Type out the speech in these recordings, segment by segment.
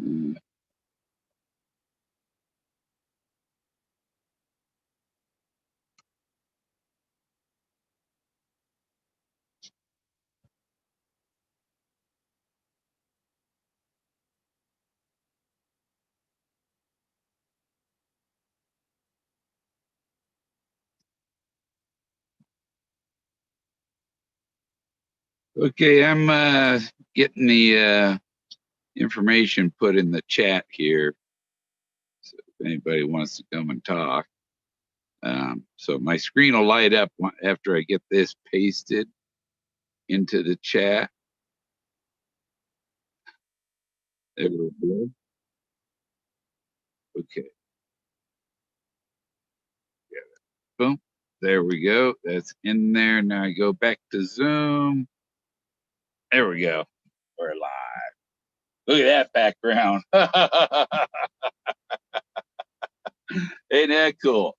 Mm. Okay, I'm getting the information put in the chat here. So if anybody wants to come and talk. So my screen will light up after I get this pasted into the chat. There we go. Okay. Yeah. Boom. There we go. That's in there. Now I go back to Zoom. There we go. We're live. Look at that background. Ain't that cool?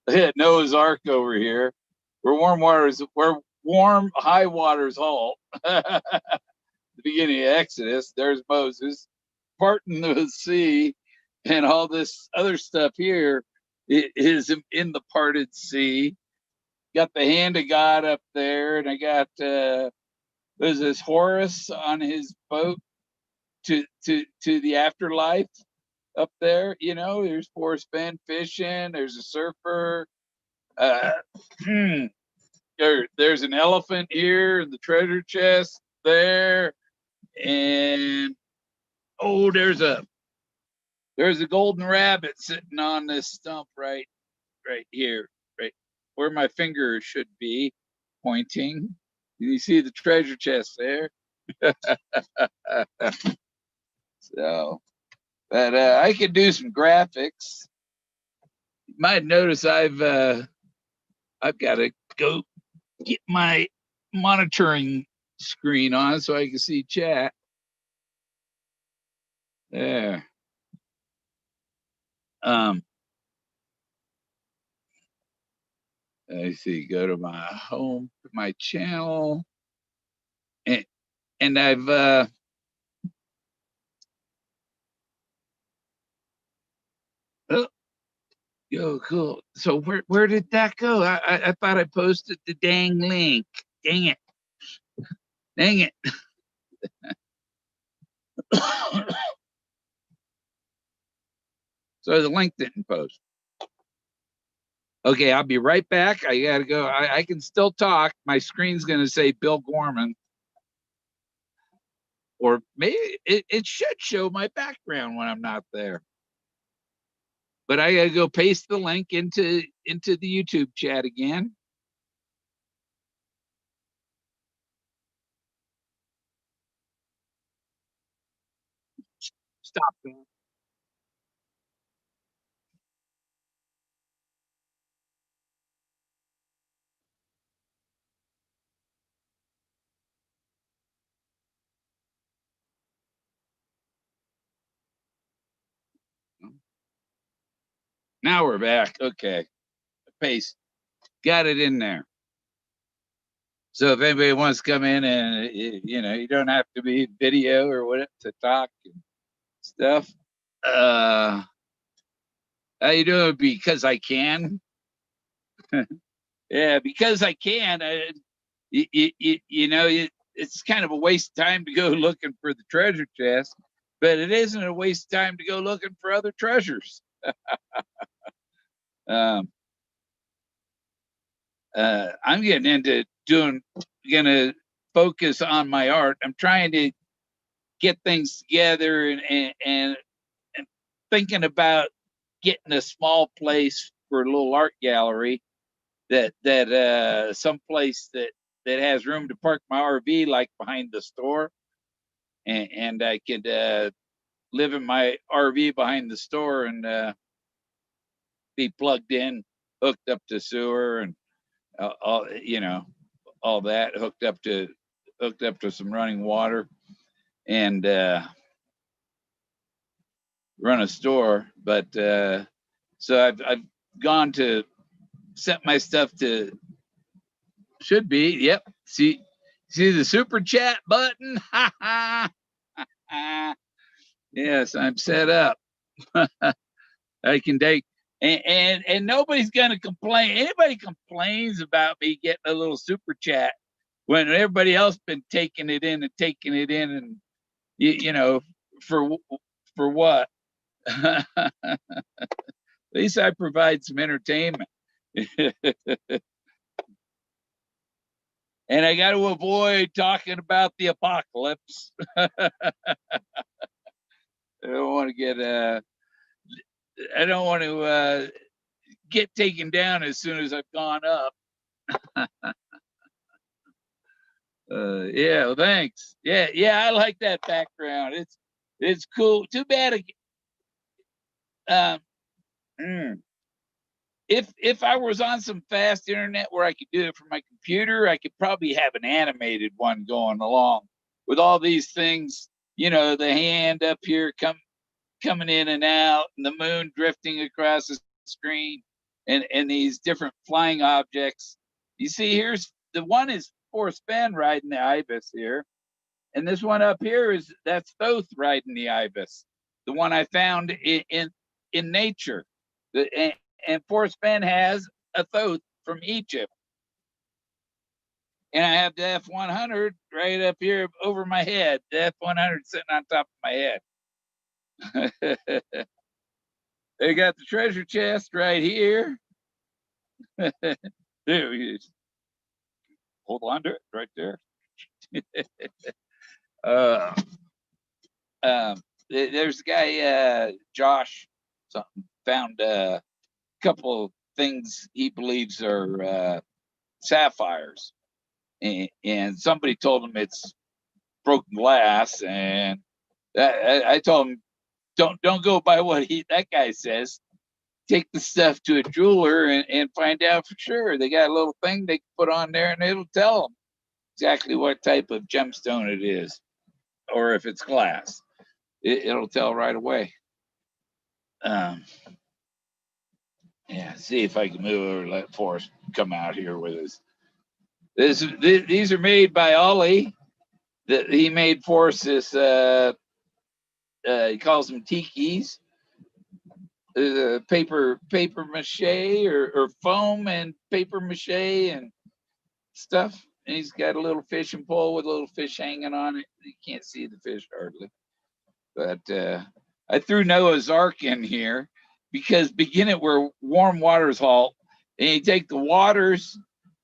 Yeah, Noah's Ark over here. We're warm high waters halt. The beginning of Exodus. There's Moses parting the sea, and all this other stuff here is in the parted sea. Got the hand of God up there, and I got there's this Horus on his boat to the afterlife up there. You know, there's Forrest Fenn fishing. There's a surfer. Uh, there's an elephant here in the treasure chest there, and oh, there's a golden rabbit sitting on this stump right here, right where my finger should be pointing. You see the treasure chest there. So, but I could do some graphics. You might notice I've got to go get my monitoring screen on so I can see chat. There. Um, I see. Go to my home, my channel, and I've oh, yo, cool. So where did that go? I thought I posted the dang link. Dang it. Dang it. So the link didn't post. Okay, I'll be right back. I gotta go. I can still talk. My screen's gonna say Bill Gorman. Or maybe it should show my background when I'm not there. But I gotta go paste the link into the YouTube chat again. Stop that. Now we're back. Okay. Paste. Got it in there. So if anybody wants to come in and you don't have to be video or what to talk and stuff. How you doing? Because I can. Yeah, because I can. It's kind of a waste of time to go looking for the treasure chest, but it isn't a waste of time to go looking for other treasures. um, I'm getting into gonna focus on my art. I'm trying to get things together and thinking about getting a small place for a little art gallery that someplace that has room to park my RV, like behind the store, and I could live in my RV behind the store and be plugged in, hooked up to sewer and all all that, hooked up to some running water, and run a store. But so I've gone to set my stuff to should be. Yep. See the super chat button. Yes, I'm set up. I can take, and nobody's gonna complain. Anybody complains about me getting a little super chat when everybody else been taking it in and taking it in, and you know, for for what? At least I provide some entertainment. And I got to avoid talking about the apocalypse. I don't want to get I don't want to get taken down as soon as I've gone up. Yeah, well, thanks. Yeah, I like that background. It's cool. Too bad. Um, mm, if I was on some fast internet where I could do it from my computer, I could probably have an animated one going along with all these things. You know, the hand up here coming in and out, and the moon drifting across the screen, and these different flying objects. You see, here's the one is Forrest Fenn riding the ibis here, and this one up here is that's Thoth riding the ibis, the one I found in nature. And Forrest Fenn has a Thoth from Egypt, and I have the F-100 right up here over my head. The F-100 sitting on top of my head. They got the treasure chest right here. There he is. Hold on to it right there. uh, there's a guy, Josh, something, found a couple of things he believes are sapphires, and somebody told him it's broken glass, and I told him don't go by what that guy says. Take the stuff to a jeweler and find out for sure. They got a little thing they can put on there, and it'll tell them exactly what type of gemstone it is, or if it's glass. It'll tell right away. Um, yeah, see if I can move over, let Forrest come out here with us. These are made by Ollie. He made Forrest this. He calls them tikis. Paper mache or foam and paper mache and stuff. And he's got a little fishing pole with a little fish hanging on it. You can't see the fish hardly. But I threw Noah's Ark in here because begin it where warm waters halt, and you take the waters,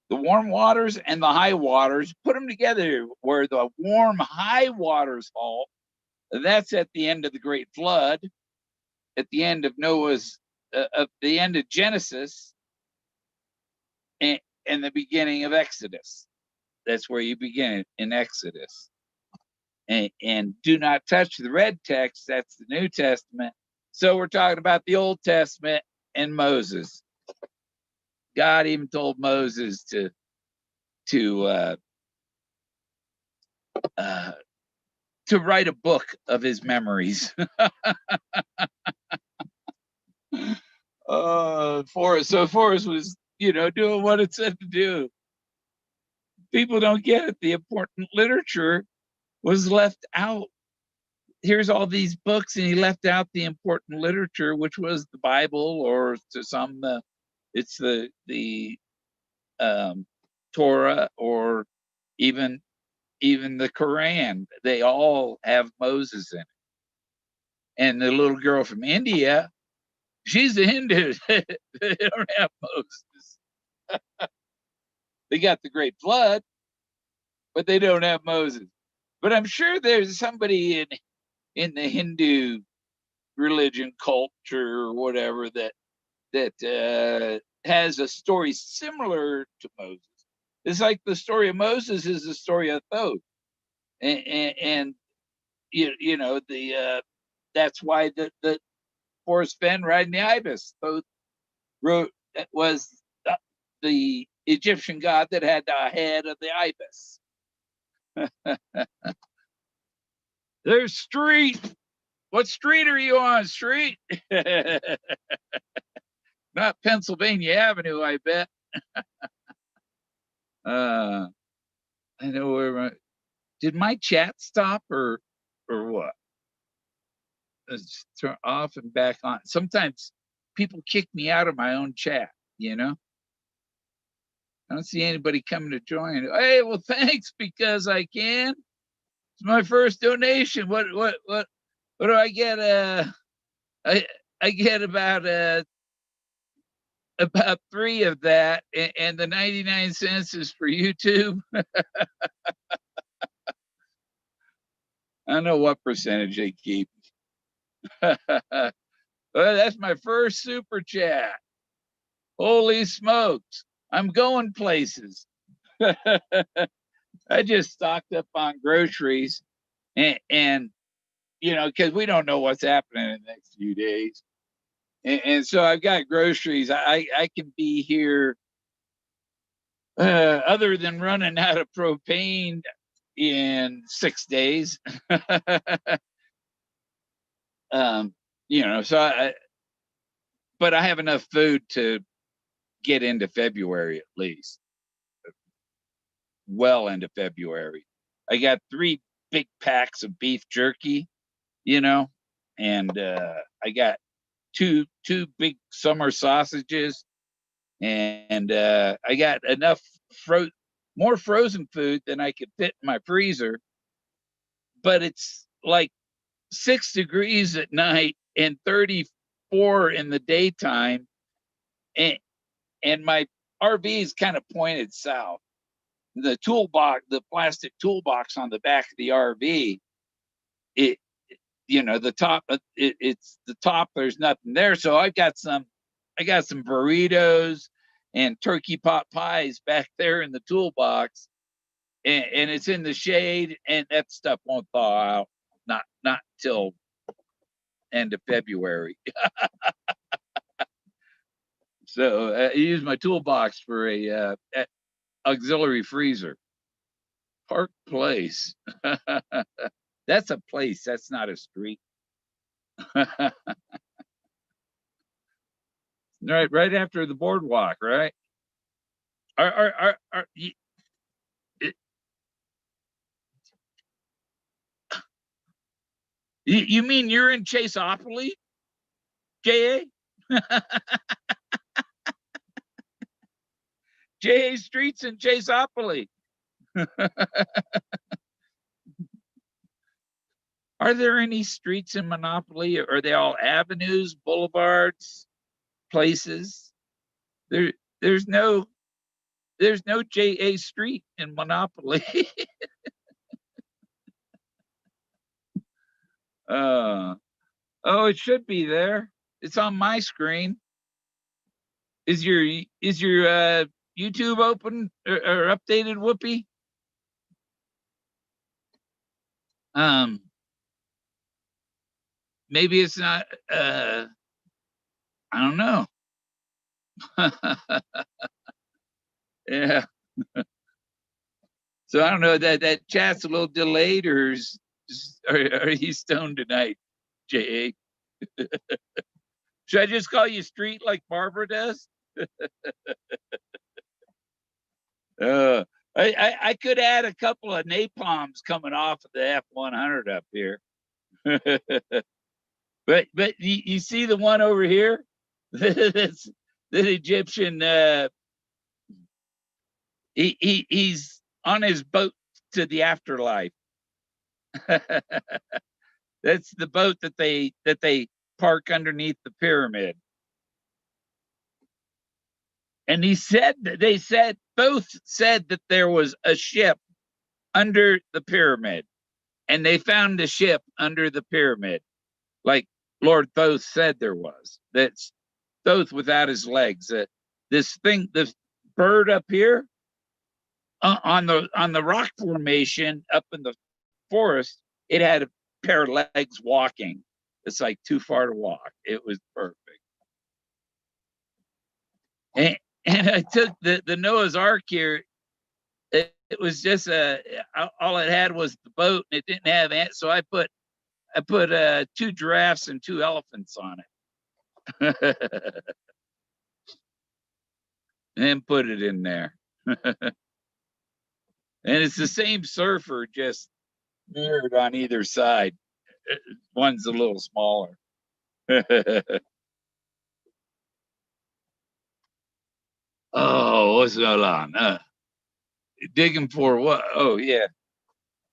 the warm waters and the high waters, put them together where the warm high waters halt. That's at the end of the Great Flood, at the end of Noah's, at the end of Genesis, and the beginning of Exodus. That's where you begin in Exodus. And do not touch the red text. That's the New Testament. So we're talking about the Old Testament and Moses. God even told Moses to write a book of his memories. Forrest was, doing what it said to do. People don't get it. The important literature was left out. Here's all these books, and he left out the important literature, which was the Bible, or to some, it's the Torah, or even the Quran. They all have Moses in it. And the little girl from India, she's a Hindu. They don't have Moses. They got the Great Flood, but they don't have Moses. But I'm sure there's somebody in the Hindu religion, culture, or whatever that has a story similar to Moses. It's like the story of Moses is the story of Thoth, and that's why the Forrest Fenn riding the ibis. Thoth wrote was the Egyptian god that had the head of the ibis. There's Street. What street are you on, Street? Not Pennsylvania Avenue, I bet. I know where did my chat stop or what? turn off and back on. Sometimes people kick me out of my own chat, you know? I don't see anybody coming to join. Hey, well, thanks, because I can. It's my first donation. What do I get? I get about 3 of that, and the 99 cents is for YouTube. I don't know what percentage they keep. Well, that's my first super chat. Holy smokes. I'm going places. I just stocked up on groceries and you know, because we don't know what's happening in the next few days. And so I've got groceries. I can be here, other than running out of propane in 6 days. You know, but I have enough food to get into February at least. Well into February. I got 3 big packs of beef jerky, you know, and I got two big summer sausages, and I got enough more frozen food than I could fit in my freezer. But it's like 6 degrees at night and 34 in the daytime, and my RV is kind of pointed south. The toolbox, the plastic toolbox on the back of the RV, it, you know, the top, it's the top. There's nothing there, so I got some burritos and turkey pot pies back there in the toolbox, and it's in the shade, and that stuff won't thaw out. Not till end of February. So I use my toolbox for a auxiliary freezer. Park Place. That's a place. That's not a street. Right after the boardwalk, right? You mean you're in Chaseopoly, JA? JA Street's in Chaseopoly. Are there any streets in Monopoly? Or are they all avenues, boulevards, places? There's no JA Street in Monopoly. Oh, it should be there. It's on my screen. Is your YouTube open or updated, Whoopi? Maybe it's not. I don't know. Yeah. So I don't know, that chat's a little delayed, or are you stoned tonight, JA? Should I just call you Street like Barbara does? uh, I could add a couple of napalms coming off of the F-100 up here. but you see the one over here? That's the Egyptian. He's on his boat to the afterlife. That's the boat that they park underneath the pyramid. And they said both said that there was a ship under the pyramid, and they found a ship under the pyramid, like Lord Thoth said there was. That's Thoth without his legs. This bird up here, on the rock formation up in the forest, it had a pair of legs walking. It's like too far to walk. It was perfect. And I took the Noah's Ark here. It was just all it had was the boat, and it didn't have ants. So I put 2 giraffes and 2 elephants on it, and put it in there. And it's the same surfer, just mirrored on either side. One's a little smaller. Oh, what's going on? Digging for what? Oh, yeah.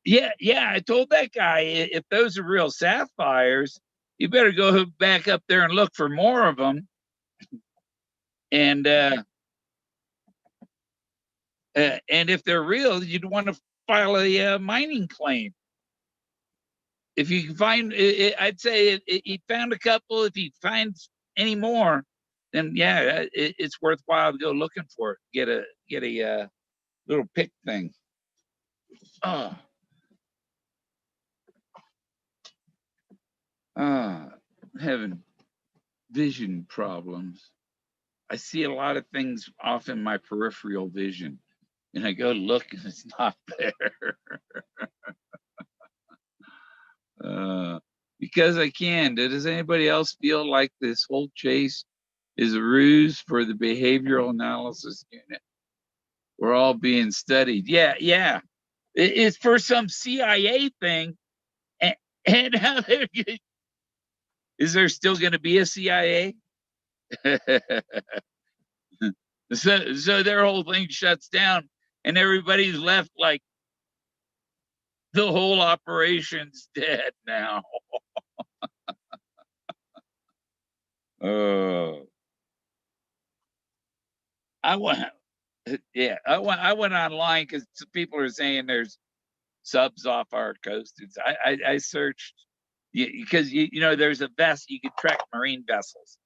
Yeah. I told that guy if those are real sapphires, you better go back up there and look for more of them. And if they're real, you'd want to file a mining claim. If you can find, I'd say he found a couple. If he finds any more, then yeah, it's worthwhile to go looking for it. Get a little pick thing. Oh, having vision problems. I see a lot of things off in my peripheral vision, and I go look, and it's not there. Because I can. Does anybody else feel like this whole chase is a ruse for the behavioral analysis unit? We're all being studied. Yeah. It's for some CIA thing. And is there still going to be a CIA? So their whole thing shuts down, and everybody's left like the whole operation's dead now. Oh, I went, I went online because people are saying there's subs off our coast. I searched because you know there's a vessel you could track marine vessels,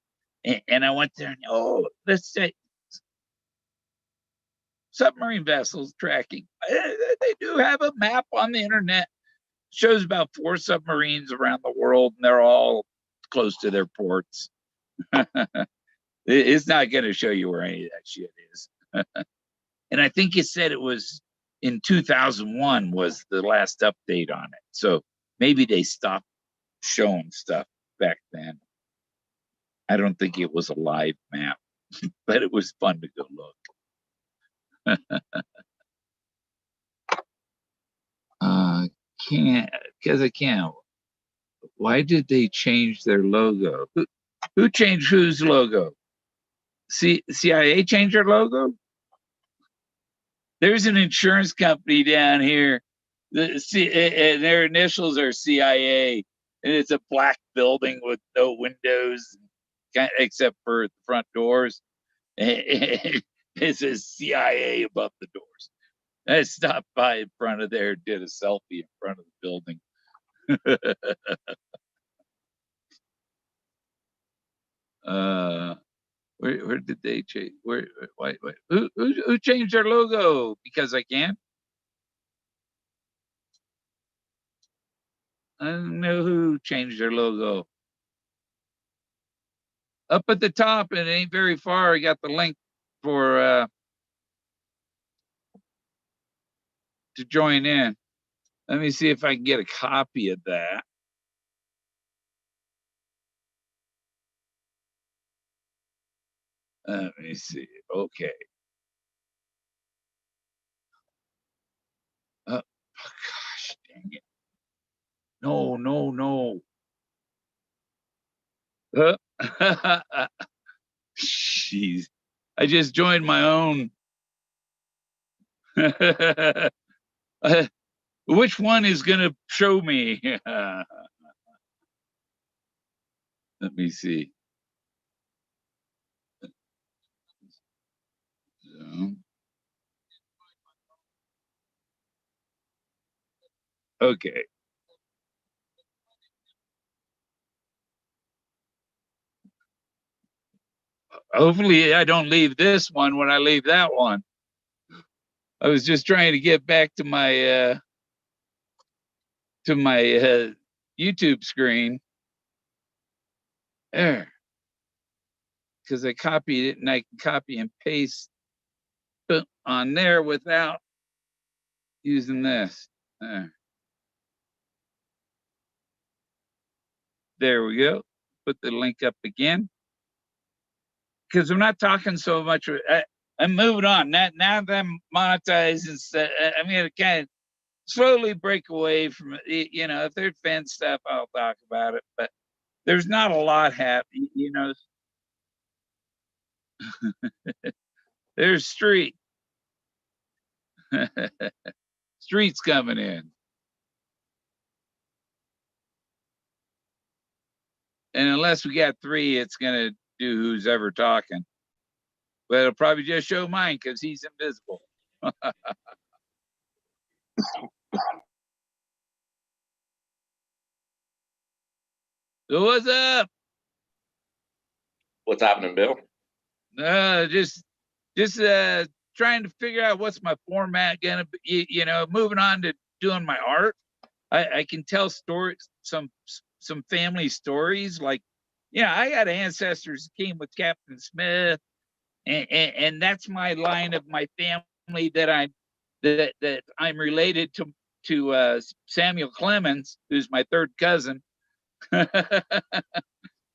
and I went there and let's say submarine vessels tracking. They do have a map on the internet. Shows about 4 submarines around the world, and they're all close to their ports. It's not going to show you where any of that shit is. And I think it said it was in 2001 was the last update on it. So maybe they stopped showing stuff back then. I don't think it was a live map, but it was fun to go look. Can't, because I can't. Why did they change their logo? Who changed whose logo? CIA changed their logo? There's an insurance company down here. And their initials are CIA, and it's a black building with no windows except for the front doors. It says CIA above the doors. I stopped by in front of there, did a selfie in front of the building. Where did they change? Why, who changed their logo? Because I can. I don't know who changed their logo. Up at the top, it ain't very far. I got the link for to join in. Let me see if I can get a copy of that. Let me see. Okay. Oh gosh, dang it! No. Jeez, I just joined my own. Which one is going to show me? Let me see. Okay. Hopefully, I don't leave this one when I leave that one. I was just trying to get back to my YouTube screen there because I copied it and I can copy and paste on there without using this. There we go. Put the link up again because I'm not talking so much. I'm moving on. Now that I'm monetized, I'm going to kind of slowly break away from it. You know, if there's Fenn stuff, I'll talk about it. But there's not a lot happening. You know, there's street. Street's coming in. And unless we got 3, it's going to do who's ever talking. But it'll probably just show mine because he's invisible. So what's up? What's happening, Bill? Just trying to figure out what's my format gonna be. You know, moving on to doing my art. I can tell stories, some family stories. Like, you know, I got ancestors that came with Captain Smith, and that's my line of my family that I'm related to Samuel Clemens, who's my third cousin.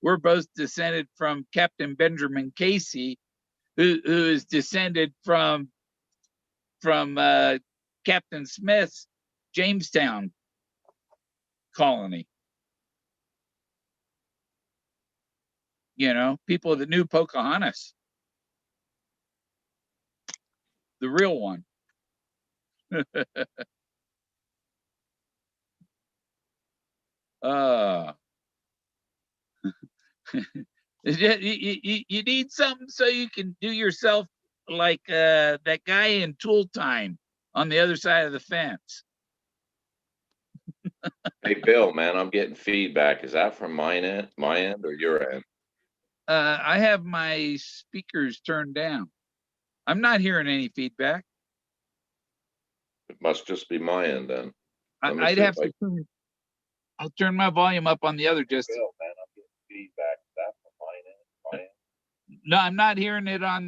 We're both descended from Captain Benjamin Casey, who is descended from Captain Smith's Jamestown colony. You know, people that knew Pocahontas, the real one. You need something so you can do yourself like that guy in Tool Time on the other side of the fence. Hey, Bill, man, I'm getting feedback. Is that from my end or your end? I have my speakers turned down. I'm not hearing any feedback. It must just be my end then. I'd have to I'll turn my volume up on the other just. Bill, man, I'm getting feedback. Is that from my end? No, I'm not hearing it on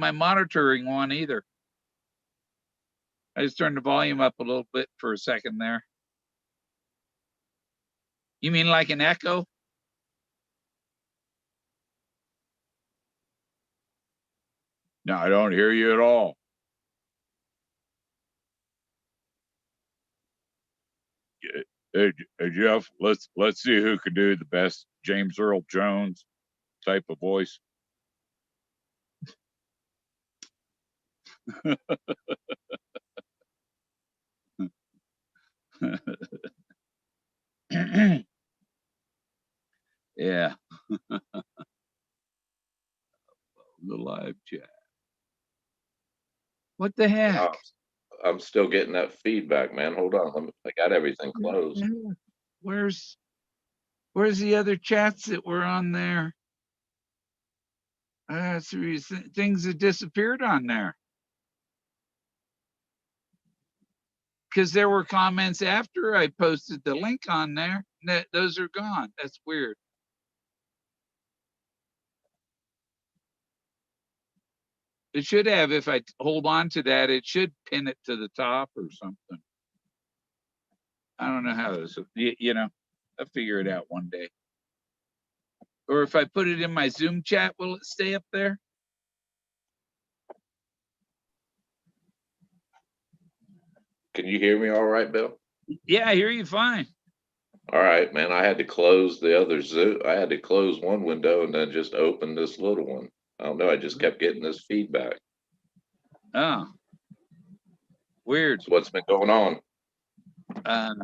my monitoring one either. I just turned the volume up a little bit for a second there. You mean like an echo? No, I don't hear you at all. Hey, Jeff, let's see who can do the best James Earl Jones type of voice. Yeah. The live chat. What the heck? I'm still getting that feedback, man. Hold on. I got everything closed. Where's the other chats that were on there? Things that disappeared on there. Because there were comments after I posted the link on there. Those are gone. That's weird. It should have, if I hold on to that, it should pin it to the top or something. I don't know how this, you know, I'll figure it out one day. Or if I put it in my Zoom chat, will it stay up there? Can you hear me all right, Bill? Yeah, I hear you fine. All right, man. I had to close the other Zoom. I had to close one window and then just open this little one. I don't know. I just kept getting this feedback. Oh, weird. So what's been going on? I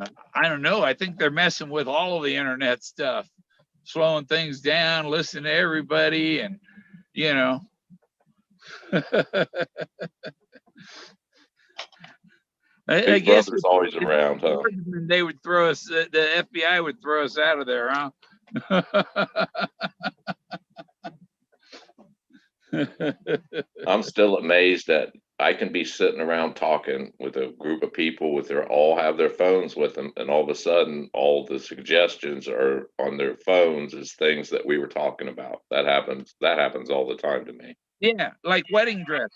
don't know. I think they're messing with all of the internet stuff, slowing things down, listening to everybody, and you know. Big Brother's always around, huh? They would throw us. The FBI would throw us out of there, huh? I'm still amazed that I can be sitting around talking with a group of people with all have their phones with them, and all of a sudden, all the suggestions are on their phones as things that we were talking about. That happens. That happens all the time to me. Yeah, like wedding dresses.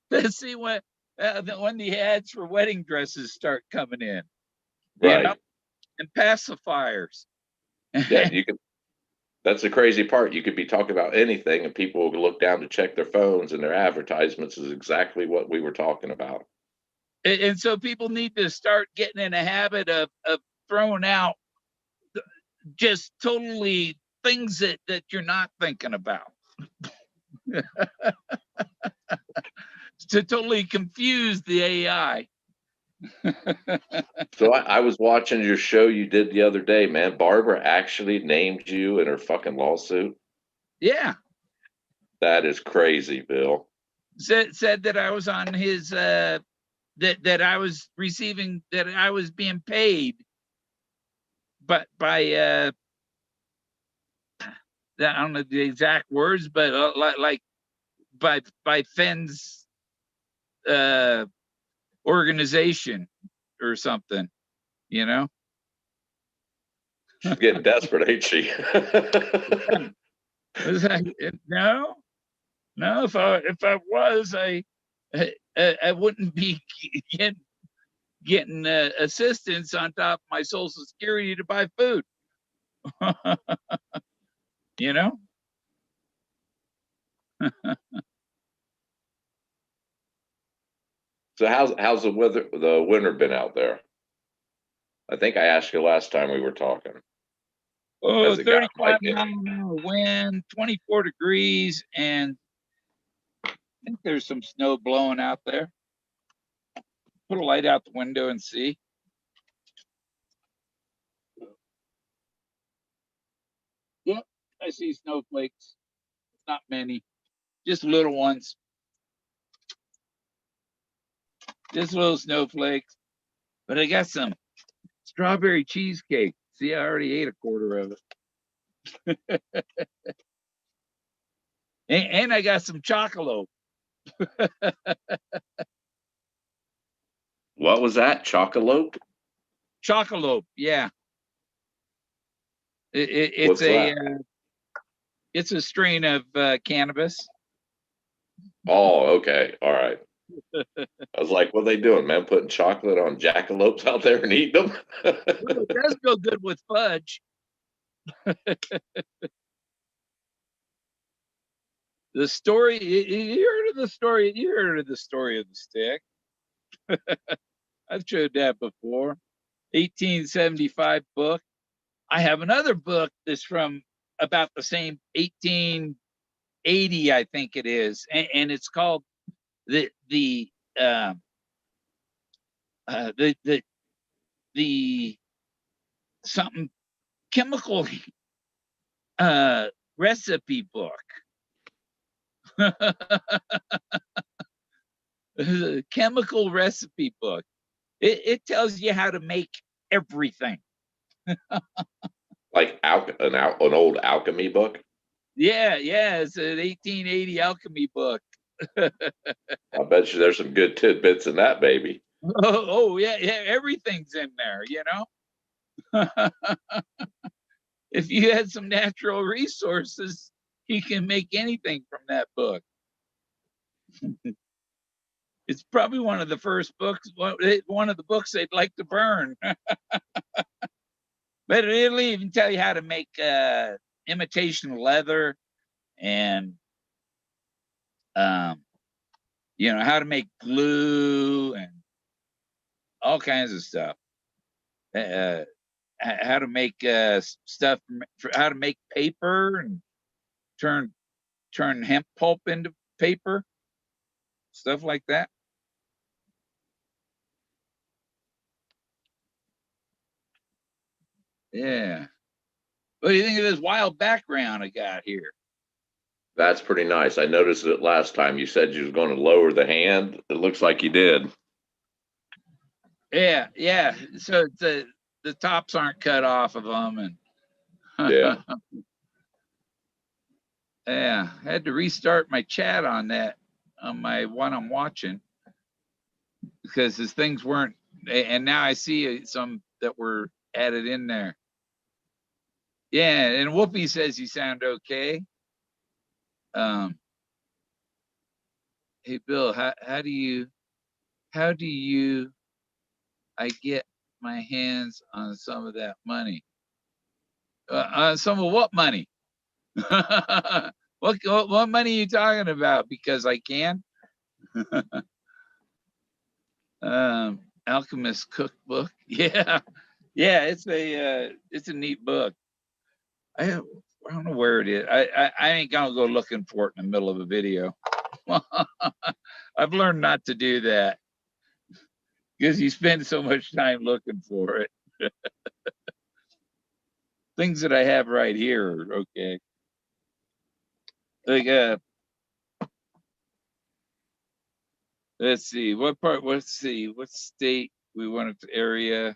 Let's see when the ads for wedding dresses start coming in, right? You know? And pacifiers. Yeah, you can. That's the crazy part. You could be talking about anything and people will look down to check their phones and their advertisements is exactly what we were talking about. And so people need to start getting in a habit of throwing out just totally things that you're not thinking about. To totally confuse the AI. So I was watching your show you did the other day, man. Barbara actually named you in her fucking lawsuit. Yeah. That is crazy, Bill. Said that I was on his that I was receiving, that I was being paid, but by I don't know the exact words, but like by Fenn's organization or something, you know. She's getting desperate, ain't she? Was I, no, no. If I was, I wouldn't be getting assistance on top of my Social Security to buy food. You know. So how's the winter been out there? I think I asked you last time we were talking. Oh, Has it got 35 mile an hour wind, 24 degrees, and I think there's some snow blowing out there. Put a light out the window and see. Yep, I see snowflakes. Not many, just little ones. Just little snowflakes. But I got some strawberry cheesecake. See, I already ate a quarter of it. And I got some chocolate. What was that? Chocolate? Chocolate, yeah. What's that? It's a strain of cannabis. Oh, okay. All right. I was like, what are they doing, man? Putting chocolate on jackalopes out there and eating them? It does go good with fudge. The story, you heard of the story? You heard of the story of the stick? I've showed that before. 1875 book. I have another book that's from about the same 1880, I think it is, and it's called the uh, uh, the the the something chemical recipe book. Chemical recipe book. It tells you how to make everything. Like an old alchemy book? Yeah, yeah, it's an 1880 alchemy book. I bet you there's some good tidbits in that baby. Oh yeah, yeah, everything's in there, you know. If you had some natural resources, you can make anything from that book. It's probably one of the first books, one of the books they'd like to burn. But it'll even tell you how to make imitation leather and um, you know, how to make glue and all kinds of stuff. Uh, how to make stuff, how to make paper and turn hemp pulp into paper, stuff like that. Yeah. What do you think of this wild background I got here? That's pretty nice. I noticed it last time. You said you was going to lower the hand. It looks like you did. Yeah, yeah. So the tops aren't cut off of them, and Yeah. yeah, I had to restart my chat on that on my one I'm watching because his things weren't, and now I see some that were added in there. Yeah, and Whoopi says you sound okay. Um, hey Bill, how do you I get my hands on some of that money? On some of what money? What money are you talking about? Because I can. Alchemist Cookbook. Yeah, yeah. It's a neat book. I don't know where it is. I ain't gonna go looking for it in the middle of a video. I've learned not to do that because you spend so much time looking for it. Things that I have right here are okay. Like let's see what part. Let's see what state we wanted to area.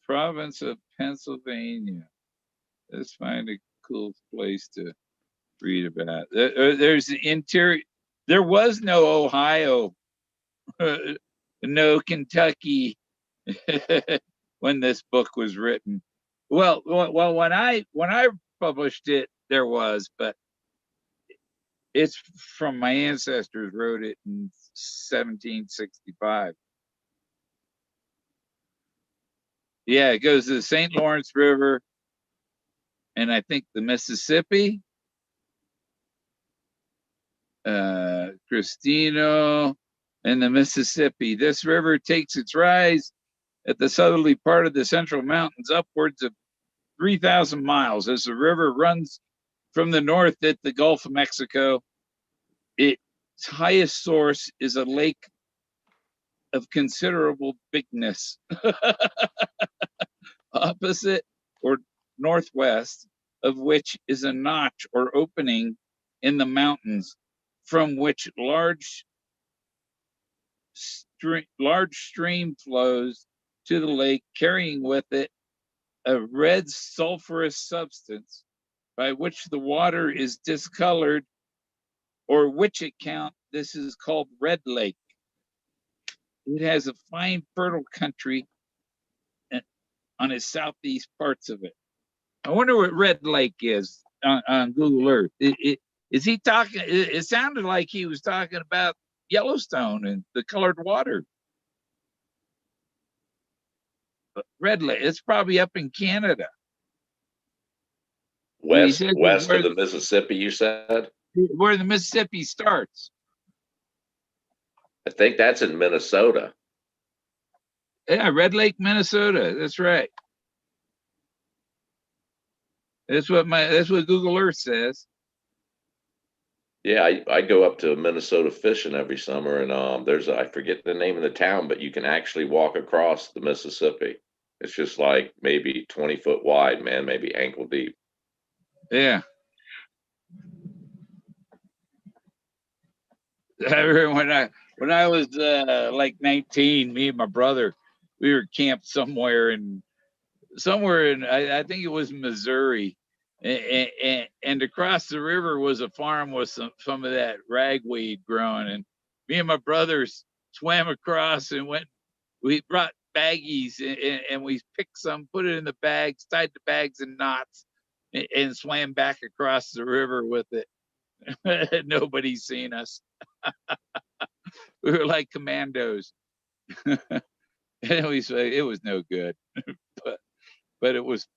Province of Pennsylvania. Let's find a cool place to read about. There's the interior. There was no Ohio, no Kentucky when this book was written. Well, when I published it, there was, but it's from my ancestors wrote it in 1765. Yeah, it goes to the St. Lawrence River and I think the Mississippi, Cristino, and the Mississippi. This river takes its rise at the southerly part of the Central Mountains upwards of 3,000 miles. As the river runs from the north at the Gulf of Mexico, its highest source is a lake of considerable bigness. Opposite or northwest of which is a notch or opening in the mountains from which large stream flows to the lake, carrying with it a red sulfurous substance by which the water is discolored, or which account this is called Red Lake. It has a fine fertile country on its southeast parts of it. I wonder what Red Lake is on Google Earth. Is he talking? It sounded like he was talking about Yellowstone and the colored water. But Red Lake, it's probably up in Canada. West of the Mississippi, you said? Where the Mississippi starts. I think that's in Minnesota. Yeah, Red Lake, Minnesota. That's right. That's what Google Earth says. Yeah, I go up to Minnesota fishing every summer, and I forget the name of the town, but you can actually walk across the Mississippi. It's just like maybe 20 foot wide, man, maybe ankle deep. Yeah. I remember when I was like 19, me and my brother, we were camped somewhere in I think it was Missouri, and across the river was a farm with some of that ragweed growing, and me and my brothers swam across and went. We brought baggies and we picked some, put it in the bags, tied the bags in knots, and swam back across the river with it. Nobody's seen us. We were like commandos. And it was no good, but it was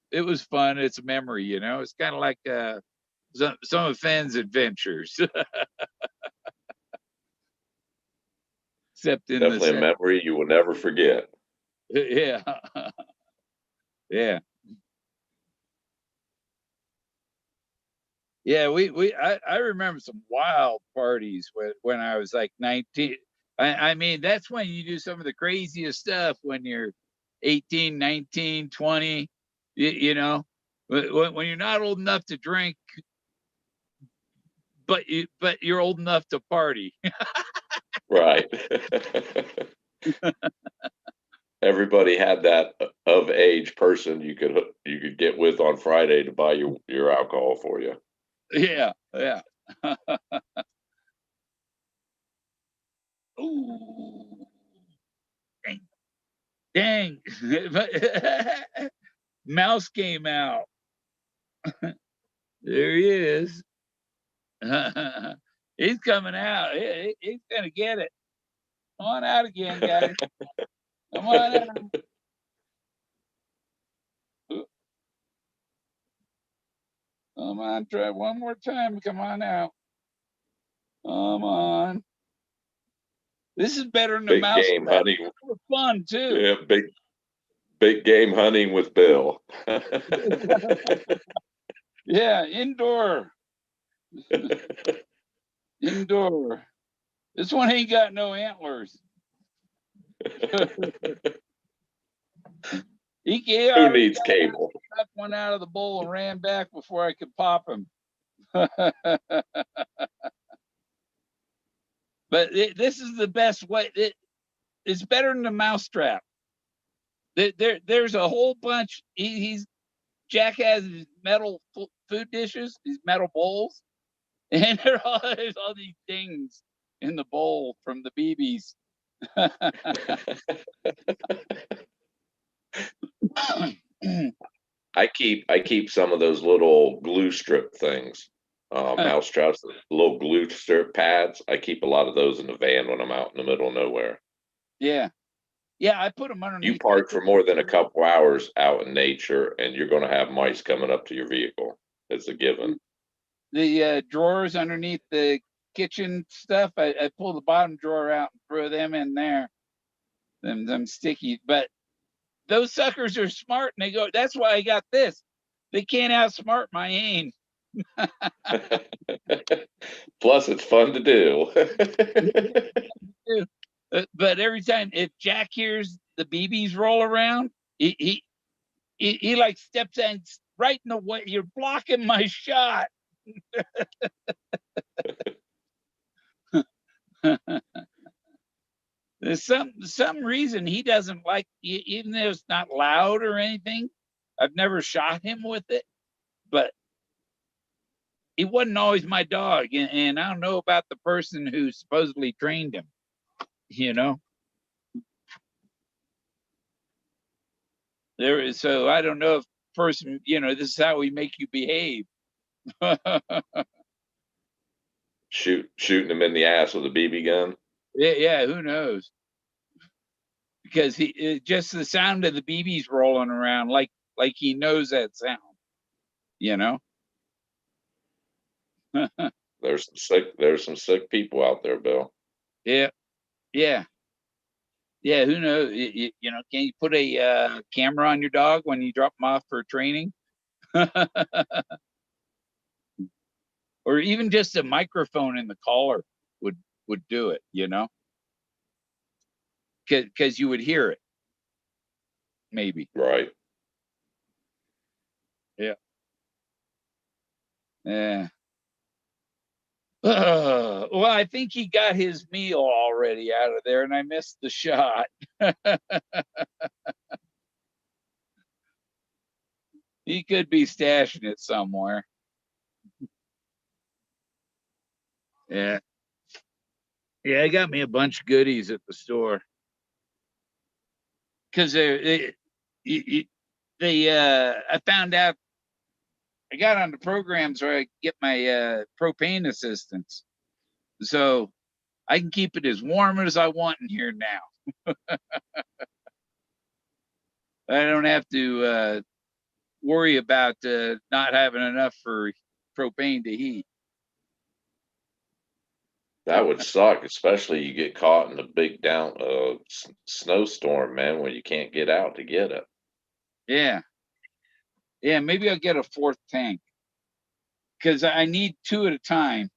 fun. It's a memory, you know. It's kind of like some of Fenn's adventures, except in Definitely a memory you will never forget. Yeah, yeah, yeah. I remember some wild parties when I was like 19. I mean, that's when you do some of the craziest stuff when you're 18, 19, 20. You know, when you're not old enough to drink, but you're old enough to party. Right. Everybody had that of age person you could get with on Friday to buy your alcohol for you. Yeah, yeah. Ooh, dang. Mouse came out. There he is. He's coming out. He's gonna get it. Come on out again, guys. Come on out. Come on, try one more time. Come on out. Come on. This is better than the Big mouse game trap. hunting. For fun too. Yeah, big game hunting with Bill. Yeah, indoor. Indoor. This one ain't got no antlers. He Who already needs cable? got one out of the bowl and ran back before I could pop him. But this is the best way. It's better than the mousetrap. There's a whole bunch. Jack has his metal food dishes, these metal bowls, and there's all these things in the bowl from the BBs. I keep some of those little glue strip things, mouse traps, little glue strip pads. I keep a lot of those in the van when I'm out in the middle of nowhere. Yeah, yeah. I put them You underneath. park for more than a couple hours out in nature, and you're going to have mice coming up to your vehicle. It's a given. The drawers underneath the kitchen stuff. I pull the bottom drawer out and throw them in there. Them sticky, but those suckers are smart, and they go. That's why I got this. They can't outsmart my aim. Plus, it's fun to do. But every time if Jack hears the BBs roll around, he like steps in right in the way. You're blocking my shot. There's some reason he doesn't like, even though it's not loud or anything. I've never shot him with it, but he wasn't always my dog, and I don't know about the person who supposedly trained him. You know, there is, so I don't know if person, this is how we make you behave. Shooting him in the ass with a BB gun. Yeah, who knows? Because just the sound of the BBs rolling around, like he knows that sound. You know. There's some sick people out there, Bill. Yeah, yeah, yeah. Who knows? Can you put a camera on your dog when you drop him off for training? Or even just a microphone in the collar would do it, because you would hear it, maybe. Right. Yeah. Yeah. Well, I think he got his meal already out of there, and I missed the shot. He could be stashing it somewhere. Yeah. Yeah, I got me a bunch of goodies at the store. Because I found out I got on the programs where I get my propane assistance. So I can keep it as warm as I want in here now. I don't have to worry about not having enough for propane to heat. That would suck, especially you get caught in a big snowstorm, man, when you can't get out to get it. Yeah. Yeah, maybe I'll get a fourth tank because I need two at a time.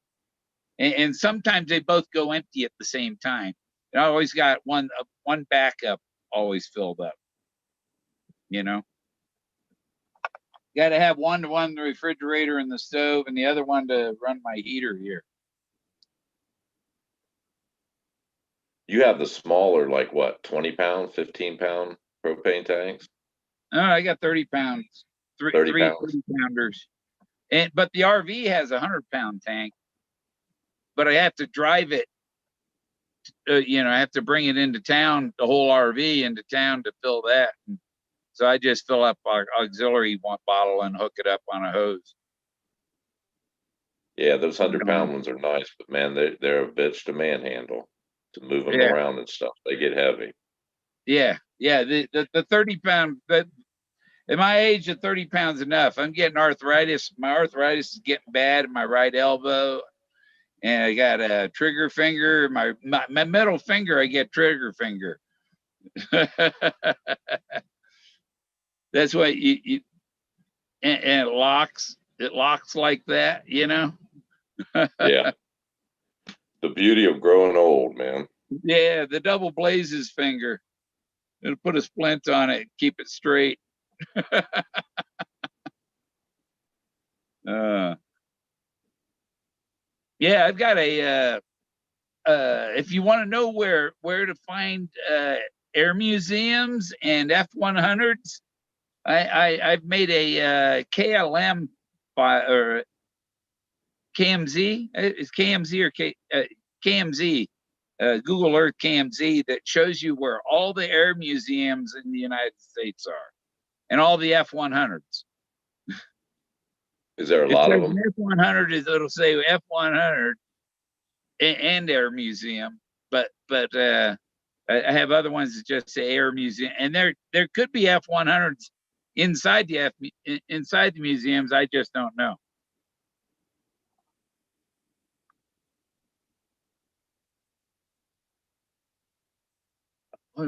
And sometimes they both go empty at the same time. And I always got one backup always filled up. Got to have one to run the refrigerator and the stove, and the other one to run my heater here. You have the smaller, like what, 20-pound, 15-pound propane tanks? No, I got 30 pounds, 30 three pounds. 30-pounders. But the RV has a 100-pound tank, but I have to drive it. I have to bring it into town, the whole RV into town to fill that. So I just fill up our auxiliary bottle and hook it up on a hose. Yeah, those 100-pound ones are nice, but man, they're a bitch to manhandle, to move them Yeah. around and stuff. They get heavy. Yeah, yeah. The 30-pound, At my age of 30 pounds enough, I'm getting arthritis. My arthritis is getting bad in my right elbow. And I got a trigger finger. My middle finger, I get trigger finger. That's what you and it locks. It locks like that, you know? Yeah. The beauty of growing old, man. Yeah, the double blazes finger. It'll put a splint on it, keep it straight. uh, yeah, I've got a if you want to know where to find air museums and F-100s, I've made a KLM or KMZ. Is KMZ or KMZ? Google Earth KMZ that shows you where all the air museums in the United States are and all the F-100s. Is there a lot of them? F-100 it'll say F-100 and Air Museum, but I have other ones that just say Air Museum, and there could be F-100s inside the museums. I just don't know.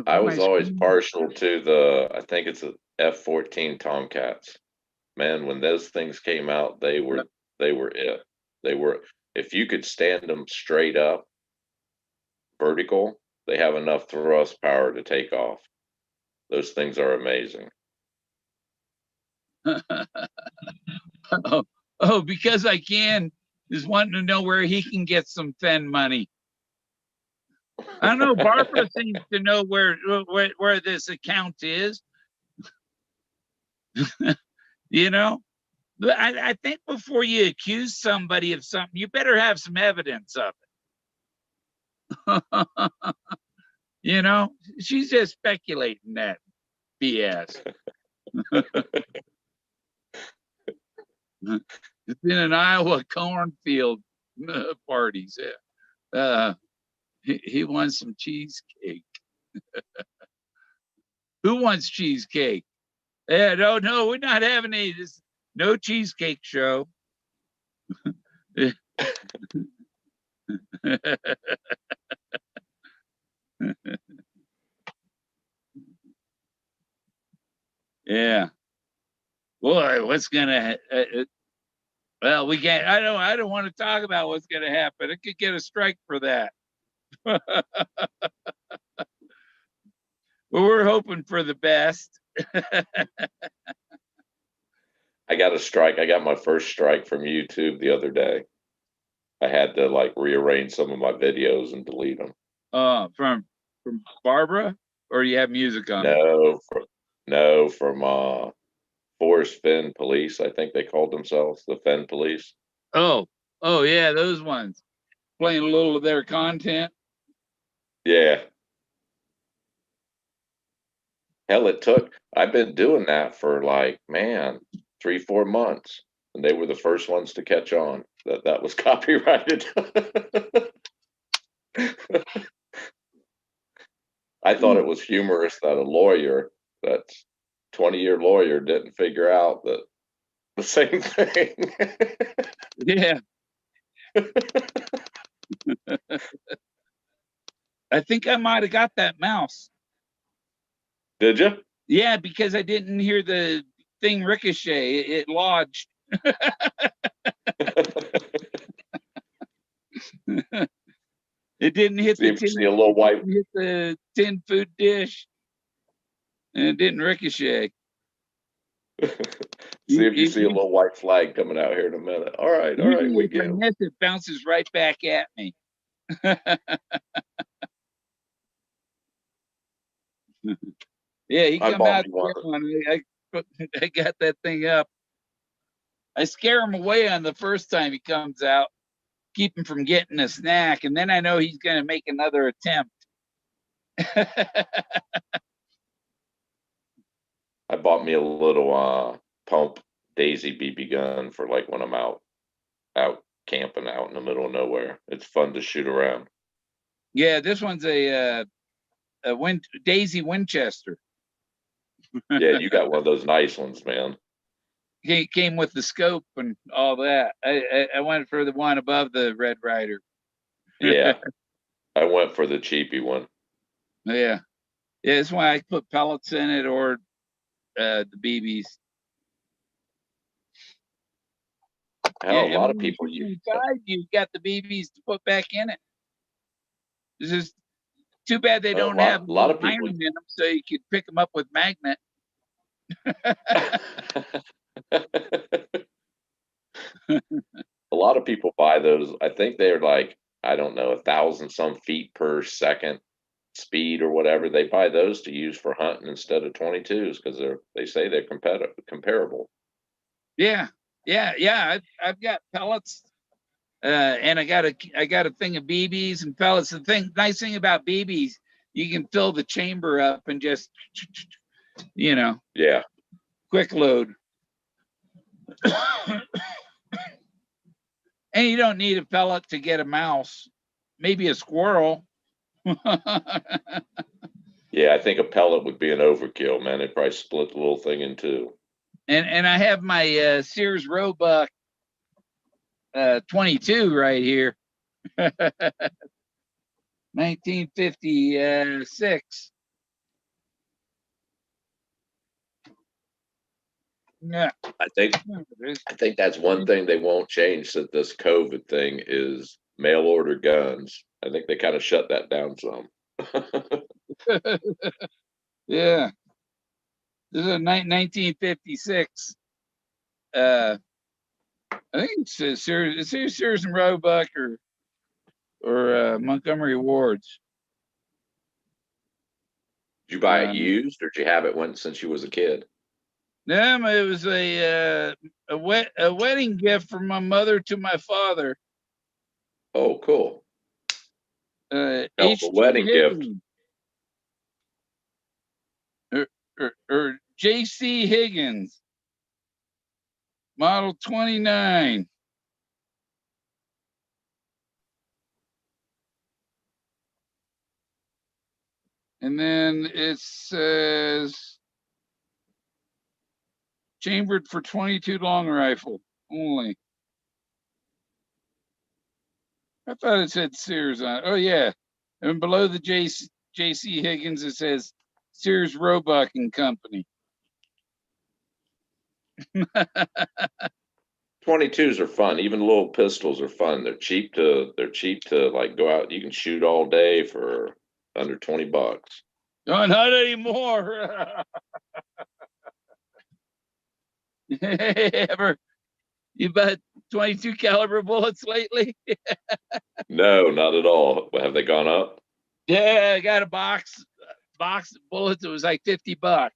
I was always partial to the, I think it's a F-14 Tomcats. Man, when those things came out, they were it. They were, if you could stand them straight up, vertical, they have enough thrust power to take off. Those things are amazing. Oh, because I can is wanting to know where he can get some Fenn money. I don't know. Barbara seems to know where this account is. You know, I think before you accuse somebody of something, you better have some evidence of it. You know, she's just speculating that BS. It's in an Iowa cornfield parties. He wants some cheesecake. Who wants cheesecake? Yeah, no, we're not having any. This no cheesecake show. Yeah. Boy, what's gonna? Well, we can't. I don't want to talk about what's gonna happen. It could get a strike for that. Well, we're hoping for the best. I got a strike. I got my first strike from YouTube the other day. I had to like rearrange some of my videos and delete them. From Barbara, or you have music on? No, from Forrest Fenn Police. I think they called themselves the Fenn Police. Oh, yeah, those ones playing a little of their content. Yeah. Hell, I've been doing that for like, man, 3-4 months. And they were the first ones to catch on that was copyrighted. I thought it was humorous that a lawyer, that's 20-year lawyer, didn't figure out that the same thing. Yeah. I think I might have got that mouse. Did you? Yeah, because I didn't hear the thing ricochet. It lodged. It didn't hit see a little white. Hit the tin food dish, and it didn't ricochet. See if you see a little white flag coming out here in a minute. All right, we get it. It bounces right back at me. Yeah, he come out. I got that thing up. I scare him away on the first time he comes out, keep him from getting a snack, and then I know he's going to make another attempt. I bought me a little pump Daisy BB gun for like when I'm out camping out in the middle of nowhere. It's fun to shoot around. Yeah, this one's a Daisy Winchester. Yeah, you got one of those nice ones, man. Came with the scope and all that. I went for the one above the Red Rider. Yeah, I went for the cheapy one. Yeah. Yeah, that's why I put pellets in it or the BBs. Hell, a And lot when of you people shoot use them. inside, you got the BBs to put back in it. It's just too bad they A don't have lot, a a lot little of people. iron in them so you could pick them up with magnet. A lot of people buy those. I think they're like, I don't know, 1,000 some feet per second speed or whatever. They buy those to use for hunting instead of 22s because they say they're comparable. Yeah, yeah. I've got pellets, and I got a thing of BBs and pellets. The nice thing about BBs, you can fill the chamber up and just, Yeah. quick load. And you don't need a pellet to get a mouse, maybe a squirrel. Yeah, I think a pellet would be an overkill, man. They'd probably split the little thing in two. And I have my Sears Roebuck 22 right here. 1956. Yeah. I think that's one thing they won't change that this COVID thing is mail order guns. I think they kind of shut that down some. Yeah. This is a 1956. I think it's Sears and Roebuck or Montgomery Wards. Did you buy it used or did you have it since you was a kid? No, it was a wedding gift from my mother to my father. Oh, cool. Hell, a H.G. wedding gift. Higgins or J.C. Higgins, model 29. And then it says chambered for 22 long rifle only. I thought it said Sears on it. Oh, yeah. And below the J.C. Higgins, it says Sears Roebuck and Company. 22s are fun. Even little pistols are fun. They're cheap to like go out. You can shoot all day for under $20. Oh, not anymore. Ever you bought 22 caliber bullets lately? No, not at all. Have they gone up? Yeah, I got a box of bullets. It was like $50.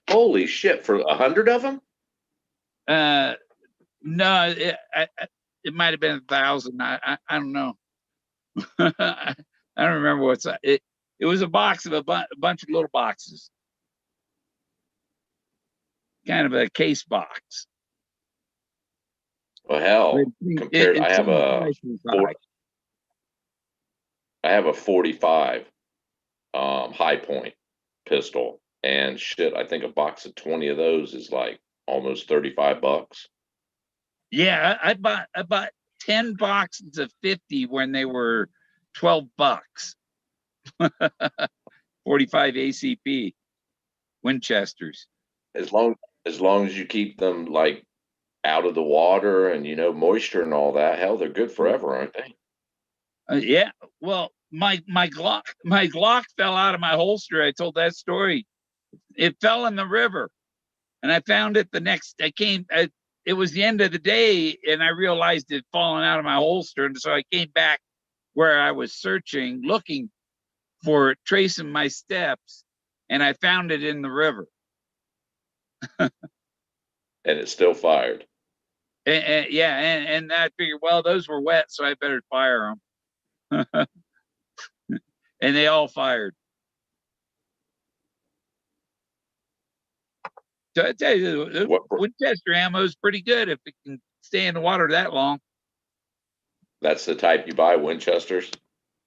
Holy shit! For 100 of them? No, it might have been 1,000. I don't know. I don't remember what's it. It was a box of a bunch of little boxes, kind of a case box. Well, hell, compared, I have a I have a 45 high point pistol, and shit, I think a box of 20 of those is like almost $35. Yeah, I bought 10 boxes of 50 when they were $12. 45 ACP Winchesters. As long as you keep them like out of the water and moisture and all that, hell, they're good forever, aren't they? Yeah. Well, my Glock fell out of my holster. I told that story. It fell in the river, and I found it the next. It was the end of the day, and I realized it fallen out of my holster, and so I came back where I was searching, looking for it, tracing my steps, and I found it in the river. And it still fired. Yeah, and I figured, well, those were wet, so I better fire them. And they all fired. So I tell you, the Winchester ammo is pretty good if it can stay in the water that long. That's the type you buy, Winchesters?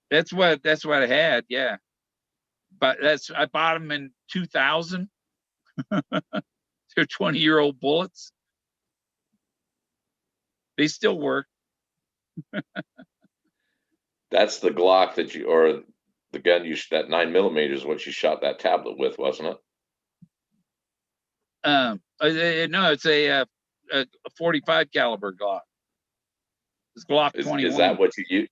That's what I had, yeah. But I bought them in 2000. They're 20-year-old bullets. They still work. That's the Glock that you, or the gun that 9mm is what you shot that tablet with, wasn't it? No, it's a 45 caliber Glock. It's Glock Is 21. that what you use?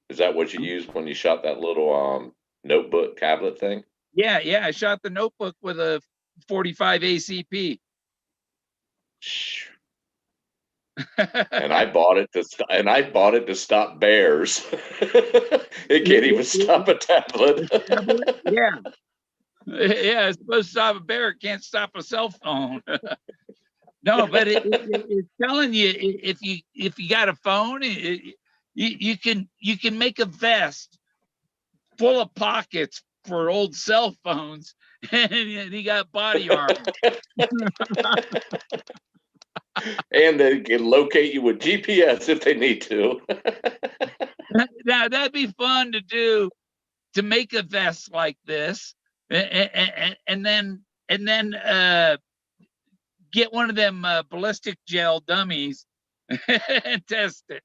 Is that what you used when you shot that little notebook tablet thing? Yeah, yeah. I shot the notebook with a 45 ACP. And I bought it to stop bears. It can't even stop a tablet. Yeah, yeah. It's supposed to stop a bear. It can't stop a cell phone. No, but it's telling you if you got a phone, you can make a vest full of pockets for old cell phones, and he got body armor. And they can locate you with GPS if they need to. Now that'd be fun to do, to make a vest like this, and then get one of them ballistic gel dummies and test it.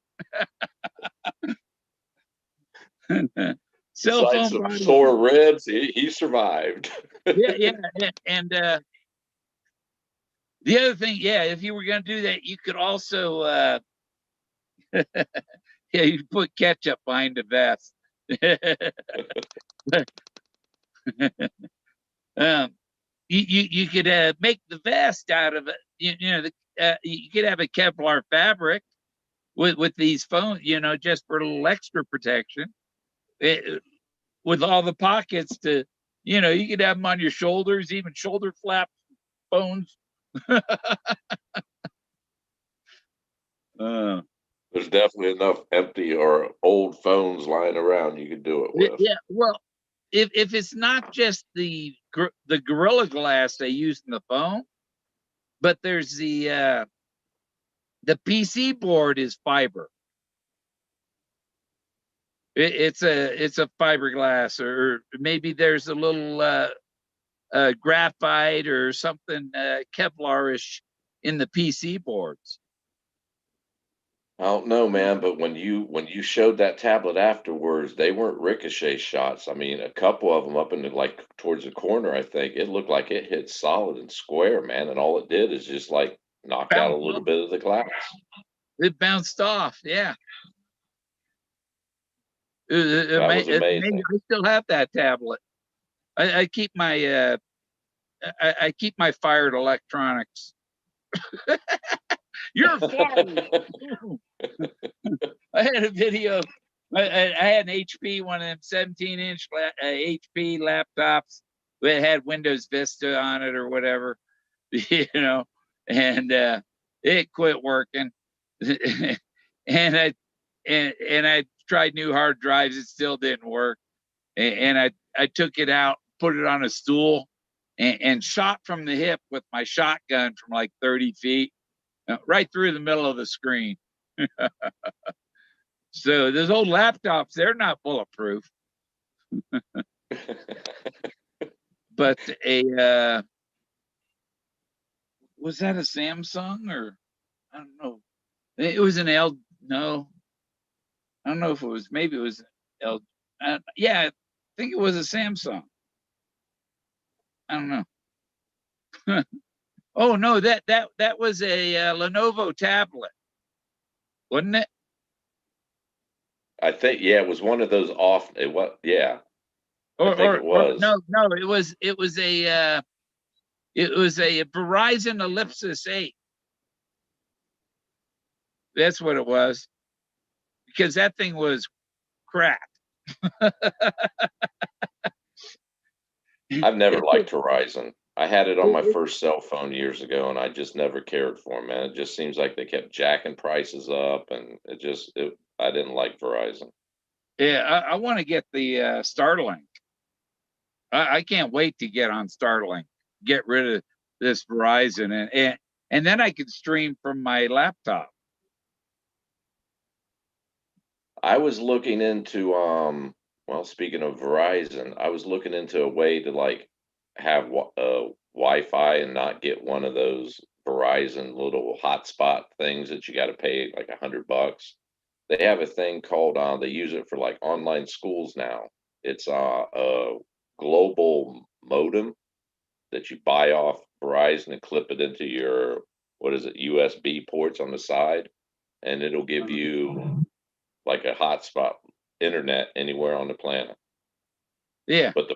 Cell Besides phone some body. sore ribs, he survived. Yeah, yeah, and the other thing, yeah, if you were going to do that, you could also, yeah, you put ketchup behind the vest. um, you could make the vest out of it. You could have a Kevlar fabric with these phones, just for a little extra protection. With all the pockets to, you could have them on your shoulders, even shoulder flap phones. uh, There's definitely enough empty or old phones lying around you could do it with. yeah, well, if it's not just the Gorilla Glass they use in the phone, but there's the PC board is fiber. It's a fiberglass, or maybe there's a little graphite or something Kevlarish in the PC boards. I don't know, man, but when you showed that tablet afterwards, they weren't ricochet shots. I mean, a couple of them up in the, like towards the corner, I think it looked like it hit solid and square, man, and all it did is just like knocked out a little bit of the glass. It bounced off, yeah. That was amazing. I still have that tablet. I keep my I keep my fired electronics. You're fired. I had a video. I had an HP, one of them 17-inch HP laptops that had Windows Vista on it or whatever, and it quit working. and I tried new hard drives. It still didn't work. And I took it out, put it on a stool, and shot from the hip with my shotgun from like 30 feet, right through the middle of the screen. So those old laptops, they're not bulletproof. But was that a Samsung, or I don't know. It was an L. No, I don't know if it was. Maybe it was L. Yeah, I think it was a Samsung. I don't know. Oh no, that was a Lenovo tablet, wasn't it? I think, yeah, it was one of those off. Yeah, I think it Or was. no, it was a Verizon Ellipsis 8. That's what it was, because that thing was crap. I've never liked Horizon. I had it on my first cell phone years ago, and I just never cared for them, man. It just seems like they kept jacking prices up, and I didn't like Verizon. Yeah, I want to get the Starlink. I can't wait to get on Starlink. Get rid of this Verizon, and then I can stream from my laptop. I was looking into well, speaking of Verizon, I was looking into a way to like have Wi-Fi and not get one of those Verizon little hotspot things that you got to pay like $100. They have a thing called they use it for like online schools now. It's a global modem that you buy off Verizon and clip it into your, what is it, USB ports on the side, and it'll give you like a hotspot internet anywhere on the planet. Yeah. But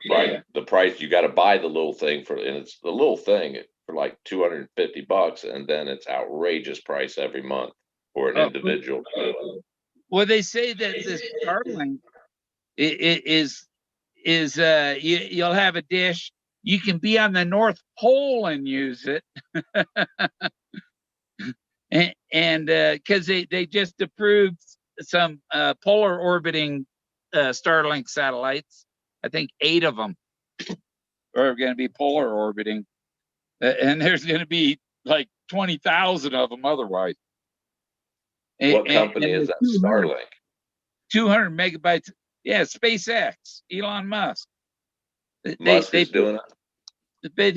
the price you got to buy the little thing for, and it's the little thing for like $250, and then it's outrageous price every month for an individual. Well, they say that this Starlink is you'll have a dish. You can be on the North Pole and use it, and because they just approved some polar orbiting Starlink satellites. I think 8 of them are going to be polar orbiting, and there's going to be like 20,000 of them otherwise. What company is that? Starlink. 200 megabytes. Yeah, SpaceX, Elon Musk. Musk is doing it.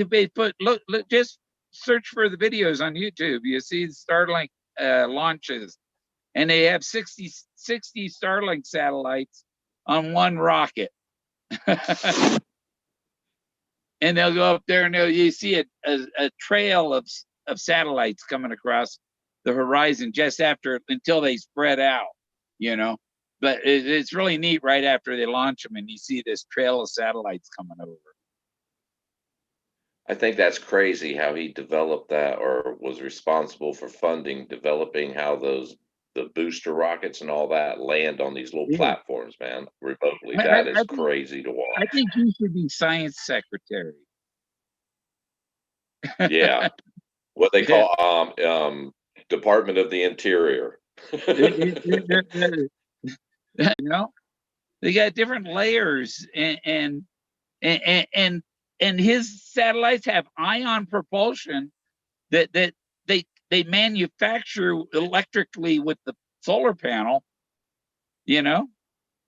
They put look, just search for the videos on YouTube. You see the Starlink launches, and they have 60 Starlink satellites on one rocket. And they'll go up there, and you see a trail of satellites coming across the horizon just until they spread out, you know. But it's really neat right after they launch them, and you see this trail of satellites coming over. I think that's crazy how he developed that, or was responsible for developing how the booster rockets and all that land on these little platforms, man, remotely. That is crazy to watch. I think he should be science secretary. Yeah. What they call Department of the Interior. You know, they got different layers, and his satellites have ion propulsion that they manufacture electrically with the solar panel, you know,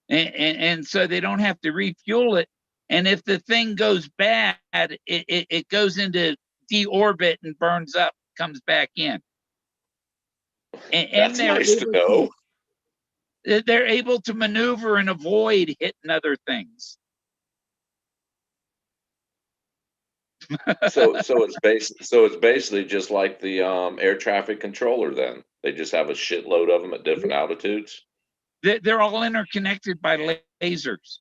and so they don't have to refuel it. And if the thing goes bad, it goes into deorbit and burns up, comes back in. That's nice to know. They're able to maneuver and avoid hitting other things. So it's basically just like the air traffic controller. Then they just have a shitload of them at different altitudes. They're all interconnected by lasers.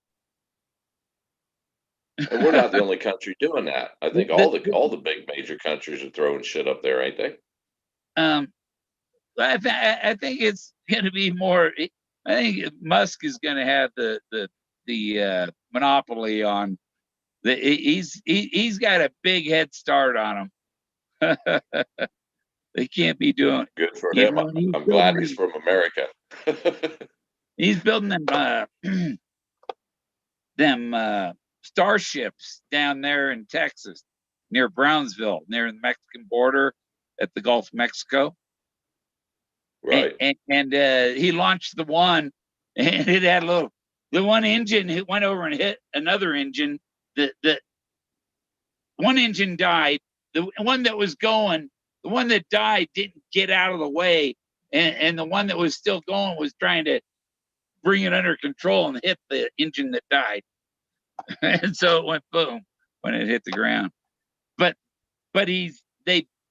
And we're not the only country doing that. I think all the big major countries are throwing shit up there, ain't they? I think it's going to be more. I think Musk is going to have the monopoly on. He's got a big head start on them. They can't be doing. Good for him. I'm glad he's from America. He's building them starships down there in Texas, near Brownsville, near the Mexican border at the Gulf of Mexico. Right. And he launched the one, and it had the one engine. It went over and hit another engine. The one engine died. The one that was going, the one that died didn't get out of the way, and the one that was still going was trying to bring it under control and hit the engine that died. And so it went boom when it hit the ground. But they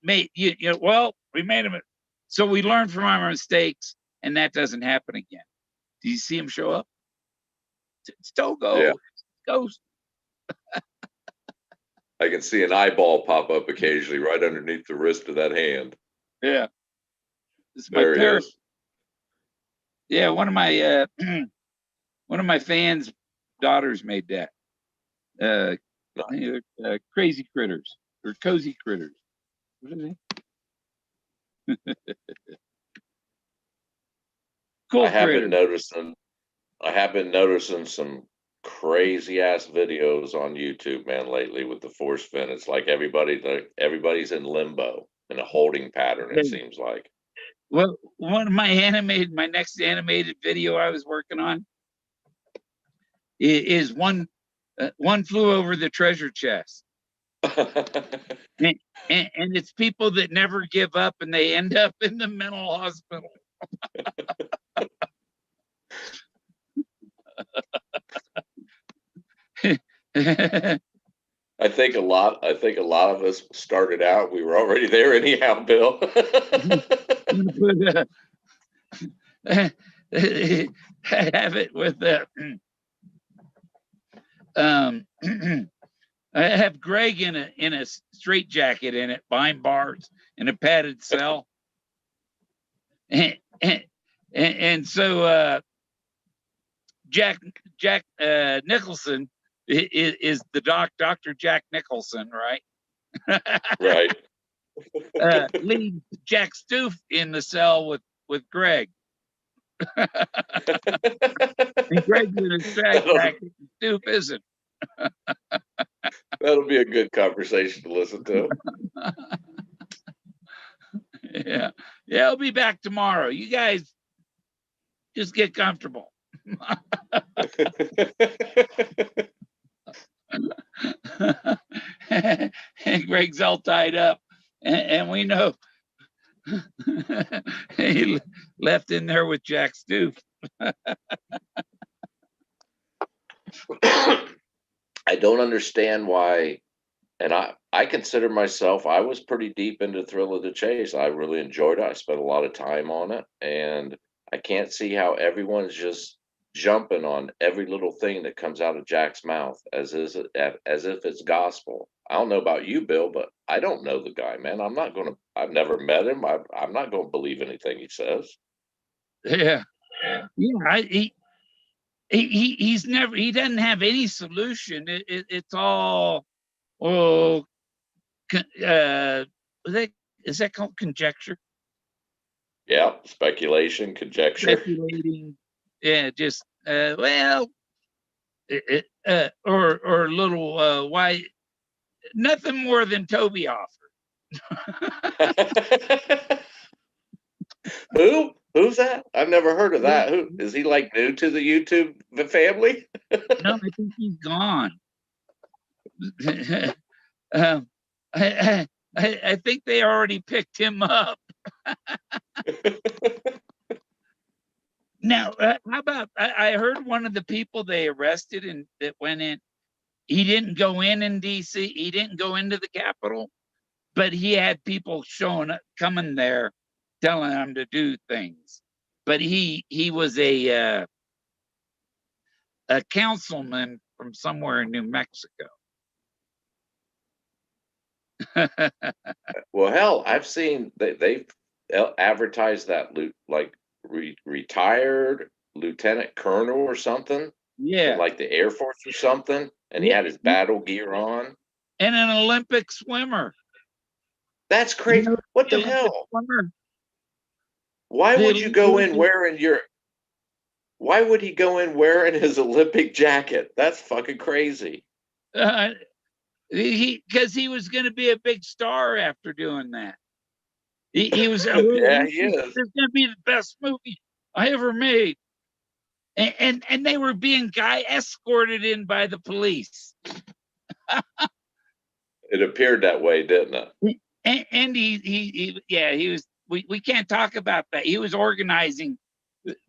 made we made them. So we learned from our mistakes, and that doesn't happen again. Do you see him show up? Still go. Yeah. Goes. I can see an eyeball pop up occasionally right underneath the wrist of that hand. Yeah. This is there he is. Yeah, one of my fans' daughters made that. Crazy critters or cozy critters. What are they? Cool. I have been noticing some crazy ass videos on YouTube, man, lately with the Forrest Fenn. It's like everybody's in limbo, in a holding pattern, it seems like. Well, my next animated video I was working on is one flew over the treasure chest. And it's people that never give up and they end up in the mental hospital. I think a lot of us started out, we were already there anyhow, Bill. I have it with the I have Greg in a straitjacket in it, behind bars in a padded cell. And so Jack Nicholson is the Dr. Jack Nicholson, right? Right. Leave Jack Stoof in the cell with Greg. And Greg's in a straitjacket, Stoof isn't. That'll be a good conversation to listen to. Yeah, I'll be back tomorrow. You guys just get comfortable. And Greg's all tied up, and we know he left in there with Jack Stoof. I don't understand why, and I consider myself, I was pretty deep into Thrill of the Chase. I really enjoyed it. I spent a lot of time on it, and I can't see how everyone's just jumping on every little thing that comes out of Jack's mouth as if it's gospel. I don't know about you, Bill, but I don't know the guy, man. I've never met him. I'm not going to believe anything he says. Yeah. He's never, he doesn't have any solution. It's all, oh, is that called conjecture? Yeah, speculation, conjecture. Speculating. Yeah, just well, or a little why, nothing more than Toby offered. Who's that? I've never heard of that. Who is he, like new to the YouTube family? No, I think he's gone. um, I think they already picked him up. Now, how about I heard one of the people they arrested and that went in. He didn't go in D.C. He didn't go into the Capitol, but he had people showing up, coming there, telling him to do things. But he was a councilman from somewhere in New Mexico. Well, hell, I've seen they've advertised that like retired lieutenant colonel or something. Yeah, In like the Air Force or something, and he had his battle gear on. And an Olympic swimmer. That's crazy. What the hell? Why would you go in wearing Why would he go in wearing his Olympic jacket? That's fucking crazy. Because he was going to be a big star after doing that. He was. Yeah, he is. This is going to be the best movie I ever made. And they were being escorted in by the police. It appeared that way, didn't it? And he was. We can't talk about that. He was organizing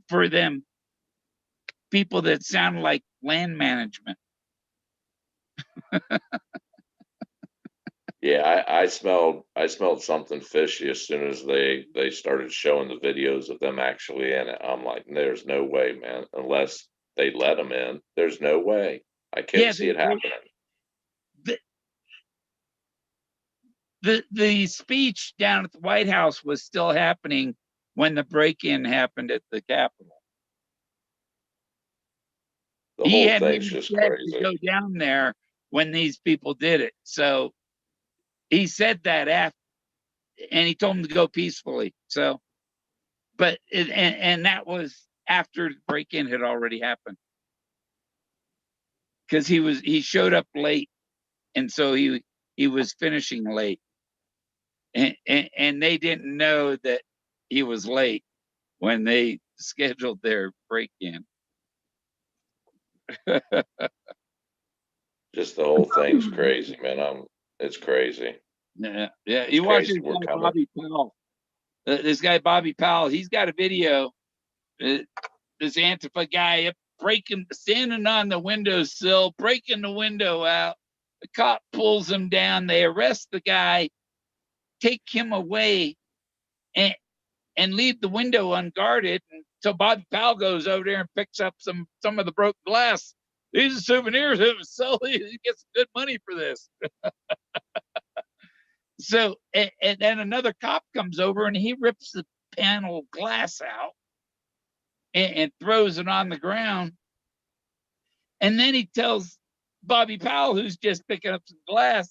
for them people that sound like land management. Yeah, I smelled something fishy as soon as they started showing the videos of them actually in it. I'm like, there's no way, man, unless they let them in. There's no way. I can't see it happening. The speech down at the White House was still happening when the break-in happened at the Capitol. The whole thing's just crazy. To go down there when these people did it. So he said that after, and he told them to go peacefully. So, but and that was after the break-in had already happened, because he showed up late, and so he was finishing late, and they didn't know that he was late when they scheduled their break-in. Just the whole thing's crazy, man. It's crazy. Yeah, yeah. It's You watch crazy. this We're guy coming. Bobby Powell. This guy Bobby Powell. He's got a video. Uh, this Antifa guy up standing on the windowsill, breaking the window out. The cop pulls him down. They arrest the guy, take him away, and leave the window unguarded. And so Bobby Powell goes over there and picks up some of the broken glass. These are souvenirs. It was so he gets good money for this. So and then another cop comes over and he rips the panel glass out and throws it on the ground. And then he tells Bobby Powell, who's just picking up some glass,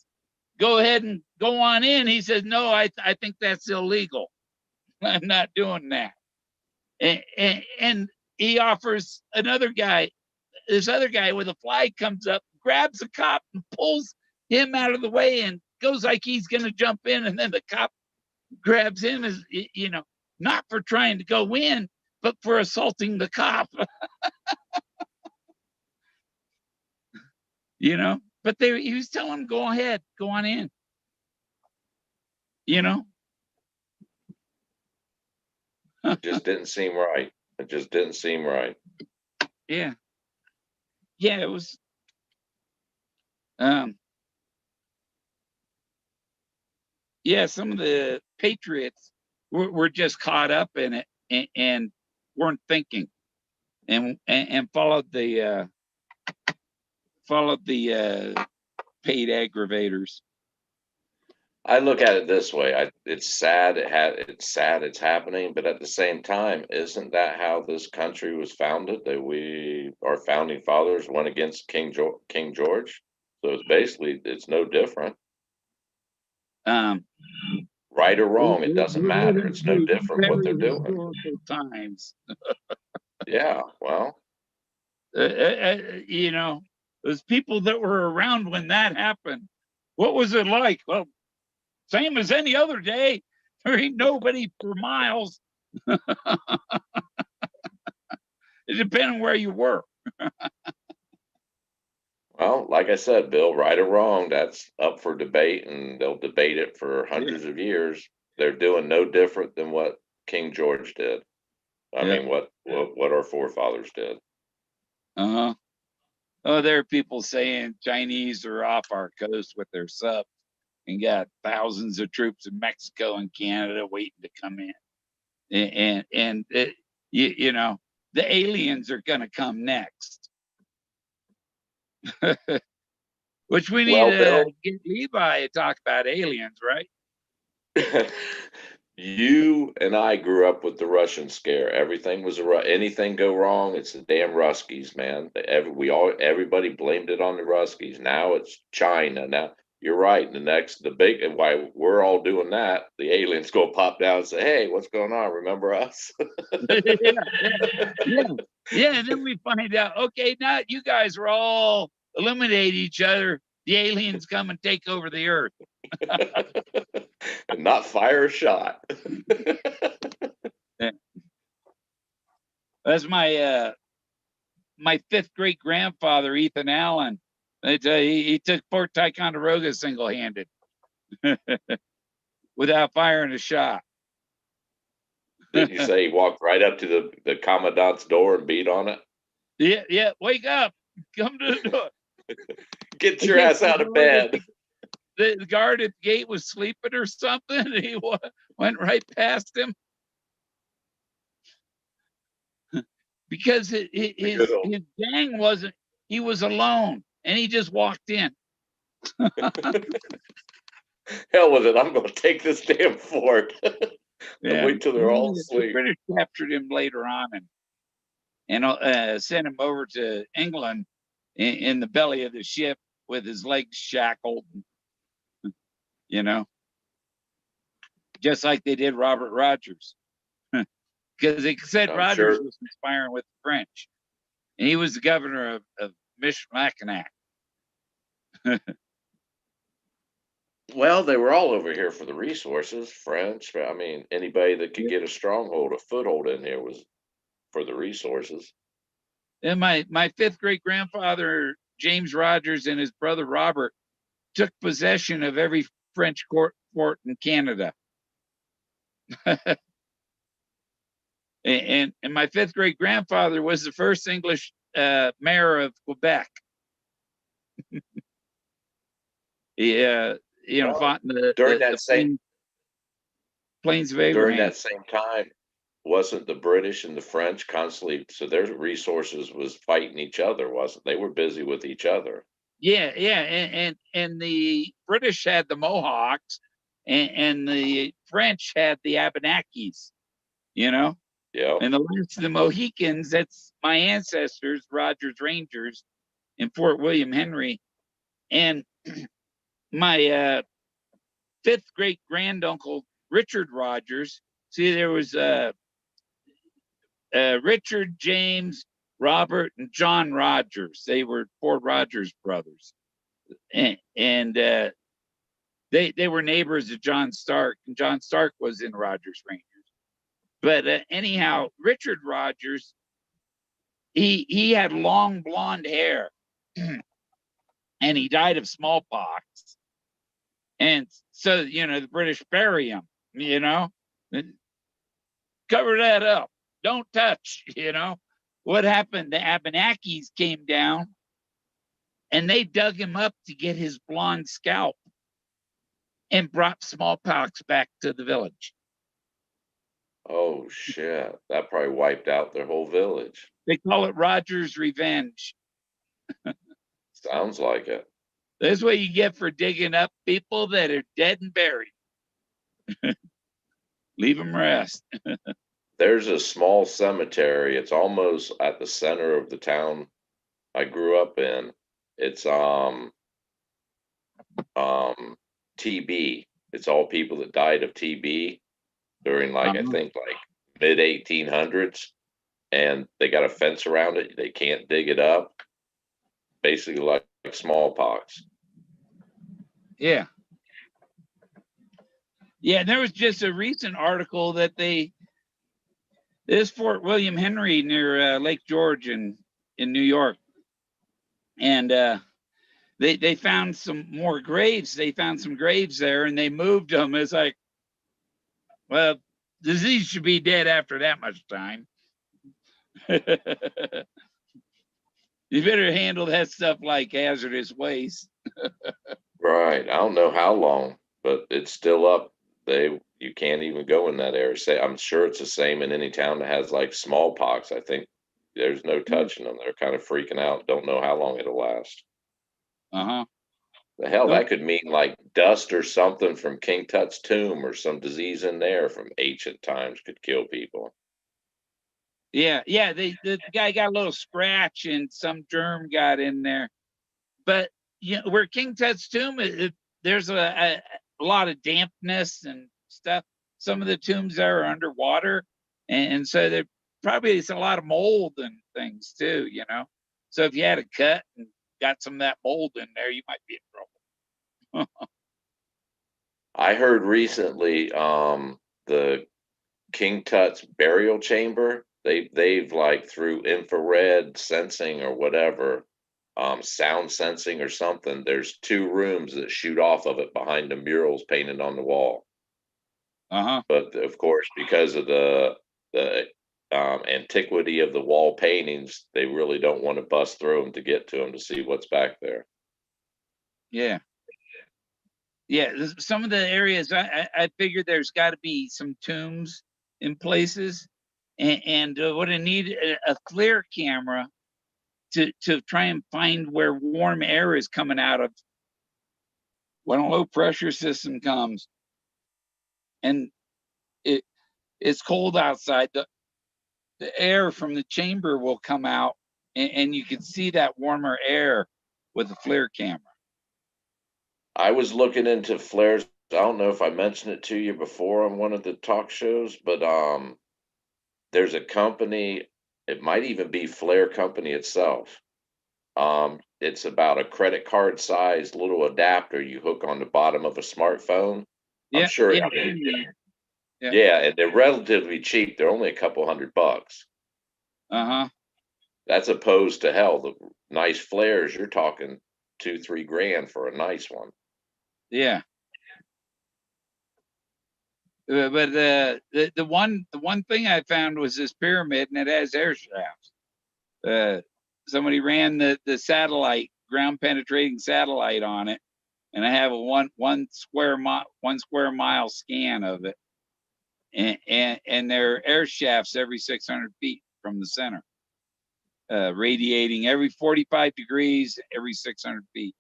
go ahead and go on in. He says, no, I think that's illegal. I'm not doing that. And he offers this other guy with a flag comes up, grabs a cop and pulls him out of the way and goes like he's going to jump in. And then the cop grabs him as, not for trying to go in, but for assaulting the cop. But he was telling him, go ahead, go on in. It just didn't seem right. It just didn't seem right. Yeah. Yeah, it was. Yeah, some of the patriots were just caught up in it and weren't thinking and followed the paid aggravators. I look at it this way. It's sad. It's sad it's happening, but at the same time, isn't that how this country was founded? That our founding fathers went against King George. So it's no different. Right or wrong, it doesn't matter. It's no different what they're doing. Historical times. Yeah, well, those people that were around when that happened. What was it like? Well, same as any other day. There ain't nobody for miles. It depends on where you were. well, like I said, Bill, right or wrong, that's up for debate, and they'll debate it for hundreds of years. They're doing no different than what King George did. I mean, what our forefathers did. Uh-huh. Oh, there are people saying Chinese are off our coast with their subs and got thousands of troops in Mexico and Canada waiting to come in. And the aliens are going to come next. Which we need to get Levi to talk about aliens, right? You and I grew up with the Russian scare. Everything was anything go wrong, it's the damn Ruskies, man. Everybody blamed it on the Ruskies. Now it's China. Now you're right. Why we're all doing that, the aliens go pop down and say, "Hey, what's going on? Remember us?" Yeah. And then we find out, okay, now you guys are all eliminate each other. The aliens come and take over the earth. And not fire a shot. Yeah. That's my fifth great grandfather, Ethan Allen. He took Fort Ticonderoga single-handed without firing a shot. Did you say he walked right up to the commandant's door and beat on it? Yeah. Wake up! Come to the door. Get your ass out of bed. The guard at the gate was sleeping or something. He went right past him because his gang wasn't. He was alone, and he just walked in. Hell with it! I'm going to take this damn fort. Wait till they're all asleep. The British captured him later on and sent him over to England in the belly of the ship with his legs shackled. Just like they did Robert Rogers, because they said Rogers was conspiring with the French, and he was the governor of Michilimackinac. Well, they were all over here for the resources, French. I mean, anybody that could get a stronghold, a foothold in here was for the resources. And my fifth great grandfather, James Rogers, and his brother Robert took possession of every French fort in Canada. and my fifth great grandfather was the first English mayor of Quebec. He, fought in the Plains of Abraham. During that same time, wasn't the British and the French constantly, so their resources was fighting each other, wasn't they? Were busy with each other. Yeah, and the British had the Mohawks, and the French had the Abenakis, Yeah. And the last of the Mohicans, that's my ancestors, Rogers Rangers in Fort William Henry. And my fifth great granduncle, Richard Rogers, see, there was Richard, James, Robert, and John Rogers. They were four Rogers brothers. And they were neighbors of John Stark, and John Stark was in Rogers Rangers. But anyhow, Richard Rogers, he had long blonde hair, and he died of smallpox. And so, the British bury him, cover that up. Don't touch, What happened? The Abenakis came down and they dug him up to get his blonde scalp and brought smallpox back to the village. Oh, shit. That probably wiped out their whole village. They call it Rogers' revenge. Sounds like it. That's what you get for digging up people that are dead and buried. Leave them rest. There's a small cemetery. It's almost at the center of the town I grew up in. It's TB. It's all people that died of TB during I think mid 1800s, and they got a fence around it. They can't dig it up. Basically like smallpox. Yeah. Yeah, there was just a recent article that this Fort William Henry near Lake George in New York, and they found some more graves. They found some graves there, and they moved them. It's like, well, disease should be dead after that much time. You better handle that stuff like hazardous waste. Right. I don't know how long, but it's still up. You can't even go in that area. I'm sure it's the same in any town that has smallpox. I think there's no touching them. They're kind of freaking out. Don't know how long it'll last. The hell, that could mean dust or something from King Tut's tomb or some disease in there from ancient times could kill people. Yeah. The guy got a little scratch and some germ got in there. But where King Tut's tomb, there's a lot of dampness and stuff. Some of the tombs there are underwater, and so there probably is a lot of mold and things too. So if you had a cut and got some of that mold in there, you might be in trouble. I heard recently the King Tut's burial chamber. They've through infrared sensing or whatever, sound sensing or something. There's 2 rooms that shoot off of it behind the murals painted on the wall. But of course, because of the antiquity of the wall paintings, they really don't want to bust through them to get to them to see what's back there. Yeah. Some of the areas I figured there's got to be some tombs in places, and what I need a FLIR camera to try and find where warm air is coming out of when a low pressure system comes, and it's cold outside. The air from the chamber will come out, and you can see that warmer air with a FLIR camera. I was looking into flares. I don't know if I mentioned it to you before on one of the talk shows, but there's a company, it might even be Flare Company itself. It's about a credit card size little adapter you hook on the bottom of a smartphone. I'm sure. Yeah, and they're relatively cheap. They're only a couple $100. That's opposed to hell. The nice flares, you're talking $2-3 grand for a nice one. Yeah. But the one thing I found was this pyramid, and it has air shafts. Somebody ran the satellite, ground penetrating satellite on it, and I have a one square mile scan of it, and there are air shafts every 600 feet from the center, radiating every 45 degrees every 600 feet,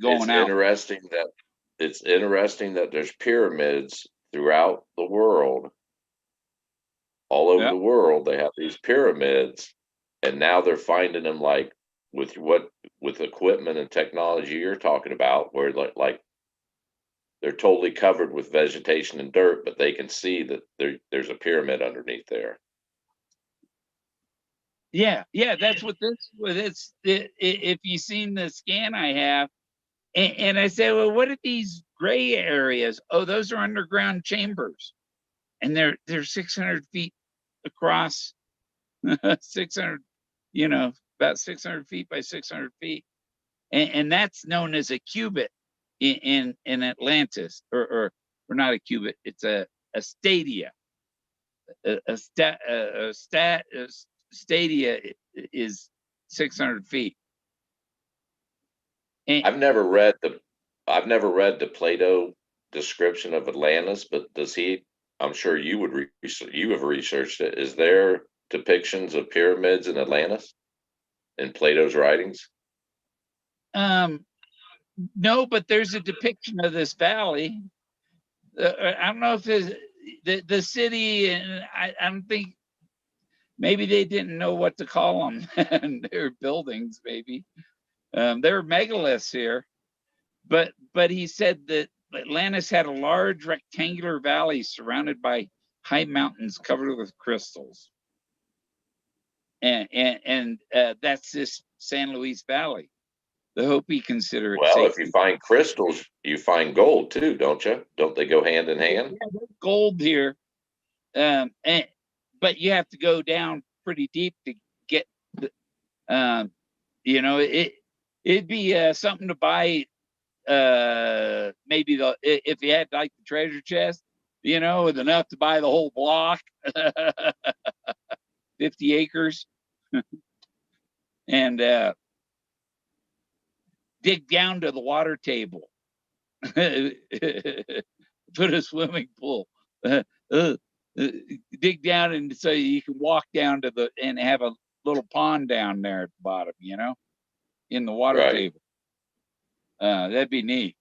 going out. It's interesting that there's pyramids throughout the world, all over Yeah. the world. They have these pyramids, and now they're finding them like with equipment and technology you're talking about, where like they're totally covered with vegetation and dirt, but they can see that there's a pyramid underneath there. Yeah, that's what this. If you've seen the scan I have, and I say, well, what are these gray areas? Oh, those are underground chambers, and they're 600 feet across, 600, about 600 feet by 600 feet, and that's known as a cubit in Atlantis, or not a cubit. It's a stadia. A stadia is 600 feet. And, I've never read the Plato description of Atlantis, but does he? I'm sure you have researched it. Is there depictions of pyramids in Atlantis in Plato's writings? no, but there's a depiction of this valley. I don't know if the city, and I don't think, maybe they didn't know what to call them. And they're buildings, maybe. There were megaliths here, but he said that Atlantis had a large rectangular valley surrounded by high mountains covered with crystals, and that's this San Luis Valley. The Hopi consider it Well, if you sacred. find crystals, you find gold too, don't you? Don't they go hand in hand? Yeah, there's gold here, and but you have to go down pretty deep to get the, it'd be something to buy, maybe if you had like the treasure chest, with enough to buy the whole block, 50 acres, and dig down to the water table. Put a swimming pool, uh, uh, dig down, and so you can walk down to and have a little pond down there at the bottom, in the water Right. table. That'd be neat.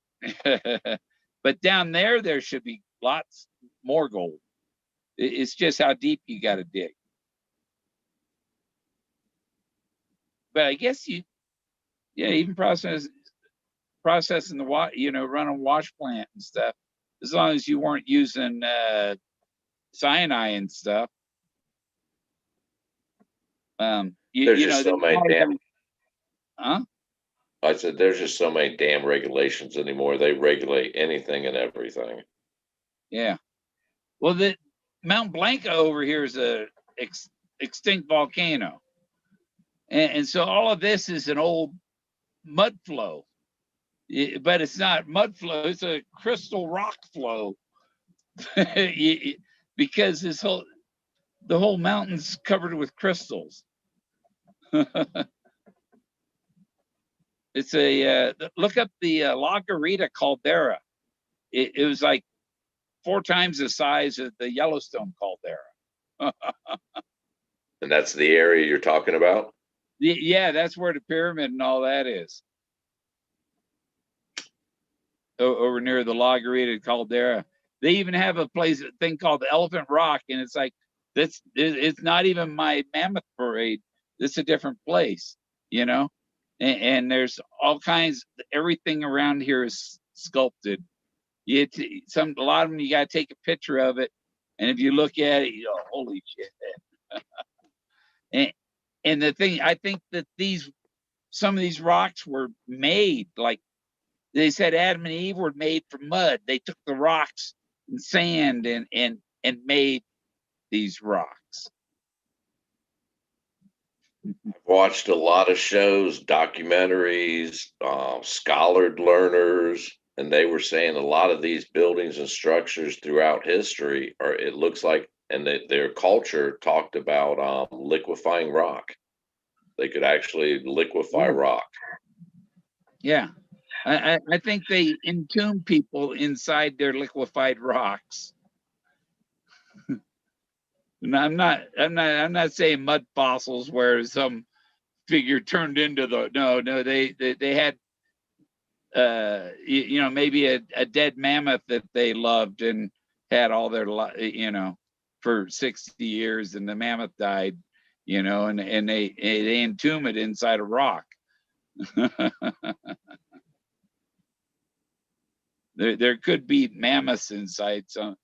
But down there should be lots more gold. It's just how deep you got to dig. But I guess even processing the water, run a wash plant and stuff, as long as you weren't using cyanide and stuff. There's just so many damn. Huh? I said there's just so many damn regulations anymore. They regulate anything and everything. Yeah. Well, the Mount Blanca over here is a extinct volcano, and so all of this is an old mud flow, but it's not mud flow; it's a crystal rock flow, because the whole mountain's covered with crystals. It's look up the La Garita caldera. It was like 4 times the size of the Yellowstone caldera. And that's the area you're talking about? Yeah, that's where the pyramid and all that is. Over near the La Garita caldera. They even have a thing called the Elephant Rock, and it's like, it's not even my Mammoth Parade. It's a different place, and there's all kinds, everything around here is sculpted. A lot of them, you got to take a picture of it, and if you look at it, holy shit. and the thing, I think that some of these rocks were made, like they said Adam and Eve were made from mud. They took the rocks and sand and made these rocks. I've watched a lot of shows, documentaries, scholared learners, and they were saying a lot of these buildings and structures throughout history are, it looks like, and their culture talked about liquefying rock. They could actually liquefy Yeah. rock. Yeah. I think they entomb people inside their liquefied rocks. And I'm not saying mud fossils where some figure turned into the no, they had you know, maybe a dead mammoth that they loved and had all their you know, for 60 years, and the mammoth died, you know, and they entomb it inside a rock. There could be mammoths inside some,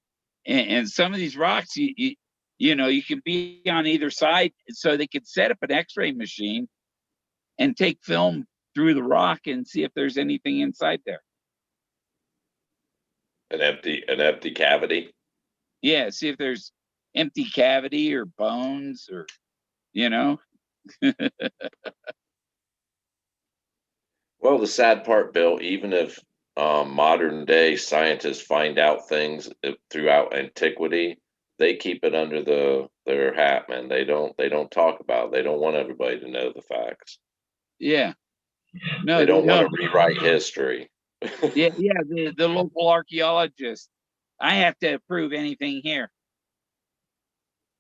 and some of these rocks, you know, you can be on either side, so they could set up an X-ray machine and take film through the rock and see if there's anything inside there. An empty cavity. Yeah, see if there's empty cavity or bones or, you know. Well, the sad part, Bill, even if modern day scientists find out things throughout antiquity, they keep it under their hat, man. They don't talk about it. They don't want everybody to know the facts. Yeah, They no, don't want no, to rewrite history. yeah, yeah. The local archaeologist, I have to approve anything here.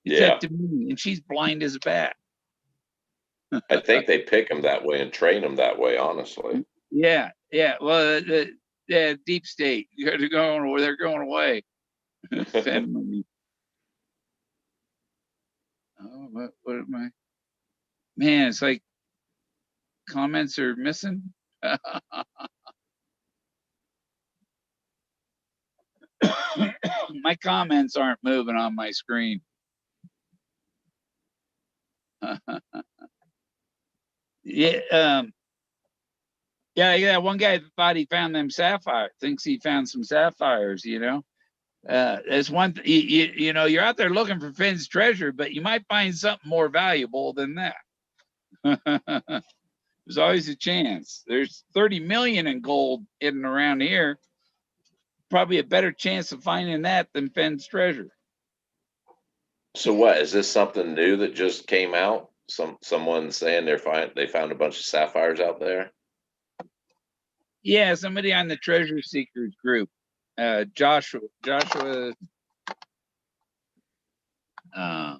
It's up Yeah, to me, and she's blind as a bat. I think they pick them that way and train them that way, honestly. Yeah, yeah. Well, the deep state, they're going away. Fenn money. Oh, what am I? Man, it's like comments are missing. My comments aren't moving on my screen. Yeah, yeah. One guy thought he found them sapphires. Thinks he found some sapphires. You know, there's one. You know, you're out there looking for Finn's treasure, but you might find something more valuable than that. There's always a chance. There's 30 million in gold hidden around here. Probably a better chance of finding that than Finn's treasure. So what, is this something new that just came out? Someone saying they found a bunch of sapphires out there? Yeah, somebody on the treasure seekers group. Joshua. Uh,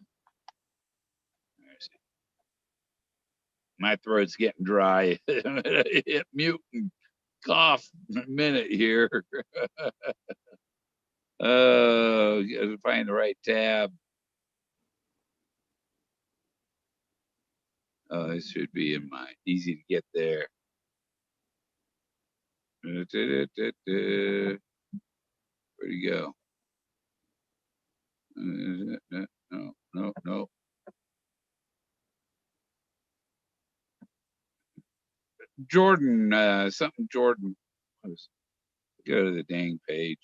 my throat's getting dry. Hit mute and cough in a minute here. Oh, gotta find the right tab. Oh, this should be in my easy to get there. Where'd he go? No, no, no. Jordan, something Jordan. Go to the dang page.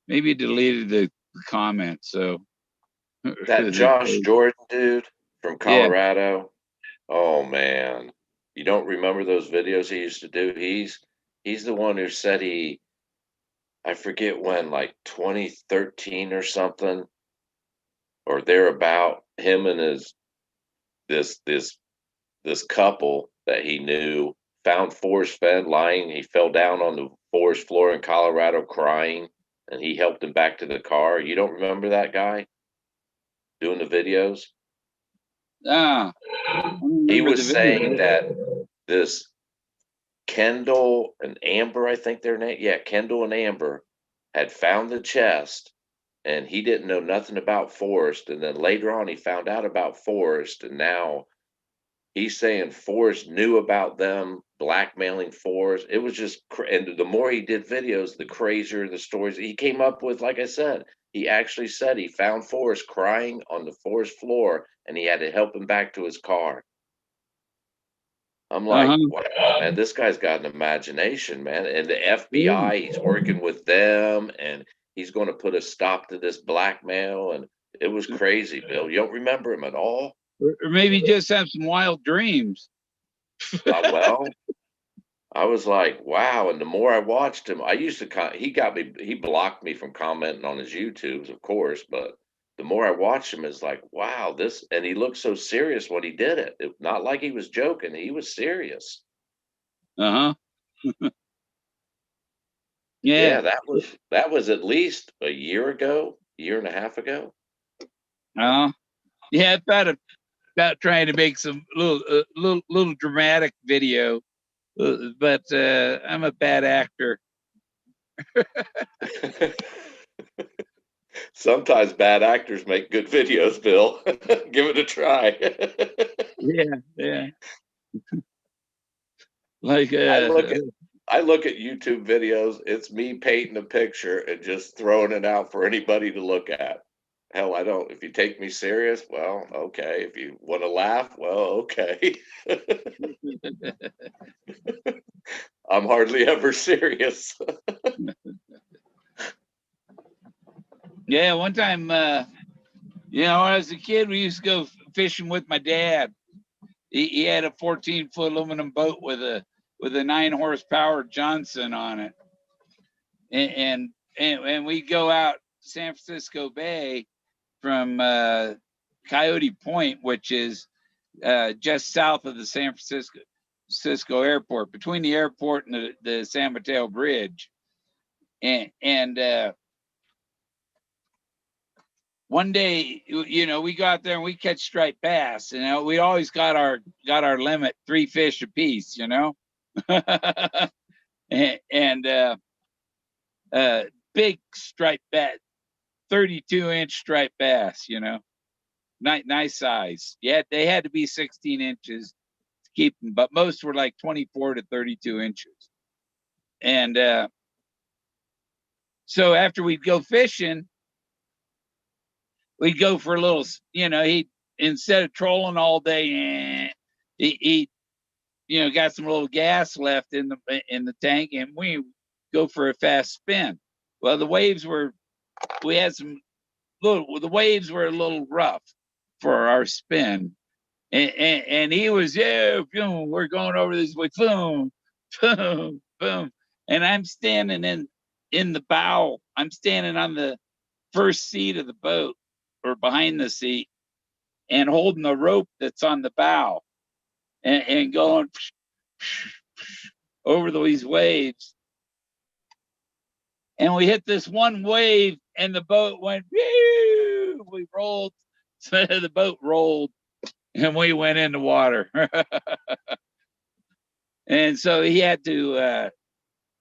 Maybe he deleted the comment. So That Josh Jordan dude from yeah, Colorado. Oh man, you don't remember those videos he used to do? He's the one who said I forget when, like 2013 or something, or thereabout. Him and his this this this couple that he knew found Forrest Fenn lying. He fell down on the forest floor in Colorado crying, and he helped him back to the car. You don't remember that guy doing the videos? ah, I He remember the was saying video. that this Kendall and Amber, I think their name, yeah, Kendall and Amber had found the chest, and he didn't know nothing about Forrest. And then later on, he found out about Forrest, and now he's saying Forrest knew about them blackmailing Forrest. It was just, and the more he did videos, the crazier the stories he came up with. Like I said, he actually said he found Forrest crying on the forest floor, and he had to help him back to his car. I'm like, Uh-huh. wow, man, this guy's got an imagination, man. And the Yeah. FBI, he's working with them, and he's going to put a stop to this blackmail. And it was crazy, Bill. You don't remember him at all? or maybe just have some wild dreams. Well, I was like, wow. And the more I watched him, I used to, he blocked me from commenting on his YouTubes, of course, but the more I watched him, it's like, wow, and he looked so serious when he did it. Not like he was joking, he was serious. Uh-huh. Yeah, Yeah. that was at least a year ago, year and a half ago. Yeah, about trying to make some little dramatic video, but I'm a bad actor. Sometimes bad actors make good videos, Bill. Give it a try. Yeah, yeah. Like I look at I look at YouTube videos, it's me painting a picture and just throwing it out for anybody to look at. Hell, I don't if you take me serious, well, okay. If you want to laugh, well, okay. I'm hardly ever serious. yeah. One time, when I was a kid, we used to go fishing with my dad. He had a 14-foot aluminum boat with a 9 horsepower Johnson on it, and we go out San Francisco Bay from Coyote Point, which is just south of the San Francisco airport, between the airport and the San Mateo Bridge. And one day, we go out there and we catch striped bass. We always got our limit, 3 fish a piece. And big striped bass, 32-inch striped bass. Nice size. Yeah, they had to be 16 inches to keep them, but most were like 24 to 32 inches. And so after we'd go fishing, we'd go for a little, he, instead of trolling all day, he got some little gas left in the tank, and we go for a fast spin. Well, the waves were the waves were a little rough for our spin. And he was, boom, we're going over this way, boom, boom, boom. And I'm standing in the bow. I'm standing on the first seat of the boat, or behind the seat, and holding the rope that's on the bow, and going over these waves. And we hit this one wave, and the boat went, whew, we rolled. So the boat rolled, and we went in the water. And so he had to,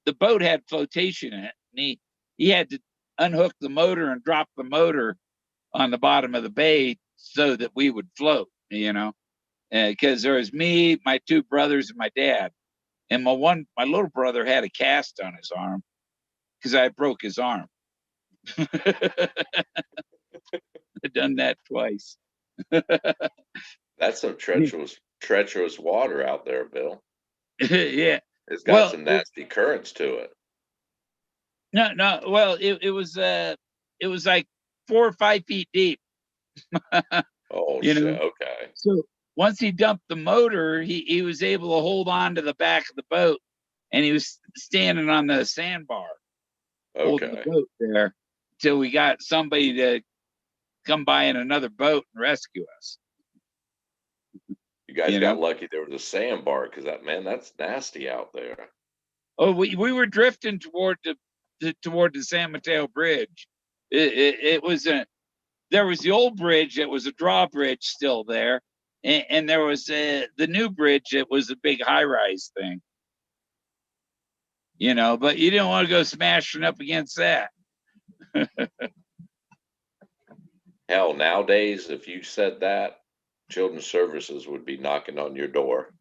the boat had flotation in it, and he had to unhook the motor and drop the motor on the bottom of the bay so that we would float, because there was me, my 2 brothers, and my dad. And my little brother had a cast on his arm because I broke his arm. I've done that twice. That's some treacherous water out there, Bill. Yeah. It's got Well, some nasty currents to it. no. Well, it was like 4 or 5 feet deep. Oh you shit. know. Okay. So once he dumped the motor, he was able to hold on to the back of the boat, and he was standing on the sandbar, holding the Okay. boat there till we got somebody to come by in another boat and rescue us. You guys got lucky there was a sandbar, because that's nasty out there. Oh, we were drifting toward the San Mateo Bridge. It was there was the old bridge that was a drawbridge still there, and there was the new bridge that was a big high rise thing. But you didn't want to go smashing up against that. Hell, nowadays, if you said that, children's services would be knocking on your door.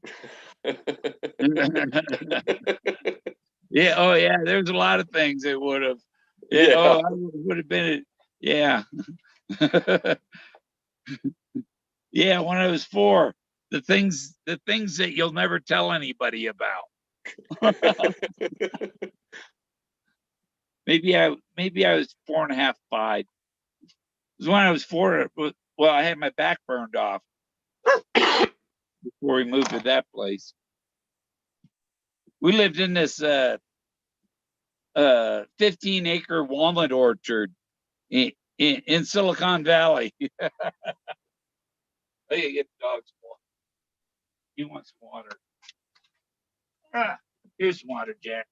Yeah. Oh, yeah. There's a lot of things it would have. Yeah. Yeah. Oh, I would have been. Yeah. Yeah. When I was 4, the things that you'll never tell anybody about. Maybe I was 4.5, 5. It was when I was 4. Well, I had my back burned off, before we moved to that place. We lived in this 15-acre walnut orchard in Silicon Valley. I get the dog's water. He wants water. Ah, here's water, Jack.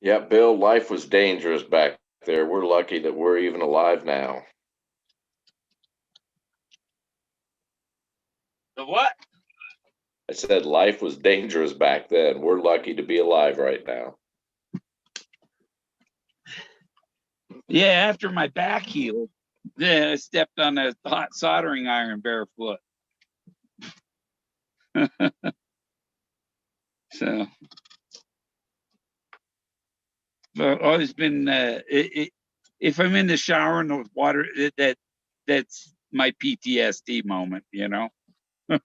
Yeah, Bill, life was dangerous back there. We're lucky that we're even alive now. The what? I said life was dangerous back then. We're lucky to be alive right now. Yeah, after my back healed, then I stepped on a hot soldering iron barefoot. So I've always been if I'm in the shower and the water, that's my PTSD moment, you know. I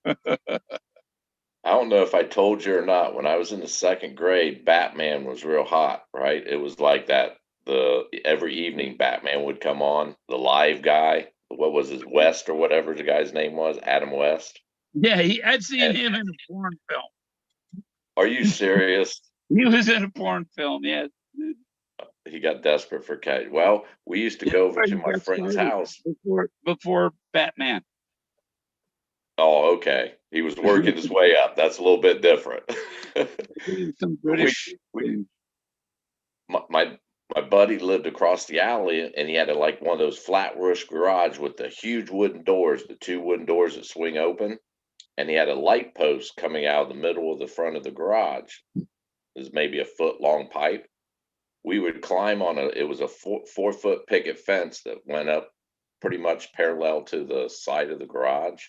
don't know if I told you or not. When I was in the second grade, Batman was real hot, right? It was like that. Every evening Batman would come on, the live guy. What was his West or whatever the guy's name was, Adam West. Yeah, I've seen And him in a porn film. are you serious? He was in a porn film, yeah. He got desperate for cash. Well, we used to go over to my friend's house. Before Batman. Oh, okay. He was working his way up. That's a little bit different. Some British. My buddy lived across the alley, and he had like one of those flat roof garage with the huge wooden doors, the two wooden doors that swing open, and he had a light post coming out of the middle of the front of the garage. It was maybe a foot long pipe. We would climb on it was a 4 foot picket fence that went up pretty much parallel to the side of the garage.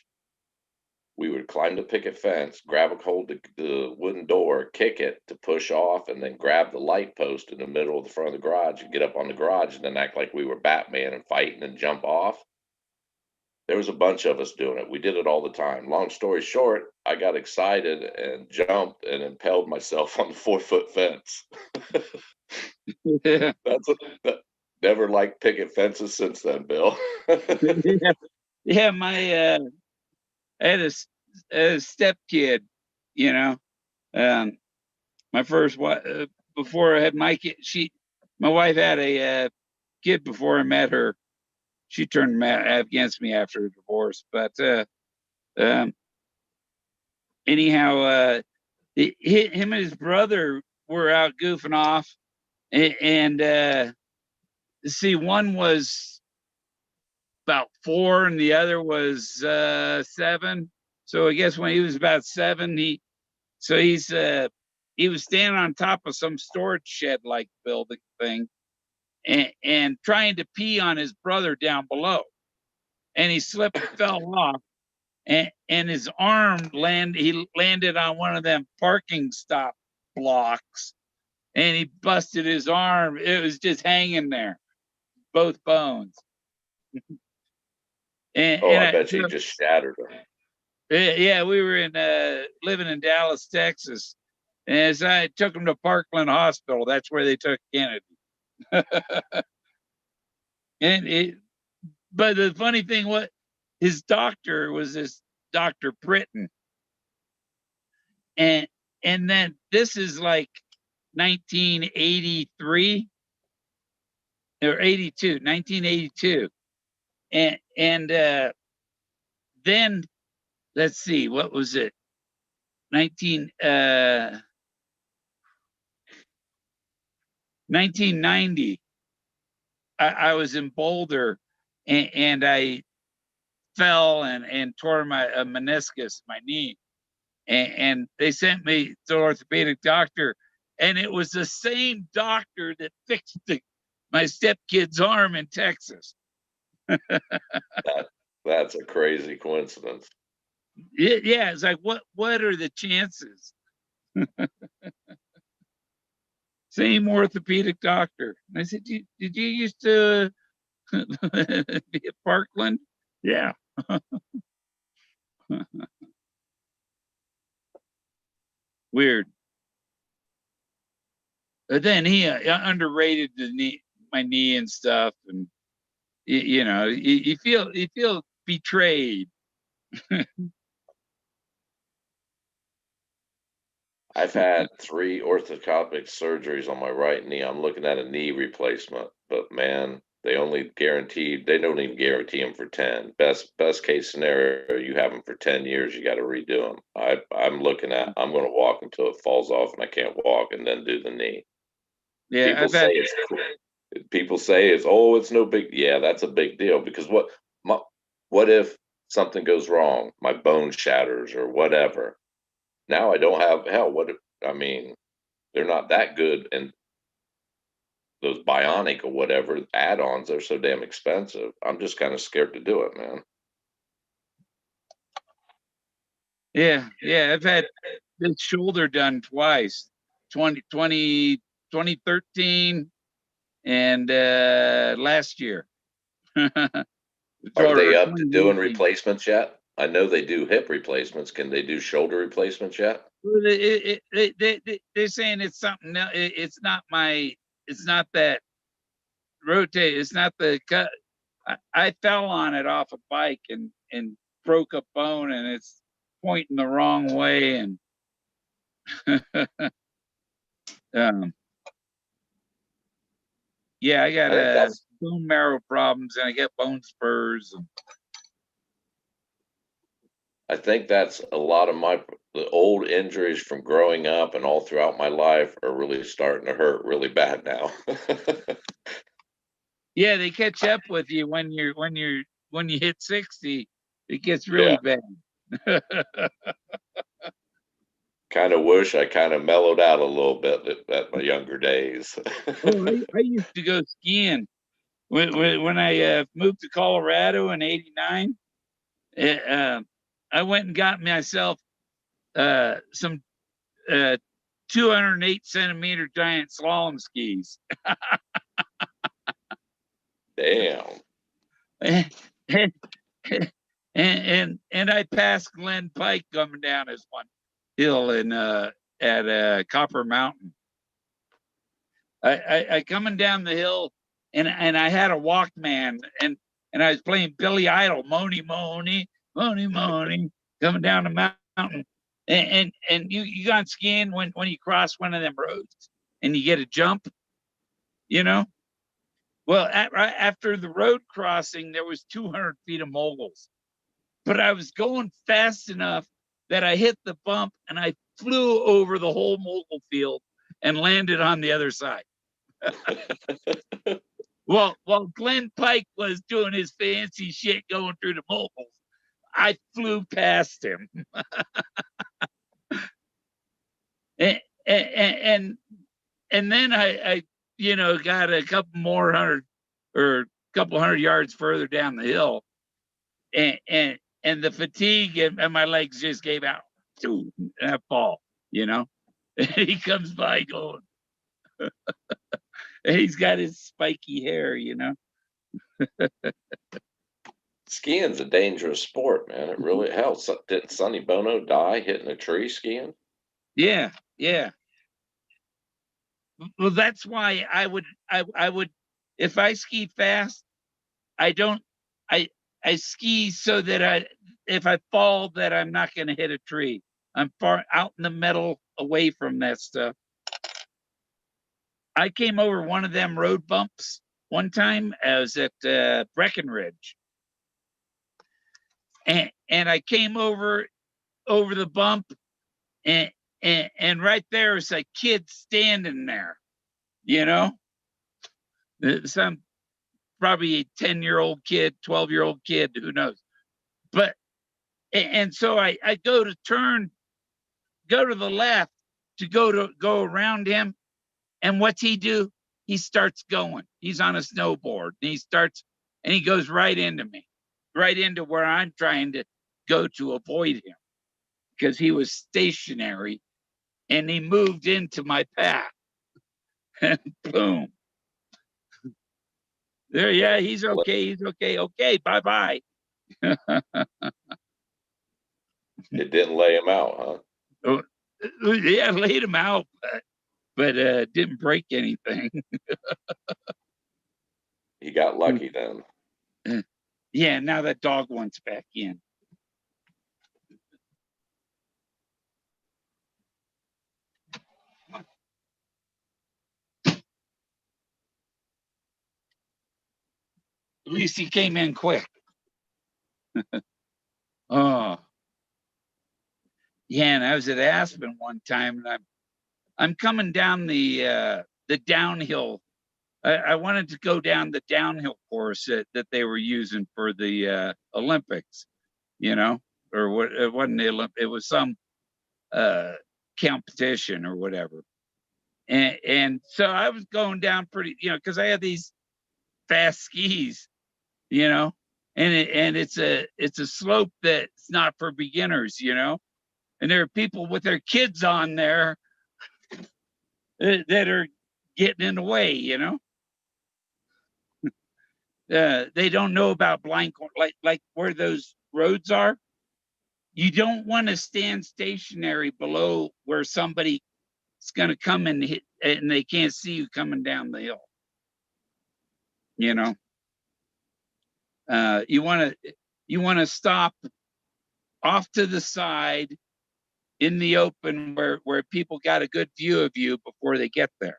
We would climb the picket fence, grab a hold of the wooden door, kick it to push off, and then grab the light post in the middle of the front of the garage and get up on the garage and then act like we were Batman and fighting and jump off. There was a bunch of us doing it. We did it all the time. Long story short, I got excited and jumped and impaled myself on the 4 foot fence. Yeah. Never liked picket fences since then, Bill. Yeah, I had a step kid, you know. My first wife, before I had my kid, my wife had a kid before I met her. She turned against me after a divorce, but anyhow, him and his brother were out goofing off, and see, one was about 4 and the other was 7. So I guess when he was about 7, he was standing on top of some storage shed like building thing, and trying to pee on his brother down below, and he slipped and fell off, and his arm he landed on one of them parking stop blocks, and he busted his arm. It was just hanging there, both bones. I bet you just shattered him. Yeah, we were living in Dallas, Texas, and so I took him to Parkland Hospital. That's where they took Kennedy. But the funny thing was, his doctor was this Dr. Britton, and then this is like 1983 or 82, 1982, and then let's see, what was it? 1990. I was in Boulder, and I fell and tore my meniscus, my knee, and they sent me to the orthopedic doctor, and it was the same doctor that fixed my stepkid's arm in Texas. That's a crazy coincidence. Yeah, it's like, what are the chances? Same orthopedic doctor. And I said, did you used to be at Parkland? Yeah. Weird. But then he underrated my knee and stuff, and you feel betrayed. I've had 3 orthoscopic surgeries on my right knee. I'm looking at a knee replacement, but man, they don't even guarantee them for 10. Best case scenario, you have them for 10 years, you got to redo them. I'm going to walk until it falls off and I can't walk and then do the knee. Yeah, People say it's cool. People say it's no big. Yeah, that's a big deal because what if something goes wrong, my bone shatters or whatever? Now I don't have hell. I mean, they're not that good, and those bionic or whatever add-ons are so damn expensive. I'm just kind of scared to do it, man. yeah. I've had the shoulder done twice, 2013 and last year. Are they up to doing 2018. replacements yet? I know they do hip replacements. Can they do shoulder replacements yet? They're saying it's something else. It's not it's not that rotate. It's not the cut. I fell on it off a bike and broke a bone, and it's pointing the wrong way. And um, yeah, I got I think that's bone marrow problems, and I get bone spurs. I think that's a lot of the old injuries from growing up and all throughout my life are really starting to hurt really bad now. Yeah, they catch up with you when you hit 60. It gets Yeah, really bad. kind of wish I kind of mellowed out a little bit at my younger days. Oh, I used to go skiing when I moved to Colorado in '89. I went and got myself some 208 centimeter giant slalom skis. Damn. and, and I passed Glen Pike coming down this one hill at Copper Mountain. I coming down the hill, and I had a Walkman, and I was playing Billy Idol, Moni Moni Moni Moni, coming down the mountain. And you gone skiing when you cross one of them roads and you get a jump, you know. Well, right after the road crossing, there was 200 feet of moguls, but I was going fast enough that I hit the bump and I flew over the whole mogul field and landed on the other side. Well, while Glenn Pike was doing his fancy shit going through the moguls, I flew past him. and then I got a couple more hundred or a couple hundred yards further down the hill, and the fatigue and my legs just gave out. And I fall, And he comes by going, and he's got his spiky hair, Skiing's a dangerous sport, man. It really helps. Didn't Sonny Bono die hitting a tree skiing? Yeah. Well, that's why I would, if I ski fast, I don't, I ski so that if I fall, that I'm not going to hit a tree. I'm far out in the middle, away from that stuff. I came over one of them road bumps one time. I was at Breckenridge, and I came over the bump, and right there was a kid standing there, some probably a 10-year-old kid, 12-year-old kid, who knows. But and so I go to the left to go around him, and what's he do? He starts going. He's on a snowboard, and he goes right into me, right into where I'm trying to go to avoid him, because he was stationary, and he moved into my path, and boom. There, yeah, he's okay. Okay, bye. It didn't lay him out, huh? Yeah, laid him out, but didn't break anything. He got lucky then. Yeah, now that dog wants back in. least he came in quick. Oh, yeah. And I was at Aspen one time, and I'm coming down the downhill. I wanted to go down the downhill course that they were using for the Olympics, or what? It wasn't the Olymp. It was some competition or whatever. And so I was going down pretty, because I had these fast skis, and it's a slope that's not for beginners, and there are people with their kids on there that are getting in the way, they don't know about blind, like where those roads are. You don't want to stand stationary below where somebody's going to come and hit, and they can't see you coming down the hill. You want to stop off to the side in the open where people got a good view of you before they get there.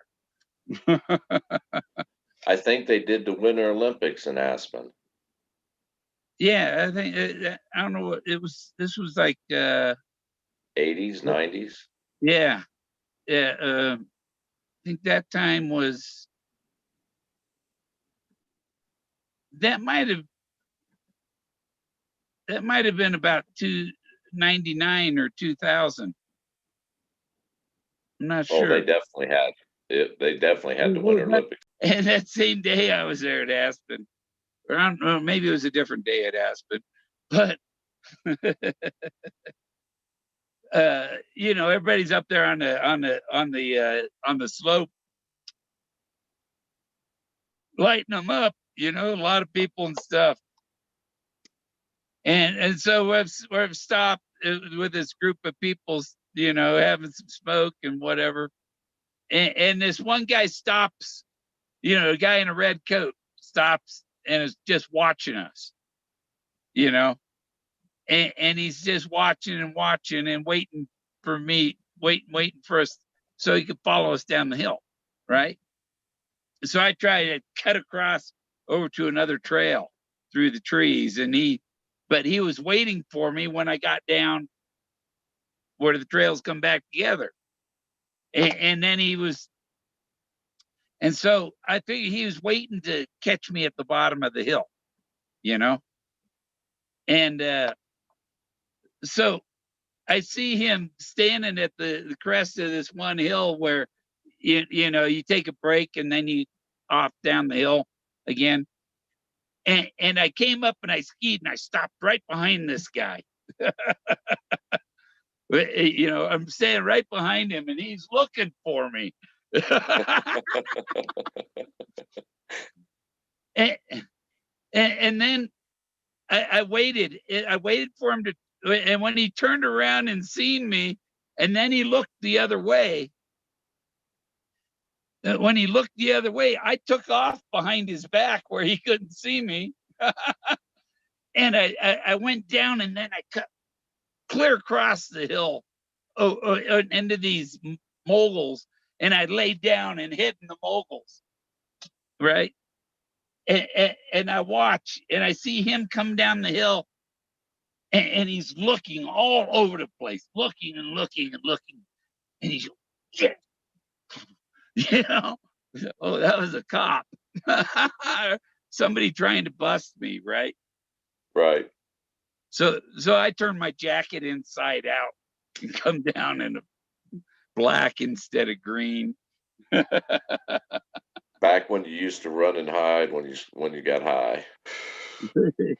I think they did the Winter Olympics in Aspen. Yeah, I think I don't know what it was. This was like 80s, 90s. Yeah, yeah. I think that time was that might have been about 299 or 2000. I'm not sure. Oh, they definitely had it. They definitely had the Winter Olympics. And that same day I was there at Aspen. Or I don't know, maybe it was a different day at Aspen, but everybody's up there on the slope, lighting them up. A lot of people and stuff, and so we've stopped with this group of people, having some smoke and whatever, and this one guy stops, a guy in a red coat stops and is just watching us, and he's just watching and waiting for me, waiting for us so he could follow us down the hill, right? So I tried to cut across over to another trail through the trees, but he was waiting for me when I got down where the trails come back together, and then and so I figured he was waiting to catch me at the bottom of the hill, and so I see him standing at the crest of this one hill where you take a break and then you off down the hill again. And I came up and I skied and I stopped right behind this guy. I'm standing right behind him and he's looking for me. and then I waited. I waited for him to, and when he turned around and seen me, and then he looked the other way. When he looked the other way, I took off behind his back where he couldn't see me. And I went down and then I cut clear across the hill into these moguls, and I laid down and hid in the moguls, right? And I watch and I see him come down the hill, and he's looking all over the place, looking and looking and looking, and he's, yeah. Oh, that was a cop. Somebody trying to bust me, right? Right. So I turned my jacket inside out and come down in a black instead of green. Back when you used to run and hide when you got high.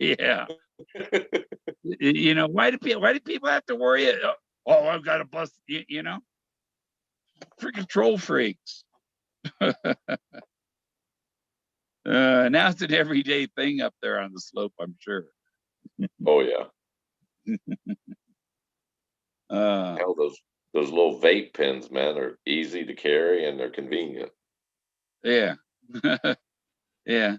Yeah. Why do people have to worry? Oh, I've got to bust. Freaking troll freaks. Now it's an everyday thing up there on the slope, I'm sure. Oh yeah. Hell, those little vape pens, man, are easy to carry and they're convenient. Yeah. Yeah.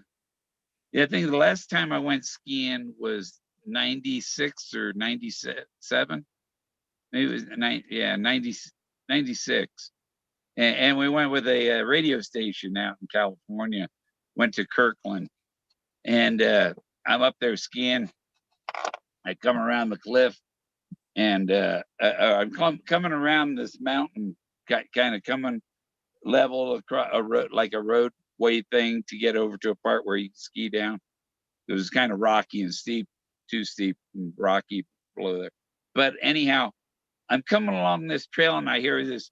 I think the last time I went skiing was 96 or 97. Maybe it was 96. And we went with a radio station out in California, went to Kirkland. And I'm up there skiing. I come around the cliff, and I'm coming around this mountain, kind of coming level across a road, like a roadway thing to get over to a part where you can ski down. It was kind of rocky and steep, too steep and rocky below there. But anyhow, I'm coming along this trail and I hear this,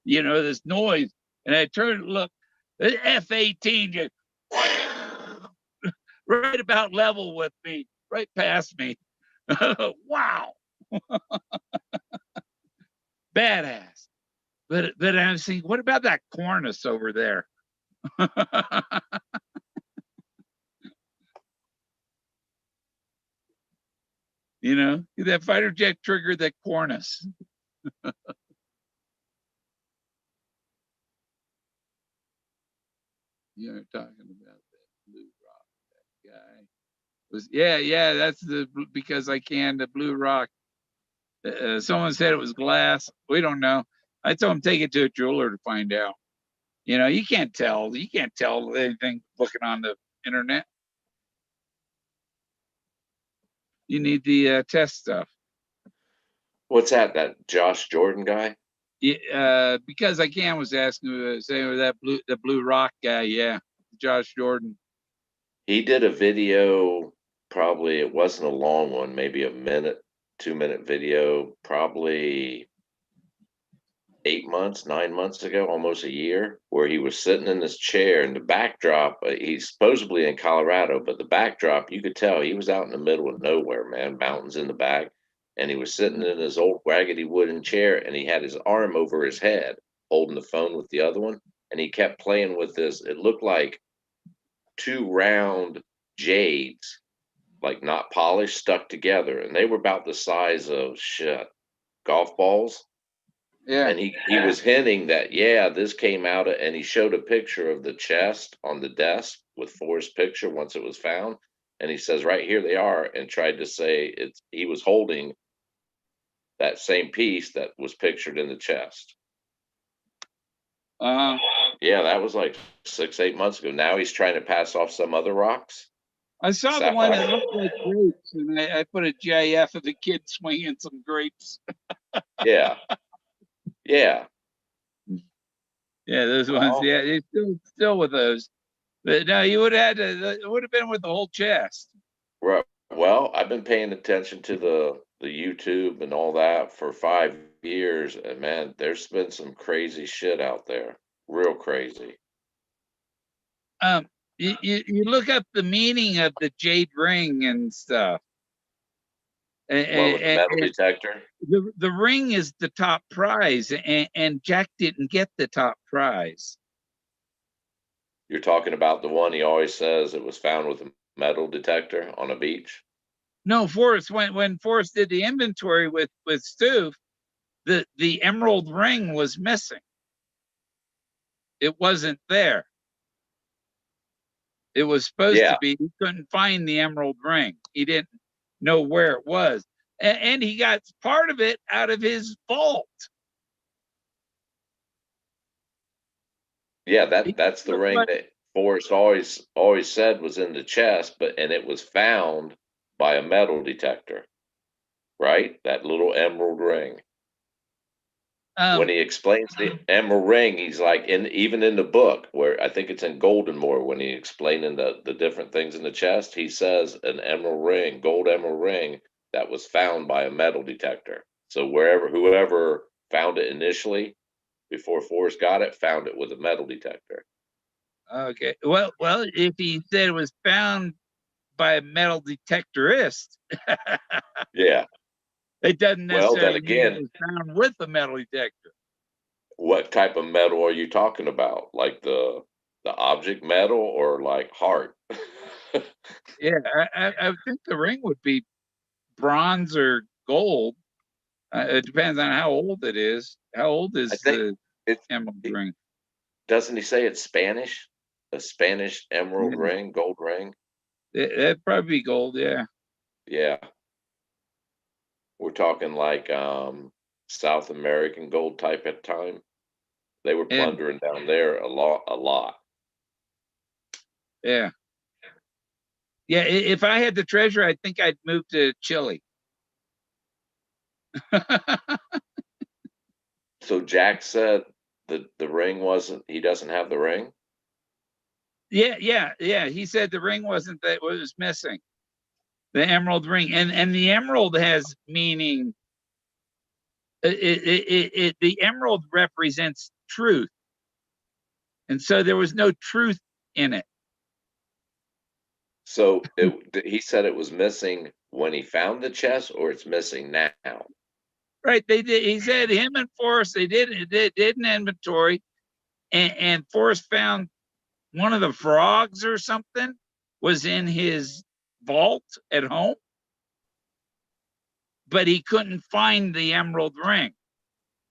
this noise. And I turn and look, the F-18 just right about level with me, right past me. Wow. Badass. But I was thinking, what about that cornice over there? That fighter jet triggered that cornice. You're talking about that Blue Rock, that guy. That's because I canned the Blue Rock. Someone said it was glass. We don't know. I told him take it to a jeweler to find out. You can't tell. You can't tell anything looking on the internet. You need the test stuff. What's that? That Josh Jordan guy? Yeah, because I can was asking, saying that the Blue Rock guy. Yeah, Josh Jordan. He did a video. Probably it wasn't a long one. Maybe a minute, 2-minute video. Probably 8 months, 9 months ago, almost a year, where he was sitting in this chair and the backdrop, he's supposedly in Colorado, but the backdrop, you could tell he was out in the middle of nowhere, man, mountains in the back. And he was sitting in his old raggedy wooden chair and he had his arm over his head, holding the phone with the other one. And he kept playing with this. It looked like two round jades, like not polished, stuck together. And they were about the size of golf balls. Yeah. And he was hinting that, this came out, and he showed a picture of the chest on the desk with Forrest's picture once it was found. And he says, right here they are, and tried to say he was holding that same piece that was pictured in the chest. Yeah, that was like 6-8 months ago. Now he's trying to pass off some other rocks. I saw the one that looked like grapes, and I put a GIF of the kid swinging some grapes. Yeah. Yeah. Yeah, those ones. Yeah, they still with those. But no, you would have had to. It would have been with the whole chest. Right. Well, I've been paying attention to the YouTube and all that for 5 years, and man, there's been some crazy shit out there, real crazy. You look up the meaning of the jade ring and stuff. What with the metal detector? The ring is the top prize, and Jack didn't get the top prize. You're talking about the one he always says it was found with a metal detector on a beach? No, Forrest, when Forrest did the inventory with Stu, the emerald ring was missing. It wasn't there. It was supposed to be. He couldn't find the emerald ring. He didn't know where it was. And he got part of it out of his vault. Yeah, that's the ring that Forrest always said was in the chest, and it was found by a metal detector, right? That little emerald ring. When he explains the emerald ring, he's like, even in the book, where I think it's in Goldenmore, when he explaining the different things in the chest, he says an emerald ring, gold emerald ring that was found by a metal detector. So whoever found it initially, before Forrest got it, found it with a metal detector. Okay. Well, if he said it was found by a metal detectorist, yeah, it doesn't necessarily mean it was found with a metal detector. What type of metal are you talking about? Like the object metal or like heart? Yeah, I think the ring would be bronze or gold. It depends on how old it is. How old is the emerald ring? Doesn't he say it's Spanish? A Spanish emerald ring, gold ring? It'd probably be gold, yeah. Yeah. We're talking like South American gold type at time. They were And plundering down there a lot. yeah. Yeah, if I had the treasure, I think I'd move to Chile. So Jack said the ring wasn't, he doesn't have the ring? Yeah. He said the ring wasn't that what was missing. The emerald ring. And the emerald has meaning. The emerald represents truth. And so there was no truth in it. So he said it was missing when he found the chest, or it's missing now? Right. They did. He said him and Forrest, they did an inventory, and Forrest found one of the frogs or something was in his vault at home, but he couldn't find the emerald ring.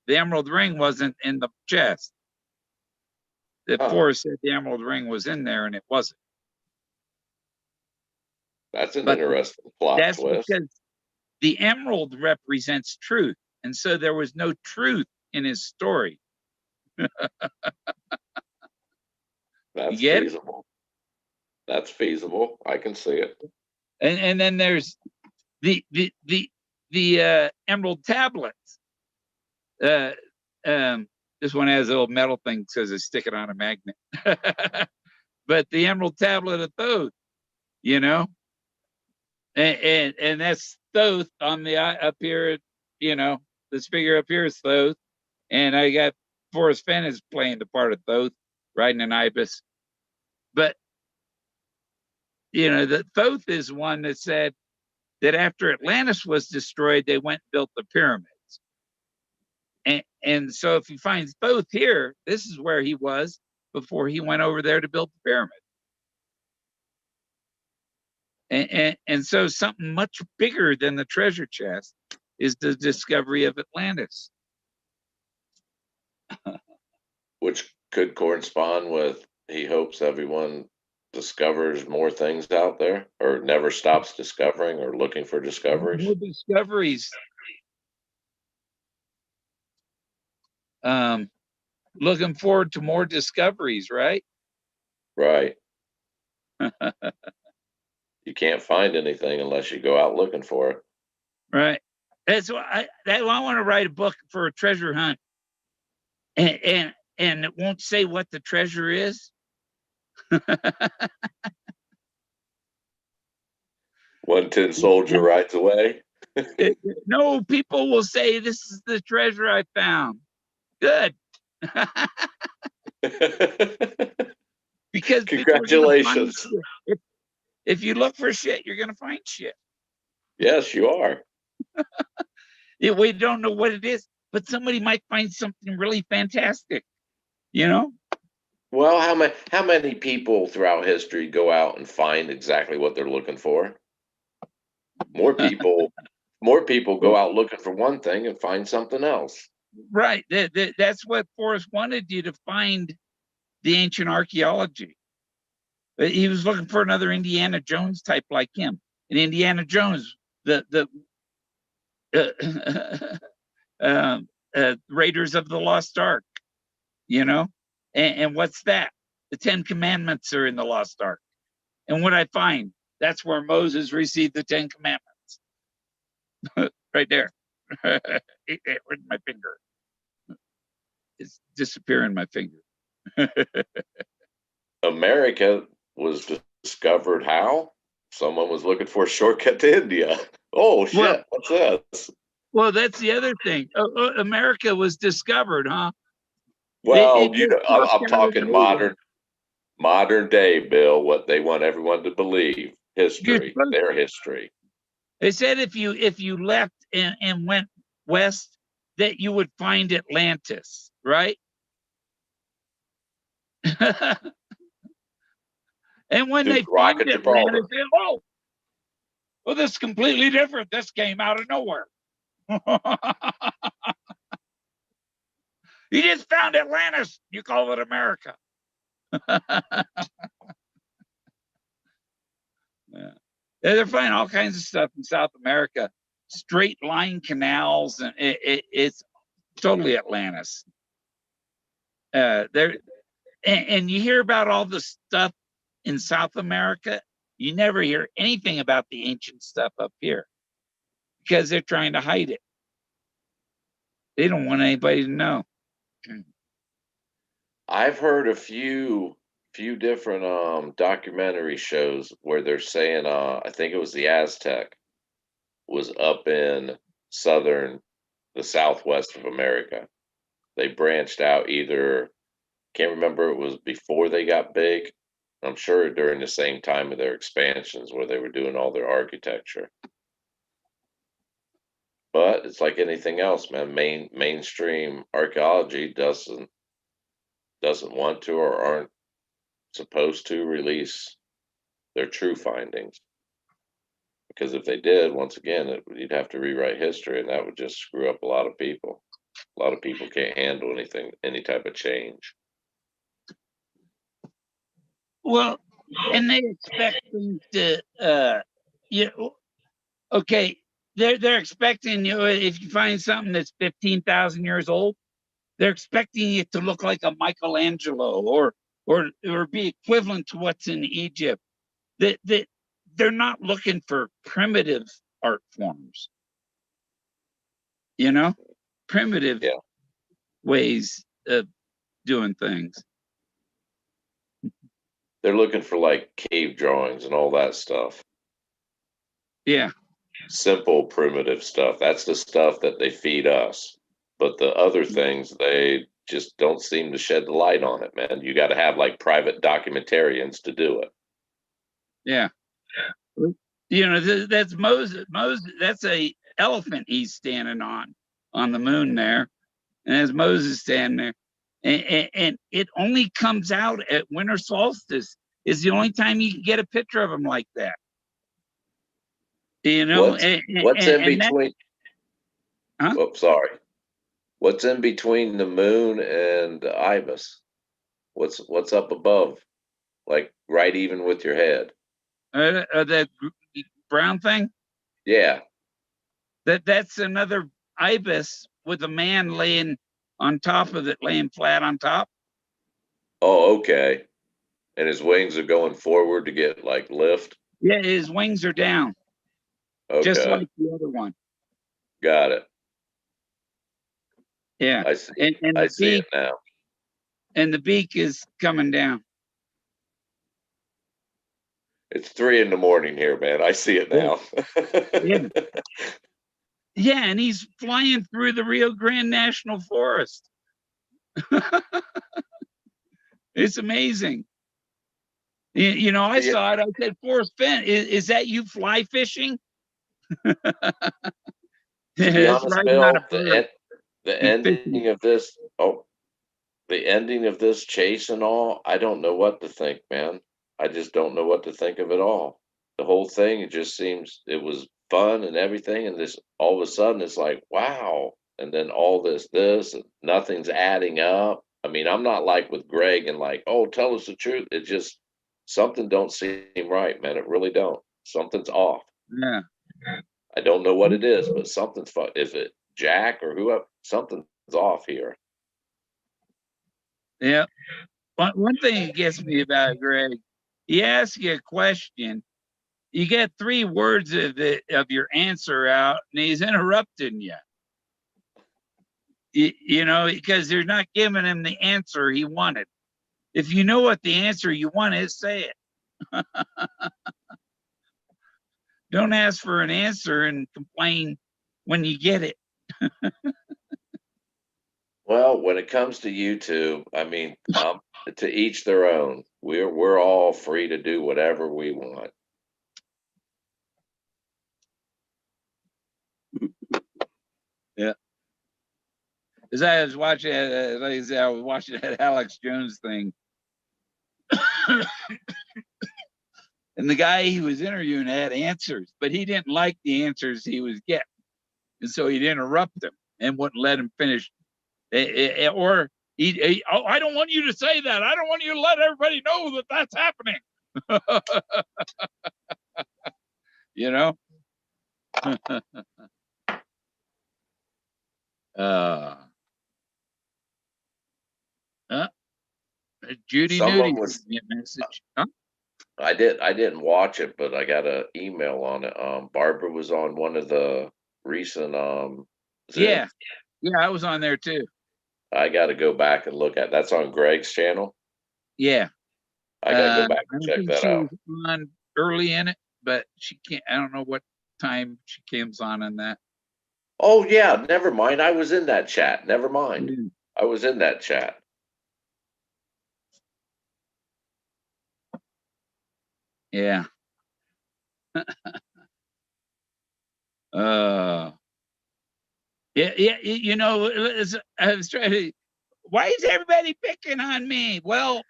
The emerald ring wasn't in the chest. The Forrest said the emerald ring was in there, and it wasn't. That's an But interesting plot that's twist. because the emerald represents truth, and so there was no truth in his story. That's You get it? feasible. That's feasible. I can see it. And then there's the emerald tablets. Uh, this one has a little metal thing that says it's sticking on a magnet. But the emerald tablet of Thoth, you know, and that's Thoth on the up here, you know, this figure up here is Thoth, and I got Forrest Fenn is playing the part of Thoth, riding an ibis. But you know, the Thoth is one that said that after Atlantis was destroyed, they went and built the pyramids. And so if you find Thoth here, this is where he was before he went over there to build the pyramid. And so something much bigger than the treasure chest is the discovery of Atlantis. Which could correspond with he hopes everyone discovers more things out there, or never stops discovering or looking for discoveries. More discoveries. Looking forward to more discoveries, right? Right. You can't find anything unless you go out looking for it. Right. That's why I want to write a book for a treasure hunt, and it won't say what the treasure is. One tin soldier rides away. No, people will say this is the treasure I found. Good. Because congratulations. If you look for shit, you're gonna find shit. Yes, you are. We don't know what it is, but somebody might find something really fantastic, you know? Well, how many people throughout history go out and find exactly what they're looking for? More people go out looking for one thing and find something else. Right. That's what Forrest wanted you to find, the ancient archaeology. He was looking for another Indiana Jones type like him. And Indiana Jones, the Raiders of the Lost Ark, you know? And what's that? The 10 Commandments are in the Lost Ark. And what I find, that's where Moses received the 10 Commandments. Right there. Where's my finger? It's disappearing my finger. America was discovered how? Someone was looking for a shortcut to India. Oh shit, well, what's this? Well, that's the other thing. America was discovered, huh? Well, I'm talking modern day, Bill, what they want everyone to believe. History, their history. They said if you left and went west, that you would find Atlantis, right? And when they find Atlantis, they go, well, this is completely different. This came out of nowhere. You just found Atlantis. You call it America. Yeah. They're finding all kinds of stuff in South America, straight line canals, and it's totally Atlantis. There, and you hear about all the stuff in South America. You never hear anything about the ancient stuff up here because they're trying to hide it. They don't want anybody to know. I've heard a few different documentary shows where they're saying I think it was the Aztec was up in the southwest of America. They branched out either, can't remember, it was before they got big. I'm sure during the same time of their expansions where they were doing all their architecture. But it's like anything else, man. Mainstream archaeology doesn't want to or aren't supposed to release their true findings. Because if they did, once again, you'd have to rewrite history, and that would just screw up a lot of people. A lot of people can't handle any type of change. Well, and they expect things to, okay, they're expecting you if you find something that's 15,000 years old, they're expecting it to look like a Michelangelo or be equivalent to what's in Egypt. That they're not looking for primitive art forms, primitive ways of doing things. They're looking for like cave drawings and all that stuff. Yeah. Simple, primitive stuff. That's the stuff that they feed us. But the other things, they just don't seem to shed the light on it, man. You got to have like private documentarians to do it. Yeah. That's Moses. Moses, that's a elephant he's standing on the moon there. And as Moses standing there. And it only comes out at winter solstice is the only time you can get a picture of him like that. What's in between? Huh? Oh, sorry. What's in between the moon and the ibis? What's up above? Like right even with your head. That brown thing? Yeah. That's another ibis with a man laying on top of it, laying flat on top. Oh, okay. And his wings are going forward to get like lift. Yeah, his wings are down. Okay. Just like the other one. Got it. Yeah. I see. And I the see beak, it now. and the beak is coming down. It's 3 a.m. here, man. I see it now. Yeah. Yeah, and he's flying through the Rio Grande National Forest. It's amazing. I saw it. I said, Forrest, Fenn, is that you fly fishing? To be honest, Bill, the ending of this, the ending of this chase and all, I don't know what to think, man. I just don't know what to think of it all. The whole thing, it just seems it was fun and everything, and this all of a sudden it's like, wow. And then all this, and nothing's adding up. I mean, I'm not like with Greg and like, oh, tell us the truth. It just something don't seem right, man. It really don't. Something's off. Yeah. I don't know what it is, but something's fun. Is it Jack or whoever? Something's off here. Yeah. One thing that gets me about Greg, he asks you a question, you get 3 words of your answer out, and he's interrupting you. Because they're not giving him the answer he wanted. If you know what the answer you want is, say it. Don't ask for an answer and complain when you get it. Well, when it comes to YouTube, I mean, to each their own. We're all free to do whatever we want. Yeah. As I was watching, like I said, I was watching that Alex Jones thing. And the guy he was interviewing had answers, but he didn't like the answers he was getting. And so he'd interrupt him and wouldn't let him finish. Or oh, I don't want you to say that. I don't want you to let everybody know that that's happening. you know? uh, Judy Some of Nudie them was sent me a message. Huh? I didn't watch it, but I got an email on it. Barbara was on one of the recent Yeah, Zooms. yeah, I was on there too. I got to go back and look at. That's on Greg's channel. Yeah, I got to go back I and don't check think that she out. was on early in it, but she can't. I don't know what time she comes on in that. Oh yeah, never mind. I was in that chat. Never mind. Mm. I was in that chat. Yeah. Uh. Yeah. Yeah. You know, I was trying to. Why is everybody picking on me? Well,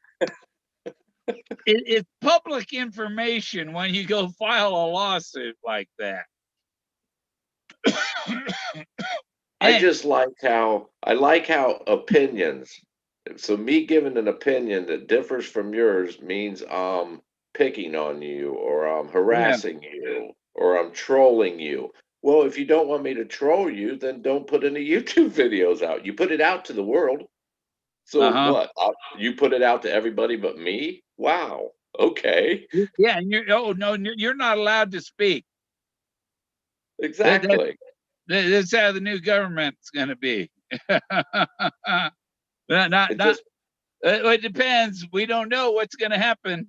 it's public information when you go file a lawsuit like that. I And just like how opinions. So me giving an opinion that differs from yours means I'm picking on you or I'm yeah. harassing you or I'm trolling you. Well, if you don't want me to troll you, then don't put any YouTube videos out. You put it out to the world. So Uh-huh. what? You put it out to everybody but me? Wow. Okay. Yeah, and you're oh no, you're not allowed to speak. That Exactly. that's how the new government's going to be. It Not. just It depends. We don't know what's going to happen.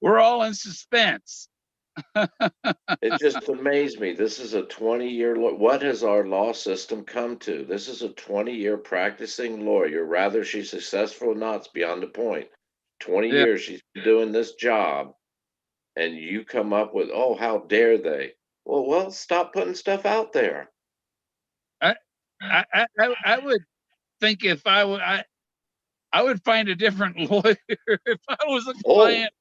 We're all in suspense. It just amazed me. This is a 20-year what has our law system come to? This is a 20-year practicing lawyer. Rather she's successful or not, it's beyond the point. 20 Yeah. years she's been doing this job, and you come up with, oh, how dare they? Well, stop putting stuff out there. I I would think if I would find a different lawyer if I was a Oh, client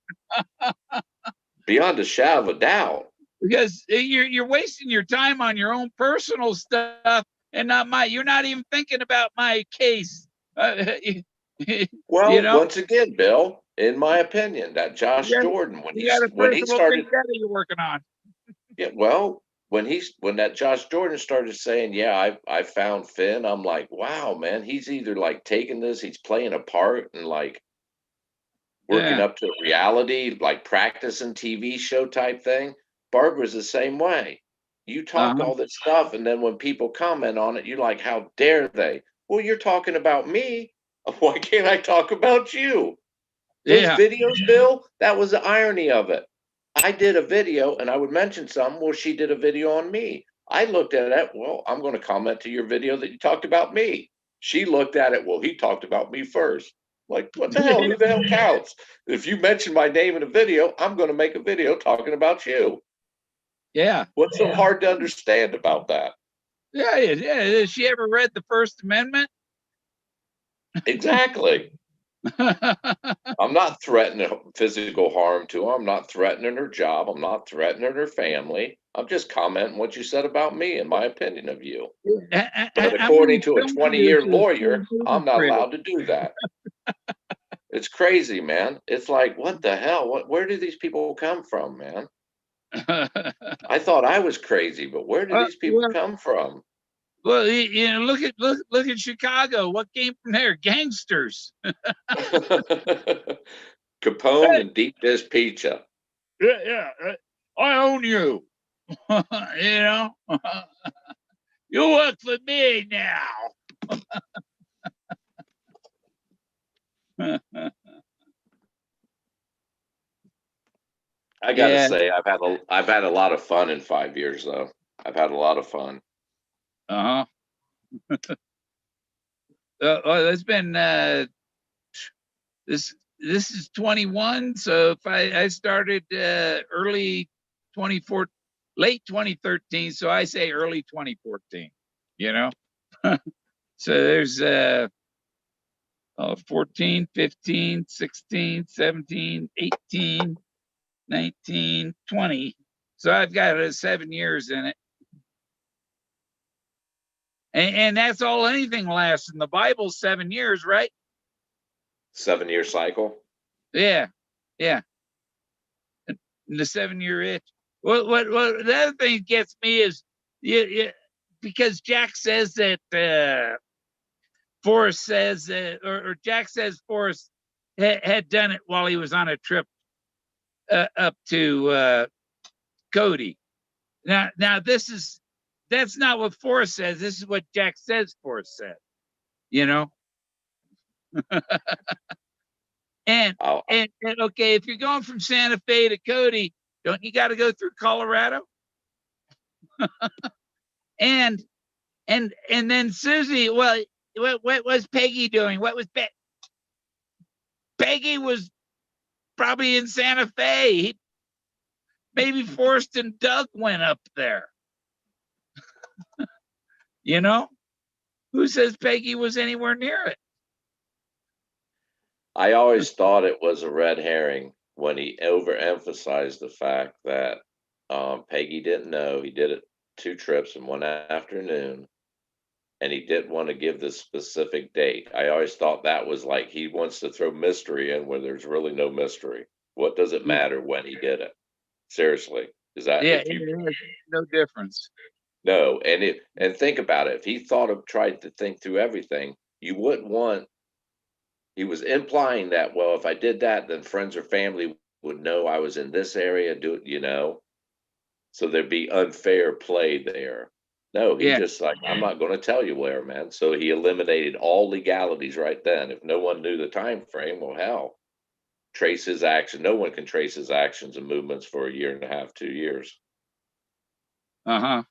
beyond a shadow of a doubt. because you're wasting your time on your own personal stuff and not my. You're not even thinking about my case. You Well, know, once again, Bill, in my opinion, that Josh you got, Jordan, you got a when he personal started. vendetta you're working on. Yeah, well, when that Josh Jordan started saying, "Yeah, I found Finn," I'm like, "Wow, man, he's either like taking this, he's playing a part and like working Yeah. up to reality, like practicing TV show type thing." Barbara's the same way. You talk Uh-huh. all this stuff, and then when people comment on it, you're like, "How dare they?" Well, you're talking about me. Why can't I talk about you? Those Yeah. videos, Bill, that was the irony of it. I did a video and I would mention something. Well, she did a video on me. I looked at it. Well, I'm going to comment to your video that you talked about me. She looked at it. Well, he talked about me first. Like, what the hell? Who the hell counts? If you mention my name in a video, I'm going to make a video talking about you. Yeah. What's so hard to understand about that? Yeah. Yeah. Has she ever read the First Amendment? Exactly. I'm not threatening physical harm to her. I'm not threatening her job. I'm not threatening her family. I'm just commenting what you said about me and my opinion of you. But I'm going according to to a film 20-year producer, lawyer, movie I'm not critic. allowed to do that. It's crazy, man. It's like, what the hell? Where do these people come from, man? I thought I was crazy, but where do these people Well, come from? well, you know, look at Chicago. What came from there? Gangsters. Capone Hey, and deep dish pizza. yeah, yeah. I own you. You know, you work for me now. I gotta Yeah. say, I've had a lot of fun in 5 years, though. I've had a lot of fun. Uh huh. Well, it's been this is 21. So if I started early 24, late 2013. So I say early 2014. You know. So there's 14, 15, 16, 17, 18, 19, 20. So I've got 7 years in it. And that's all anything lasts. In the Bible, 7 years, right? 7 year cycle. Yeah. Yeah. And the 7 year itch. What the other thing gets me is yeah, because Jack says that Forrest says or Jack says Forrest had done it while he was on a trip up to Cody. Now that's not what Forrest says. This is what Jack says Forrest said. You know, and okay, if you're going from Santa Fe to Cody, don't you got to go through Colorado? and then Susie, well, what was Peggy doing? What was Peggy was probably in Santa Fe. Maybe Forrest and Doug went up there. You know, who says Peggy was anywhere near it? I always thought it was a red herring when he overemphasized the fact that Peggy didn't know. He did it 2 trips in one afternoon, and he didn't want to give the specific date. I always thought that was like he wants to throw mystery in where there's really no mystery. What does it matter when he did it? Seriously, is that Yeah, if you no difference. no, and think about it. If he tried to think through everything, you wouldn't want. He was implying that, well, if I did that, then friends or family would know I was in this area. So there'd be unfair play there. No, he Yeah, just like, I'm not going to tell you where, man. So he eliminated all legalities right then. If no one knew the time frame, well, hell, trace his action. No one can trace his actions and movements for a year and a half, 2 years. uh-huh.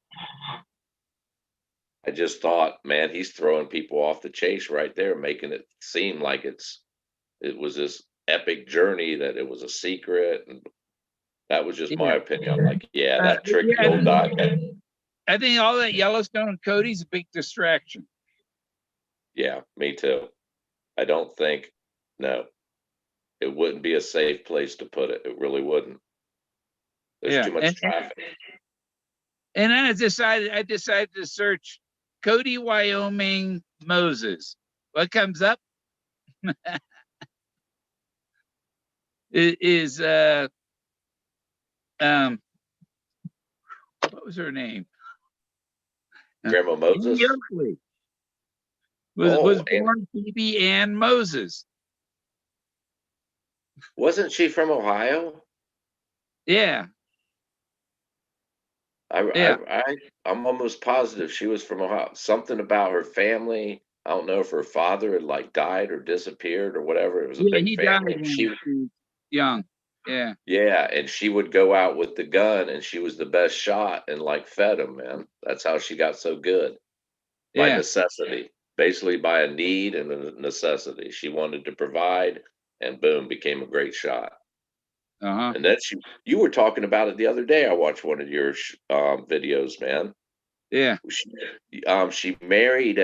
I just thought, man, he's throwing people off the chase right there, making it seem like it was this epic journey, that it was a secret, and that was just Yeah. my opinion. I'm like, yeah, that Yeah, tricky old guy. I think all that Yellowstone and Cody's a big distraction. Yeah, me too. I don't think, no, it wouldn't be a safe place to put it. It really wouldn't. There's Yeah, too much traffic. and then I decided to search Cody, Wyoming, Moses. What comes up is um what was her name? Grandma Annie Moses? Oakley was Oh, and born Phoebe Ann Moses. wasn't she from Ohio? Yeah, I, yeah, I, I, I'm almost positive she was from Ohio. Something about her family. I don't know if her father had like died or disappeared or whatever. It was a yeah. big He died family. And when she was young. Yeah, yeah, and she would go out with the gun, and she was the best shot and like fed him, man. That's how she got so good, by yeah, necessity, basically by a need and a necessity. She wanted to provide, and boom, became a great shot. uh-huh, And then you were talking about it the other day. I watched one of your videos, man. yeah, She married.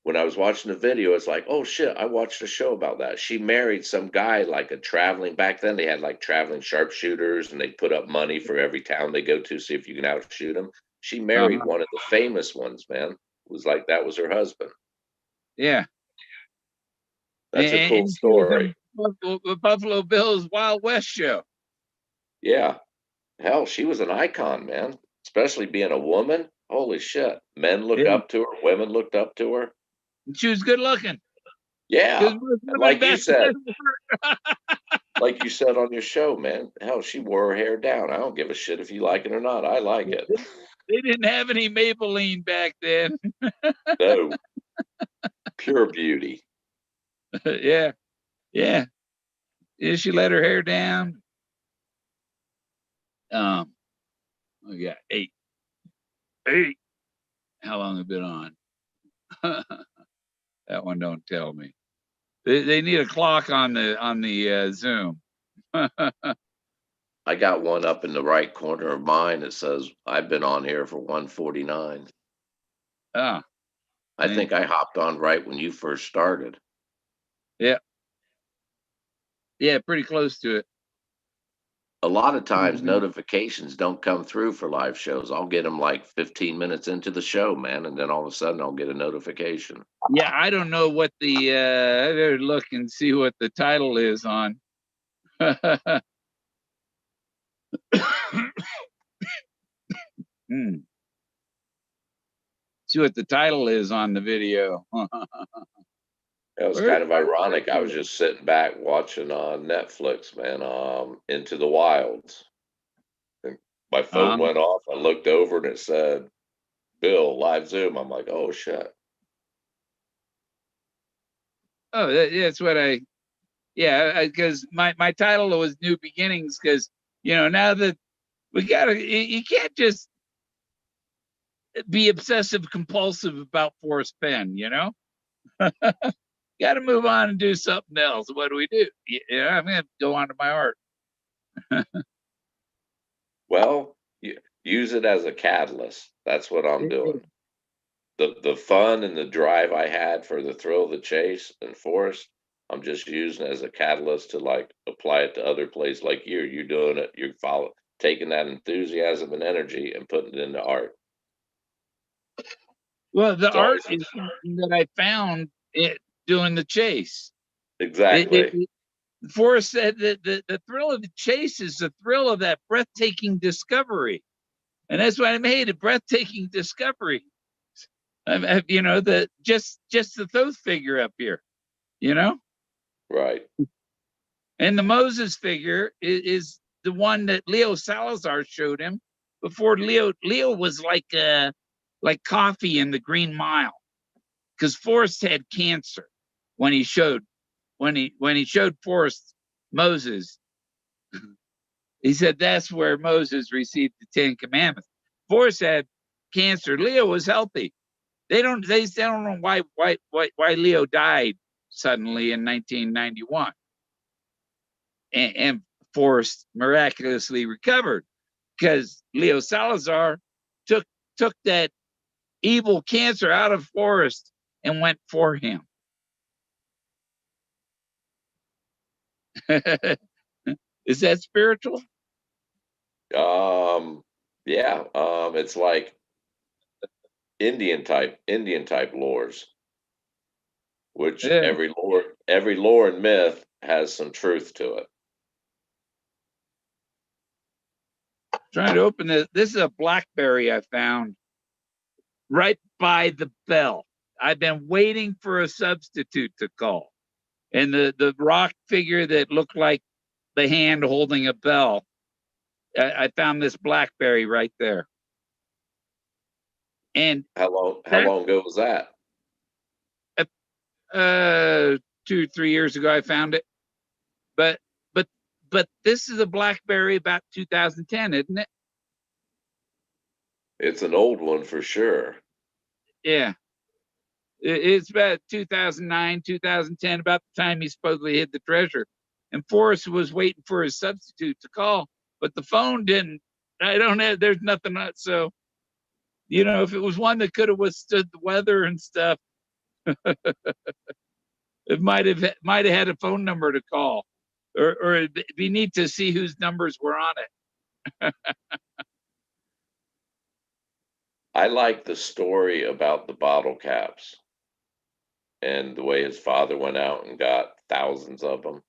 When I was watching the video, it's like, oh shit, I watched a show about that. She married some guy, like a traveling. Back then, they had like traveling sharpshooters, and they put up money for every town they go to, see if you can outshoot them. She married uh-huh, one of the famous ones, man. It was like that was her husband. yeah. That's a cool And she was story. on Buffalo Bill's Wild West show. Yeah, hell, she was an icon, man. Especially being a woman. Holy shit, men look Yeah, up to her, women looked up to her. and she was good looking. Yeah, Because most and women back then were. like you said on your show, man, hell, she wore her hair down. I don't give a shit if you like it or not. I like it. They didn't have any Maybelline back then. No, pure beauty. Yeah, yeah. Yeah, she let her hair down. We got eight. How long have been on? That one don't tell me. They need a clock on the Zoom. I got one up in the right corner of mine that says I've been on here for 149. Ah, I yeah, think I hopped on right when you first started. yeah, yeah, pretty close to it. A lot of times Mhm. notifications don't come through for live shows. I'll get them like 15 minutes into the show, man, and then all of a sudden I'll get a notification. Yeah, I don't know what the I better look and see what the title is on. Hmm. See what the title is on the video. It was Where? kind of ironic. I was just sitting back watching on Netflix, man, Into the Wilds. And my phone Um, went off. I looked over and it said, Bill, live Zoom. I'm like, oh shit. oh, that's what I. Yeah, because my title was New Beginnings. Because now that we gotta, you can't just be obsessive compulsive about Forrest Fenn. Got to move on and do something else. What do we do? I'm gonna go on to my art. Well, use it as a catalyst. That's what I'm doing. The fun and the drive I had for the thrill of the chase and Forrest, I'm just using it as a catalyst to like apply it to other places like you're doing it, you're taking that enthusiasm and energy and putting it into art. Well, the It's art always is something that I found it doing the chase. exactly Forrest said that the thrill of the chase is the thrill of that breathtaking discovery, and that's why I made a breathtaking discovery. The just the Thoth figure up here, you know, right. and the Moses figure is the one that Leo Salazar showed him before. Leo was like coffee in the Green Mile, because Forrest had cancer when he showed Forrest Moses. He said that's where Moses received the Ten Commandments. Forrest had cancer. Leo was healthy. They don't know why Leo died suddenly in 1991, and Forrest miraculously recovered because Leo Salazar took that evil cancer out of Forrest and went for him. Is that spiritual? Yeah, it's like Indian type lores, which Yeah. every lore and myth has some truth to it. Trying to open this. This is a blackberry I found right by the bell. I've been waiting for a substitute to call. And the rock figure that looked like the hand holding a bell, I found this blackberry right there. And How that long ago was that? uh 2 3 years ago I found it. But but but this is a blackberry about 2010, isn't it? It's an old one for sure. Yeah. It's about 2009, 2010, about the time he supposedly hid the treasure. And Forrest was waiting for his substitute to call, but the phone didn't. I don't have, there's nothing. So, if it was one that could have withstood the weather and stuff, it might have had a phone number to call, or it'd be neat to see whose numbers were on it. I like the story about the bottle caps and the way his father went out and got thousands of them.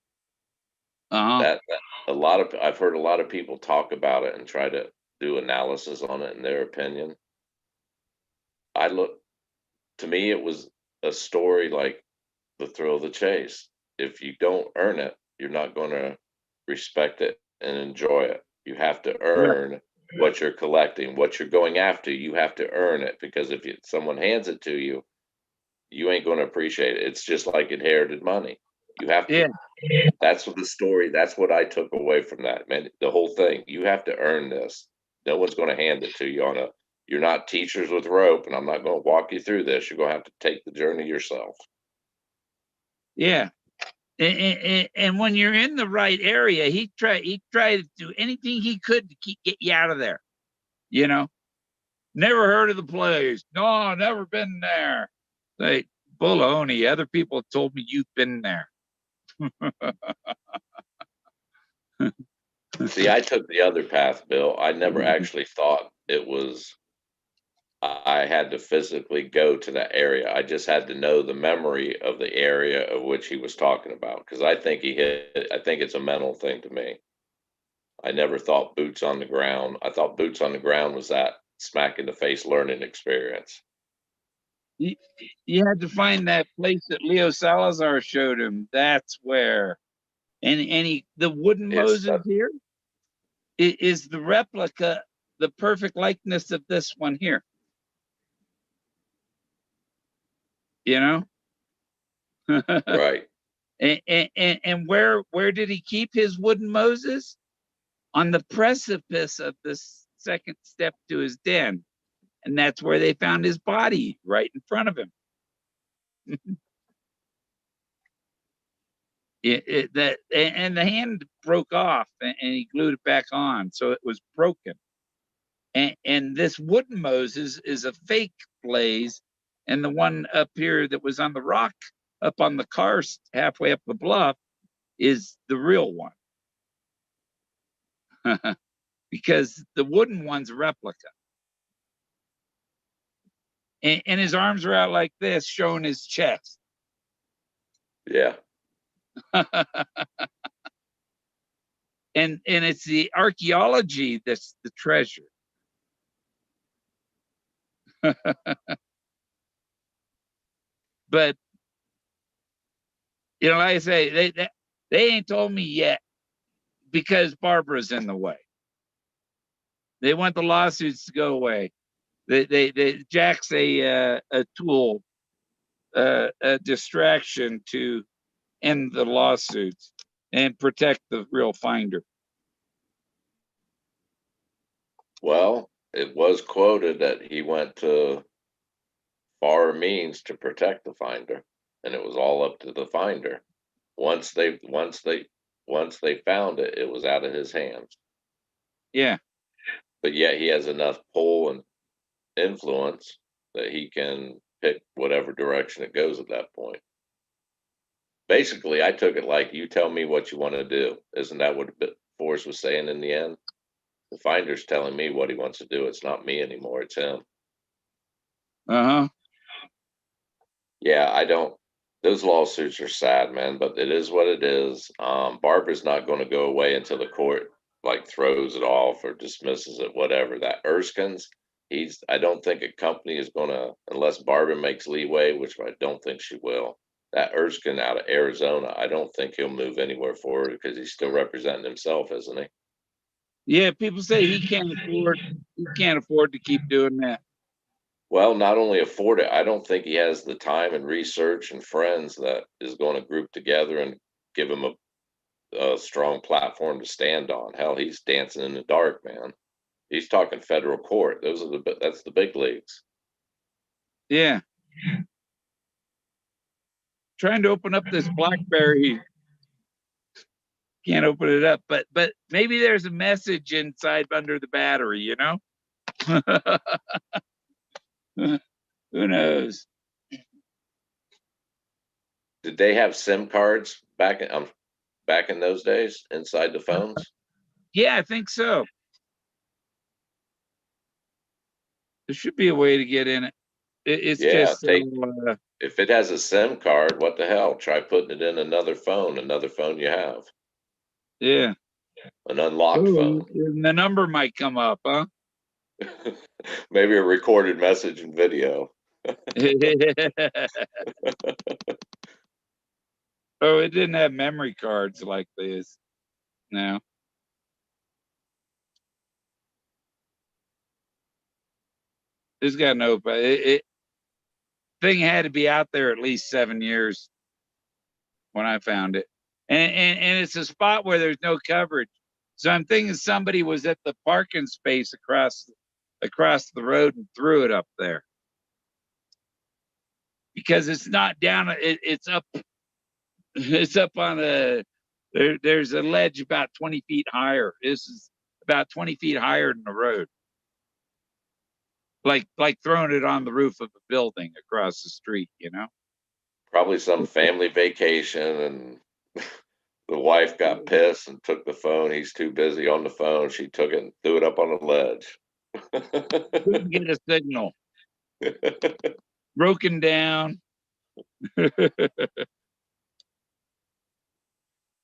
Uh-huh. That a lot of I've heard a lot of people talk about it and try to do analysis on it in their opinion. I look to me it was a story like the thrill of the chase. If you don't earn it, you're not going to respect it and enjoy it. You have to Right. earn what you're collecting, what you're going after. You have to earn it because if someone hands it to you, you ain't going to appreciate it. It's just like inherited money. You have to. Yeah. That's what the story. That's what I took away from that, man. The whole thing. You have to earn this. No one's going to hand it to you on a. You're not teachers with rope, and I'm not going to walk you through this. You're going to have to take the journey yourself. Yeah. And when you're in the right area, he tried to do anything he could to get you out of there. You know, never heard of the place. No, never been there. Like, baloney. Other people have told me you've been there. See, I took the other path, Bill. I never actually thought it was I had to physically go to that area. I just had to know the memory of the area of which he was talking about because I think I think it's a mental thing to me. I never thought boots on the ground. I thought boots on the ground was that smack in the face learning experience. You, you had to find that place that Leo Salazar showed him. That's where. And the wooden It's Moses here is the replica, the perfect likeness of this one here. You know? right. And where did he keep his wooden Moses? On the precipice of the second step to his den. And that's where they found his body, right in front of him. And the hand broke off, and he glued it back on, so it was broken. And this wooden Moses is a fake Blaze, and the one up here that was on the rock up on the karst halfway up the bluff is the real one. Because the wooden one's a replica. And his arms are out like this, showing his chest. Yeah. And it's the archaeology that's the treasure. But like I say, they ain't told me yet because Barbara's in the way. They want the lawsuits to go away. Jack's a tool, a distraction to end the lawsuits and protect the real finder. Well, it was quoted that he went to far means to protect the finder, and it was all up to the finder. Once they found it, it was out of his hands. Yeah. But yet he has enough pull and influence that he can pick whatever direction it goes at that point. Basically, I took it like, you tell me what you want to do. Isn't that what Forrest was saying in the end? The finder's telling me what he wants to do. It's not me anymore. It's him. Uh-huh. Yeah, I don't. Those lawsuits are sad, man, but it is what it is. Barbara's not going to go away until the court like throws it off or dismisses it, whatever. That Erskine's, I don't think a company is going to, unless Barbara makes leeway, which I don't think she will. That Erskine out of Arizona, I don't think he'll move anywhere forward because he's still representing himself, isn't he? Yeah, people say he can't afford to keep doing that. Well, not only afford it, I don't think he has the time and research and friends that is going to group together and give him a strong platform to stand on. Hell, he's dancing in the dark, man. He's talking federal court. That's the big leagues. Yeah. Trying to open up this BlackBerry, can't open it up, but maybe there's a message inside under the battery, you know? Who knows? Did they have SIM cards back in those days inside the phones? Yeah, I think so. There should be a way to get in it. It's Yeah, just if it has a SIM card, what the hell? Try putting it in another phone you have. Yeah. An unlocked Ooh, phone. the number might come up, huh? Maybe a recorded message and video. Oh, it didn't have memory cards like this. No. It's got no, but thing had to be out there at least 7 years when I found it. And it's a spot where there's no coverage. So I'm thinking somebody was at the parking space across the road and threw it up there. Because it's not down, it's up on there's a ledge about 20 feet higher. This is about 20 feet higher than the road. Like throwing it on the roof of a building across the street, you know? Probably some family vacation, and the wife got pissed and took the phone. He's too busy on the phone. She took it and threw it up on a ledge. Couldn't get a signal. Broken down.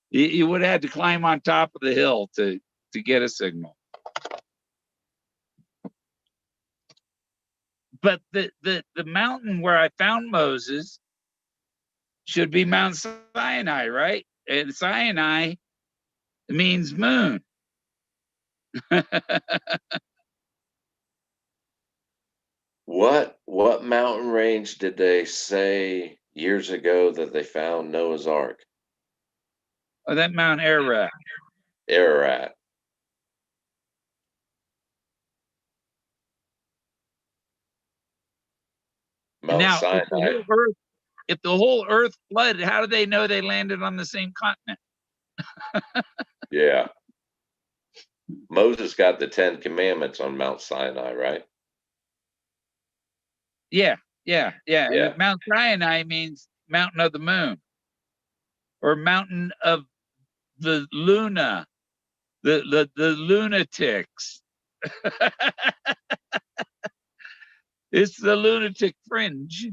You would have had to climb on top of the hill to get a signal. but the mountain where I found Moses should be Mount Sinai, right? And Sinai means moon. What mountain range did they say years ago that they found Noah's Ark? Oh, that Mount Ararat. Ararat. And Mount now, Sinai. if the whole earth flooded, how do they know they landed on the same continent? Yeah. Moses got the 10 Commandments on Mount Sinai, right? Yeah. Yeah. Mount Sinai means mountain of the moon, or mountain of the Luna, the lunatics. It's the lunatic fringe.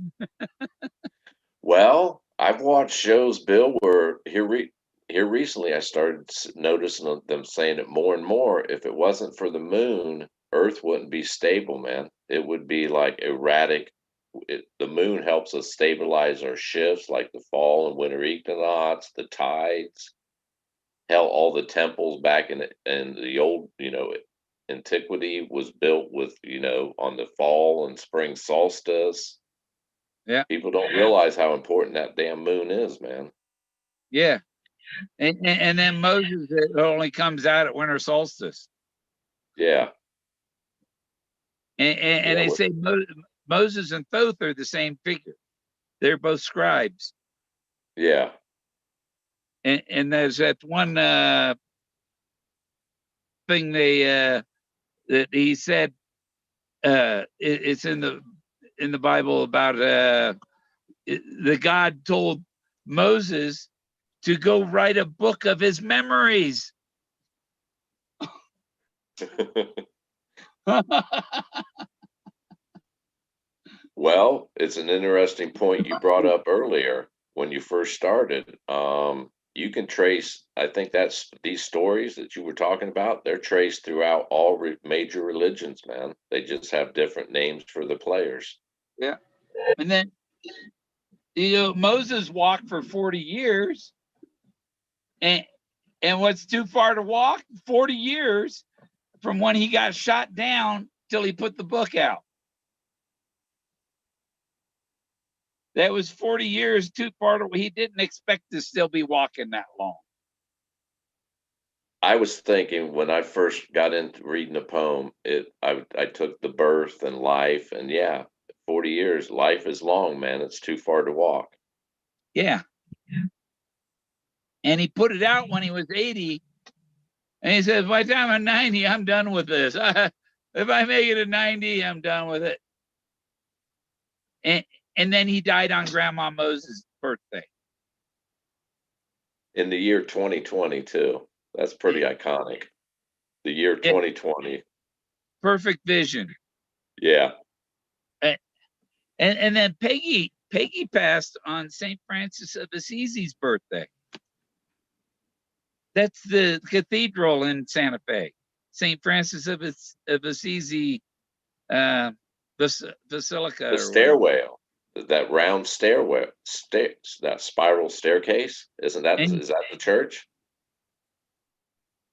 Well, I've watched shows, Bill, where here recently I started noticing them saying it more and more. If it wasn't for the moon, Earth wouldn't be stable, man. It would be like erratic. The moon helps us stabilize our shifts, like the fall and winter equinox, the tides. Hell, all the temples back in the old, antiquity was built with, on the fall and spring solstice. Yeah, People don't realize how important that damn moon is, man. yeah. And then Moses, it only comes out at winter solstice. Yeah, And yeah, they say Moses and Thoth are the same figure. They're both scribes. yeah. And there's that one thing that he said, it's in the Bible about the God told Moses to go write a book of his memories. Well, it's an interesting point you brought up earlier when you first started. You can trace, I think that's these stories that you were talking about, they're traced throughout all major religions, man. They just have different names for the players. Yeah. And then, Moses walked for 40 years. And what's too far to walk? 40 years from when he got shot down till he put the book out. That was 40 years too far to. He didn't expect to still be walking that long. I was thinking when I first got into reading a poem, I took the birth and life, and yeah, 40 years, life is long, man. It's too far to walk. Yeah. And he put it out when he was 80. And he says, by the time I'm 90, I'm done with this. If I make it to 90, I'm done with it. And then he died on Grandma Moses' birthday. In the year 2022. That's pretty iconic. The year 2020. Perfect vision. Yeah. And then Peggy passed on St. Francis of Assisi's birthday. That's the cathedral in Santa Fe, St. Francis of Assisi Basilica. The stairwell, that round stairwell, that spiral staircase, is that the church?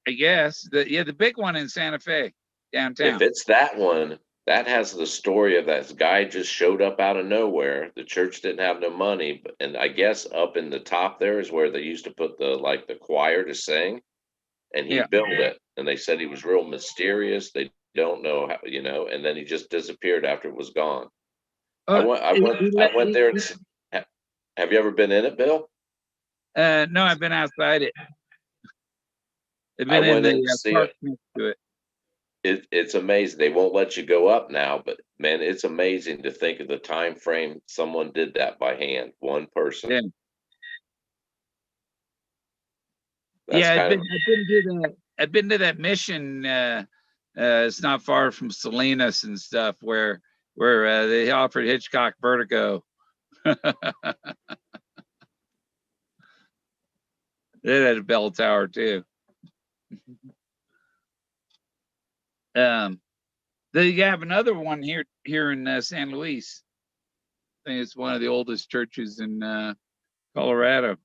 I guess the big one in Santa Fe downtown. If it's that one, that has the story of that guy just showed up out of nowhere. The church didn't have no money, and I guess up in the top there is where they used to put the choir to sing, and he built it. And they said he was real mysterious. They don't know how, and then he just disappeared after it was gone. I went there. Have you ever been in it, Bill? No, I've been outside it. I've I been in went in to the see park it. next to it. It's amazing. They won't let you go up now, but man, it's amazing to think of the time frame someone did that by hand, one person. Yeah. That's I've been to that mission. It's not far from Salinas and stuff, where they offered Hitchcock vertigo. It had a bell tower too. They have another one here in San Luis. I think it's one of the oldest churches in Colorado.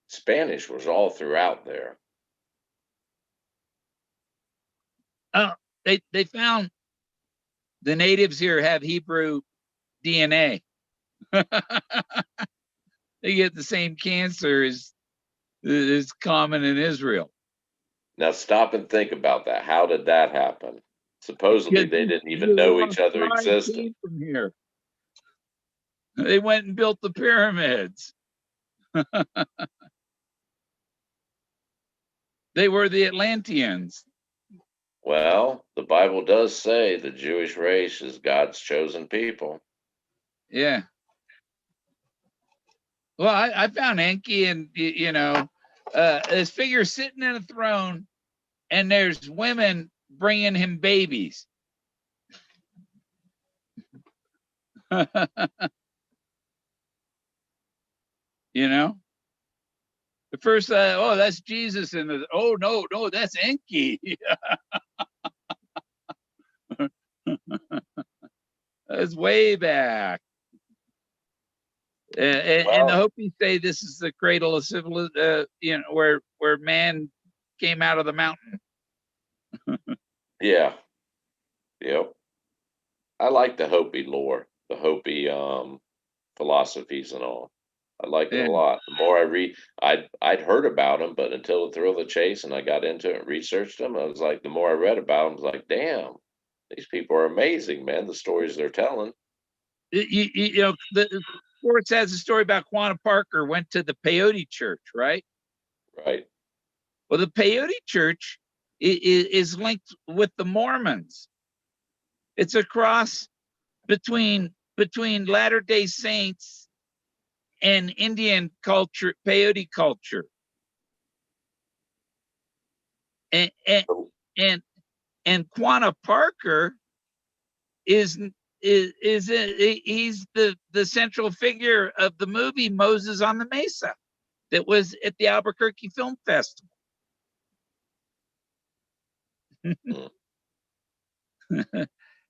Spanish was all throughout there. Oh, they found the natives here have Hebrew DNA. They get the same cancer as is common in Israel. Now stop and think about that. How did that happen? Supposedly Because they didn't even the know lost each other tribe existed. came from here. They went and built the pyramids. They were the Atlanteans. Well, the Bible does say the Jewish race is God's chosen people. Yeah. Well, I found Enki, and this figure sitting in a throne, and there's women bringing him babies. You know, the first, oh, that's Jesus, and oh no, that's Enki. That's way back. And the Well, Hopi say this is the cradle of civilization, where man came out of the mountain. yeah, yep. I like the Hopi lore, the Hopi philosophies and all. I like it a Yeah. lot. The more I read, I'd heard about them, but until the thrill of the chase and I got into it and researched them, I was like, the more I read about them, I was like, damn, these people are amazing, man. The stories they're telling. The Forrest has a story about Quanah Parker went to the Peyote Church, right? Right. Well, the Peyote Church is linked with the Mormons. It's a cross between Latter-day Saints and Indian culture, peyote culture. And So, and and Quanah Parker is he's the central figure of the movie Moses on the Mesa that was at the Albuquerque Film Festival.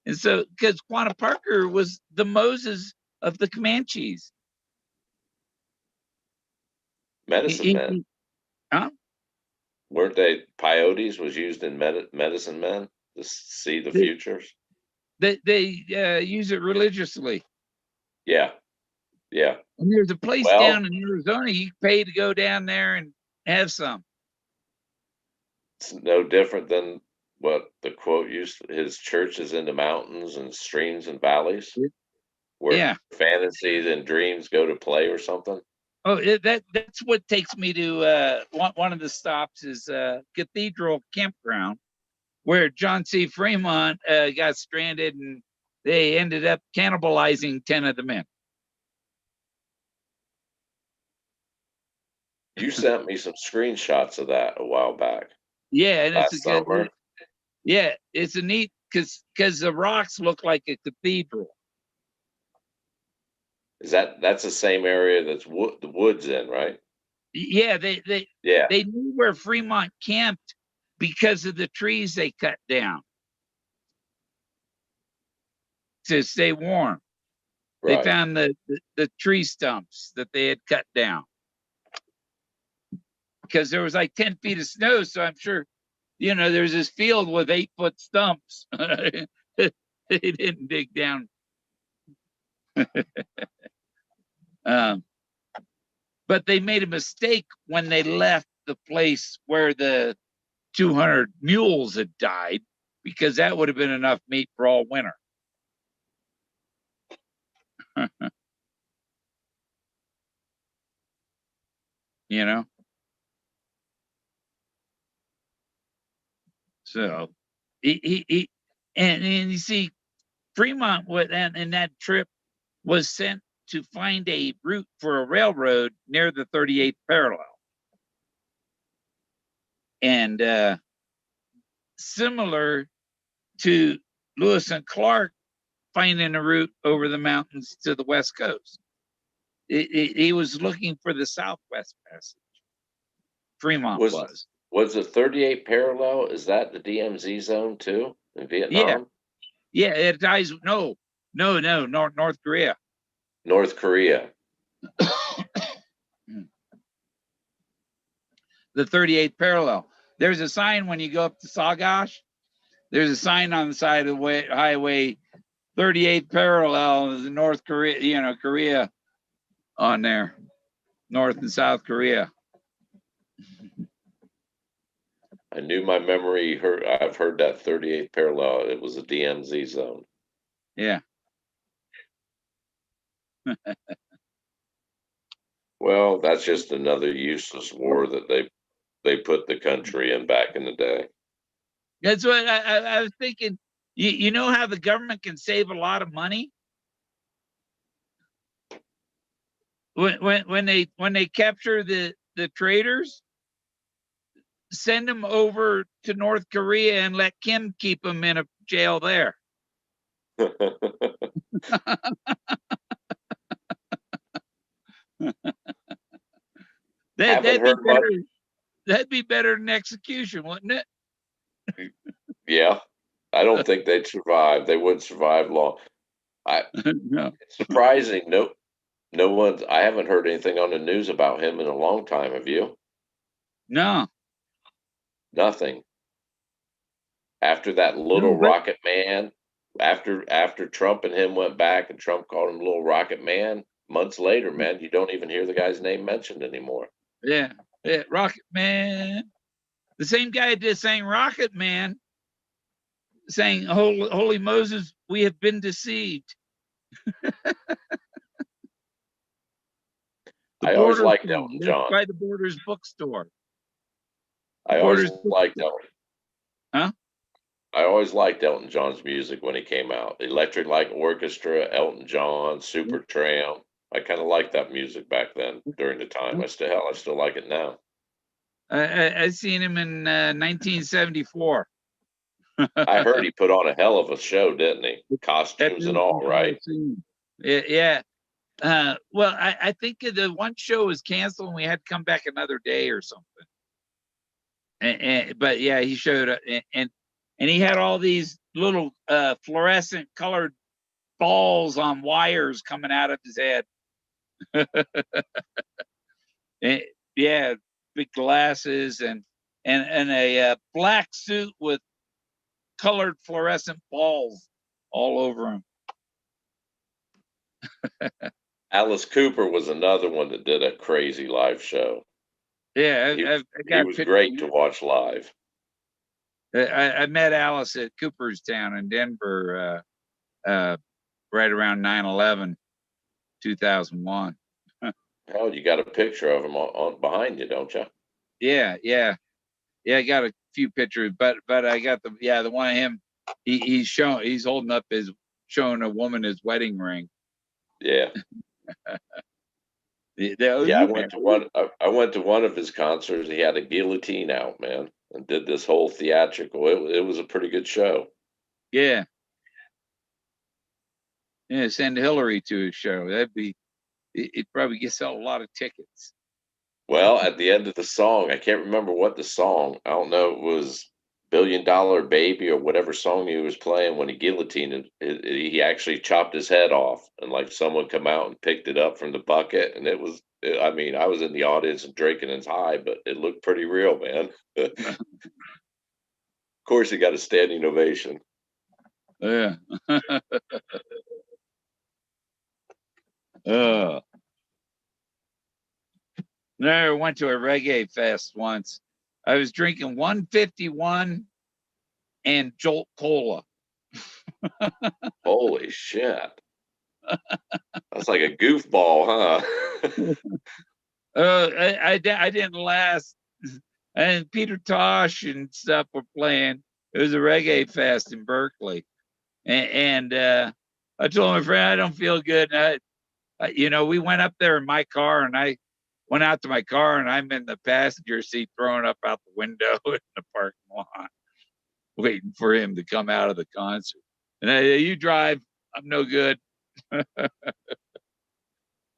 And so, because Quanah Parker was the Moses of the Comanches. medicine men. Huh? Weren't they peyotes was used in medicine men to see the They, futures? they use it religiously. Yeah. Yeah. And there's a place Well, down in Arizona you pay to go down there and have some. it's no different than what the quote used. His church is in the mountains and streams and valleys where Yeah. fantasies and dreams go to play or something. Oh, that's what takes me to one of the stops is Cathedral Campground, where John C. Fremont got stranded and they ended up cannibalizing 10 of the men. You sent me some screenshots of that a while back. Yeah, and it's a Last good. summer. Yeah, it's a neat because the rocks look like a cathedral. That's the same area that's the woods in, right? Yeah, Yeah. they knew where Fremont camped because of the trees they cut down to stay warm. They Right. found the tree stumps that they had cut down because there was like 10 feet of snow. So I'm sure, there's this field with 8-foot stumps. They didn't dig down. But they made a mistake when they left the place where the 200 mules had died, because that would have been enough meat for all winter. you know so he and you see Fremont and that trip was sent to find a route for a railroad near the 38th parallel, and similar to Lewis and Clark finding a route over the mountains to the west coast. He was looking for the Southwest Passage. Fremont was. Was the 38 parallel, is that the DMZ zone too? in Yeah, Vietnam? yeah. It dies. No, North Korea. North Korea. The 38th parallel. There's a sign when you go up to Sagash. There's a sign on the side of the highway, 38th parallel is North Korea, Korea on there, North and South Korea. I knew my memory I've heard that 38th parallel. It was a DMZ zone. Yeah. Well, that's just another useless war that they put the country in back in the day. That's what I was thinking. You know how the government can save a lot of money when they capture the traitors, send them over to North Korea and let Kim keep them in a jail there. Haven't heard much. That'd be better than execution, wouldn't it? Yeah, I don't think they'd survive. They wouldn't survive long. No. It's surprising. No one's. I haven't heard anything on the news about him in a long time. Have you? No. Nothing. After that No, little but rocket man, after Trump and him went back, and Trump called him little rocket man. Months later, man, you don't even hear the guy's name mentioned anymore. yeah, Rocket Man. The same guy that sang Rocket Man, saying Holy Moses, we have been deceived. The I always Borders liked song. Elton That's John. by the Borders bookstore. The I always Borders liked bookstore. Elton. Huh? I always liked Elton John's music when he came out. Electric Light Orchestra, Elton John, Yeah. Supertramp. I kind of liked that music back then during the time. I still like it now. I seen him in 1974 I heard he put on a hell of a show, didn't he? at Costumes and the all, right? Coliseum. Yeah. Well, I think the one show was canceled and we had to come back another day or something. But yeah, he showed up and he had all these little fluorescent colored balls on wires coming out of his head. And, yeah, big glasses and a black suit with colored fluorescent balls all over him. Alice Cooper was another one that did a crazy live show. Yeah, I He got was pictures. great to watch live. I met Alice at Cooperstown in Denver right around 9/11, 2001. Hell, you got a picture of him on behind you, don't you? Yeah. I got a few pictures, but I got the one of him. He's holding up showing a woman his wedding ring. Yeah. Yeah, I went to one of his concerts. He had a guillotine out, man, and did this whole theatrical. It was a pretty good show. Yeah. Yeah, send Hillary to his show. It'd probably get sell a lot of tickets. Well, at the end of the song, I can't remember what the song. I don't know. It was "Billion Dollar Baby" or whatever song he was playing when he guillotined it. He actually chopped his head off, and like someone come out and picked it up from the bucket, and it was. I mean, I was in the audience and drinking and high, but it looked pretty real, man. Of course, he got a standing ovation. Yeah. uh, I went to a reggae fest once. I was drinking 151 and Jolt Cola. Holy shit! That's like a goofball, huh? I didn't last. And Peter Tosh and stuff were playing. It was a reggae fest in Berkeley, and I told my friend I don't feel good. And we went up there in my car, and I went out to my car, and I'm in the passenger seat, throwing up out the window in the parking lot, waiting for him to come out of the concert. And you drive, I'm no good.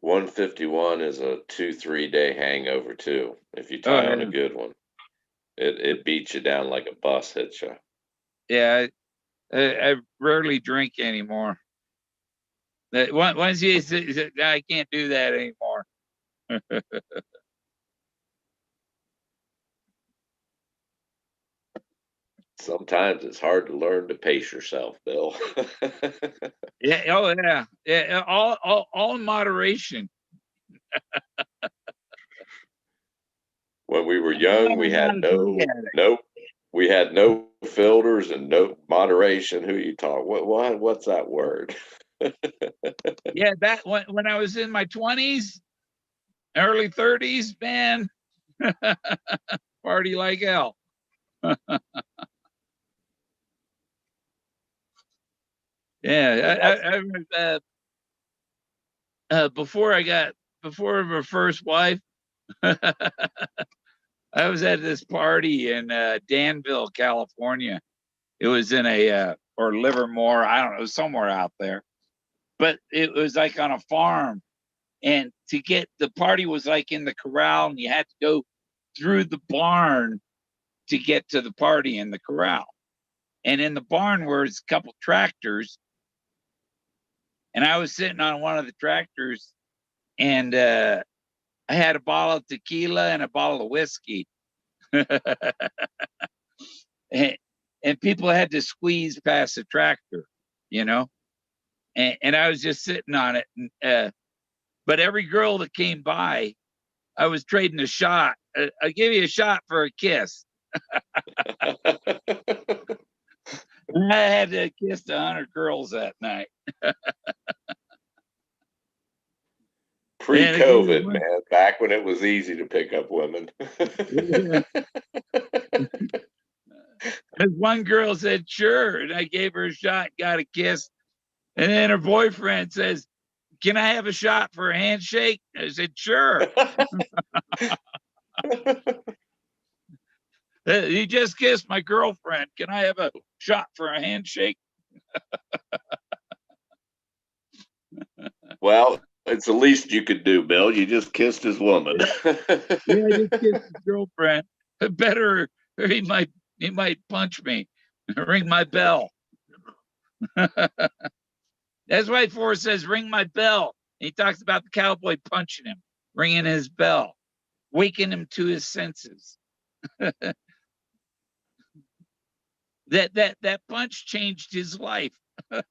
151 is a 2-3 day hangover too. If you Oh tie on a good one, it beats you down like a bus hits you. yeah, I rarely drink anymore. Once you say, I can't do that anymore. Sometimes it's hard to learn to pace yourself, Bill. Yeah. Oh, yeah. Yeah. All in moderation. When we were I young, learned we how had to be at we had no filters and no moderation. Who you talk? What's that word? Yeah, that when I was in my 20s, early 30s, man, party like hell. Yeah, before my first wife, I was at this party in Danville, California. It was in or Livermore, I don't know, somewhere out there. But it was like on a farm, and to get the party was like in the corral, and you had to go through the barn to get to the party in the corral. And in the barn was a couple tractors, and I was sitting on one of the tractors, and I had a bottle of tequila and a bottle of whiskey. and, and people had to squeeze past the tractor, you know, and I was just sitting on it. But every girl that came by, I was trading a shot. I give you a shot for a kiss. And I had to kiss 100 girls that night. Pre-COVID, man, back when it was easy to pick up women. And one girl said, sure. And I gave her a shot, got a kiss. And then her boyfriend says, can I have a shot for a handshake? I said, sure. He just kissed my girlfriend. Can I have a shot for a handshake? Well, it's the least you could do, Bill. You just kissed his woman. Yeah, I just kissed his girlfriend. Better, or he might punch me, ring my bell. That's why Forrest says, ring my bell. He talks about the cowboy punching him, ringing his bell, waking him to his senses. That punch changed his life. I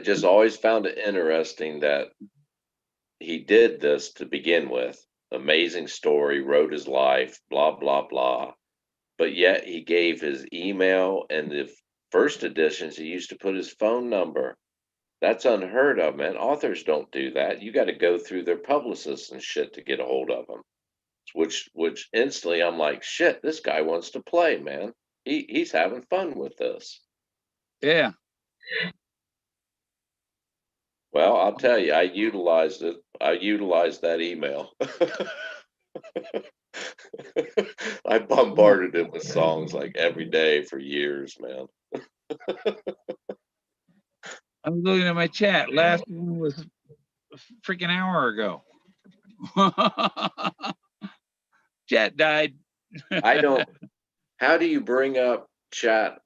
just always found it interesting that he did this to begin with. Amazing story, wrote his life, blah, blah, blah. But yet he gave his email, and the first editions, he used to put his phone number. That's unheard of, man. Authors don't do that. You got to go through their publicists and shit to get a hold of them. Which instantly I'm like, shit, this guy wants to play, man. He's having fun with this. Yeah. Well, I'll tell you, I utilized it. I utilized that email. I bombarded him with songs like every day for years, man. I was looking at my chat. Last one was a freaking hour ago. Chat died. I don't. How do you bring up chat?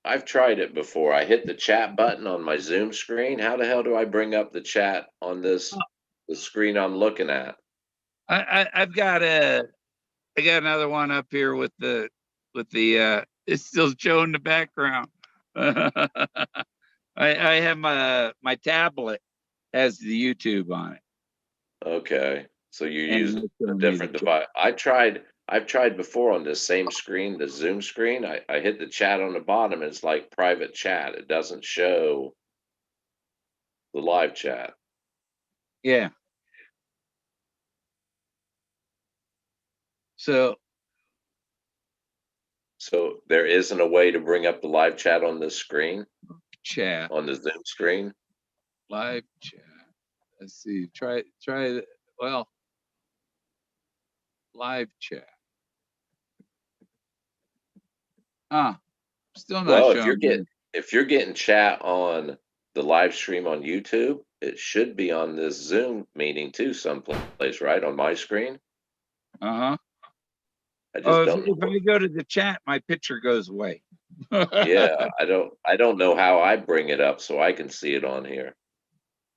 I've tried it before. I hit the chat button on my Zoom screen. How the hell do I bring up the chat on the screen I'm looking at? I've got I got another one up here with the it's still showing the background. I have my tablet has the YouTube on it. Okay, so you're And using it's a showing me different the device. I've tried before on this same screen, the Zoom screen. I hit the chat on the bottom. It's like private chat. It doesn't show the live chat. yeah. So So there isn't a way to bring up the live chat on this screen, chat, on the Zoom screen. live chat. Let's see. Well, live chat. Still not Well, showing me. if you're getting chat on the live stream on YouTube, it should be on this Zoom meeting too, someplace, right? On my screen. Uh-huh. I Oh, just don't know if I go to the chat, my picture goes away. yeah, I don't know how I bring it up so I can see it on here.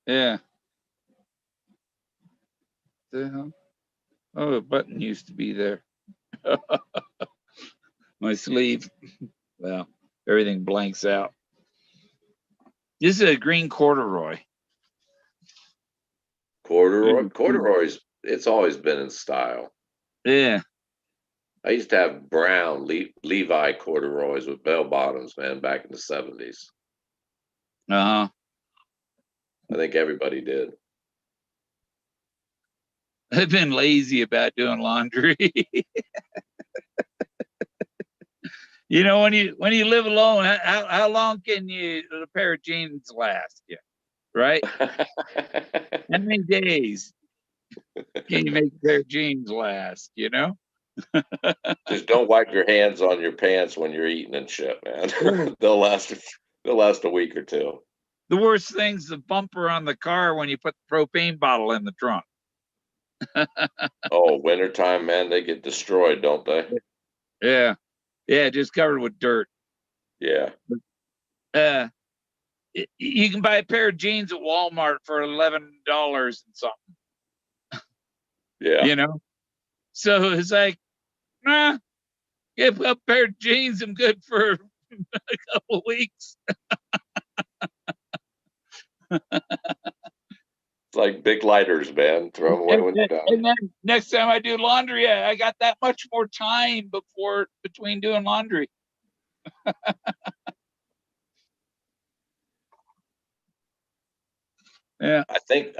Yeah. The hell? Oh, the button used to be there. My sleeve. Well, everything blanks out. This is a green corduroy. Corduroy's, it's always been in style. Yeah. I used to have brown Levi corduroys with bell bottoms, man, back in the 70s. Uh-huh. I think everybody did. I've been lazy about doing laundry. You know, when you live alone, how long can a pair of jeans last you? Right? How many days can you make a pair of jeans last? You know? Just don't wipe your hands on your pants when you're eating and shit, man. Yeah. They'll last a week or two. The worst thing's the bumper on the car when you put the propane bottle in the trunk. Oh, wintertime, man, they get destroyed, don't they? Yeah. Yeah, just covered with dirt. Yeah. Uh, you can buy a pair of jeans at Walmart for $11 and something. Yeah. You know? So it's like, nah, get a pair of jeans. I'm good for a couple of weeks. It's like big lighters, man. Throw them away when you're done. And then next time I do laundry, I got that much more time between doing laundry. Yeah. I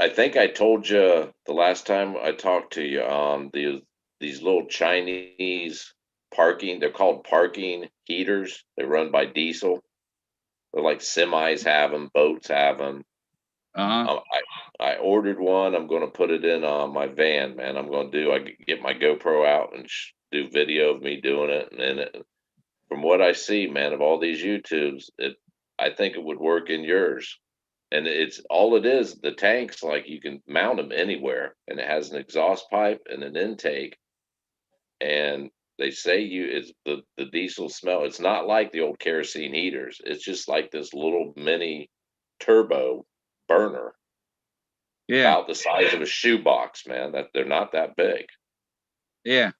think I told you the last time I talked to you, these little Chinese parking, they're called parking heaters. They run by diesel. They're like semis have them, boats have them. Uh-huh. I ordered one. I'm going to put it in my van, man. I get my GoPro out and do video of me doing it. And then from what I see, man, of all these YouTubes, I think it would work in yours. And it's all it is. The tanks, like you can mount them anywhere, and it has an exhaust pipe and an intake. And they say it's the diesel smell. It's not like the old kerosene heaters. It's just like this little mini turbo burner, Yeah. about the size of a shoebox, man. That they're not that big. Yeah.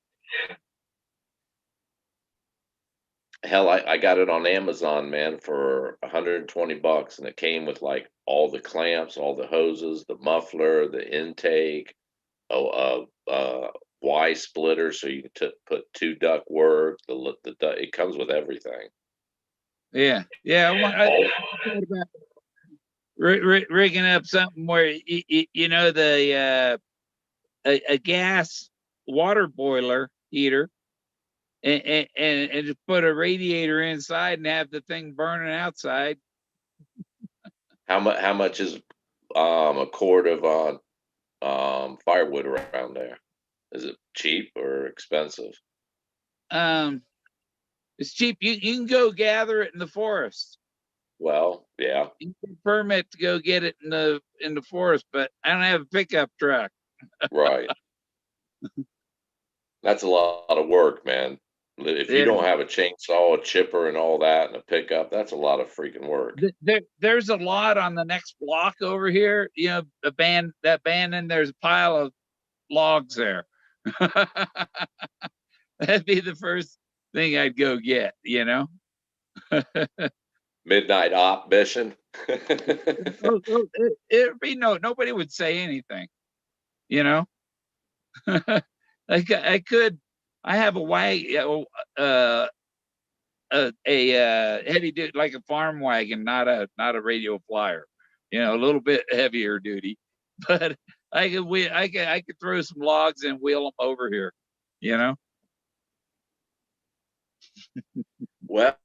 Hell, I got it on Amazon, man, for $120, and it came with like all the clamps, all the hoses, the muffler, the intake, Y splitter, so you can put two duct work. It comes with everything. Yeah. Yeah. I thought about rigging up something where you know a gas water boiler heater and just put a radiator inside and have the thing burning outside. How much is a cord of firewood around there? Is it cheap or expensive? Um, it's cheap. You can go gather it in the forest. Well, yeah, You get a permit to go get it in the forest, but I don't have a pickup truck. right. That's a lot of work, man. If you Yeah. don't have a chainsaw, a chipper, and all that, and a pickup, that's a lot of freaking work. There's a lot on the next block over here. You know, that band, and there's a pile of logs there. That'd be the first thing I'd go get, you know? Midnight op mission. It'd be nobody would say anything, you know? I have a wagon, a heavy duty, like a farm wagon, not a radio flyer, you know, a little bit heavier duty, but I could throw some logs and wheel them over here, you know? Well,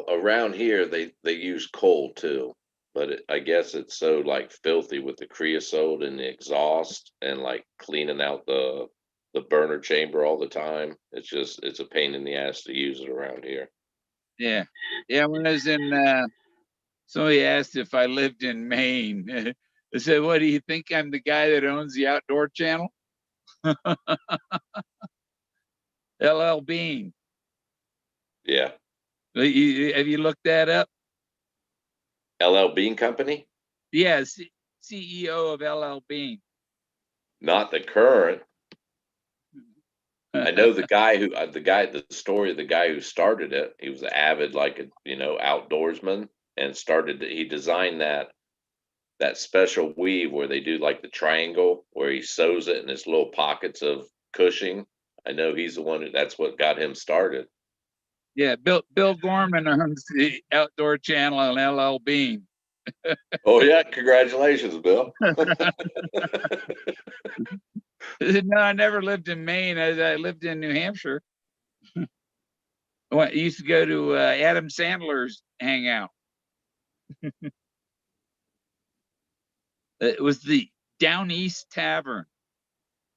around here they use coal too, but I guess it's so like filthy with the creosote and the exhaust and like cleaning out the burner chamber all the time. It's a pain in the ass to use it around here. Yeah. Yeah. When I was in, somebody asked if I lived in Maine. I said, "What do you think? I'm the guy that owns the outdoor channel?" LL Bean. Yeah. Have you looked that up? LL Bean Company? Yeah, CEO of LL Bean. Not the current. I know the guy who, the story of the guy who started it. He was an avid, like, outdoorsman, and he designed that special weave where they do like the triangle where he sews it in his little pockets of cushing. I know he's the one that's what got him started. Yeah, Bill Gorman owns the Outdoor Channel and LL Bean. Oh yeah, congratulations, Bill. No, I never lived in Maine. I lived in New Hampshire. I used to go to Adam Sandler's hangout. It was the Down East Tavern.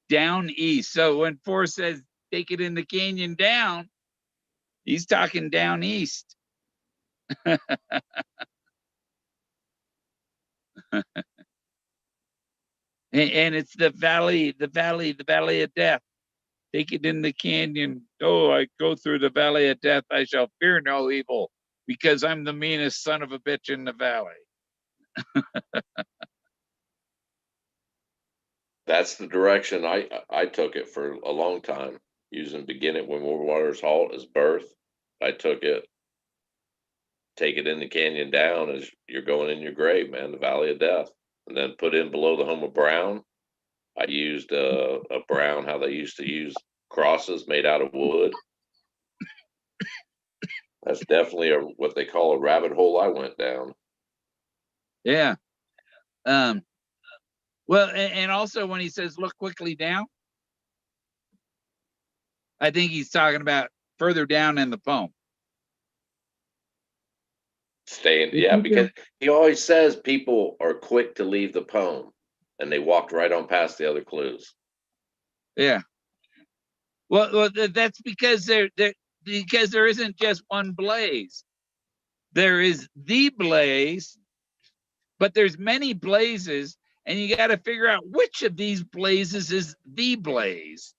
Down East. So when Forrest says take it in the canyon down, he's talking down east. And it's the valley of death. Take it in the canyon. Oh, I go through the valley of death. I shall fear no evil because I'm the meanest son of a bitch in the valley. That's the direction I took it for a long time, using begin it when more waters halt as birth. I took it, take it in the canyon down as you're going in your grave, man, the valley of death. And then put in below the home of Brown. I used a Brown, how they used to use crosses made out of wood. That's definitely what they call a rabbit hole I went down. Yeah. Well, and also when he says look quickly down, I think he's talking about further down in the poem. Yeah, because he always says people are quick to leave the poem, and they walked right on past the other clues. Yeah. Well, that's because because there isn't just one blaze. There is the blaze, but there's many blazes, and you got to figure out which of these blazes is the blaze.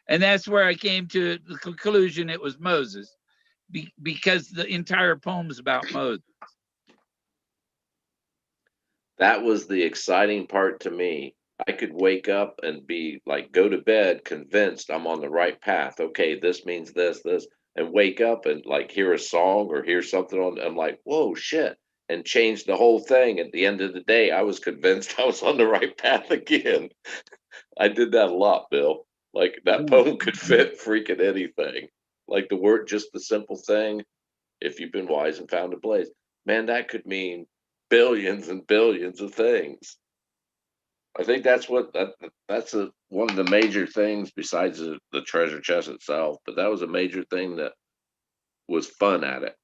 And that's where I came to the conclusion it was Moses, because the entire poem is about Moses. That was the exciting part to me. I could wake up and be like, go to bed convinced I'm on the right path. Okay, this means this, and wake up and like hear a song or hear something on. I'm like, whoa, shit, and change the whole thing. At the end of the day, I was convinced I was on the right path again. I did that a lot, Bill. Like that poem could fit freaking anything. Like the word, just the simple thing. If you've been wise and found a blaze, man, that could mean billions and billions of things. I think that's one of the major things besides the treasure chest itself. But that was a major thing that was fun at it,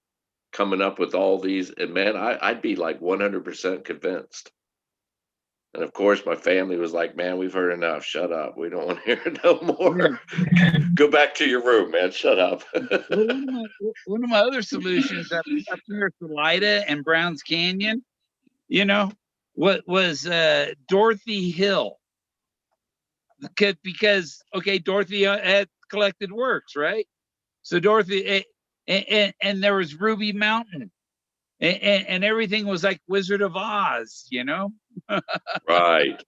coming up with all these. And man, I'd be like 100% convinced. And of course, my family was like, "Man, we've heard enough. Shut up. We don't want to hear it no more. Go back to your room, man. Shut up." Well, one of my other solutions up near Salida and Browns Canyon, what was Dorothy Hill. Because okay, Dorothy had collected works, right? So Dorothy, and there was Ruby Mountain, and everything was like Wizard of Oz, Right.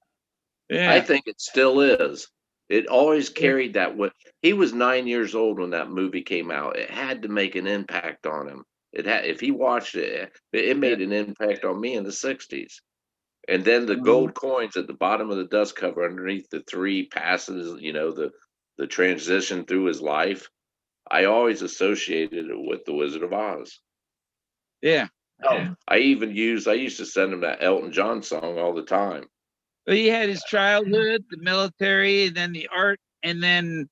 I Yeah, think it still is. It always carried that way. He was 9 years old when that movie came out. It had to make an impact on him. It had, if he watched it, it yeah. made an impact on me in the '60s. And then the Mhm. gold coins at the bottom of the dust cover underneath the three passes, the transition through his life. I always associated it with the Wizard of Oz. Yeah. Oh, I used to send him that Elton John song all the time. But he had his childhood, the military, and then the art, and then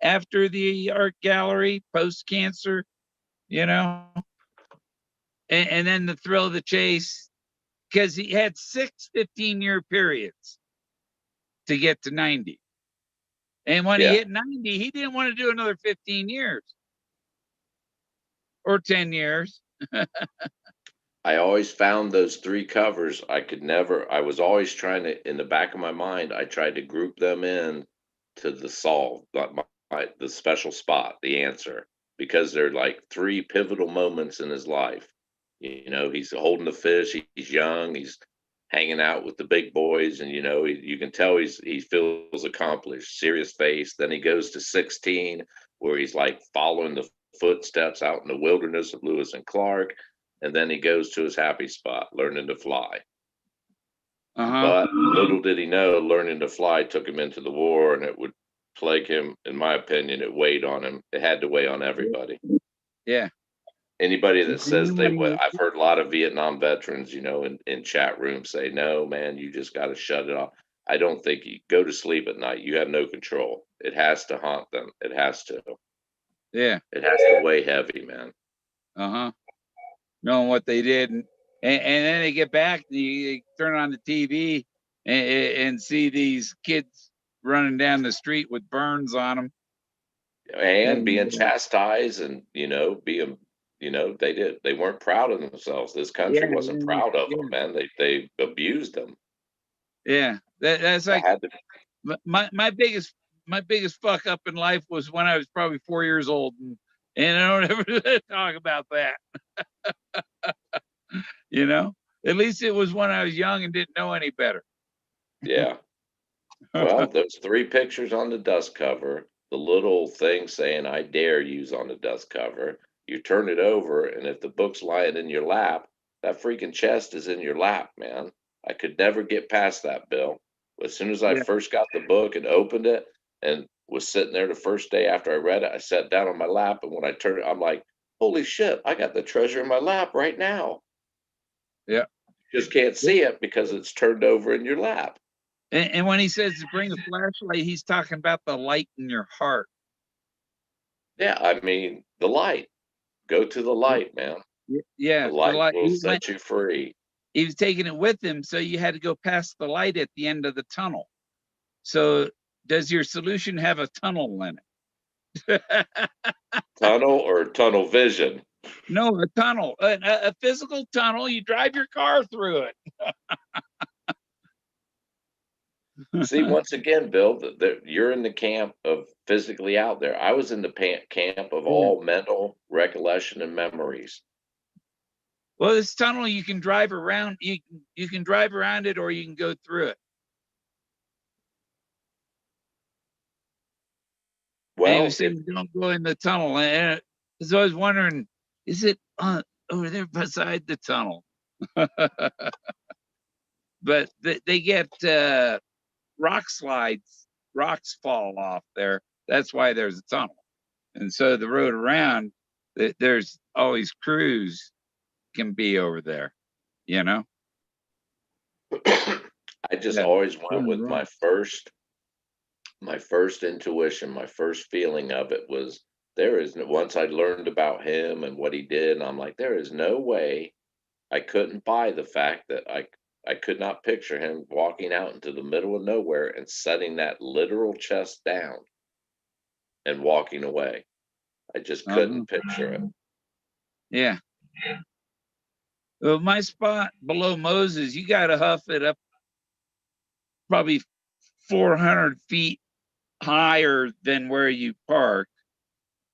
after the art gallery, post cancer, you know, and then the thrill of the chase, because he had 15-year periods to get to 90. And when he Yeah. hit 90, he didn't want to do another 15 years or 10 years. I always found those three covers. I was always trying to, in the back of my mind, I tried to group them in to the solve. But the special spot, the answer, because they're like three pivotal moments in his life. You know, he's holding the fish, he's young, he's hanging out with the big boys, and you know, you can tell he feels accomplished, serious face. Then he goes to 16, where he's like following the footsteps out in the wilderness of Lewis and Clark, and then he goes to his happy spot, learning to fly. Uh-huh. But little did he know, learning to fly took him into the war, and it would plague him. In my opinion, it weighed on him. It had to weigh on everybody. Yeah. Anybody that And says then they when would, he, I've heard a lot of Vietnam veterans, you know, in chat rooms say, no, man, you just got to shut it off. I don't think you go to sleep at night. You have no control. It has to haunt them. It has to. yeah. It has to weigh heavy, man. Uh-huh. Knowing what they did. And then they get back, and you turn on the TV and see these kids running down the street with burns on them. And being And chastised and, you know, being, you know, they weren't proud of themselves. This yeah, country wasn't proud of yeah, them, man. They abused them. yeah. That's It like had to. my biggest fuck up in life was when I was probably 4 years old, and I don't ever talk about that. You know, at least it was when I was young and didn't know any better. Yeah. Well, those three pictures on the dust cover, the little thing saying "I dare you's" on the dust cover. You turn it over, and if the book's lying in your lap, that freaking chest is in your lap, man. I could never get past that, Bill. As soon as I Yeah. first got the book and opened it and was sitting there the first day after I read it, I sat down on my lap, and when I turned it, I'm like, holy shit, I got the treasure in my lap right now. Yeah. Just can't see it because it's turned over in your lap. And when he says to bring a flashlight, he's talking about the light in your heart. Yeah, I mean, the light. Go to the light, man. The Yeah, the light light. will set you free. He was taking it with him, so you had to go past the light at the end of the tunnel. So, does your solution have a tunnel in it? Tunnel or tunnel vision? No, a tunnel, a physical tunnel. You drive your car through it. See, once again, Bill, you're in the camp of physically out there. I was in the camp of Yeah. all mental recollection and memories. Well, this tunnel you can drive around. You can drive around it, or you can go through it. And he Well, was saying, "Don't go in the tunnel." And so I was wondering, is it over there beside the tunnel? But they get rock slides, rocks fall off there. That's why there's a tunnel. And so the road around, there's always crews can be over there, you know? I just Yeah. always went with my first intuition, my first feeling of it was there is no, once I learned about him and what he did, and I'm like, there is no way I couldn't buy the fact that I could not picture him walking out into the middle of nowhere and setting that literal chest down and walking away. I just Uh-huh. couldn't picture it. Yeah. Well, my spot below Moses, you got to huff it up probably 400 feet higher than where you park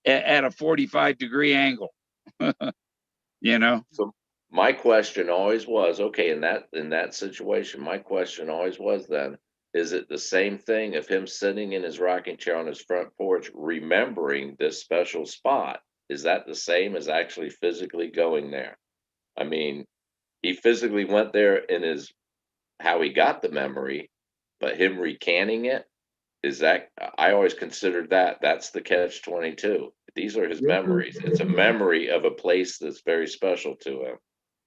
at a 45-degree angle, you know? So my question always was, okay, in that situation, my question always was then, is it the same thing of him sitting in his rocking chair on his front porch, remembering this special spot? Is that the same as actually physically going there? I mean, he physically went there in his how he got the memory, but him recanting it, is that I always considered that's the catch 22. These are his memories. It's a memory of a place that's very special to him.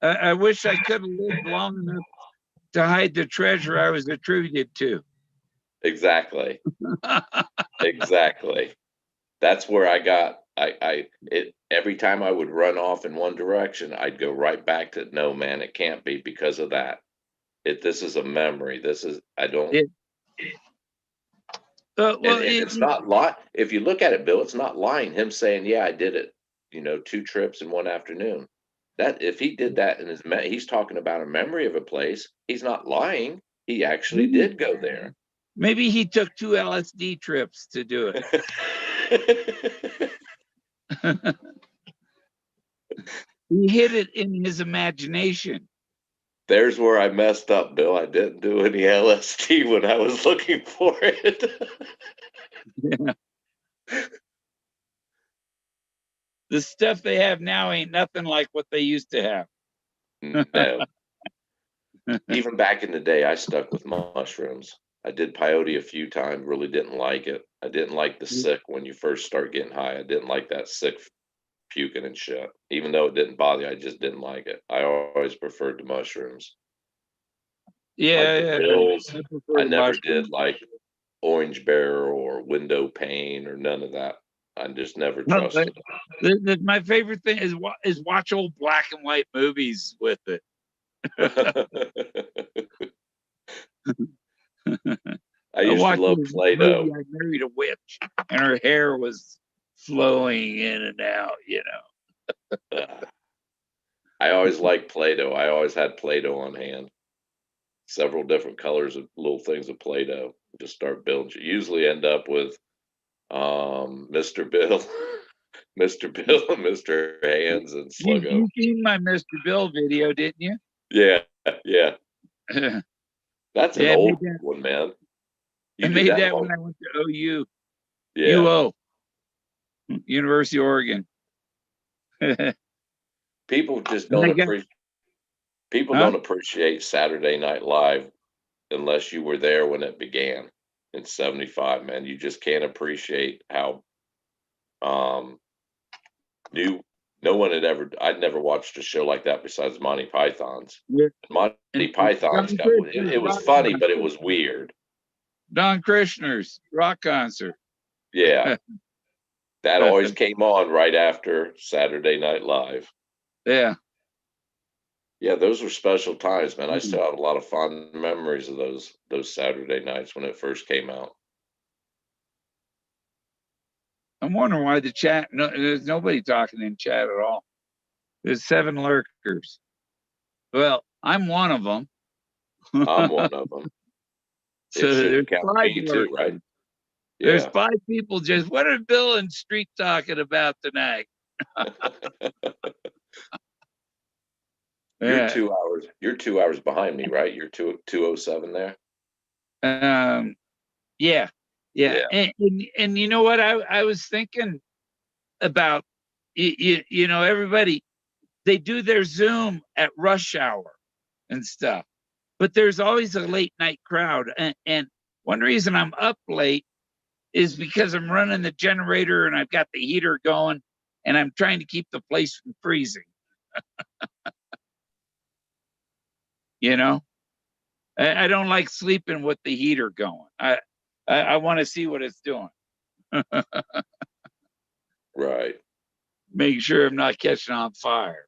I wish I could have lived long enough to hide the treasure I was attributed to. Exactly. Exactly. That's where I got it every time I would run off in one direction, I'd go right back to no, man, it can't be because of that. This is a memory. This is I don't. It, well, And it's not if you look at it, Bill, it's not lying. Him saying, "Yeah, I did it," you know, 2 trips in one afternoon. That if he did that in he's talking about a memory of a place. He's not lying. He actually maybe, did go there. maybe he took 2 LSD trips to do it. He hid it in his imagination. There's where I messed up, Bill. I didn't do any LSD when I was looking for it. Yeah. The stuff they have now ain't nothing like what they used to have. No. Even back in the day, I stuck with mushrooms. I did peyote a few times, really didn't like it. I didn't like the sick when you first start getting high. I didn't like that sick puking and shit. Even though it didn't bother you, I just didn't like it. I always preferred the mushrooms. Like the Yeah, pills, I I prefer never did mushrooms. like orange bear or window pane or none of that. I just never No, trusted my favorite thing is watch old black and white movies with it. it. I I used to watched love this movie. Play-Doh. I married a witch, and her hair was flowing in and out. I always liked Play-Doh. I always had Play-Doh on hand. Several different colors of little things of Play-Doh. Just start building. You usually end up with Mr. Bill, Mr. Bill, and Mr. Hands and Sluggo. You seen my Mr. Bill video, didn't you? Yeah, yeah. Yeah, That's an I old one, man. I You did made that that long. when I went to OU, Yeah. UO, University of Oregon. People just And don't I got, appreciate people huh? don't appreciate Saturday Night Live unless you were there when it began in 75, man. You just can't appreciate how um new no one had ever I'd never watched a show like that besides Monty Python's. Yeah. Monty And Python's Don got Kirshner's it was rock funny, but it concert. was weird. Don Krishner's rock concert. Yeah. That always came on right after Saturday Night Live. Yeah. Yeah, those were special times, man. I still have a lot of fond memories of those Saturday nights when it first came out. I'm wondering why the chat. No, there's nobody talking in chat at all. There's 7 lurkers. Well, I'm one of them. I'm one of them. It So there's should count 5 me too, right? lurkers. There's Yeah. 5 people. Just what are Bill and Street talking about tonight? You're Yeah. 2 hours. You're 2 hours behind me, right? You're 2:07 there. Um. Yeah. Yeah. Yeah. And you know what? I was thinking about everybody, they do their Zoom at rush hour and stuff, but there's always a late night crowd. And one reason I'm up late is because I'm running the generator and I've got the heater going and I'm trying to keep the place from freezing. You know, I don't like sleeping with the heater going. I want to see what it's doing. Right. Make sure I'm not catching on fire.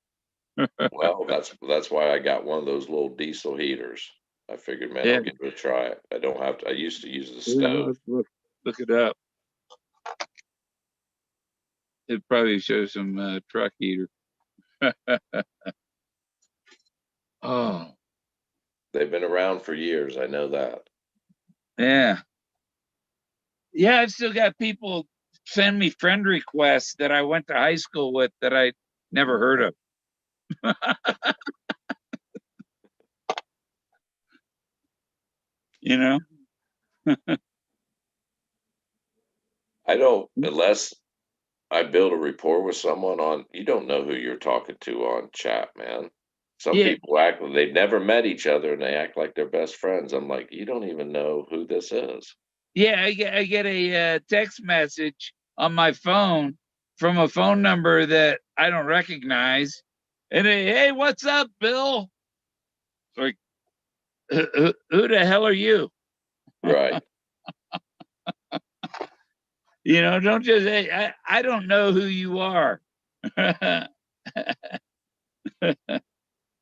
Well, that's why I got one of those little diesel heaters. I figured, man, Yeah, I'll give it a try. I don't have to. I used to use the yeah, stove. let's look it up. It probably shows some truck heater. Oh, They've been around for years. I know that. yeah. Yeah, I've still got people send me friend requests that I went to high school with that I never heard of. You know? I don't unless I build a rapport with someone on. You don't know who you're talking to on chat, man. Some Yeah, people act like they've never met each other and they act like they're best friends. I'm like, you don't even know who this is. yeah. I get a text message on my phone from a phone number that I don't recognize, and hey, what's up, Bill? It's like, who the hell are you? Right. Don't just say I don't know who you are.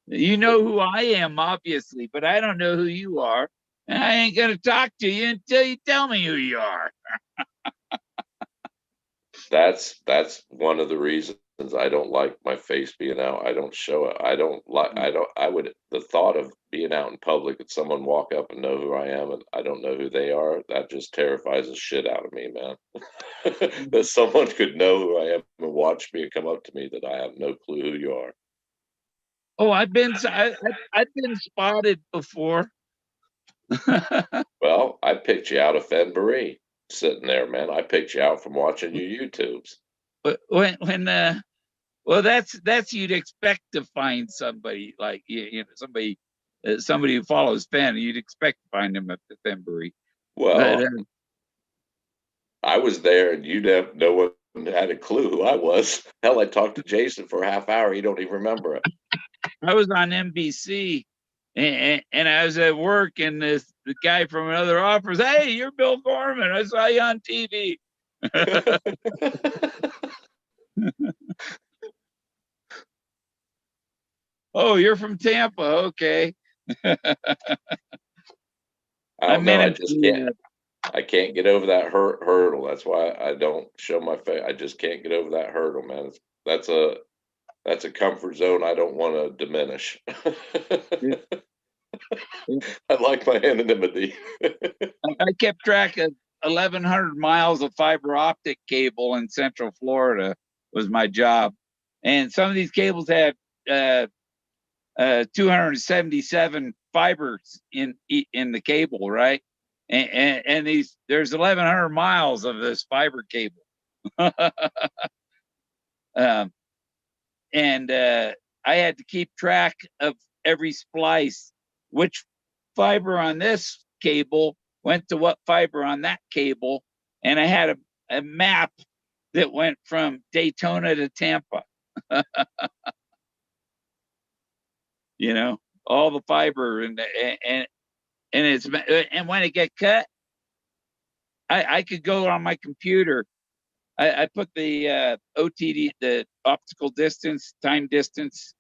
You know who I am, obviously, but I don't know who you are. And I ain't gonna talk to you until you tell me who you are. That's one of the reasons I don't like my face being out. I don't show it. The thought of being out in public and someone walk up and know who I am and I don't know who they are, that just terrifies the shit out of me, man. That someone could know who I am and watch me and come up to me that I have no clue who you are. Oh, I've been spotted before. Well, I picked you out of Fenn sitting there, man. I picked you out from watching your YouTubes. But well, that's you'd expect to find somebody like somebody who follows Fenn. You'd expect to find him at the Thembury. But Well, I was there and no one had a clue who I was. Hell, I talked to Jason for a half hour. He don't even remember it. I was on NBC and I was at work and the guy from another office, hey, you're Bill Gorman. I saw you on TV. Oh, you're from Tampa. Okay. I I don't know. meant I it just can't. I can't get over that hurdle. That's why I don't show my face. I just can't get over that hurdle, man. That's a comfort zone I don't want to diminish. I like my anonymity. I kept track of 1,100 miles of fiber optic cable in Central Florida was my job. And some of these cables had 277 fibers in the cable, right? And there's 1,100 miles of this fiber cable. um, and I had to keep track of every splice, which fiber on this cable went to what fiber on that cable, and I had a map that went from Daytona to Tampa. You know, all the fiber and it's and when it get cut, I could go on my computer. I put the OTD, the optical distance, time distance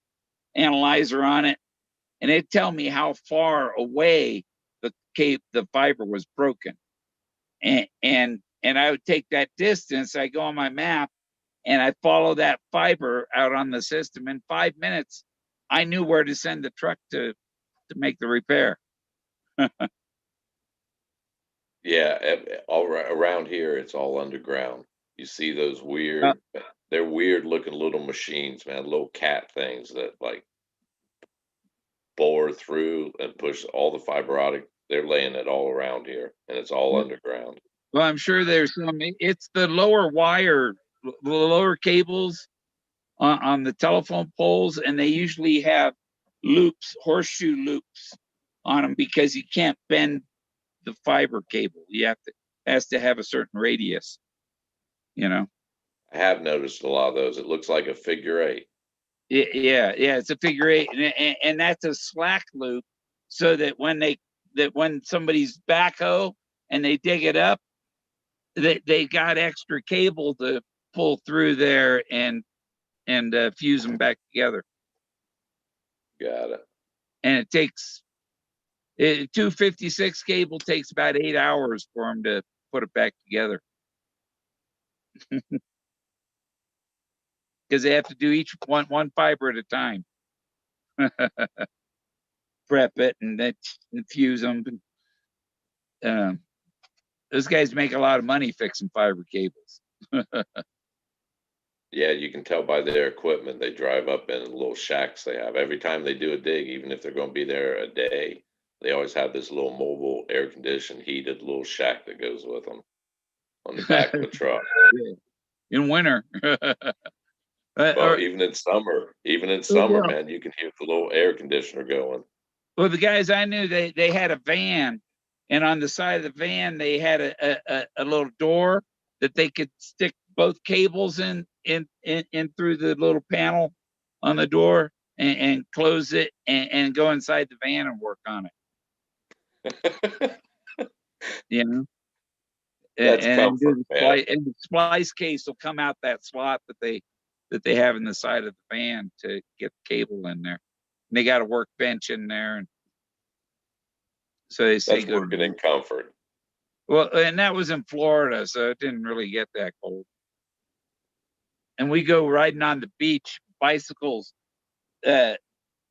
analyzer on it, and it tell me how far away the fiber was broken. And I would take that distance, I go on my map and I follow that fiber out on the system. In 5 minutes, I knew where to send the truck to make the repair. Yeah, around here, it's all underground. You see those Uh, they're weird looking little machines, man, little cat things that like bore through and push all the fiber optic. They're laying it all around here, and it's all underground. well, I'm sure there's some. It's the lower wire, the lower cables on the telephone poles, and they usually have loops, horseshoe loops on them because you can't bend the fiber cable. You have to has to have a certain radius. You know. I have noticed a lot of those. It looks like a figure eight. Yeah, it's a figure eight, and that's a slack loop, so that when somebody's backhoe and they dig it up, they got extra cable to pull through there and fuse them back together. Got it. And it takes 256 cable takes about 8 hours for them to put it back together because they have to do each one fiber at a time. Prep it and then fuse them. Those guys make a lot of money fixing fiber cables. Yeah, you can tell by their equipment. They drive up in little shacks they have. Every time they do a dig, even if they're going to be there a day, they always have this little mobile air conditioned heated little shack that goes with them on the back of the truck. In winter. Well, Or, even in summer, well, man, you can hear the little air conditioner going. the guys I knew, they had a van, and on the side of the van they had a little door that they could stick both cables in through the little panel on the door and close it and go inside the van and work on it. You know, That's and do comfort, the man. and the splice case will come out that slot that they have in the side of the van to get the cable in there. And they got a workbench in there, and so they say That's go to working in work. comfort. Well, and that was in Florida, so it didn't really get that cold. and we go riding on the beach, bicycles. There's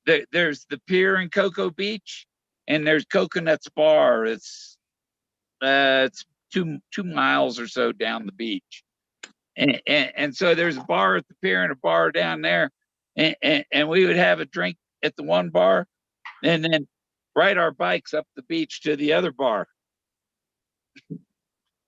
the pier in Cocoa Beach, and there's Coconuts Bar. It's 2 miles or so down the beach, and so there's a bar at the pier and a bar down there, and we would have a drink at the one bar, and then ride our bikes up the beach to the other bar,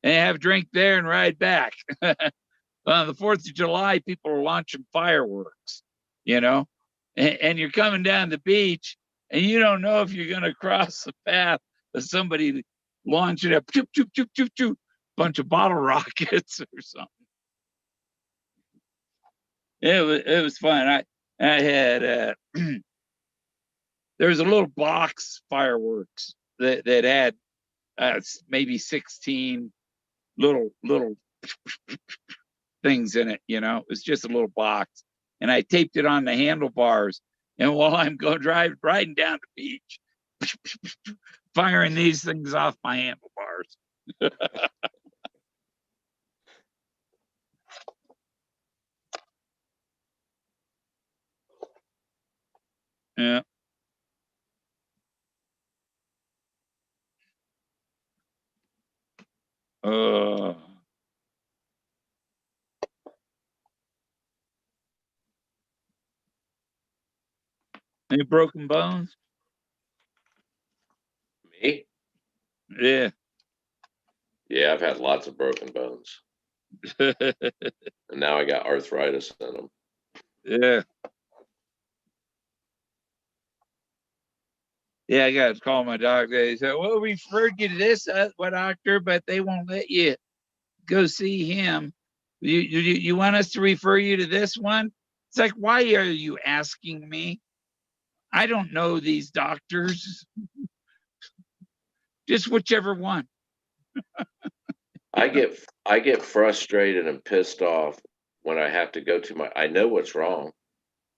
and have a drink there and ride back. On the 4th of July, people are launching fireworks, and you're coming down the beach, and you don't know if you're going to cross the path of somebody launching a choop, choop, choop, choop, choop, bunch of bottle rockets or something. It was fun. I had there was a little box fireworks that had maybe 16 little things in it. It was just a little box, and I taped it on the handlebars. And while I'm riding down the beach, firing these things off my handlebars. Yeah. Any broken bones? Me? Yeah. Yeah, I've had lots of broken bones. And now I got arthritis in them. Yeah. Yeah, I got to call my doctor. They said, well, we referred you to this doctor, but they won't let you go see him. You want us to refer you to this one? It's like, why are you asking me? I don't know these doctors. Just whichever one. I get frustrated and pissed off when I have to go to I know what's wrong.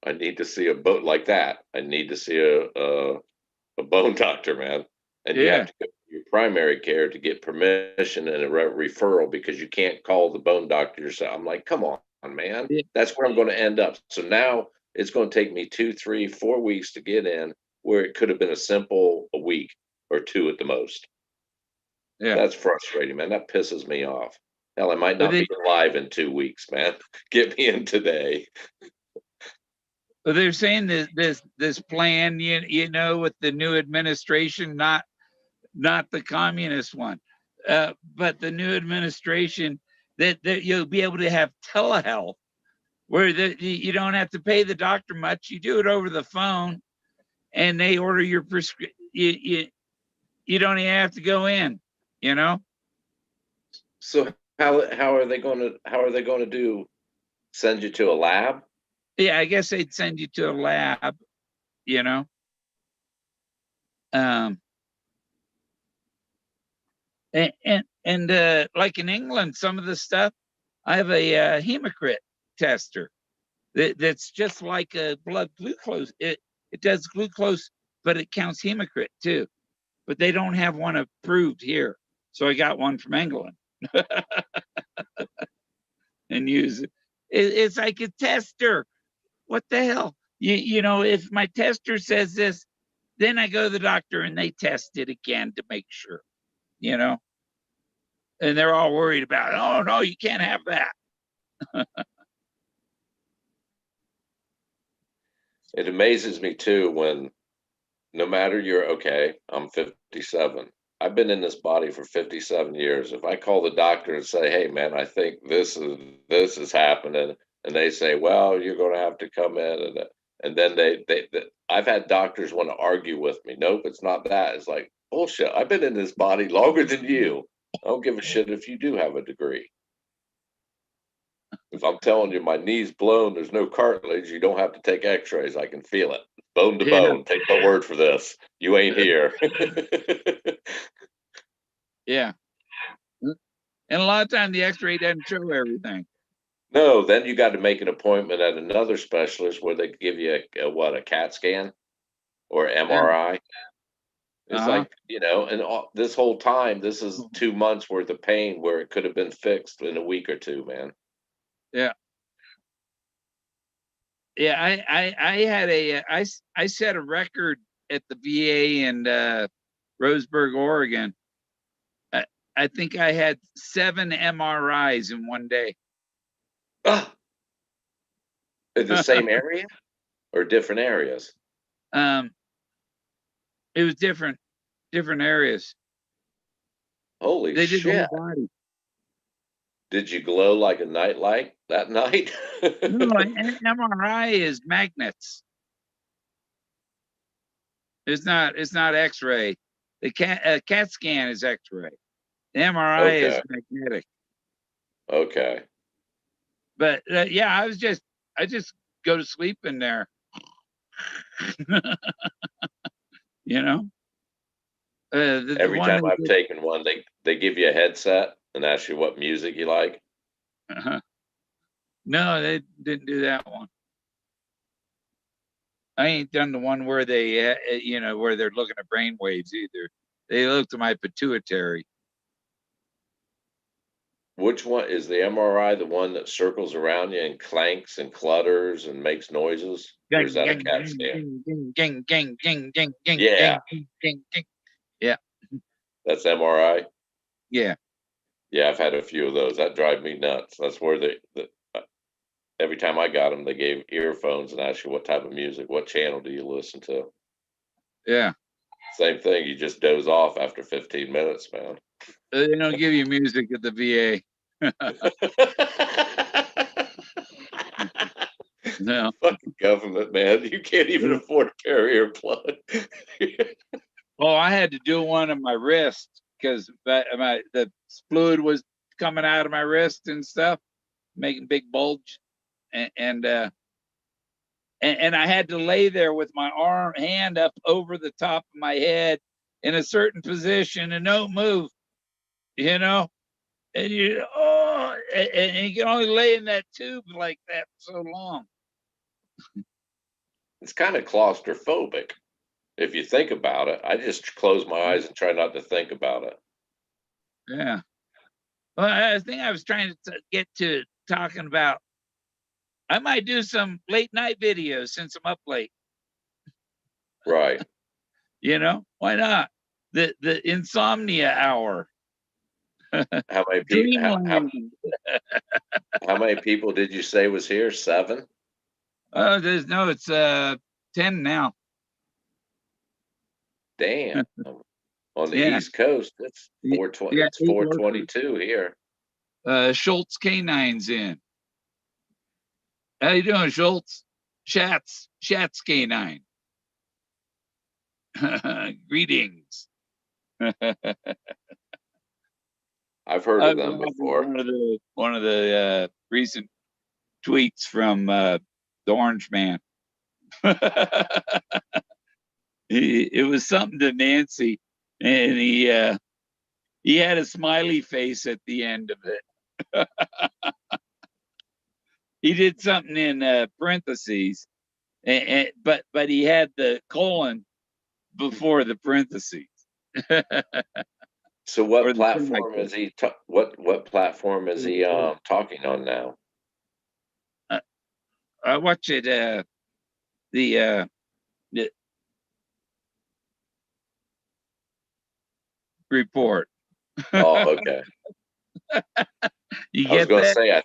I need to see a bone like that. I need to see a bone doctor, man. And you have Yeah. to go to your primary care to get permission and a referral because you can't call the bone doctor yourself. I'm like, come on, man. Yeah. That's where I'm going to end up. So now it's going to take me 2, 3, 4 weeks to get in where it could have been a week or 2 at the most. Yeah. That's frustrating, man. That pisses me off. Hell, I might But not be alive in 2 weeks, man. Get me in today. they're saying this plan, with the new administration, not the communist one, but the new administration, that you'll be able to have telehealth, where you don't have to pay the doctor much. You do it over the phone, and they order your prescription. You don't even have to go in. So how are they going to do? Send you to a lab? Yeah, I guess they'd send you to a lab. Um, and like in England, some of the stuff, I have a hematocrit tester that's just like a blood glucose. It does glucose, but it counts hematocrit too. But they don't have one approved here, so I got one from England and use it. It's like a tester. What the hell? If my tester says this, then I go to the doctor and they test it again to make sure. And they're all worried about it. Oh no, you can't have that. It amazes me too when no matter I'm 57. I've been in this body for 57 years. If I call the doctor and say, "Hey man, I think this is happening," and they say, "Well, you're going to have to come in," and then they I've had doctors want to argue with me. Nope, it's not that. It's like bullshit. I've been in this body longer than you. I don't give a shit if you do have a degree. If I'm telling you my knee's blown, there's no cartilage, you don't have to take x-rays. I can feel it. Bone to Yeah. bone. Take my word for this. You ain't here. Yeah. And a lot of times the x-ray doesn't show everything. No, then you got to make an appointment at another specialist where they give you a CAT scan or MRI. It's like, and this whole time, this is 2 months worth of pain where it could have been fixed in a week or two, man. Yeah. Yeah, I had I set a record at the VA in Roseburg, Oregon. I, I think I had 7 MRIs in one day. Ah, in the same area or different areas? um, it was different areas. Holy They did the shit. whole body. Did you glow like a nightlight that night? No, an MRI is magnets. It's not X-ray. The CAT scan is X-ray. The MRI is Okay. magnetic. Okay. But yeah, I just go to sleep in there. You know, the Every one time they I've taken one, they give you a headset and ask you what music you like. did. No, they didn't do that one. I ain't done the one where they, you know, where they're looking at brain waves either. They looked at my pituitary. Which one is the MRI? The one that circles around you and clanks and clutters and makes noises, or is Gang, that a gang, CAT gang, scan? gang, gang, gang, gang, gang, gang, gang, Yeah, gang, gang, gang. Yeah, that's MRI. yeah. Yeah, I've had a few of those. That drive me nuts. That's where every time I got them, they gave earphones and asked you what type of music, what channel do you listen to. Yeah. Same thing. You just doze off after 15 minutes, man. They don't give you music at the VA. No. Fucking government, man. You can't even afford a pair of earplugs. Well, I had to do one on my wrist because the fluid was coming out of my wrist and stuff, making big bulge, and and I had to lay there with my hand up over the top of my head in a certain position and don't move, you know. And and you can only lay in that tube like that for so long. It's kind of claustrophobic if you think about it. I just close my eyes and try not to think about it. Yeah. Well, I think I was trying to get to talking about. I might do some late night videos since I'm up late. Right. You know, why not? The insomnia hour. How many people? Dreamland. How many people did you say was here? 7? Oh, there's no, it's 10 now. Damn. On the Yeah. East Coast, it's Y- 420. Yeah, It's 8 locals. 422 here. Schultz K9's in. How you doing, Schultz? Schatz K9. Greetings. I've heard I of was them watching before. one of the recent tweets from the Orange Man. It was something to Nancy, and he had a smiley face at the end of it. He did something in parentheses, but he had the colon before the parentheses. So Or what the platform semicolon. is he what platform is he talking on now? Uh, I watch it the report. Oh, okay. You I was get going to that? say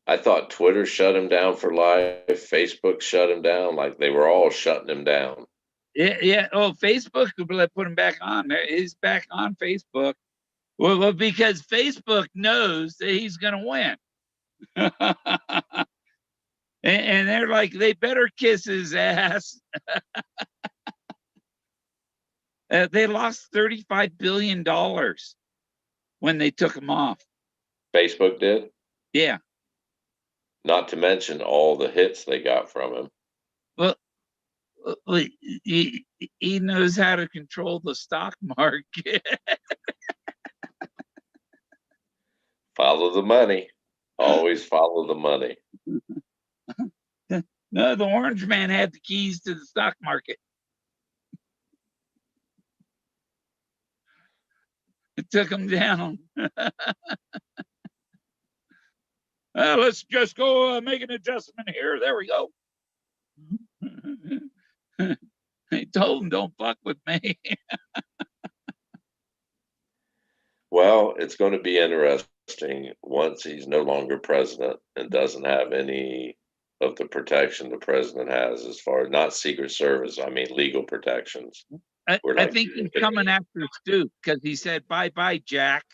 I thought Twitter shut him down for life, Facebook shut him down, like they were all shutting him down. Yeah, yeah. Oh, Facebook put him back on. He's back on Facebook. Well, because Facebook knows that he's going to win. And they're like, they better kiss his ass. They lost $35 billion when they took him off. Facebook did, Yeah. not to mention all the hits they got from him. Well, he knows how to control the stock market. Follow the money. Always follow the money. No, the Orange Man had the keys to the stock market. It took him down. Let's just go make an adjustment here. There we go. I told him, don't fuck with me. Well, it's going to be interesting once he's no longer president and doesn't have any of the protection the president has as far as not Secret Service, I mean legal protections. We're I like, think he's coming after Stu because he said, bye bye, Jack.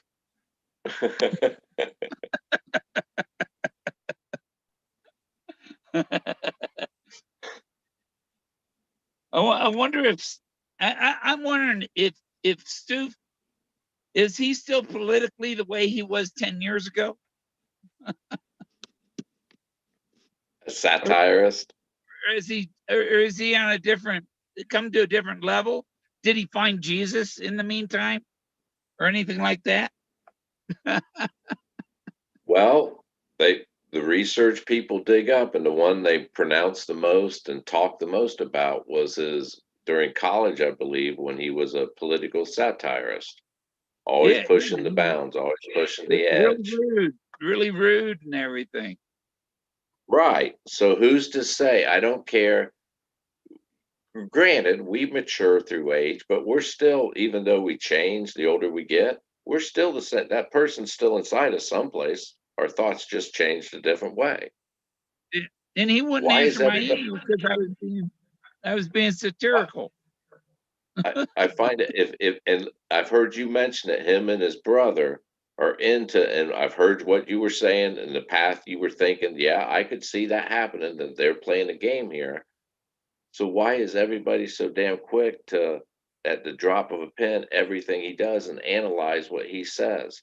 I wonder if I'm wondering if Stu is he still politically the way he was 10 years ago? a satirist. Or is he on a different come to a different level? Did he find Jesus in the meantime or anything like that? Well, the research people dig up, and the one they pronounce the most and talk the most about was his during college, I believe, when he was a political satirist, always Yeah, pushing the bounds, always pushing the edge. really rude and everything. Right. So who's to say? I don't care. Granted, we mature through age, but we're still, even though we change the older we get, we're still the same. That person's still inside us someplace. Our thoughts just changed a different way. And he wouldn't Why answer is my everybody? email because I was being satirical. I find it if and I've heard you mention it, him and his brother are into, and I've heard what you were saying and the path you were thinking. Yeah, I could see that happening, that they're playing a game here. So why is everybody so damn quick to, at the drop of a pen, everything he does and analyze what he says?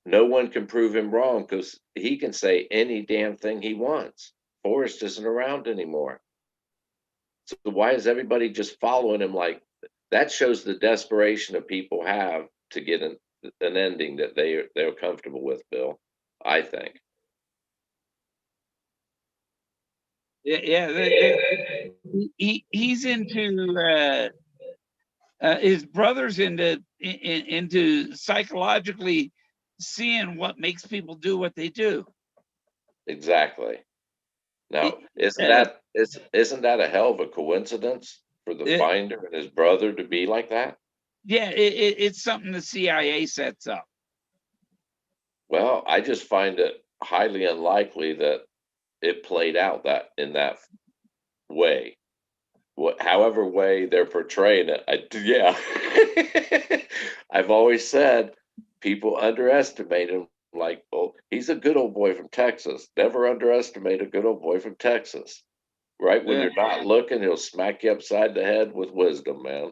No one can prove him wrong because he can say any damn thing he wants. Forrest isn't around anymore. So why is everybody just following him like that? Shows the desperation of people have to get an ending that they're comfortable with, Bill. I think. Yeah. He's into his brother's into psychologically seeing what makes people do what they do. Exactly. It, Now, uh, isn't that a hell of a coincidence for the it, finder and his brother to be like that? yeah, it's something the CIA sets up. Well, I just find it highly unlikely that it played out that in that way. However way they're portraying it, yeah. I've always said people underestimate him. Like, oh, he's a good old boy from Texas. Never underestimate a good old boy from Texas. Right when Uh you're not looking, he'll smack you upside the head with wisdom, man.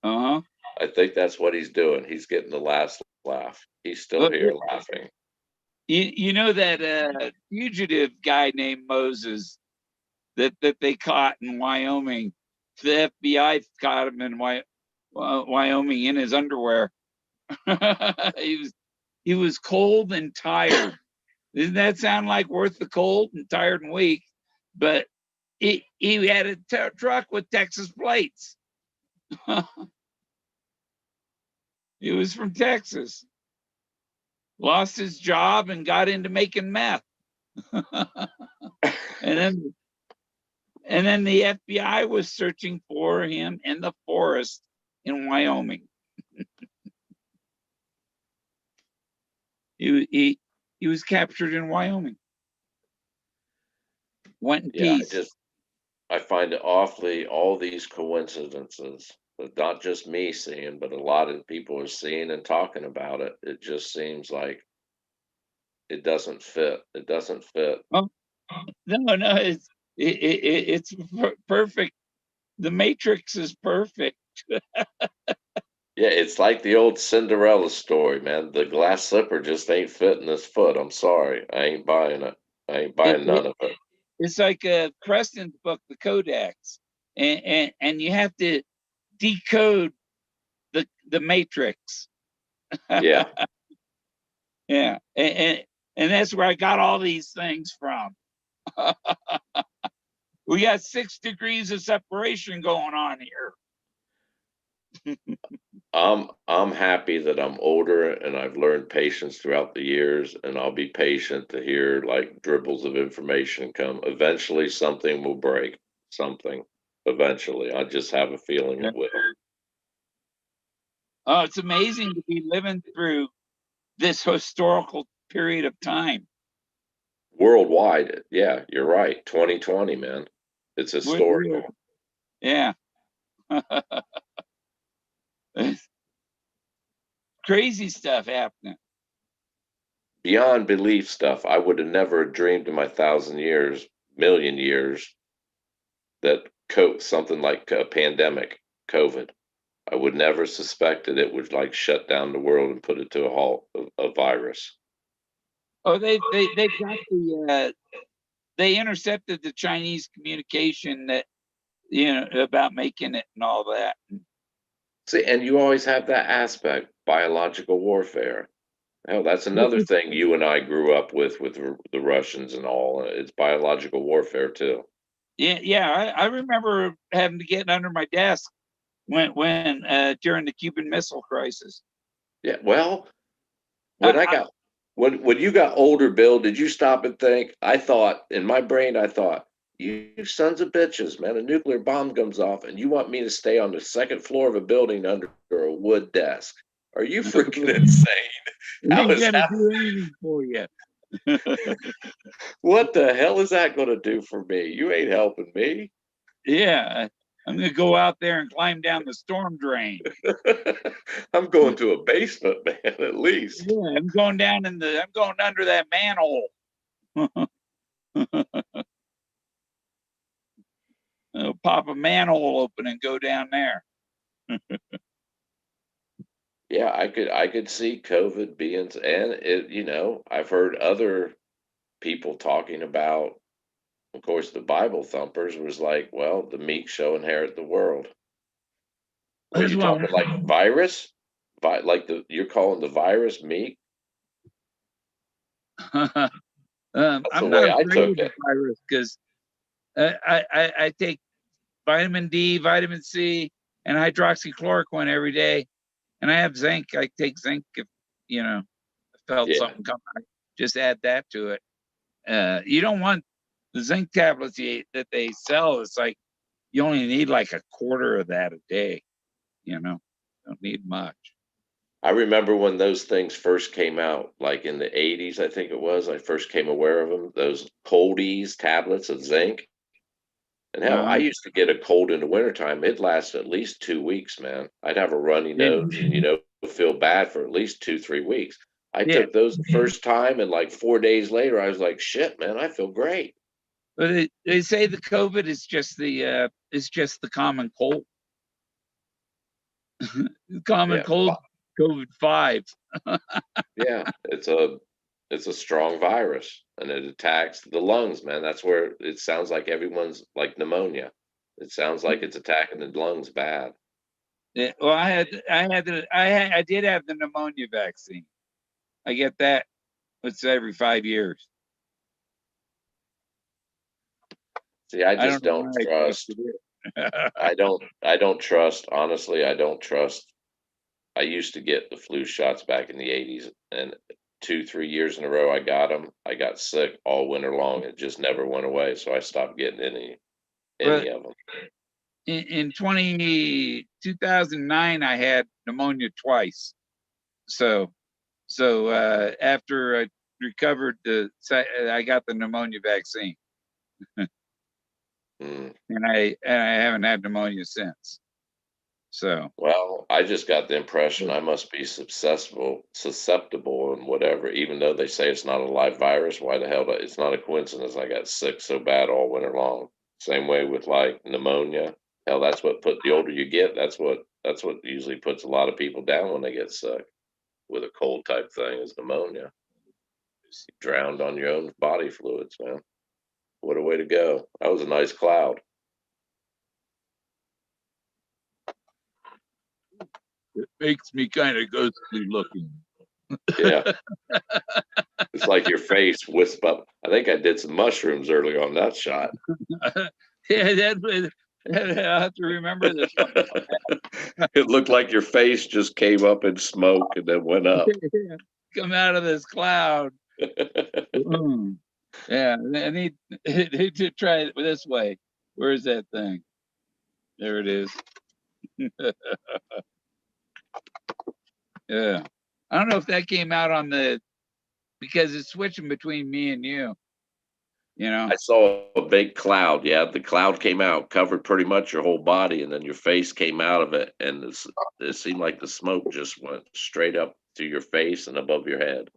huh. I think that's what he's doing. He's getting the last laugh. He's still But here laughing. you know that fugitive guy named Moses that they caught in Wyoming. The FBI caught him in Wyoming in his underwear. He was cold and tired. Doesn't that sound like worth the cold and tired and weak? But he had a truck with Texas plates. He was from Texas. Lost his job and got into making meth. and then the FBI was searching for him in the forest in Wyoming. He was captured in Wyoming. Went in Yeah, peace. I find it awfully all these coincidences, but not just me seeing, but a lot of people are seeing and talking about it. It just seems like it doesn't fit. It doesn't fit. Oh no, it's perfect. The Matrix is perfect. Yeah, it's like the old Cinderella story, man. The glass slipper just ain't fitting his foot. I'm sorry. I ain't buying it. I ain't buying It none of it. it's like Preston's book, The Codex, and you have to decode the Matrix. Yeah. Yeah, and that's where I got all these things from. We got 6 degrees of separation going on here. I'm happy that I'm older and I've learned patience throughout the years, and I'll be patient to hear like dribbles of information come. Eventually something will break. something eventually. I just have a feeling it will. Oh, it's amazing to be living through this historical period of time. Worldwide, yeah, you're right. 2020, man. It's historical. Yeah. Crazy stuff happening. Beyond belief stuff. I would have never dreamed in my 1,000 years, million years, that something like a pandemic, COVID. I would never suspected it would like shut down the world and put it to a halt, a virus. Oh, they've got they intercepted the Chinese communication that about making it and all that. See, and you always have that aspect, biological warfare. Hell, that's another thing you and I grew up with the Russians and all. It's biological warfare too. Yeah. I remember having to get under my desk when during the Cuban Missile Crisis. Yeah, well, when you got older, Bill, did you stop and think? I thought in my brain, I thought, you sons of bitches, man, a nuclear bomb comes off and you want me to stay on the second floor of a building under a wood desk. Are you freaking insane? How Ain't is gonna that? do anything for you. What the hell is that going to do for me? You ain't helping me. Yeah, I'm gonna go out there and climb down the storm drain. I'm going to a basement, man, at least. Yeah, I'm going under that manhole. I'll pop a manhole open and go down there. Yeah, I could see COVID being, and I've heard other people talking about, of course, the Bible thumpers was like, well, the meek shall inherit the world. Are That's you what talking like virus? Like you're calling the virus meek? That's the I'm way not I afraid took of the it. virus because I take vitamin D, vitamin C, and hydroxychloroquine every day, and I have zinc. I take zinc if I felt Yeah. something coming. I just add that to it. You don't want the zinc tablets that they sell. It's like you only need like a quarter of that a day. Don't need much. I remember when those things first came out, like in the 80s, I think it was, I first came aware of them, those coldies tablets of zinc. And hell, I Uh, used to get a cold in the wintertime. It'd last at least 2 weeks, man. I'd have a runny yeah, nose and, feel bad for at least 2, 3 weeks. I yeah. took those the first time, and like 4 days later, I was like, shit, man, I feel great. But they say the COVID is just the common cold. Common Yeah. cold, COVID-5. Yeah. It's a strong virus and it attacks the lungs, man. That's where it sounds like everyone's like pneumonia. It sounds like it's attacking the lungs bad. Yeah, well, I did have the pneumonia vaccine. I get that. It's every 5 years. See, I I just don't know don't why I trust. trusted it. I don't trust, honestly, I don't trust. I used to get the flu shots back in the 80s, and 2, 3 years in a row I got them. I got sick all winter long. It just never went away, so I stopped getting any But of them. in 2009, I had pneumonia twice. So after I recovered, I got the pneumonia vaccine, Mm. and I haven't had pneumonia since. So Well, I just got the impression I must be susceptible and whatever, even though they say it's not a live virus. Why the hell? It's not a coincidence I got sick so bad all winter long. Same way with like pneumonia. Hell, that's what the older you get, that's what usually puts a lot of people down when they get sick with a cold type thing is pneumonia. You drowned on your own body fluids, man. What a way to go. That was a nice cloud. it makes me kind of ghostly looking. Yeah. It's like your face wisp up. I think I did some mushrooms early on that shot. Yeah, I'll have to remember this one. It looked like your face just came up in smoke and then went up. Come out of this cloud. Yeah, I need to try it this way. Where's that thing? There it is. Yeah. I don't know if that came out on the, because it's switching between me and you, you know? I saw a big cloud. Yeah, the cloud came out, covered pretty much your whole body, and then your face came out of it, and it seemed like the smoke just went straight up to your face and above your head.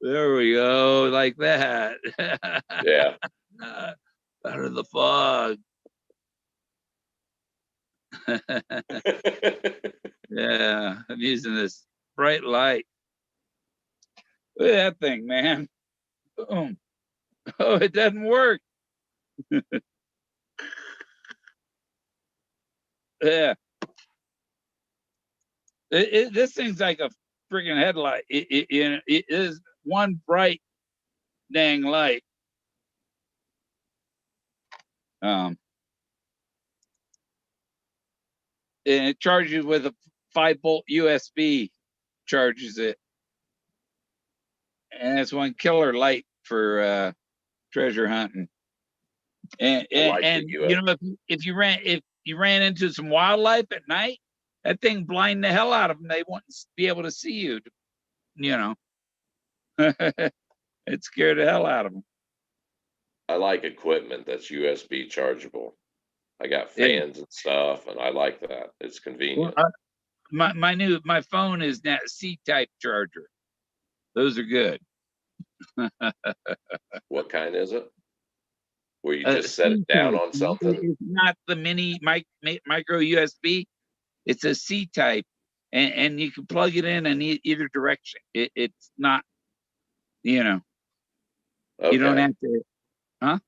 There we go, like that. Yeah. Out of the fog. Yeah, I'm using this bright light. Look at that thing, man. Boom. Oh, it doesn't work. Yeah. This thing's like a freaking headlight. It is one bright dang light. And it charges with a 5-volt USB, charges it. And it's one killer light for treasure hunting. And like and you know, if you ran into some wildlife at night, that thing blind the hell out of them. They won't be able to see you. You know, it scared the hell out of them. I like equipment that's USB chargeable. I got Yeah. fans and stuff, and I like that. It's convenient. Well, my phone is that C-type charger. Those are good. What kind is it? Where you just set it down C-type. on something? It's not the mini micro USB. It's a C-type, and you can plug it in either direction. It's not, you know, you don't Okay. have to, huh?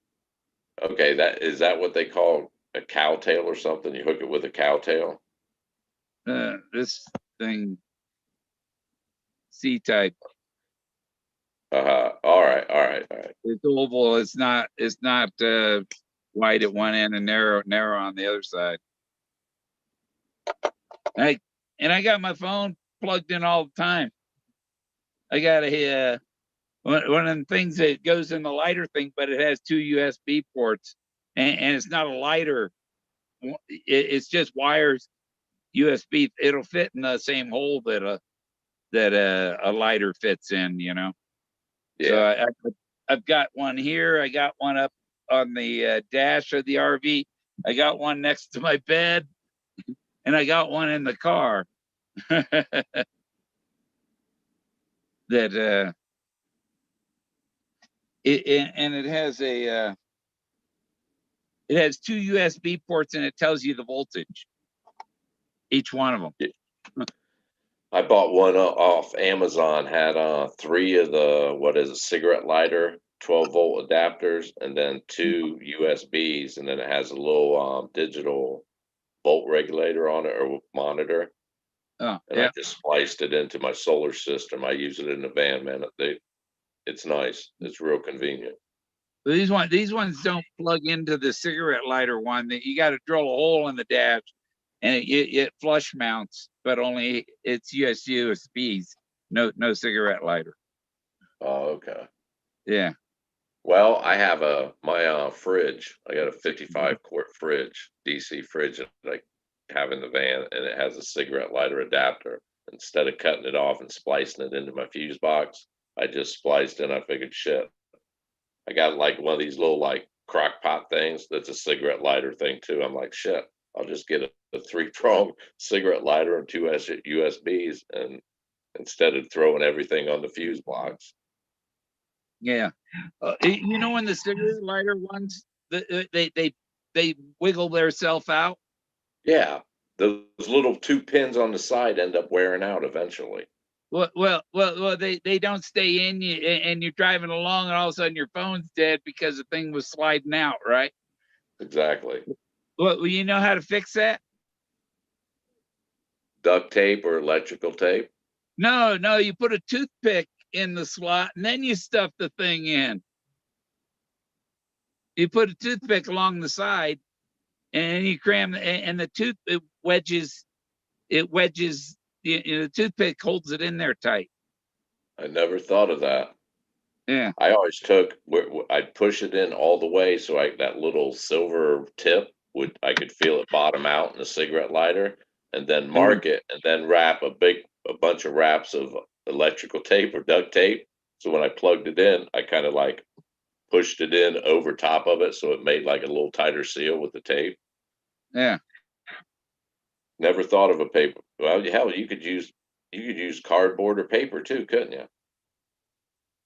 Okay, that what they call a cow tail or something? You hook it with a cow tail? This thing, C-type. All right, all right, all right. It's oval. It's not wide at one end and narrow on the other side. I got my phone plugged in all the time. I got a one of the things that goes in the lighter thing, but it has 2 USB ports, and it's not a lighter. It's just wires, USB. It'll fit in the same hole that a lighter fits in, you know. Yeah. So I've got one here. I got one up on the dash of the RV. I got one next to my bed, and I got one in the car. That it has it has 2 USB ports, and it tells you the voltage, each one of them. I bought one off Amazon, had 3 of the, what is it, cigarette lighter 12-volt adapters, and then 2 USBs, and then it has a little digital volt regulator on it, or monitor. Oh, And yeah. I just spliced it into my solar system. I use it in the van, man. It's nice. It's real convenient. But these ones don't plug into the cigarette lighter one. That you got to drill a hole in the dash, and it flush mounts, but only it's USBs. No cigarette lighter. Oh, okay. Yeah. Well, I have my fridge. I got a 55 quart fridge, DC fridge that I have in the van, and it has a cigarette lighter adapter. Instead of cutting it off and splicing it into my fuse box, I just spliced in. I figured, shit, I got like one of these little like crock pot things that's a cigarette lighter thing too. I'm like, shit, I'll just get a 3-prong cigarette lighter and 2 USBs, and instead of throwing everything on the fuse box. Yeah. You know, when the cigarette lighter ones, they wiggle themselves out. Yeah, those little 2 pins on the side end up wearing out eventually. Well, they don't stay in you, and you're driving along, and all of a sudden your phone's dead because the thing was sliding out, right? Exactly. Well, you know how to fix that? Duct tape or electrical tape? No, you put a toothpick in the slot, and then you stuff the thing in. You put a toothpick along the side, and you cram, and the tooth it wedges. The toothpick holds it in there tight. I never thought of that. Yeah. I always took I'd push it in all the way so that little silver tip I could feel it bottom out in a cigarette lighter, and then Yeah. mark it, and then wrap a bunch of wraps of electrical tape or duct tape. So when I plugged it in, I kind of like pushed it in over top of it, so it made like a little tighter seal with the tape. Yeah. Never thought of a paper. Well, hell, you could use cardboard or paper too, couldn't you?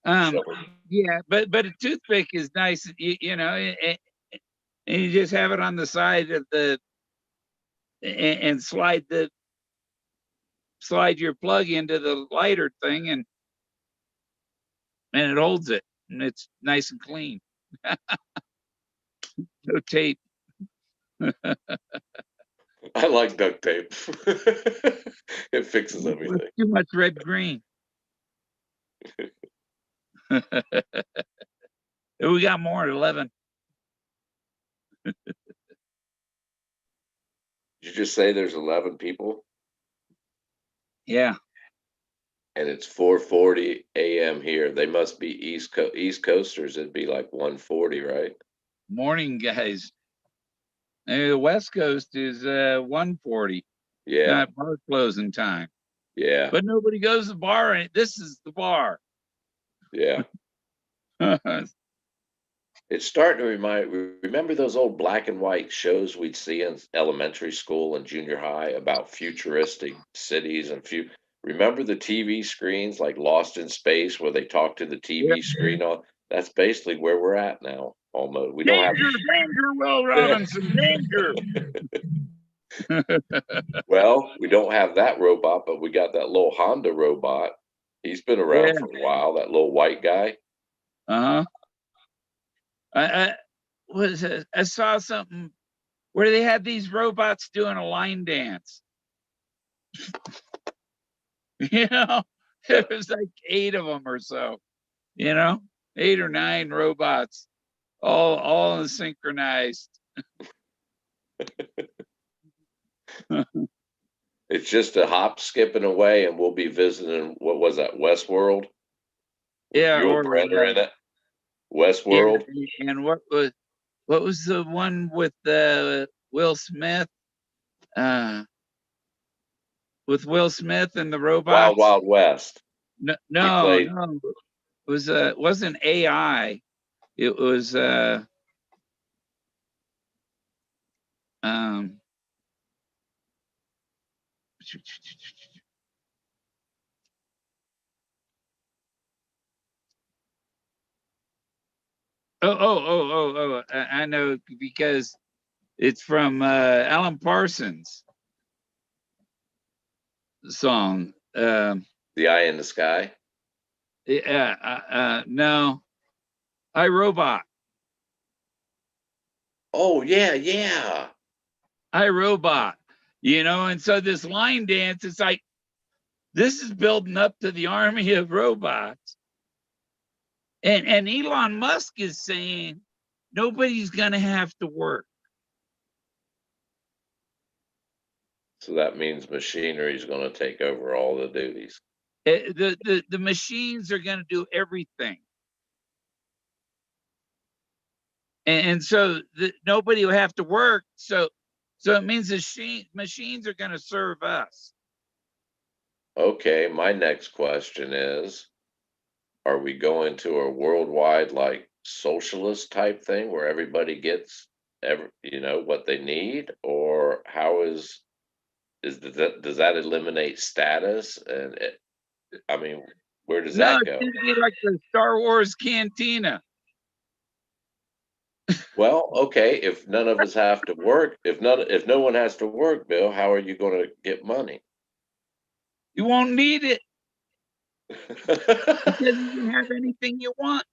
Um, Shove it. yeah, but a toothpick is nice, you know, and you just have it on the side of the and slide your plug into the lighter thing, and it holds it, and it's nice and clean. No tape. I like duct tape. It fixes everything. Too much red green. We got more at 11. Did you just say there's 11 people Yeah. and it's 4:40 a.m. here? They must be East Coasters. It'd be like 1:40, right? Morning, guys. The West Coast is 1:40. Yeah, Not bar closing time. yeah, But nobody goes to the bar, and this is the bar. yeah. It's starting to remember those old black and white shows we'd see in elementary school and junior high about futuristic cities and remember the TV screens like Lost in Space where they talk to the Yeah. TV screen on that's basically where we're at now almost. We don't have Danger, danger, Will yeah. Robinson, danger. Well, we don't have that robot, but we got that little Honda robot. He's been Yeah. around for a while, that little white guy. Uh-huh. I was I saw something where they had these robots doing a line dance. You know, there was like 8 of them or so, you know, 8 or 9 robots, all synchronized. It's just a hop, skipping away, and we'll be visiting. What was that? Westworld with Yeah, Yul or Brynner in it. yeah, Westworld. and what was the one with Will Smith? Uh, with Will Smith and the Wild robots? Wild West. No, He no, played. no. It wasn't AI. It was um I know because it's from Alan Parsons song. The Eye in the Sky. Yeah, no, I Robot. Oh yeah, yeah. I Robot. You know, and so this line dance, it's like this is building up to the army of robots. And Elon Musk is saying nobody's gonna have to work. So that means machinery is going to take over all the duties. The machines are going to do everything, and so nobody will have to work. So it means the machines are going to serve us. Okay, my next question is: are we going to a worldwide like socialist type thing where everybody gets what they need, or how does that eliminate status I mean, where does No, that it's go? going to be like the Star Wars cantina. Well, okay, if none of us have to work, if no one has to work, Bill, how are you going to get money? You won't need it because you can have anything you want.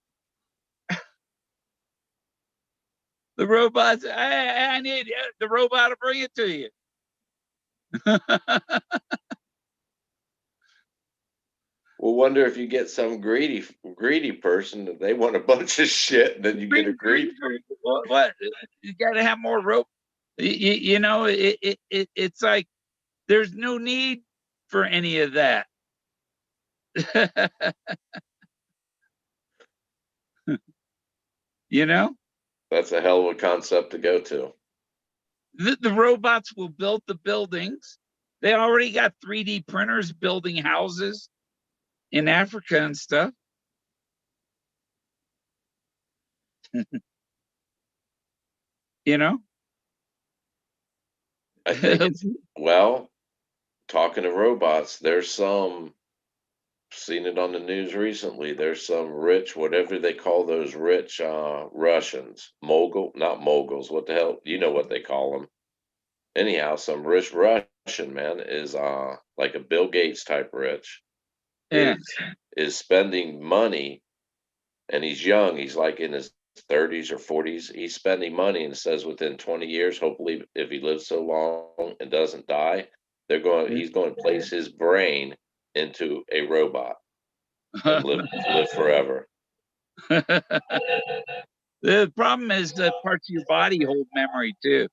The robots, I need the robot to bring it to you. We'll wonder if you get some greedy person that they want a bunch of shit, and then you get a greedy. What? You got to have more rope. You know, it's like there's no need for any of that. You know, That's a hell of a concept to go to. the robots will build the buildings. They already got 3D printers building houses in Africa and stuff. You know, I think it's, well, talking to robots, there's some, seen it on the news recently. There's some rich, whatever they call those rich Russians, not moguls. What the hell? You know what they call them. Anyhow, some rich Russian man is like a Bill Gates type rich yeah. is spending money, and he's young. He's like in his 30s or 40s. He's spending money and says within 20 years, hopefully, if he lives so long and doesn't die, he's going to place his brain into a robot and live forever. The problem is that parts of your body hold memory too.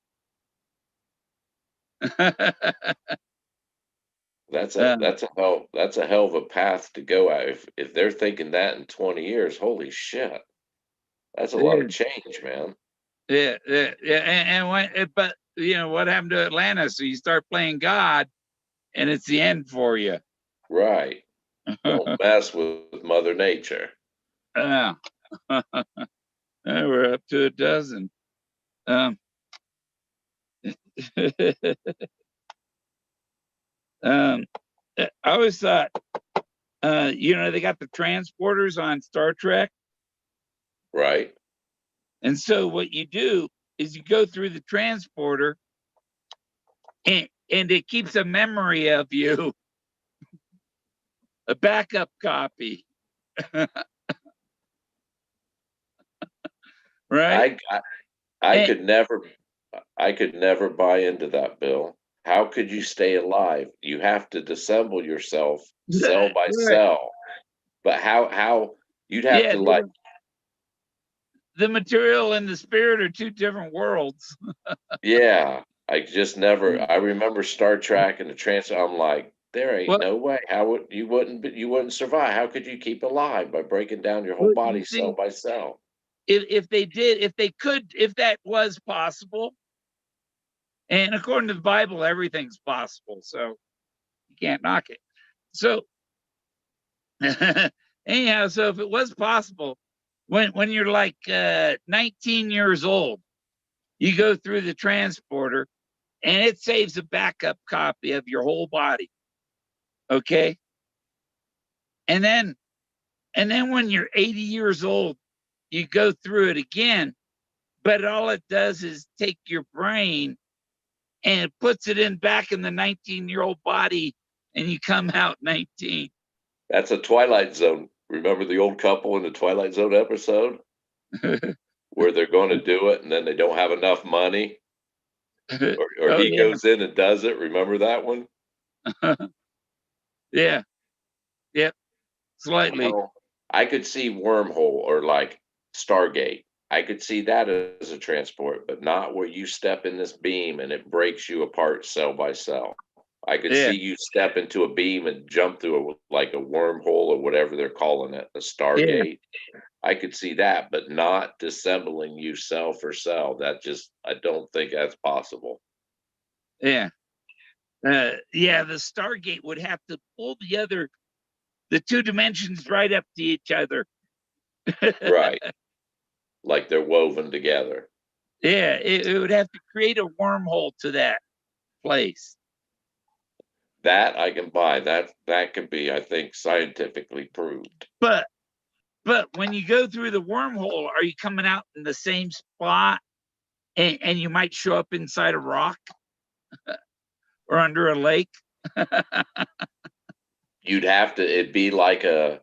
That's a hell of a path to go at. If they're thinking that in 20 years, holy shit, that's a lot of change, man. Yeah, and when, but you know what happened to Atlanta? So you start playing God, and it's the end for you. Right. Don't mess with Mother Nature. Yeah. We're up to a dozen. I always thought, you know, they got the transporters on Star Trek. Right. And so what you do is you go through the transporter and it keeps a memory of you, a backup copy. Right? I And, could never buy into that, Bill. How could you stay alive? You have to disassemble yourself cell by right. cell. But how you'd have Yeah, to like, the material and the spirit are two different worlds. yeah, I just never, I remember Star Trek and the I'm like, there ain't Well, no way. How would you wouldn't survive? How could you keep alive by breaking down your whole well, you body cell see, by cell? if they did, if they could, if that was possible, and according to the Bible, everything's possible, so you can't knock it. So anyhow, so if it was possible, when you're like 19 years old, you go through the transporter and it saves a backup copy of your whole body. Okay. And then when you're 80 years old, you go through it again, but all it does is take your brain and it puts it in back in the 19-year-old body and you come out 19. That's a Twilight Zone. Remember the old couple in the Twilight Zone episode where they're going to do it and then they don't have enough money, or Oh he yeah. goes in and does it. Remember that one? Yeah. Yep. Slightly. Well, I could see wormhole or like Stargate. I could see that as a transport, but not where you step in this beam and it breaks you apart cell by cell. I could Yeah. see you step into a beam and jump through like a wormhole or whatever they're calling it, a Yeah. Stargate. I could see that, but not disassembling you cell for cell. I don't think that's possible. Yeah. Yeah. The Stargate would have to pull the two dimensions right up to each other. Right. Like they're woven together. Yeah. It would have to create a wormhole to that place. That I can buy. That can be, I think, scientifically proved. But when you go through the wormhole, are you coming out in the same spot and you might show up inside a rock or under a lake? You'd have to. It'd be like like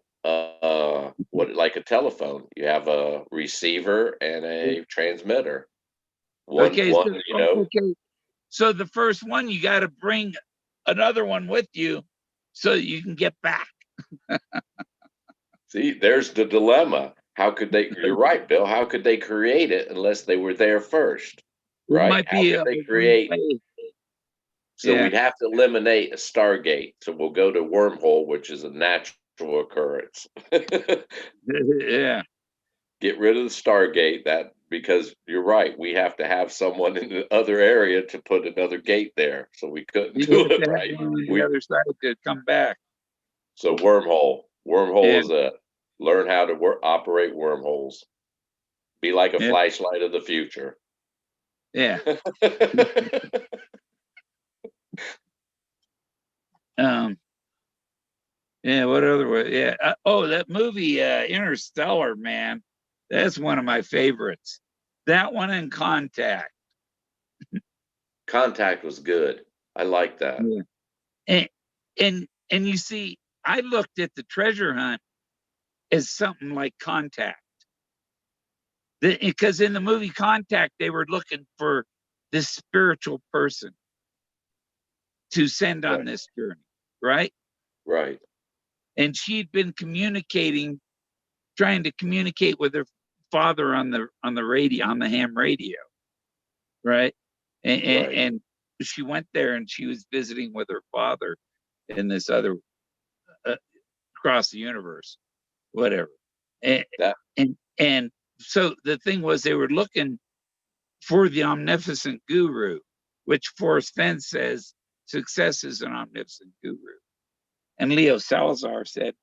a telephone. You have a receiver and a transmitter. Okay, so You know. okay. So the first one you got to bring another one with you so you can get back. See, there's the dilemma. How could they? You're right, Bill. How could they create it unless they were there first? It Right? might How be could a they one create? way. So Yeah. we'd have to eliminate a Stargate. So we'll go to wormhole, which is a natural occurrence. Yeah. Get rid of the Stargate, that because you're right, we have to have someone in the other area to put another gate there, so we couldn't You do have it to have right. one on the other side to come back. So wormhole Yeah, is a learn how to operate wormholes. Be like a yeah, flashlight of the future. yeah. Um, yeah. What other way? Yeah. Oh, that movie, Interstellar, man. That's one of my favorites. That one and Contact. Contact was good. I like that. Yeah. And and you see, I looked at the treasure hunt as something like Contact. Because in the movie Contact, they were looking for this spiritual person to send on Right. this journey, right? Right. And she'd been communicating, trying to communicate with her father on the radio, on the ham radio, right? Right. And she went there and she was visiting with her father in this other uh, across the universe, whatever. And, That and so the thing was, they were looking for the omnipotent guru, which Forrest Fenn says success is an omnipotent guru. And Leo Salazar said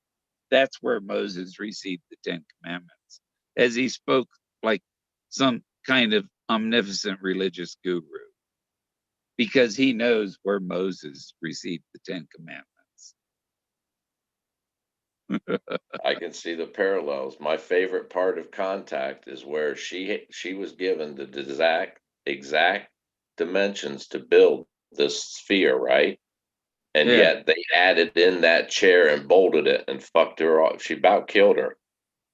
that's where Moses received the Ten Commandments, as he spoke like some kind of omnipotent religious guru, because he knows where Moses received the Ten Commandments. I can see the parallels. My favorite part of Contact is where she was given the exact dimensions to build this sphere, right? And Yeah, yet they added in that chair and bolted it and fucked her off. She about killed her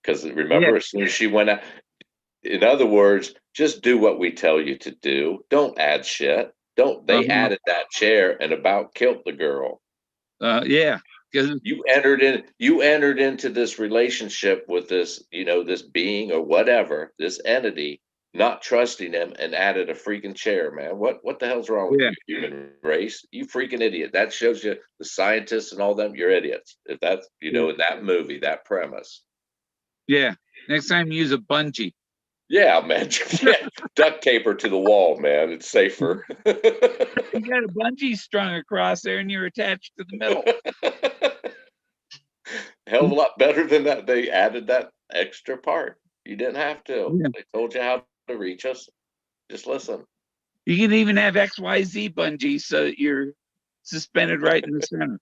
because yeah, remember, as soon as she went out, in other words, just do what we tell you to do. Don't add shit. Don't. They uh-huh. added that chair and about killed the girl. Yeah, because You entered into this relationship with this, this being or whatever, this entity, not trusting him and added a freaking chair, man. What the hell's wrong with yeah, you, human race? You freaking idiot. That shows you the scientists and all them, you're idiots. If that's, yeah, in that movie, that premise. yeah. Next time, use a bungee. Yeah, man. Yeah, duct tape her to the wall, man. It's safer. You got a bungee strung across there, and you're attached to the middle. Hell of a lot better than that. They added that extra part. You didn't have to. Yeah. They told you how to reach us. Just listen. You can even have XYZ bungee, so you're suspended right in the center.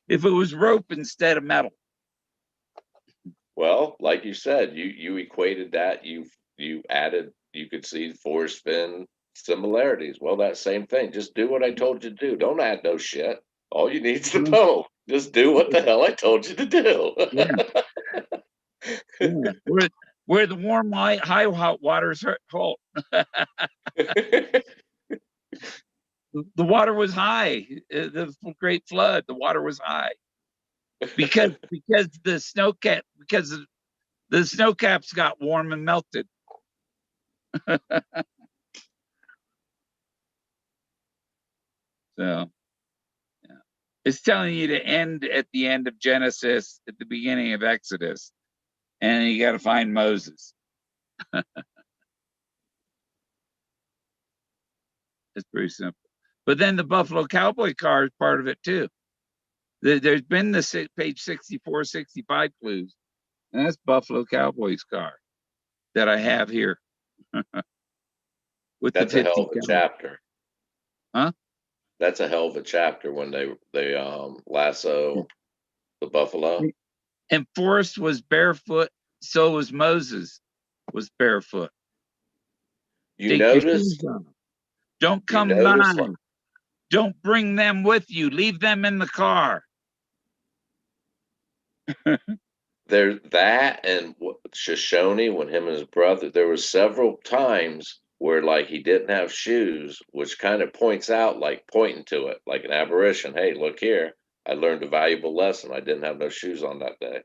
If it was rope instead of metal. Well, like you said, you equated that. You added. You could see Forrest Fenn similarities. Well, that same thing. Just do what I told you to do. Don't add no shit. All you need is the bone. Just do what the hell I told you to do. Yeah, yeah. Where the warm light, high hot water's halt. The water was high. The great flood, the water was high because the snow caps got warm and melted. So yeah. It's telling you to end at the end of Genesis, at the beginning of Exodus, and you got to find Moses. It's pretty simple. But then the Buffalo Cowboy car is part of it too. There's been the page 64, 65 clues, and that's Buffalo Cowboy's car that I have here with the That's a hell 50 of a caliber. chapter. Huh? That's a hell of a chapter when they lasso the buffalo. And Forrest was barefoot, so was Moses was barefoot. You Take your notice, shoes off. Don't you come notice, nigh. Don't bring them with you. Leave them in the car. there's that and Shoshone when him and his brother. There was several times where like he didn't have shoes, which kind of points out, like pointing to it, like an apparition. Hey, look here! I learned a valuable lesson. I didn't have no shoes on that day.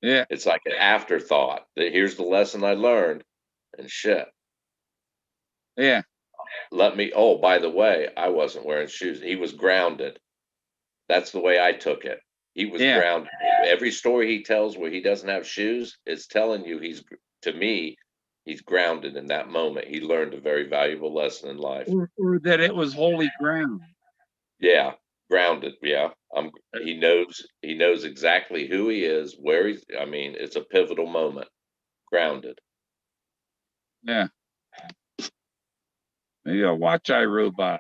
Yeah, It's like an afterthought. That here's the lesson I learned, and shit. yeah, Let me. Oh, by the way, I wasn't wearing shoes. He was grounded. That's the way I took it. He was Yeah. grounded. Every story he tells where he doesn't have shoes, it's telling you to me, he's grounded in that moment. He learned a very valuable lesson in life. Or that it was holy ground. Yeah, grounded. Yeah, he knows exactly who he is, where he's. I mean, it's a pivotal moment. Grounded. Yeah. Maybe I'll watch iRobot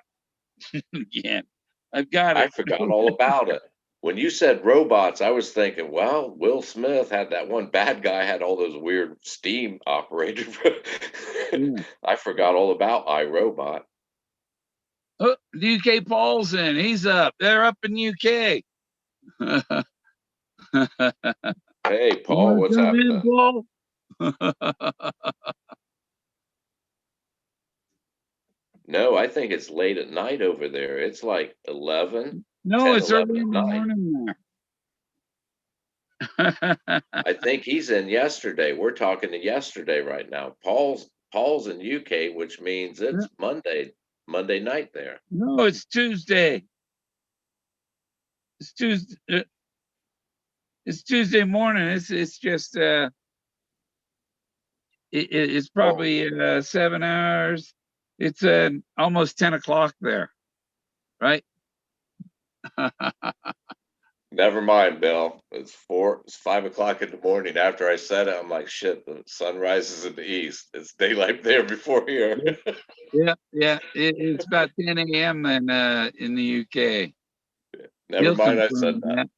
again. I've got I it. forgot all about it. When you said robots, I was thinking, well, Will Smith had that one bad guy had all those weird steam operated. Yeah. I forgot all about iRobot. Oh, the UK Paul's in. He's up. They're up in UK. Hey, You Paul, want to what's come in, happening? Paul? No, I think it's late at night over there. It's like 11, No, 10, it's early 11 in at the night. morning there. I think he's in yesterday. We're talking to yesterday right now. Paul's in UK, which means it's Monday night there. No, it's Tuesday. It's Tuesday. It's Tuesday morning. It's just it's Oh, probably 7 hours. It's almost 10 o'clock there, right? never mind, Bill. It's 5 o'clock in the morning. After I said it, I'm like, shit, the sun rises in the east. It's daylight there before here. Yeah, yeah. It's about 10 a.m. In the UK. Never He'll mind, I said confirm that. that.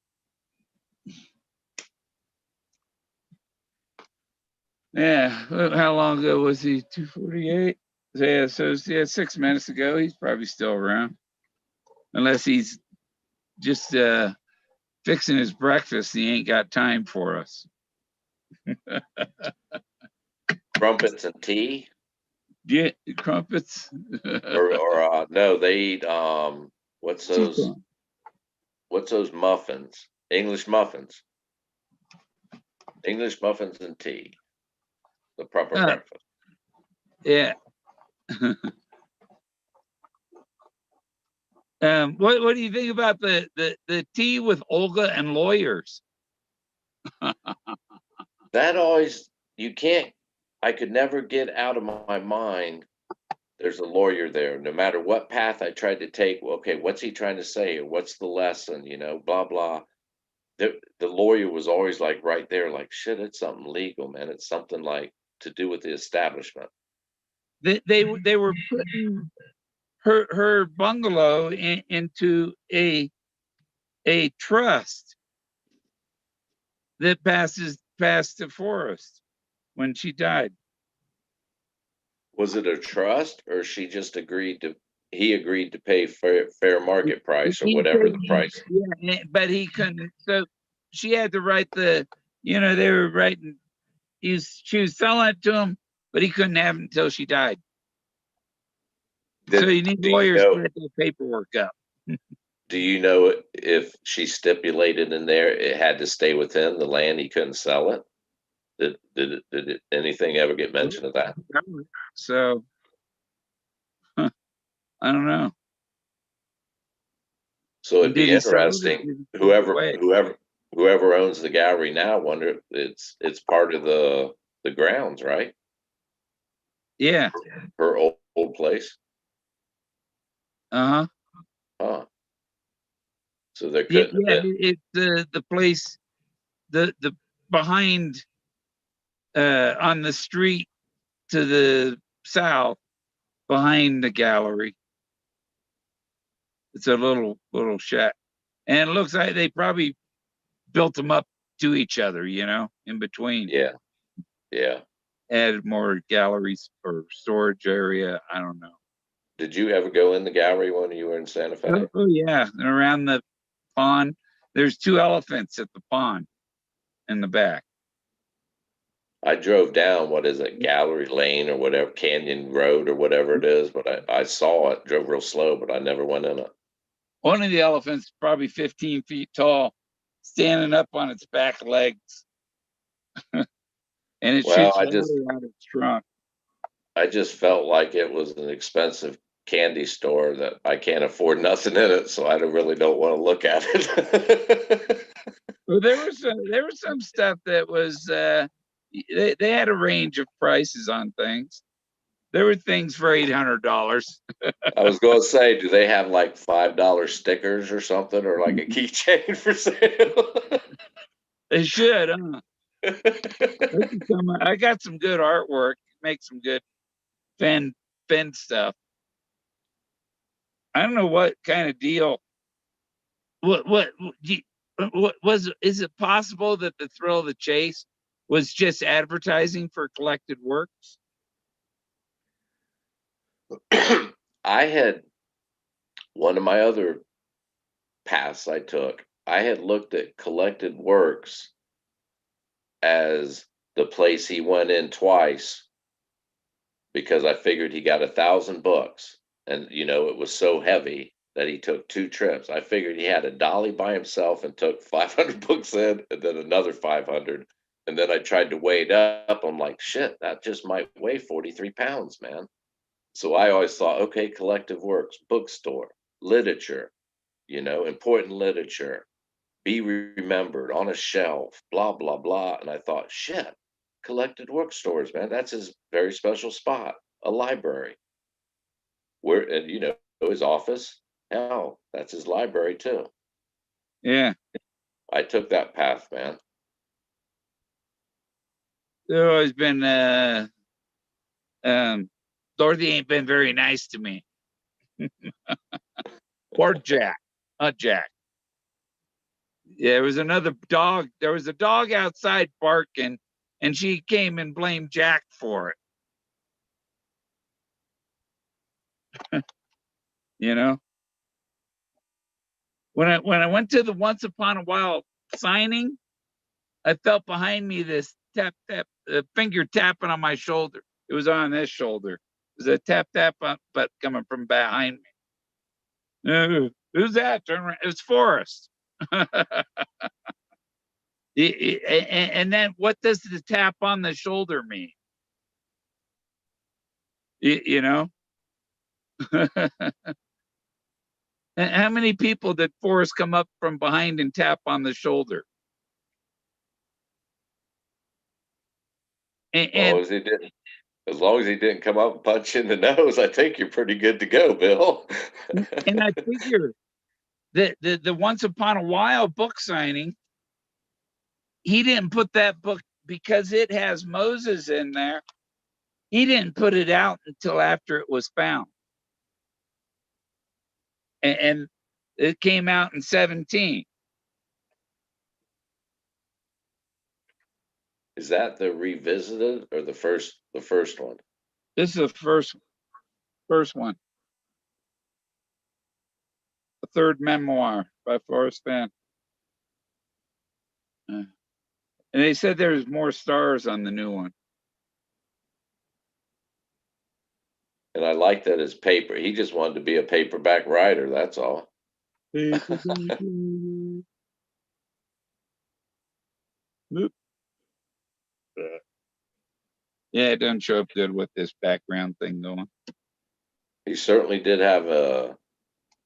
Yeah. How long ago was he? 2:48. Yeah. So yeah, 6 minutes ago. He's probably still around, unless he's just fixing his breakfast. He ain't got time for us. Crumpets and tea, Yeah, crumpets. or no, they eat what's Tea those time. what's those muffins? English muffins and tea. The proper Uh, breakfast. yeah. What do you think about the tea with Olga and lawyers? That always you can't. I could never get out of my mind. There's a lawyer there. No matter what path I tried to take, well, okay, what's he trying to say? Or what's the lesson? Blah blah. The lawyer was always like right there, like shit. It's something legal, man. It's something like to do with the establishment. They were putting her bungalow into a trust that passed to Forrest when she died. Was it a trust, or she just agreed to? He agreed to pay fair market price or He whatever said, the price. yeah, but he couldn't. So she had to write they were writing. She was selling it to him, but he couldn't have it until she died. So Did you need do you lawyers to know? write that paperwork up. Do you know if she stipulated in there it had to stay within the land? He couldn't sell it. Anything ever get mentioned of that? So I don't know. So And it'd did be he sell it or interesting. did he give it Whoever away? whoever whoever owns the gallery now, wonder if it's part of the grounds, right? Yeah. Her old place. Uh-huh. Huh. So there Yeah, couldn't have yeah. been. It's the place the behind on the street to the south behind the gallery. It's a little shack. And it looks like they probably built them up to each other, in between. Yeah, yeah. Added more galleries or storage area. I don't know. Did you ever go in the gallery when you were in Santa Fe? Oh yeah. And around the pond, there's two elephants at the pond in the back. I drove down, what is it, Gallery Lane or whatever, Canyon Road or whatever it is, but I saw it, drove real slow, but I never went in it. One of the elephants, probably 15 feet tall, standing up on its back legs, and it Well, shoots water out its trunk. I just felt like it was an expensive candy store that I can't afford nothing in it, so I really don't want to look at it. Well, there was some stuff that was they had a range of prices on things. There were things for $800. I was going to say, do they have like $5 stickers or something, or like a keychain for sale? They should, huh? I got some good artwork. Make some good Fenn stuff. I don't know what kind of deal. What was? Is it possible that the thrill of the chase was just advertising for collected works? I had one of my other paths I took. I had looked at collected works as the place he went in twice because I figured he got 1,000 books, and it was so heavy that he took 2 trips. I figured he had a dolly by himself and took 500 books in, and then another 500. And then I tried to weigh it up. I'm like, shit, that just might weigh 43 pounds, man. So I always thought, okay, collective works, bookstore, literature, important literature, be remembered on a shelf, blah, blah, blah. And I thought, shit, collected work stores, man, that's his very special spot, a library. And his office, hell, that's his library too. Yeah, I took that path, man. there always been. Dorothy ain't been very nice to me, or Jack, not Jack. Yeah, there was another dog. There was a dog outside barking, and she came and blamed Jack for it. You know, when I went to the Once Upon a While signing, I felt behind me this tap tap, finger tapping on my shoulder. It was on this shoulder. It was a tap tap, but coming from behind me. Who's that? Turn around. It was Forrest. And then what does the tap on the shoulder mean? You know? How many people did Forrest come up from behind and tap on the shoulder? Well, And as long as he didn't come up and punch you in the nose, I think you're pretty good to go, Bill. and I figure that the Once Upon a While book signing, he didn't put that book because it has Moses in there. He didn't put it out until after it was found. And it came out in 17. Is that the revisited or the first one? This is the first one, the third memoir by Forrest Fenn. And they said there's more stars on the new one. And I like that his paper. He just wanted to be a paperback writer. That's all. Yeah, it doesn't show up good with this background thing going. He certainly did have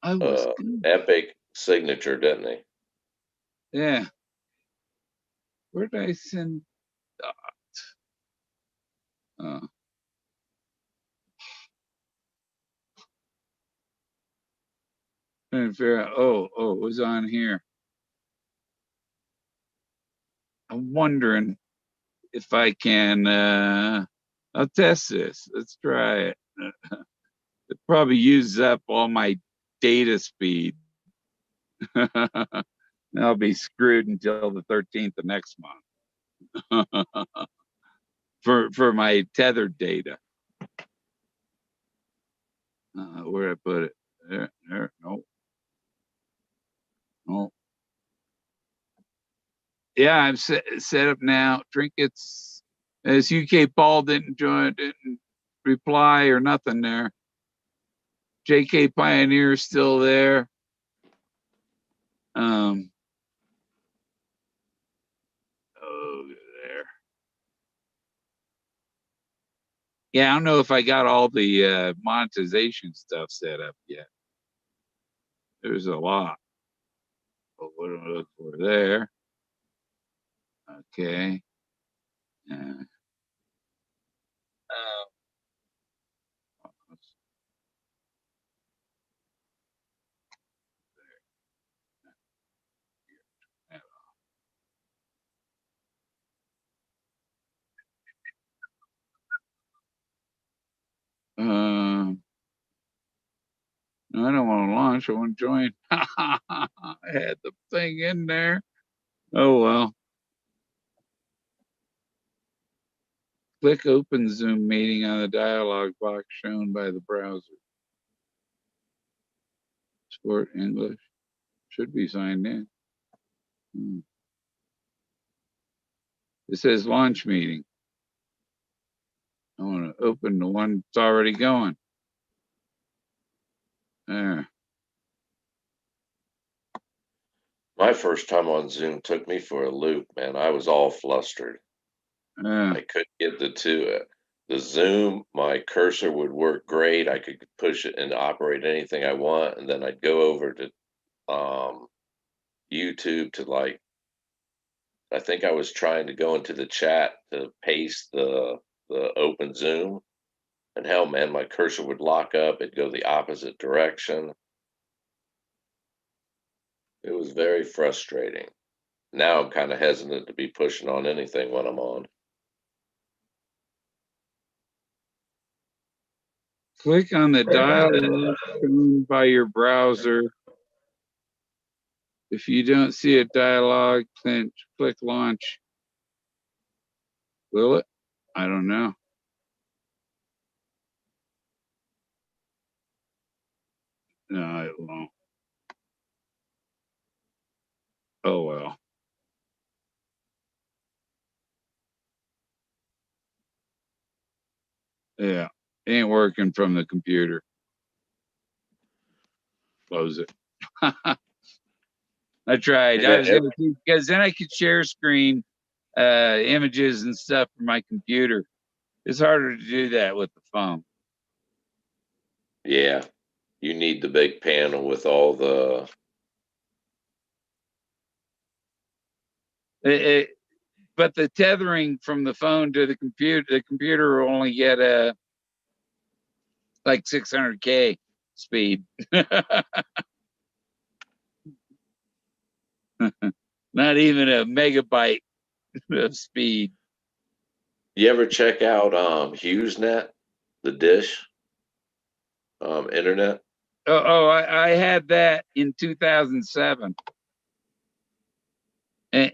I was epic signature, didn't he? Yeah. Where did I send that? It was on here. I'm wondering if I can I'll test this. Let's try it. It probably uses up all my data speed. I'll be screwed until the 13th of next month for my tethered data. Where I put it? There. No. Yeah, I'm set up now. Trinkets, as UK Paul didn't reply or nothing there. JK Pioneer still there. There. Yeah, I don't know if I got all the monetization stuff set up yet. There's a lot. But what do I look for there? Okay. Uh, no, I don't want to launch. I want to join. I had the thing in there. Oh well. Click open Zoom meeting on the dialog box shown by the browser. Sport English. Should be signed in. It says launch meeting. I want to open the one that's already going. There. My first time on Zoom took me for a loop, man. I was all flustered. I couldn't get the Zoom. My cursor would work great. I could push it and operate anything I want, and then I'd go over to YouTube to like. I think I was trying to go into the chat to paste the open Zoom, and hell, man, my cursor would lock up. It'd go the opposite direction. It was very frustrating. Now I'm kind of hesitant to be pushing on anything when I'm on. Click on the dialog shown by your browser. If you don't see a dialog, click launch. Will it? I don't know. No, it won't. Oh well. Yeah, ain't working from the computer. Close it. I tried. I was gonna because then I could share screen images and stuff from my computer. It's harder to do that with the phone. Yeah, you need the big panel with all the. But the tethering from the phone to the computer will only get like 600K speed. Not even a megabyte of speed. You ever check out HughesNet, the dish internet? I had that in 2007, and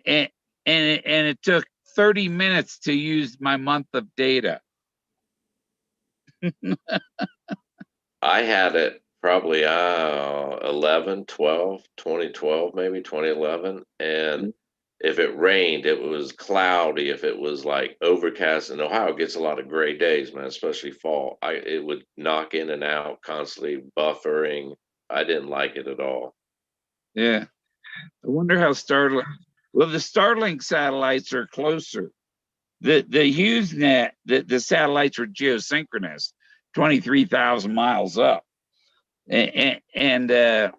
it took 30 minutes to use my month of data. I had it probably 11, 12, 2012, maybe 2011. And if it rained, it was cloudy. If it was like overcast, and Ohio gets a lot of gray days, man, especially fall. It would knock in and out, constantly buffering. I didn't like it at all. Yeah. I wonder how Starlink. Well, the Starlink satellites are closer. The HughesNet, the satellites were geosynchronous, 23,000 miles up, and the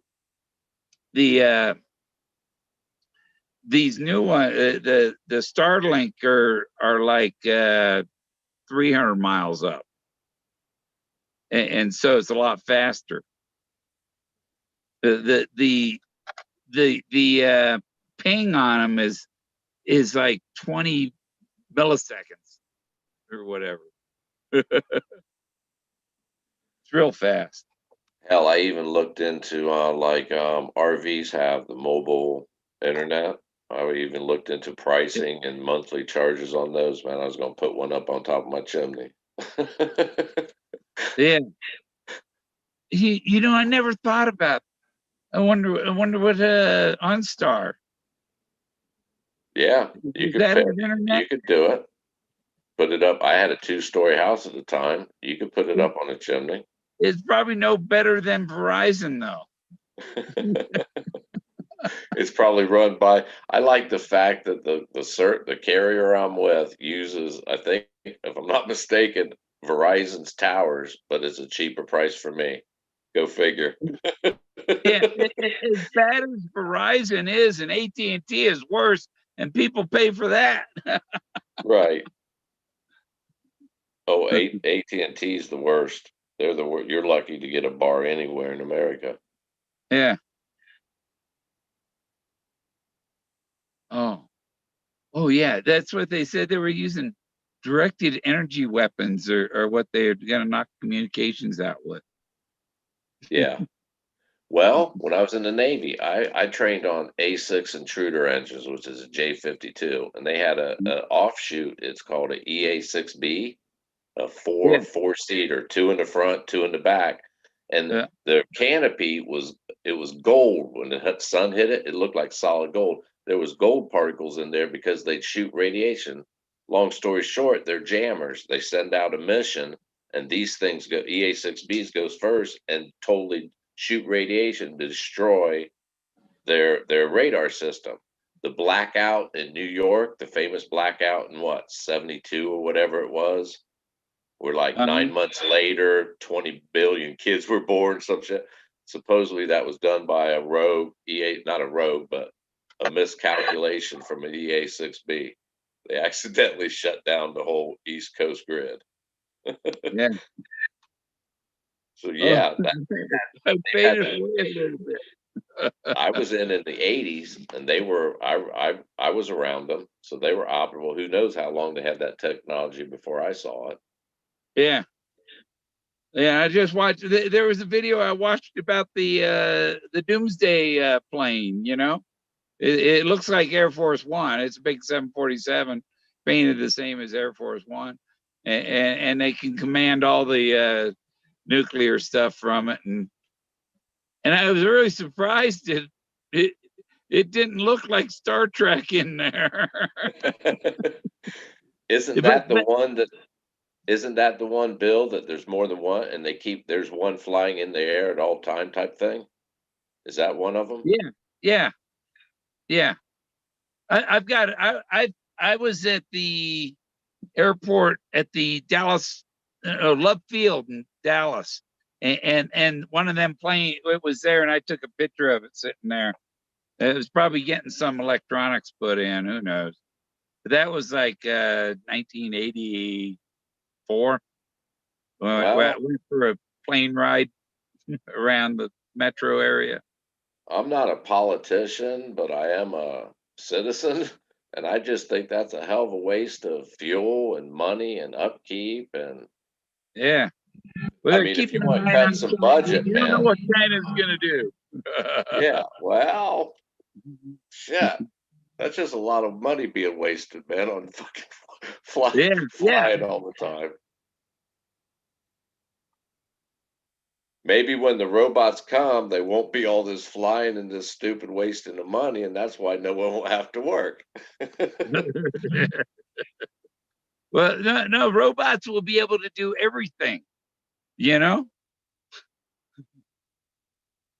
these new ones, the Starlink are like 300 miles up, and so it's a lot faster. The ping on them is like 20 milliseconds or whatever. It's real fast. Hell, I even looked into like RVs have the mobile internet. I even looked into pricing and monthly charges on those. Man, I was going to put one up on top of my chimney. Yeah. I never thought about. I wonder what OnStar. Yeah, Is that an internet? you could do it. Put it up. I had a 2-story house at the time. You could put it up on a chimney. It's probably no better than Verizon though. It's probably run by. I like the fact that the carrier I'm with uses, I think, if I'm not mistaken, Verizon's towers, but it's a cheaper price for me. Go figure. Yeah, as bad as Verizon is, and AT&T is worse, and people pay for that. Right. Oh, AT&T is the worst. They're the worst. You're lucky to get a bar anywhere in America. Yeah. Oh. Oh yeah, that's what they said they were using directed energy weapons or what they're gonna knock communications out with. Yeah. Well, when I was in the Navy, I trained on A6 intruder engines, which is a J52, and they had a offshoot. It's called a EA6B, a Yeah. four-seater, two in the front, two in the back, and Yeah. the canopy was gold. When the sun hit it, it looked like solid gold. There was gold particles in there because they'd shoot radiation. Long story short, they're jammers. They send out a mission, and these things go EA6Bs goes first and totally shoot radiation to destroy their radar system. The blackout in New York, the famous blackout in what, 72 or whatever it was, where like Uh-huh. 9 months later, 20 billion kids were born, some shit. Supposedly that was done by a rogue EA, not a rogue, but a miscalculation from an EA6B. They accidentally shut down the whole East Coast grid. Yeah. So Oh, yeah, I they had faded to. away a little bit. I was in the 80s, and they were. I was around them, so they were operable. Who knows how long they had that technology before I saw it? Yeah. Yeah, I just watched. There was a video I watched about the Doomsday plane. It looks like Air Force One. It's a big 747, painted the same as Air Force One, and they can command all the nuclear stuff from it. And I was really surprised it it didn't look like Star Trek in there. Isn't but that the one that Isn't that the one, Bill, that there's more than one and there's one flying in the air at all time type thing? Is that one of them? yeah, yeah, yeah. I've got I was at the airport at the Dallas Love Field in Dallas, and one of them plane it was there, and I took a picture of it sitting there. It was probably getting some electronics put in. Who knows? But that was like 1984. I Well, went for a plane ride around the metro area. I'm not a politician, but I am a citizen, and I just think that's a hell of a waste of fuel and money and upkeep. And Yeah. Well, I they're mean, if keeping you an want to eye cut on some China. budget, You don't know man, what China's going to do. yeah, well, shit, that's just a lot of money being wasted, man, on fucking Yeah, yeah. flying all the time. Maybe when the robots come, they won't be all this flying and this stupid wasting of money, and that's why no one will have to work. Well, no, robots will be able to do everything, you know,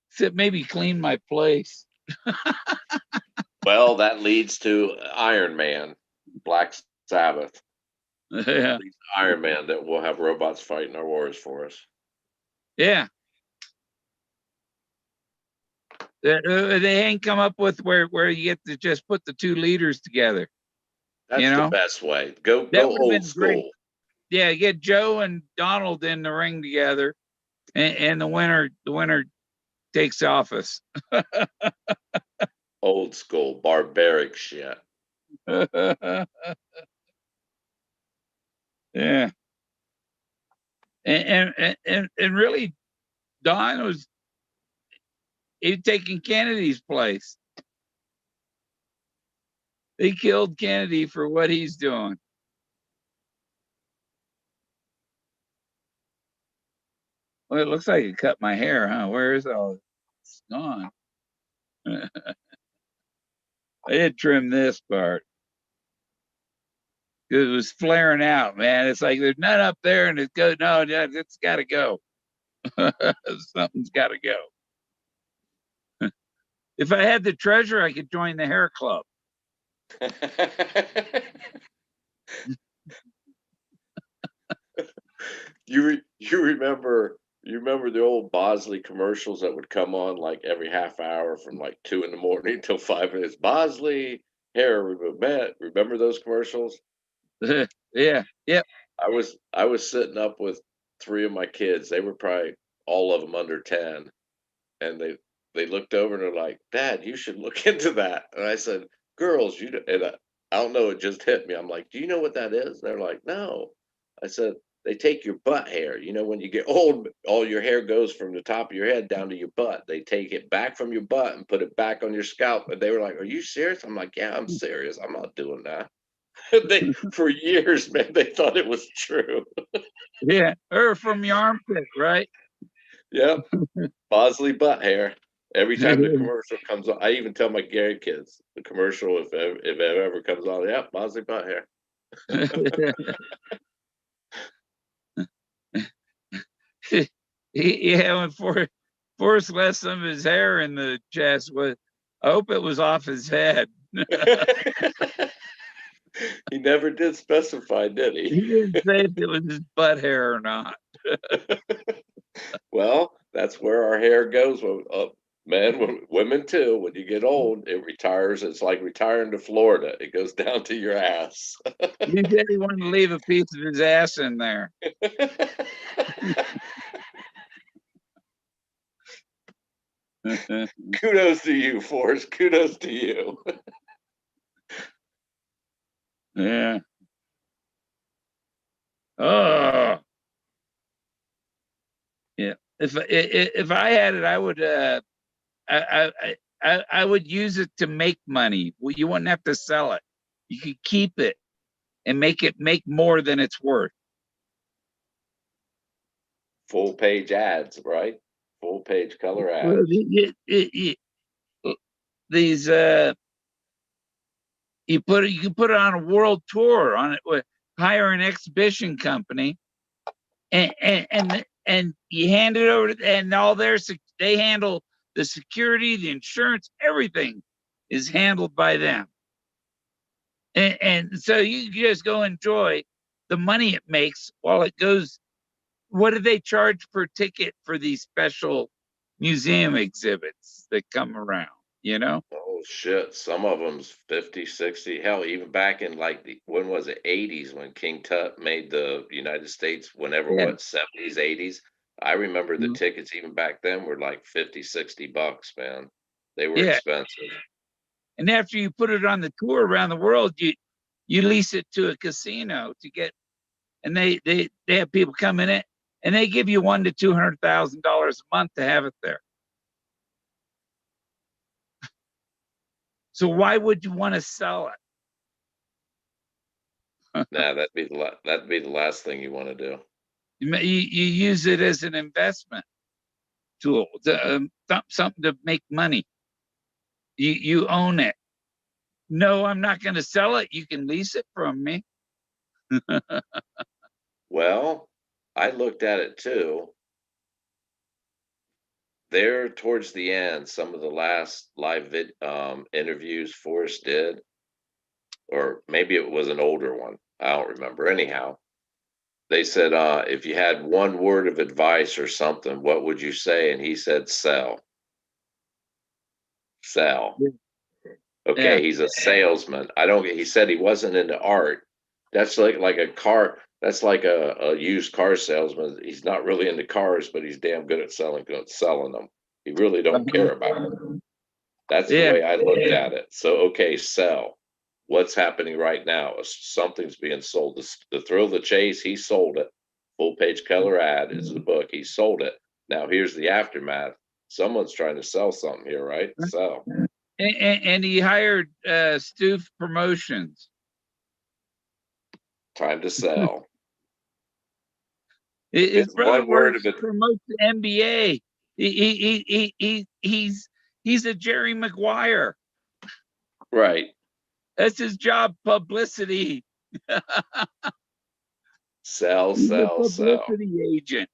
except maybe clean my place. Well, that leads to Iron Man, Black Sabbath. Yeah, Leads to Iron Man that will have robots fighting our wars for us. yeah. They ain't come up with where you get to just put the two leaders together. You That's the know, best way. Go that go would have old been great. school. Yeah, get Joe and Donald in the ring together, and the winner takes office. Old school barbaric shit. Yeah, and really, Don was he taking Kennedy's place. They killed Kennedy for what he's doing. Well, it looks like it cut my hair, huh? Where is all? It's gone. I did trim this part. It was flaring out, man. It's like there's none up there, and it goes. No, it's got to go. Something's got to go. If I had the treasure, I could join the hair club. You remember the old Bosley commercials that would come on like every half hour from like 2 in the morning till 5 minutes. Bosley hair remember those commercials? Yeah. Yep. I was sitting up with three of my kids. They were probably all of them under 10, and they looked over and they're like, "Dad, you should look into that." And I said, "Girls, and I don't know, it just hit me. I'm like, "Do you know what that is?" They're like, "No." I said, "They take your butt hair. You know, when you get old, all your hair goes from the top of your head down to your butt. They take it back from your butt and put it back on your scalp." And they were like, "Are you serious?" I'm like, "Yeah, I'm serious. I'm not doing that." They for years, man, they thought it was true. Yeah. Or from your armpit, right? Yep, Bosley butt hair. Every time the commercial comes on, I even tell my grandkids the commercial if it ever comes on. Yep, Bosley butt hair. Yeah, when Forrest left some of his hair in the chest, I hope it was off his head. He never did specify, did He he? didn't say if it was his butt hair or not. Well, that's where our hair goes. Men, women too. When you get old, it retires. It's like retiring to Florida. It goes down to your ass. He said he wanted to leave a piece of his ass in there. Kudos to you, Forrest. Kudos to you. Yeah. Oh, yeah. If I had it, I would I would use it to make money. Well, you wouldn't have to sell it. You could keep it and make it make more than it's worth. Full page ads, right? Full page color Well, ads. these you can put it on a world tour on it, hire an exhibition company, and you hand it over to, and all they handle the security, the insurance, everything is handled by them. And so you just go enjoy the money it makes while it goes. What do they charge per ticket for these special museum exhibits that come around? You know? Oh shit, some of them's 50, 60. Hell, even back in like when was it, 80s when King Tut made the United States, whenever, Yeah. what, 70s, 80s. I remember the tickets even back then were like 50, $60, man. They were Yeah. expensive. And after you put it on the tour around the world, you lease it to a casino to get, and they have people come in it, and they give you $100,000 to $200,000 a month to have it there. So why would you want to sell it? Nah, that'd be the last thing you want to do. You use it as an investment tool, something to make money. You own it. No, I'm not going to sell it. You can lease it from me. Well, I looked at it too. There towards the end, some of the last interviews Forrest did, or maybe it was an older one. I don't remember. Anyhow, they said, if you had one word of advice or something, what would you say? And he said, sell. Sell. Yeah. Okay, he's a salesman. I don't. He said he wasn't into art. That's like a car. That's like a used car salesman. He's not really into cars, but he's damn good at selling them. He really don't care about them. That's the Yeah. way I looked at it. So okay, sell. What's happening right now? Something's being sold. The Thrill of the Chase, he sold it. Full page color ad is the book. He sold it. Now here's the aftermath. Someone's trying to sell something here, right? Sell. And he hired Stoof Promotions. Time to sell. His It's brother one word of works it. promotes the NBA. He's a Jerry Maguire. Right. That's his job, publicity. Sell, He's a sell, sell. publicity agent.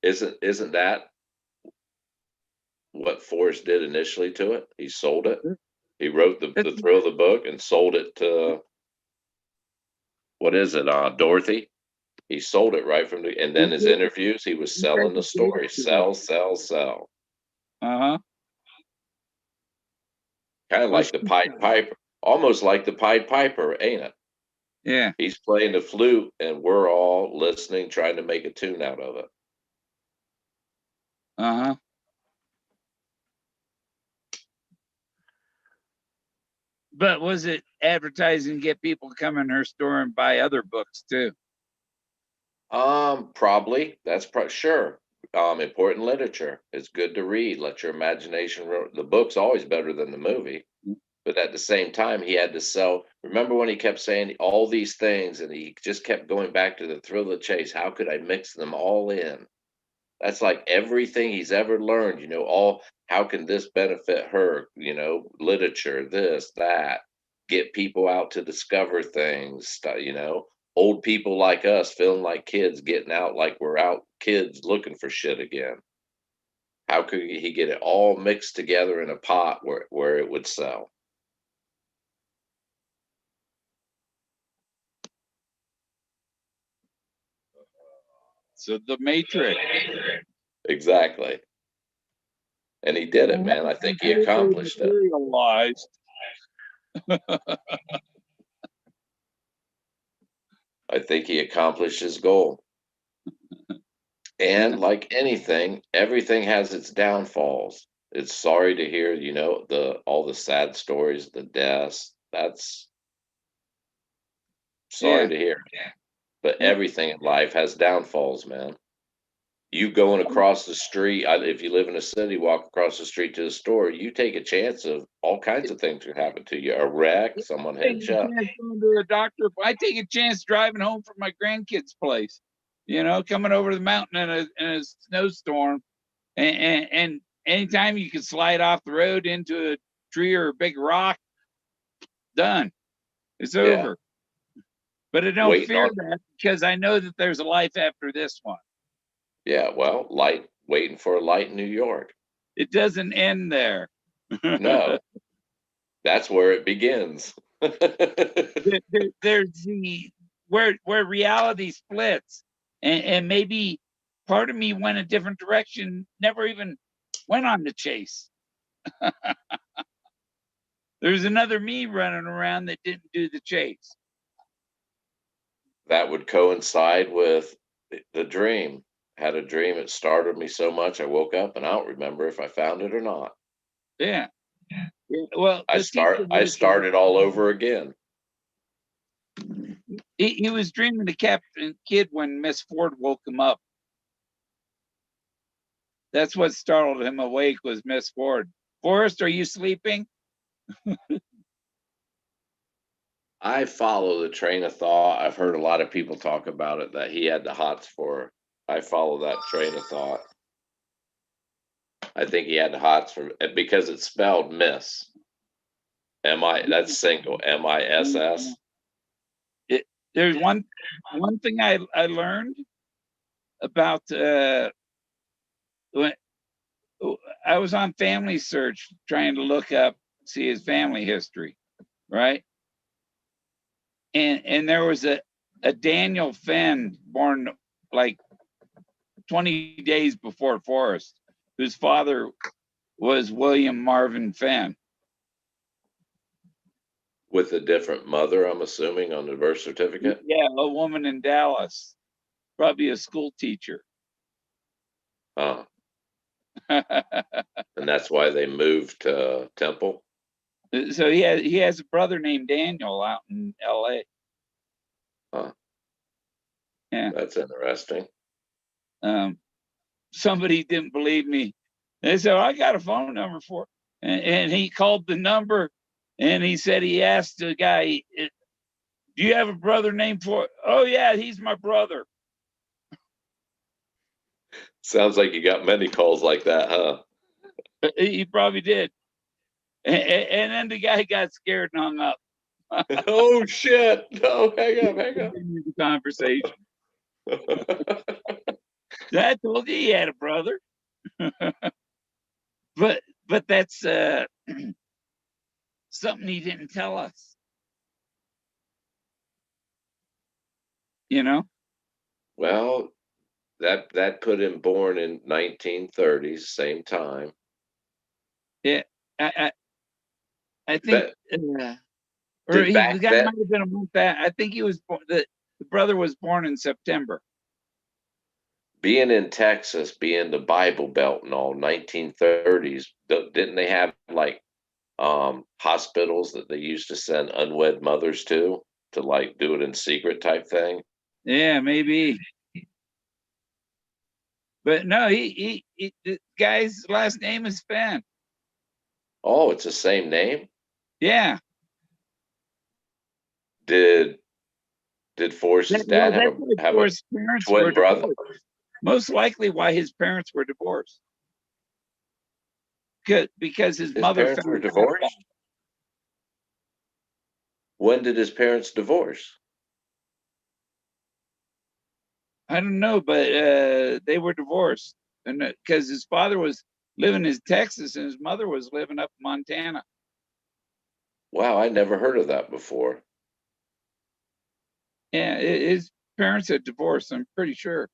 Isn't that what Forrest did initially to it? He sold it. He wrote the That's, thrill of the book and sold it to what is it? Dorothy. He sold it right from the, and then his interviews, he was selling the story. Sell, sell, sell. Uh-huh. Kind of like the Pied Piper, almost like the Pied Piper, ain't it? Yeah. He's playing the flute, and we're all listening, trying to make a tune out of it. Uh-huh. But was it advertising to get people to come in her store and buy other books too? Probably. That's sure. Important literature. It's good to read. Let your imagination. The book's always better than the movie. But at the same time, he had to sell. Remember when he kept saying all these things, and he just kept going back to the thrill of the chase? How could I mix them all in? That's like everything he's ever learned. All how can this benefit her? Literature, this, that, get people out to discover things. Old people like us feeling like kids, getting out like we're out kids looking for shit again. How could he get it all mixed together in a pot where it would sell? So the Matrix. Exactly. And he did it, man. I think he accomplished it. Materialized. I think he accomplished his goal. And like anything, everything has its downfalls. It's sorry to hear, all the sad stories, the deaths. That's sorry Yeah. to hear. But Yeah. everything in life has downfalls, man. You going across the street, if you live in a city, walk across the street to the store, you take a chance of all kinds of things could happen to you. A wreck, someone Taking hits a you. chance going to the doctor. I take a chance driving home from my grandkids' place. Coming over the mountain in a snowstorm, and anytime you can slide off the road into a tree or a big rock, done. It's Yeah. over. But I don't Waiting fear on, that because I know that there's a life after this one. yeah, well, waiting for a light in New York. It doesn't end there. No, that's where it begins. There's the where reality splits, and maybe part of me went a different direction, never even went on the chase. There's another me running around that didn't do the chase. That would coincide with the dream. Had a dream, it startled me so much I woke up and I don't remember if I found it or not. Yeah. Yeah. Well, I the teacher I was started all over again. he was dreaming the Captain Kid when Miss Ford woke him up. That's what startled him awake was Miss Ford. Forrest, are you sleeping? I follow the train of thought. I've heard a lot of people talk about it that he had the hots for. I follow that train of thought. I think he had the hots for because it's spelled miss. That's single. MISS. There's one thing I learned about when I was on Family Search trying to look up see his family history, right? And there was a Daniel Fenn born like 20 days before Forrest, whose father was William Marvin Fenn. With a different mother, I'm assuming, on the birth certificate. Yeah, a woman in Dallas, probably a school teacher. Huh. And that's why they moved to Temple. So he has a brother named Daniel out in L.A. Huh. Yeah. That's interesting. Somebody didn't believe me. They said, I got a phone number for it. And he called the number and he said he asked the guy, do you have a brother named for it? Oh yeah, he's my brother. Sounds like you got many calls like that, huh? He probably did. And then the guy got scared and hung up. Oh shit. No, hang up, hang up. Continue the conversation. I told you he had a brother. but that's something he didn't tell us. you know? Well, that put him born in 1930s, same time. Yeah, I, I think, But or did he back the guy then might have been a month that. I think he was born. The brother was born in September. being in Texas, being the Bible Belt and all, 1930s, didn't they have like hospitals that they used to send unwed mothers to like do it in secret type thing? Yeah, maybe. But no, the guy's last name is Fenn. Oh, it's the same name. Yeah. Did Forrest's Well, dad that's why have a Forrest's parents were twin brother? divorced. Most likely why his parents were divorced. Because his His mother parents were found out about divorced. When did his parents divorce? it. I don't know, but they were divorced. And because his father was living in Texas and his mother was living up in Montana. Wow, I never heard of that before. Yeah, his parents had divorced, I'm pretty sure.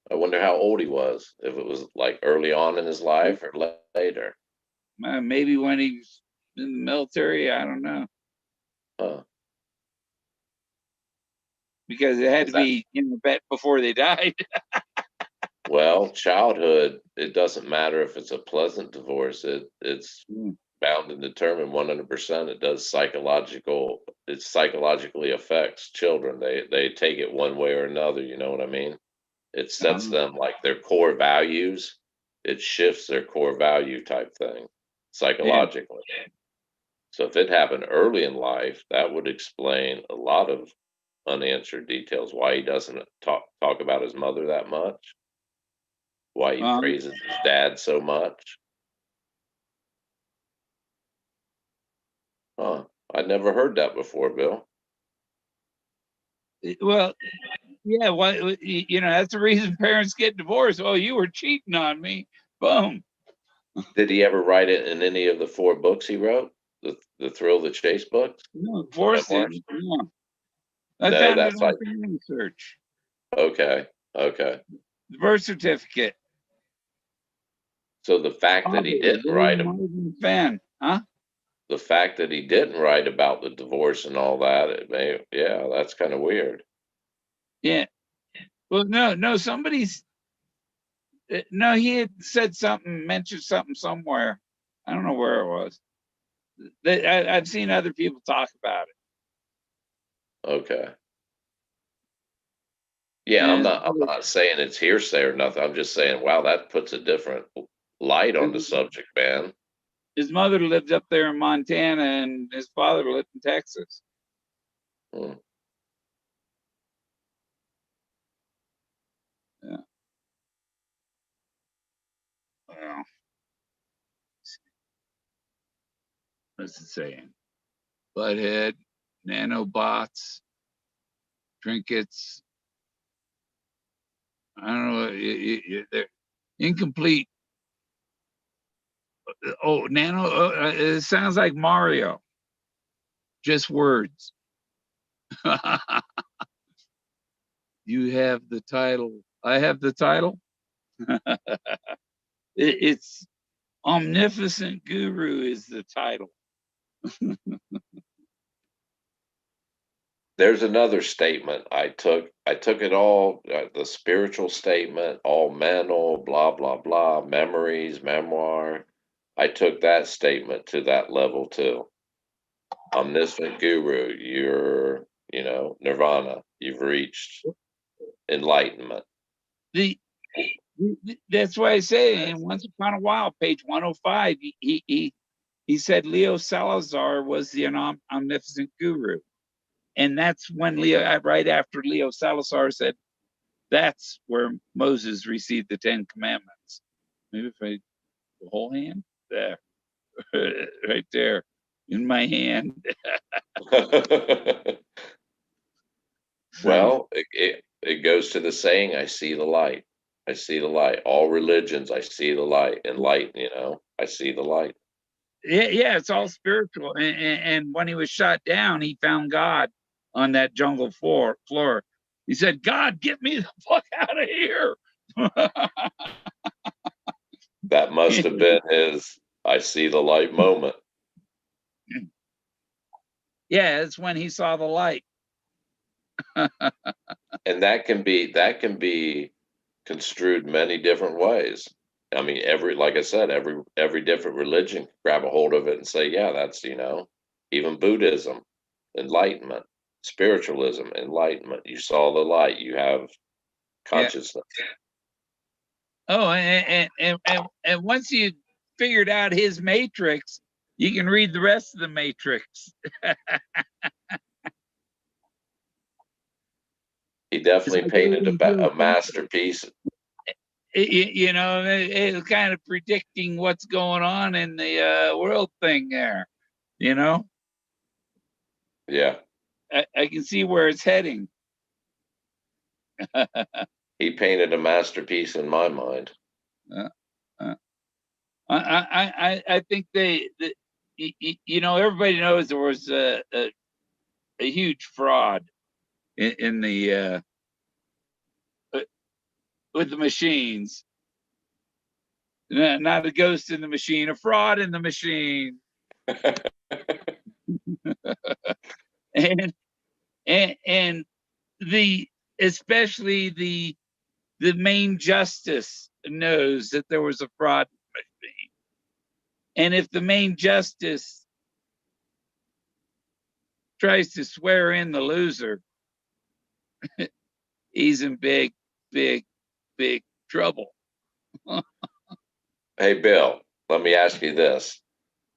I wonder how old he was, if it was like early on in his life or later. Maybe when he was in the military, I don't know. Huh. Because it had to Is that be in the bet before they died. well, childhood, it doesn't matter if it's a pleasant divorce. It's bound and determined 100%. It psychologically affects children. They take it one way or another, you know what I mean? It sets them like their core values. It shifts their core value type thing Yeah. psychologically. So if it happened early in life, that would explain a lot of unanswered details. Why he doesn't talk about his mother that much. Why he Um, praises his dad so much. Huh. I never heard that before, Bill. well, yeah, that's the reason parents get divorced. Oh, you were cheating on me. Boom. Did he ever write it in any of the four books he wrote? The Thrill the Chase books? No, The Forrest memoirs? didn't. Yeah. I No, found it that's on like family search. okay. Okay. The birth certificate. So the fact that Father, he didn't write William him Marvin Fenn. Huh? the fact that he didn't write about the divorce and all that, it may yeah, that's kind of weird. Yeah. Well, no, somebody's no, he had said something, mentioned something somewhere. I don't know where it was. I've seen other people talk about it. Okay. Yeah, I'm And not saying it's hearsay or nothing. I'm just saying, wow, that puts a different light on the subject, man. his mother lived up there in Montana and his father lived in Texas. Hmm. Yeah. Well, what's it saying? Butthead, nanobots, trinkets. I don't know. They're incomplete. Oh, nano. It sounds like Mario. Just words. You have the title. I have the title. It's Omnificent Guru is the title. There's another statement I took it all the spiritual statement, all mental, blah blah blah, memories, memoir. I took that statement to that level too. Omniscient guru, nirvana. You've reached enlightenment. The that's why I say, and once upon a while, page 105, he said Leo Salazar was the omnificent guru. And that's when right after Leo Salazar said, that's where Moses received the 10 Commandments. Maybe if I, the whole hand, there, right there, in my hand. Well, it goes to the saying, I see the light. I see the light. All religions, I see the light. And light, I see the light. Yeah, it's all spiritual. And when he was shot down, he found God on that jungle floor. He said, God, get me the fuck out of here. That must have been his I see the light moment. Yeah, it's when he saw the light. And that can be construed many different ways. I mean, like I said, every different religion can grab a hold of it and say, yeah, that's, even Buddhism, enlightenment, spiritualism, enlightenment. You saw the light, you have Yeah. consciousness. Oh, and once you figured out his matrix, you can read the rest of the matrix. He definitely painted a masterpiece. It's kind of predicting what's going on in the world thing there. Yeah. I can see where it's heading. He painted a masterpiece in my mind. I think everybody knows there was a huge fraud in the with the machines. Not a ghost in the machine, a fraud in the machine. and especially the main justice knows that there was a fraud machine. And if the main justice tries to swear in the loser, he's in big, big, big trouble. Hey, Bill, let me ask you this.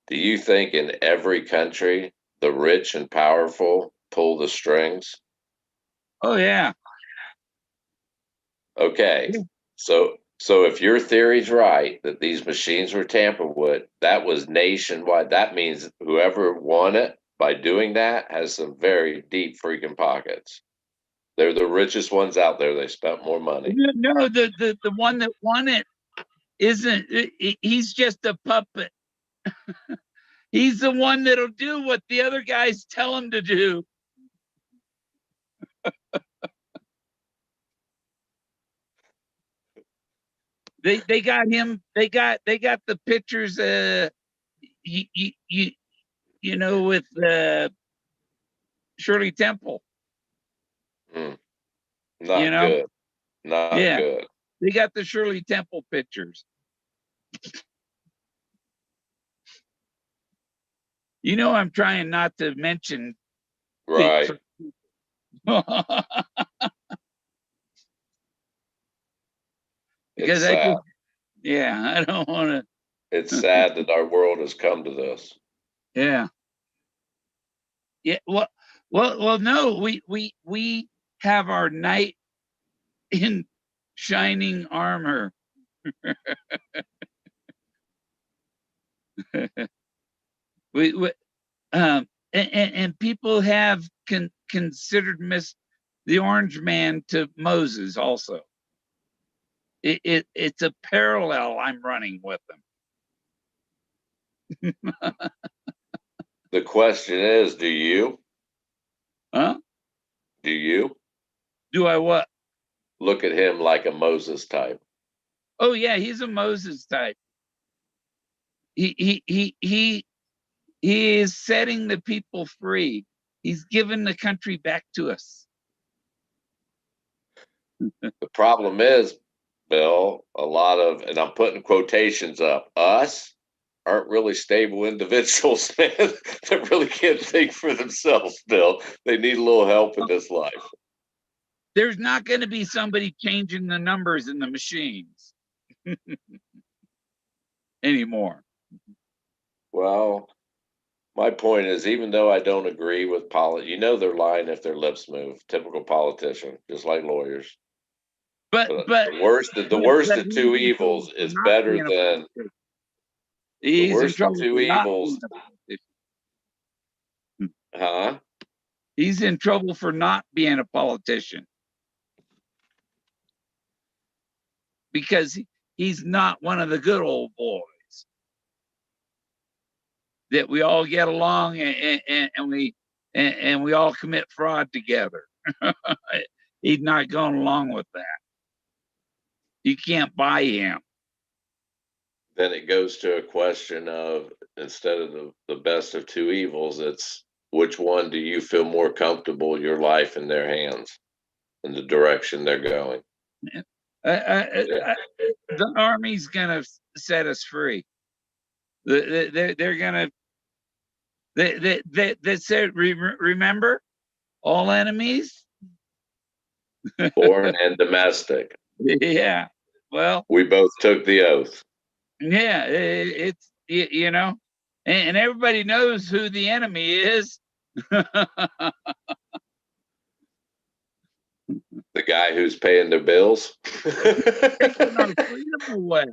Do you think in every country the rich and powerful pull the strings? Oh yeah. Okay. So if your theory's right that these machines were tampered with, that was nationwide. That means whoever won it by doing that has some very deep freaking pockets. They're the richest ones out there. They spent more money. No, the one that won it isn't. He's just a puppet. He's the one that'll do what the other guys tell him to do. They got him. They got the pictures. With Shirley Temple. Not good. Not good. They got the Shirley Temple pictures. I'm trying not to mention. Right. Because I don't want to. It's sad that our world has come to this. Yeah. Yeah. Well. No. We have our knight in shining armor. And people have considered the Orange Man to Moses also. It's a parallel I'm running with them. The question is, do you? Huh? Do you? Do I what? Look at him like a Moses type. Oh yeah, he's a Moses type. He is setting the people free. He's given the country back to us. The problem is, Bill, a lot of, and I'm putting quotations up, us aren't really stable individuals, man, that really can't think for themselves, Bill. They need a little help in this life. There's not going to be somebody changing the numbers in the machines anymore. Well, my point is, even though I don't agree with they're lying if their lips move. Typical politician, just like lawyers. But the worst of two evils is better than the worst of two evils. Huh? He's in trouble for not being a politician because he's not one of the good old boys that we all get along and we all commit fraud together. he's not going along with that. You can't buy him. Then it goes to a question of, instead of the best of two evils, it's which one do you feel more comfortable your life in their hands in the direction they're going? The Army's gonna set us free. They're gonna. They said, remember, all enemies, Foreign and domestic. Yeah. Well, we both took the oath. Yeah, it's you know, and everybody knows who the enemy is. The guy who's paying their bills. Taking our freedom away.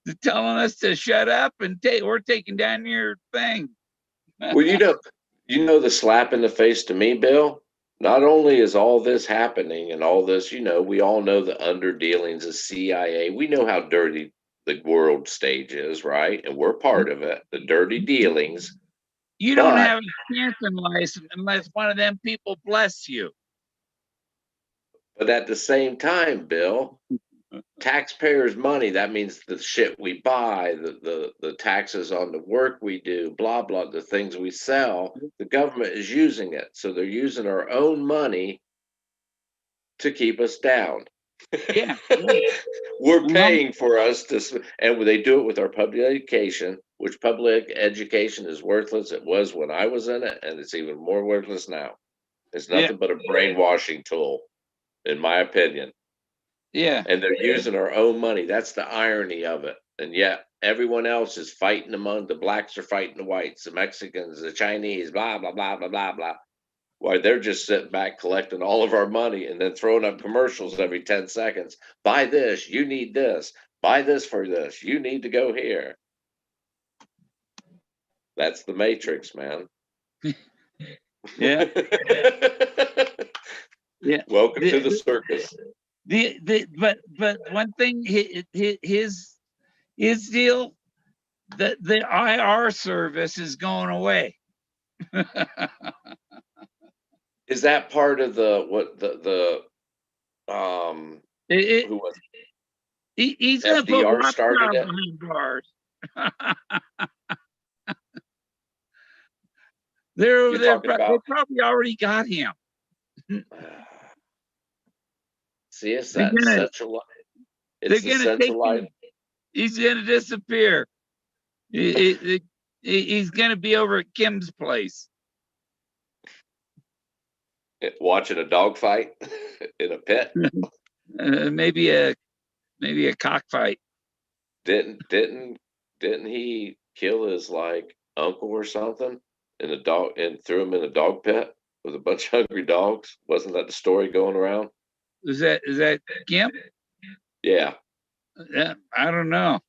They're telling us to shut up and we're taking down your thing. Well, you know the slap in the face to me, Bill. Not only is all this happening and all this, we all know the underdealings of CIA. We know how dirty the world stage is, right? And we're part of it, the dirty dealings. You don't have a chance in life unless one of them people bless you. But at the same time, Bill, taxpayers' money, that means the shit we buy, the taxes on the work we do, blah, blah, the things we sell, the government is using it. So they're using our own money to keep us down. Yeah. We're paying for us to, and they do it with our public education, which public education is worthless. It was when I was in it, and it's even more worthless now. It's nothing but a brainwashing tool, in my opinion. Yeah. And they're using our own money. That's the irony of it. And yet everyone else is fighting among the blacks are fighting the whites, the Mexicans, the Chinese, blah, blah, blah, blah, blah, blah. Why they're just sitting back collecting all of our money and then throwing up commercials every 10 seconds. Buy this, you need this. Buy this for this. You need to go here. That's the Matrix, man. Yeah. Yeah. Welcome to the circus. But one thing, his deal, the IR service is going away. Is that part of who was he's gonna put FDR Rockstar started it? behind bars. They probably already got him. See, it's that central. It's the centralized. He's gonna disappear. He's gonna be over at Kim's place. Watching a dog fight in a pit. Maybe a cockfight. Didn't he kill his uncle or something in a dog and threw him in a dog pit with a bunch of hungry dogs? Wasn't that the story going around? Is that Kim? Yeah. I don't know.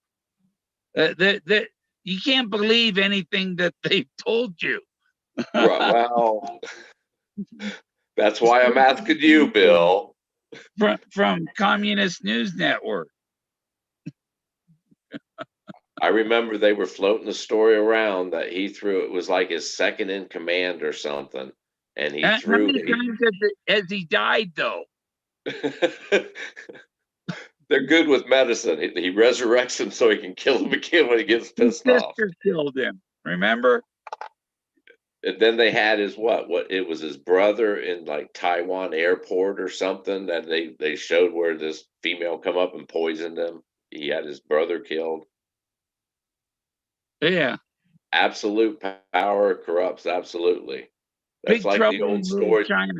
You can't believe anything that they've told you. Right, well, that's why I'm asking you, Bill. From Communist News Network. I remember they were floating the story around that he threw. It was like his second in command or something, and he threw. How many times has he died though? They're good with medicine. He resurrects him so he can kill him again when he gets pissed off. His sister killed him. Remember? And then they had his what it was his brother in Taiwan airport or something that they showed where this female come up and poisoned him. He had his brother killed. Yeah. Absolute power corrupts absolutely. That's like the old story. China.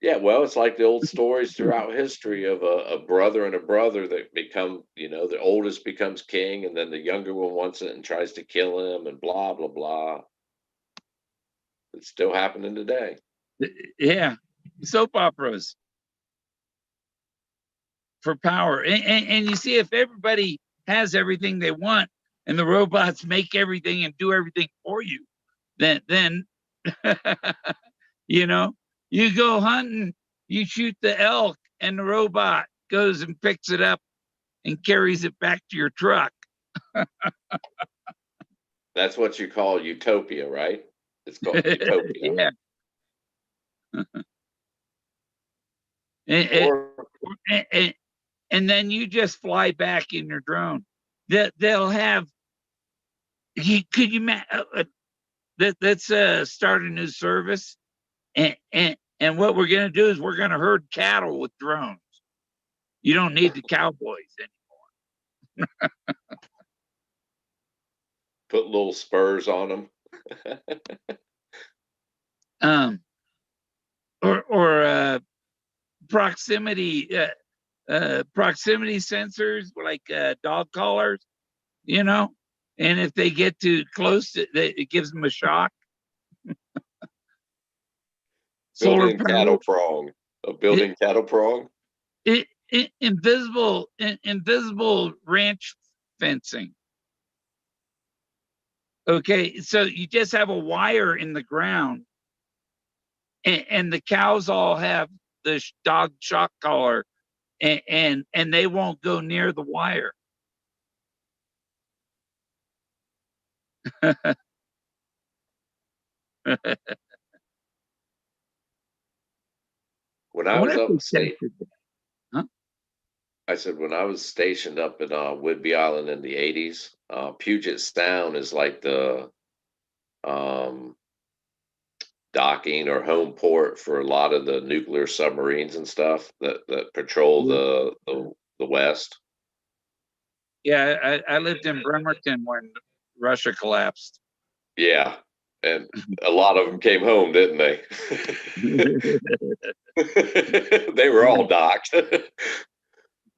Yeah, well, it's like the old stories throughout history of a brother and a brother that become, the oldest becomes king and then the younger one wants it and tries to kill him and blah, blah, blah. It's still happening today. Yeah. Soap operas for power. And you see, if everybody has everything they want and the robots make everything and do everything for you, then you go hunting, you shoot the elk, and the robot goes and picks it up and carries it back to your truck. That's what you call utopia, right? It's called utopia. Yeah. and, Or and, and then you just fly back in your drone. They'll have. Could you let's start a new service, and what we're gonna do is we're gonna herd cattle with drones. You don't need the cowboys put little spurs on them. anymore. Or proximity proximity sensors like dog collars, you know, and if they get too close, it gives them a shock. Solar Building power. cattle prong. A It, building cattle prong. invisible ranch fencing. Okay, so you just have a wire in the ground, and the cows all have the dog shock collar, and they won't go near the wire. I When I was wonder if up they state, tested that. Huh? I said when I was stationed up in Whidbey Island in the '80s, Puget Sound is like the um, docking or home port for a lot of the nuclear submarines and stuff that patrol Yeah, the West. yeah. I lived in Bremerton when Russia collapsed. Yeah, and a lot of them came home, didn't they? They were all docked.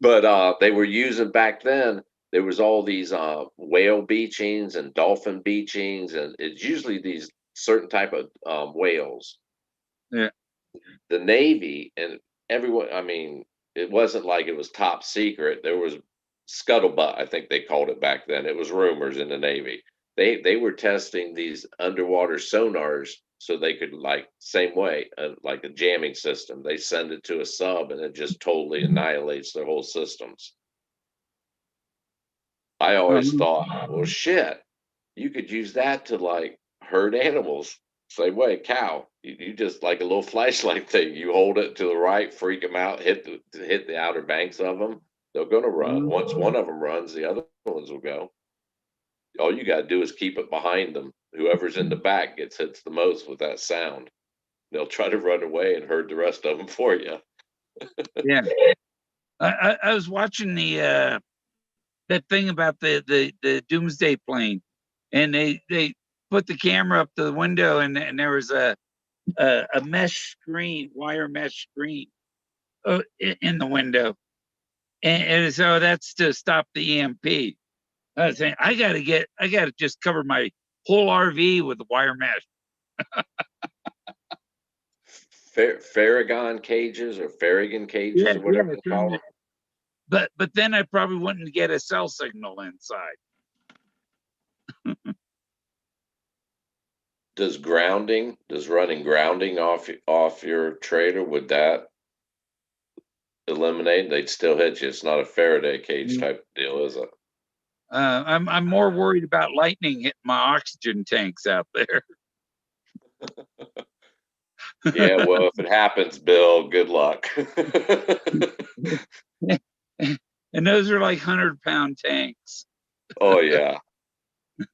But they were using back then. There was all these whale beachings and dolphin beachings, and it's usually these certain type of whales. Yeah. The Navy and everyone. I mean, it wasn't like it was top secret. There was scuttlebutt, I think they called it back then. It was rumors in the Navy. They were testing these underwater sonars so they could like same way, like a jamming system. They send it to a sub and it just totally annihilates their whole systems. I always Um, thought, well, shit, you could use that to like herd animals. Same way, cow. You just like a little flashlight thing. You hold it to the right, freak them out, hit the outer banks of them. They're gonna run. Once one of them runs, the other ones will go. All you got to do is keep it behind them. Whoever's in the back gets hits the most with that sound. They'll try to run away and herd the rest of them for you. yeah. I was watching the that thing about the doomsday plane, and they put the camera up to the window, and there was a mesh screen, wire mesh screen in the window, and so that's to stop the EMP. I was saying I gotta just cover my whole RV with the wire mesh. Farragon cages or Farragon Yeah, cages or yeah. whatever they call them. But then I probably wouldn't get a cell signal inside. Does running grounding off your trailer, would that eliminate? They'd still hit you. It's not a Faraday cage type deal, is it? I'm more worried about lightning hitting my oxygen tanks out there. Yeah, well, if it happens, Bill, good luck. And those are like 100-pound tanks. Oh yeah,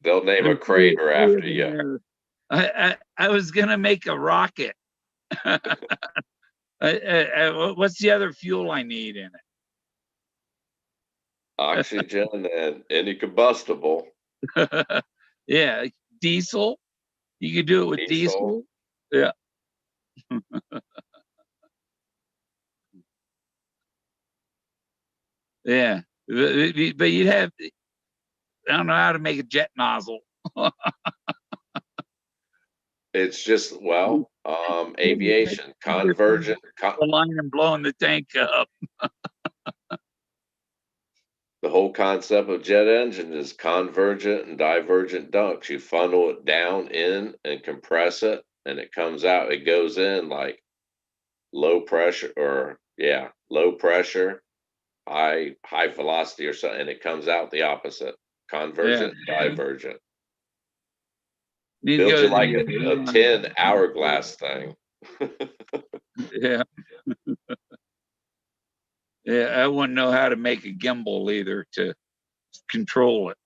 they'll name a There's crater three of after them you. there. I was gonna make a rocket. What's the other fuel I need in Oxygen and any combustible. it? Yeah, diesel. You could do it with Diesel. diesel. Yeah, yeah. But you'd have. I don't know how to make a jet nozzle. It's just The aviation convergent. line and blowing the tank up. The whole concept of jet engine is convergent and divergent ducts. You funnel it down in and compress it, and it comes out. It goes in like low pressure, high velocity or something, and it comes out the opposite. Yeah, Convergent, divergent. need to Build go you to like the a tin hourglass thing. yeah. Yeah, I wouldn't know how to make a gimbal either to control it.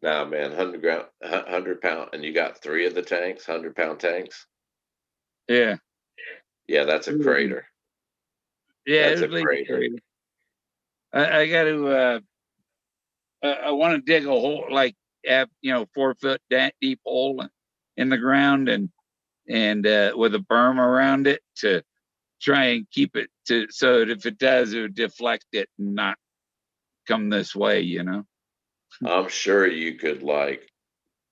Nah, man, 100 pound, and you got 3 of the tanks, 100-pound tanks. Yeah. Yeah, that's a Yeah, crater. it That's would a leave it crater. crazy. I got to. I want to dig a hole, like have 4 foot deep hole in the ground, and with a berm around it to try and keep it to so that if it does, it would deflect it and not come this way. I'm sure you could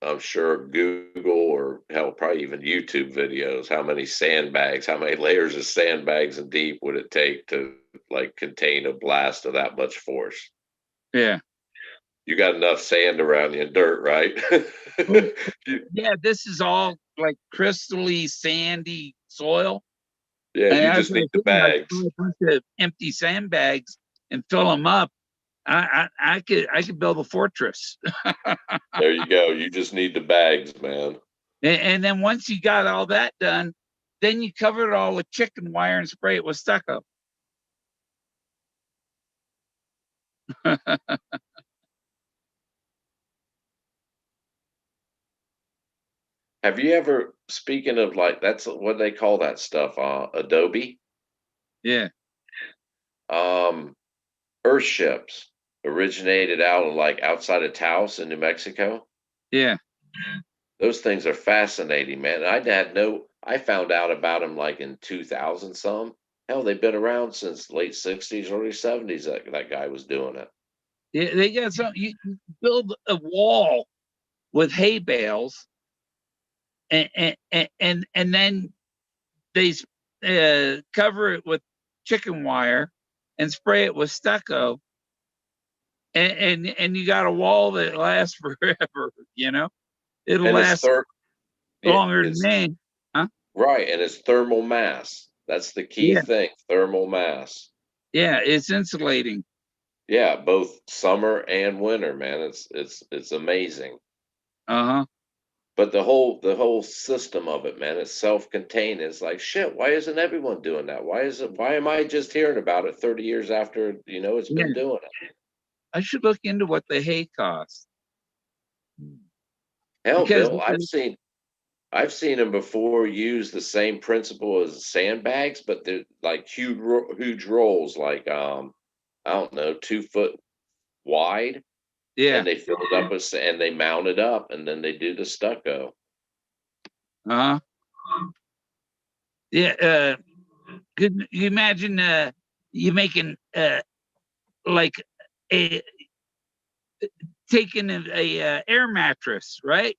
I'm sure Google or hell, probably even YouTube videos, how many layers of sandbags and deep would it take to like contain a blast of that much force? Yeah. You got enough sand around you and dirt, right? Oh, yeah. This is all like crystally sandy soil. Yeah, And you as just I need was the thinking, like bags. a bunch of empty sandbags and fill them up. I could build a fortress. There you go. You just need the bags, man. And then once you got all that done, then you cover it all with chicken wire and spray it with stucco. Have you ever, speaking of like, that's what they call that stuff, Adobe, Yeah, um, earth ships originated out of like outside of Taos in New Mexico. yeah, Those things are fascinating, man. I found out about them like in 2000 some. Hell, they've been around since late 60s, early 70s. That guy was doing it. yeah. They got some. You build a wall with hay bales, and then they cover it with chicken wire and spray it with stucco, and you got a wall that lasts forever. It'll And it's last yeah, longer than it's me. Huh? right, and it's thermal mass. That's the key Yeah, thing, thermal mass. yeah. It's insulating. Yeah, both summer and winter, man. It's amazing. Uh-huh. But the whole system of it, man, it's self-contained. It's like shit. Why isn't everyone doing that? Why am I just hearing about it 30 years after it's been Yeah. doing it? I should look into what the hay costs Hell, because Bill, I've seen them before use the same principle as sandbags, but they're like huge rolls, like I don't know, 2 foot wide, yeah. and they fill it up and they mount it up, and then they do the stucco. Uh-huh. Yeah. Could you imagine you making like a taking a air mattress, right?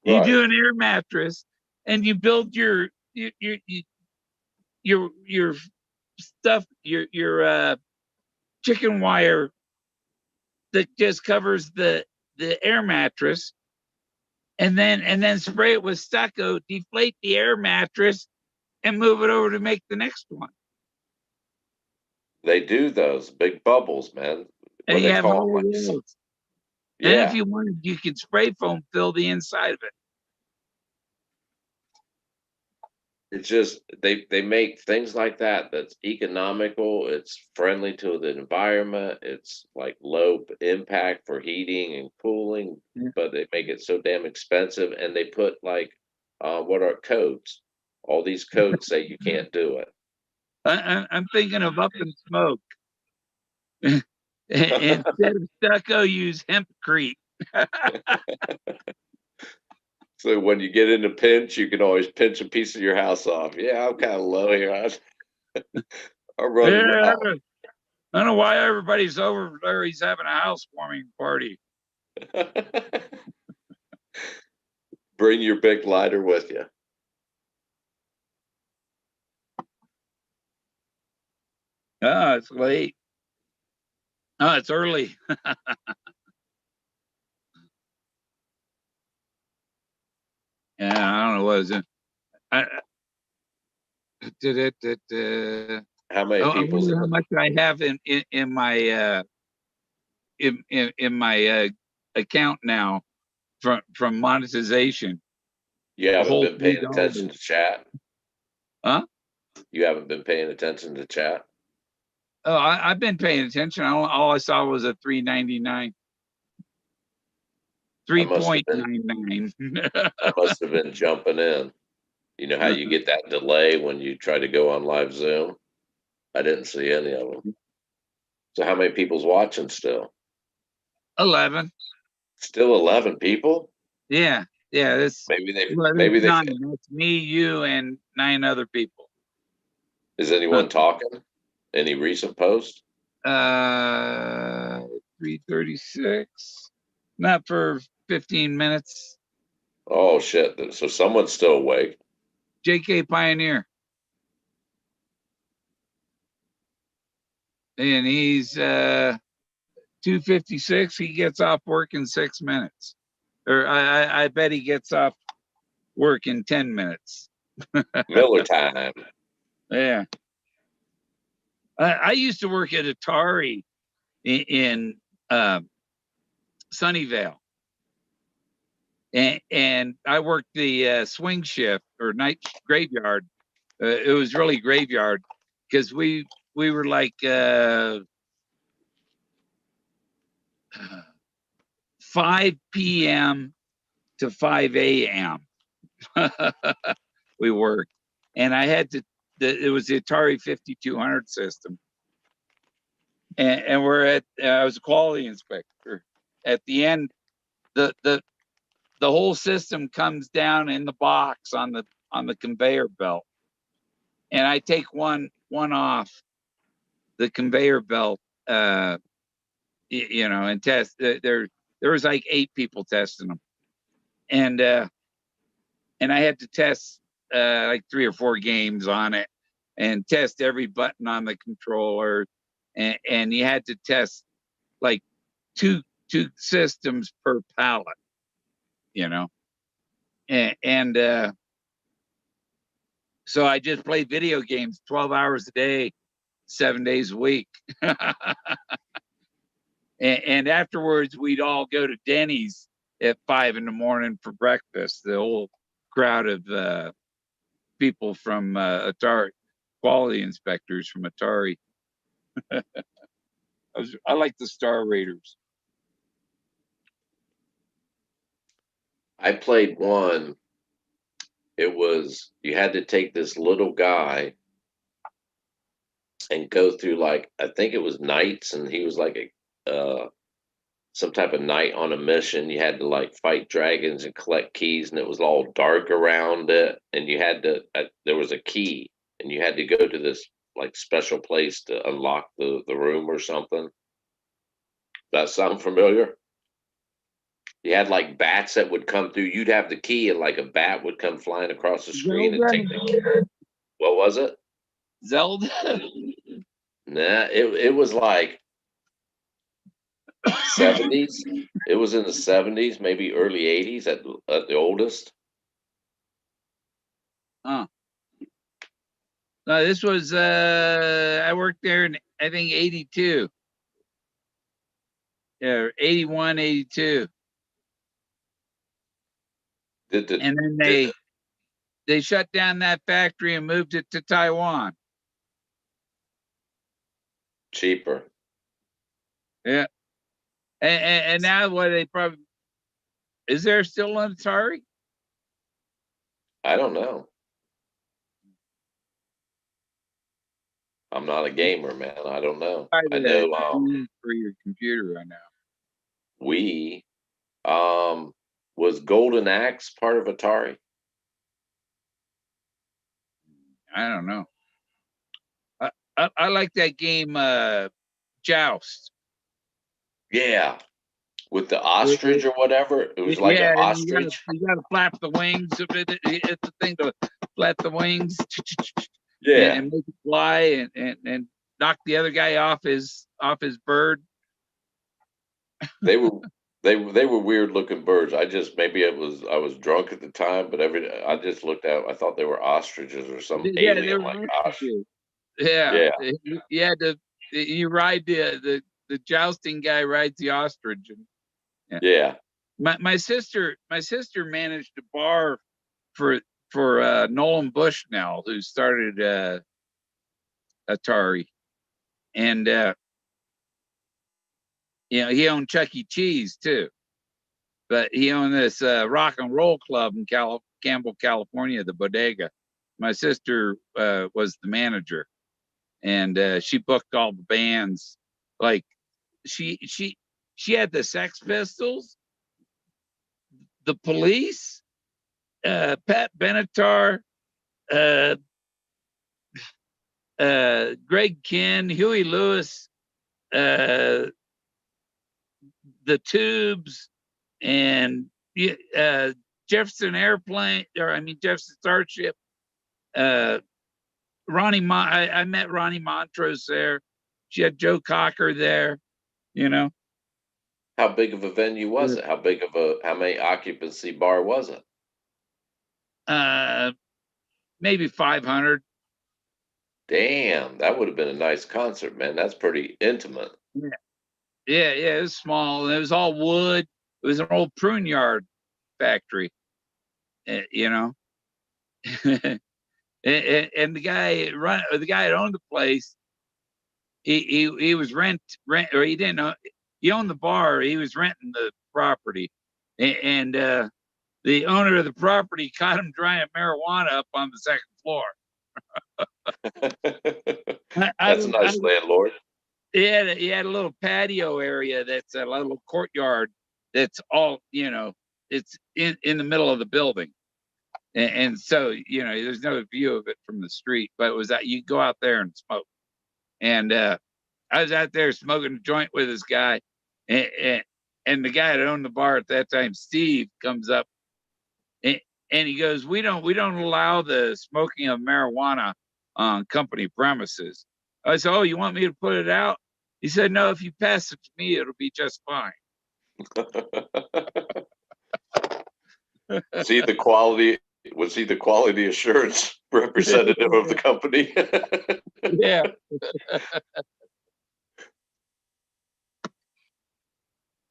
You Right. do an air mattress and you build your stuff, your chicken wire that just covers the air mattress, and then spray it with stucco, deflate the air mattress, and move it over to make the next one. They do those big bubbles, man. And What you they have call all them, the like, walls. And if yeah. you wanted, you could spray foam fill the inside of it. It's just they make things like that that's economical, it's friendly to the environment, it's like low impact for heating and cooling, Yeah. but they make it so damn expensive, and they put like what are codes? All these codes say you can't do I'm thinking of up in smoke. Instead it. of stucco, use hempcrete. So when you get in a pinch, you can always pinch a piece of your house off. Yeah, I'm kind of low here. I'm running. Yeah, I don't know why everybody's over there. He's having a housewarming party. Bring your big lighter with you. Oh, it's late. Oh, it's early. Yeah, I don't know what is it. I did it. How many I people's wonder in how the much I have in my in my account now from monetization. You the haven't whole been paying $3. attention to chat? Huh? You haven't been paying attention to chat? Oh, I've been paying attention. All I saw was a 3.99, I must have been 3.99. I must have been jumping in. You know how you get that delay when you try to go on live Zoom? I didn't see any of them. So how many people's watching still? 11. Still 11 people? Yeah, yeah. This Maybe they well, that's maybe they nine. That's me, you, and 9 other people. is anyone talking? Any recent posts? Uh, 3:36. Not for 15 minutes. Oh shit. So someone's still awake. JK Pioneer, and he's 2:56. He gets off work in 6 minutes, or I bet he gets off work in 10 minutes. Miller time. Yeah. I used to work at Atari in Sunnyvale, and I worked the swing shift or night graveyard. It was really graveyard because we were like 5 p.m. to 5 a.m. we worked, and I had to. It was the Atari 5200 system, and we're at. I was a quality inspector. At the end, the the the whole system comes down in the box on the conveyor belt, and I take one off the conveyor belt, and test. There was like 8 people testing them, and I had to test like 3 or 4 games on it, and test every button on the controller, and you had to test like two systems per pallet, you know, and so I just played video games 12 hours a day, 7 days a week. And afterwards, we'd all go to Denny's at 5 in the morning for breakfast. The whole crowd of people from Atari, quality inspectors from Atari. I like the Star Raiders. I played one. It was you had to take this little guy and go through like I think it was nights, and he was like a some type of knight on a mission. You had to like fight dragons and collect keys, and it was all dark around it. And you had to there was a key, and you had to go to this like special place to unlock the room or something. That sound familiar? You had like bats that would come through. You'd have the key, and like a bat would come flying across the screen and Zelda? take the key. What was it? Zelda? Nah, it was like 70s. It was in the 70s, maybe early 80s at the oldest. Huh. No, this was I worked there in I think 82. Yeah, 81, 82. Did the And then did the they shut down that factory and moved it to Taiwan. cheaper? Yeah. And now what they probably is there still an Atari? I don't know. I'm not a gamer, man. I don't know. Try I the know for your computer right now. we was Golden Axe part of Atari? I don't know. I like that game Joust. Yeah, with the ostrich or whatever. It was like an Yeah, and ostrich. you gotta flap the wings. It's the thing to flap the wings Yeah, and make it fly and knock the other guy off his bird. they were they were weird looking birds. I just maybe it was I was drunk at the time, but every I just looked at I thought they were ostriches or some Yeah, they alien were like ostrich. ostriches. Yeah, Yeah, you had to you ride the jousting guy rides the ostrich. And, yeah. yeah. My sister managed to bar for Nolan Bushnell, who started Atari, and he owned Chuck E. Cheese too, but he owned this rock and roll club in Campbell, California, the Bodega. My sister was the manager, and she booked all the bands. Like she had the Sex Pistols, the Police, Pat Benatar, uh, Greg Kinn, Huey Lewis, the Tubes, and Jefferson Airplane, Jefferson Starship. I met Ronnie Montrose there. She had Joe Cocker there. How big of a venue was it? How many occupancy bar was it? Maybe 500. Damn, that would have been a nice concert, man. That's pretty intimate. Yeah, it was small. And it was all wood. It was an old prune yard factory, and the guy that owned the place, he was rent, or he didn't know. He owned the bar. He was renting the property, and the owner of the property caught him drying marijuana up on the second floor. That's a nice landlord. He had a little patio area that's a little courtyard that's all, it's in the middle of the building. And so, there's no view of it from the street, but it was that you go out there and smoke. And I was out there smoking a joint with this guy, and the guy that owned the bar at that time, Steve, comes up and he goes, we don't allow the smoking of marijuana on company premises. I said, oh, you want me to put it out? He said, no, if you pass it to me, it'll be just fine. Was he the quality assurance representative of the company? Yeah.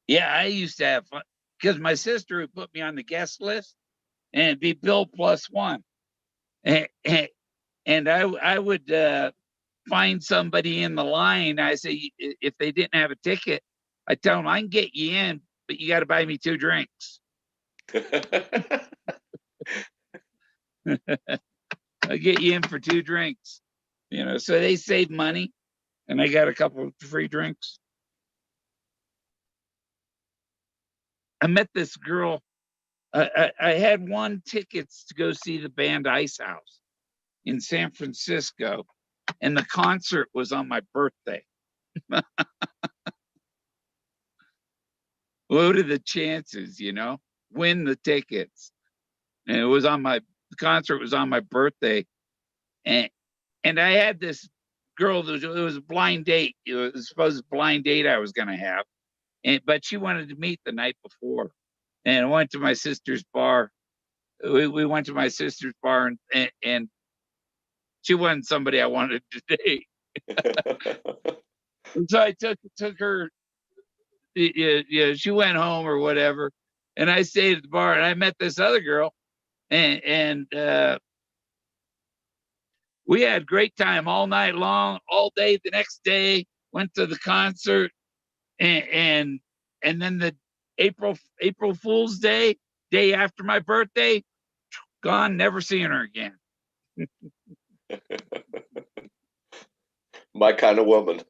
Yeah, I used to have fun because my sister would put me on the guest list and it'd be bill plus one. And I would find somebody in the line. I say, if they didn't have a ticket, I tell them I can get you in, but you got to buy me 2 drinks. I'll get you in for 2 drinks, so they save money and I got a couple of free drinks. I met this girl. I had 1 tickets to go see the band Ice House in San Francisco, and the concert was on my birthday. What are the chances, win the tickets? And the concert was on my birthday. And I had this girl, it was a blind date. It was a supposed blind date I was going to have. But she wanted to meet the night before. And I went to my sister's bar. We went to my sister's bar, and she wasn't somebody I wanted to date. And so I took her. She went home or whatever, and I stayed at the bar. And I met this other girl, and we had a great time all night long, all day. The next day, went to the concert, and then the April Fool's Day after my birthday, gone, never seeing her again. My kind of woman.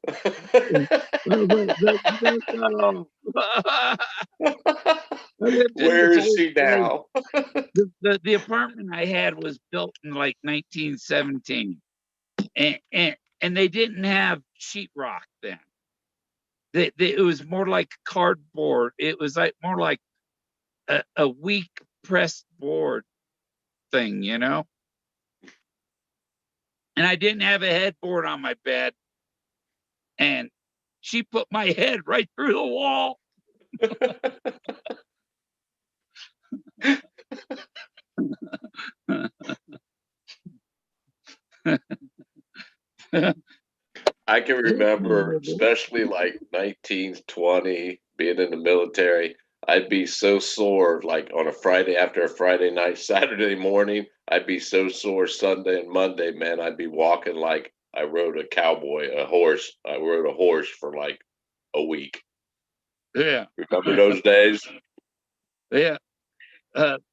Where is she now? The apartment I had was built in like 1917, and they didn't have sheetrock then. It was more like cardboard. It was more like a weak pressed board thing, And I didn't have a headboard on my bed, and she put my head right through the wall. I can remember, especially like 1920, being in the military. I'd be so sore, like on a Friday after a Friday night, Saturday morning. I'd be so sore Sunday and Monday, man. I'd be walking like I rode a horse. I rode a horse for like a week. Yeah. Remember those days? Yeah.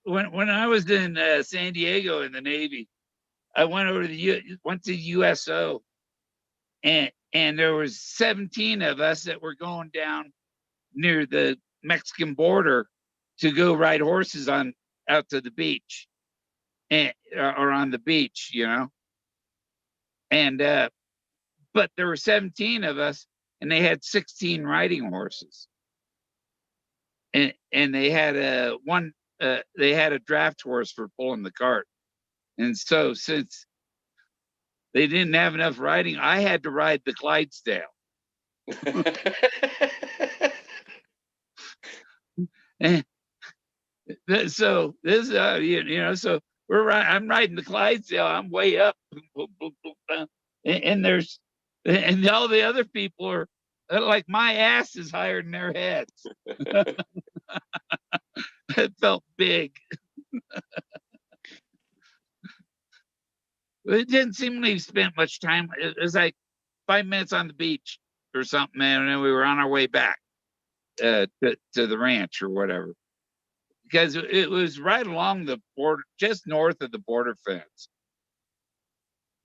When I was in San Diego in the Navy, I went over to went to USO, and there was 17 of us that were going down near the Mexican border to go ride horses on out to the beach, and or on the beach, and but there were 17 of us, and they had 16 riding horses, and they had they had a draft horse for pulling the cart, and so since they didn't have enough riding, I had to ride the Clydesdale. And so this, so I'm riding the Clydesdale. I'm way up, and there's, and all the other people are like, my ass is higher than their heads. It felt big. It didn't seem like we spent much time. It was like 5 minutes on the beach or something, and then we were on our way back to the ranch or whatever, because it was right along the border, just north of the border fence.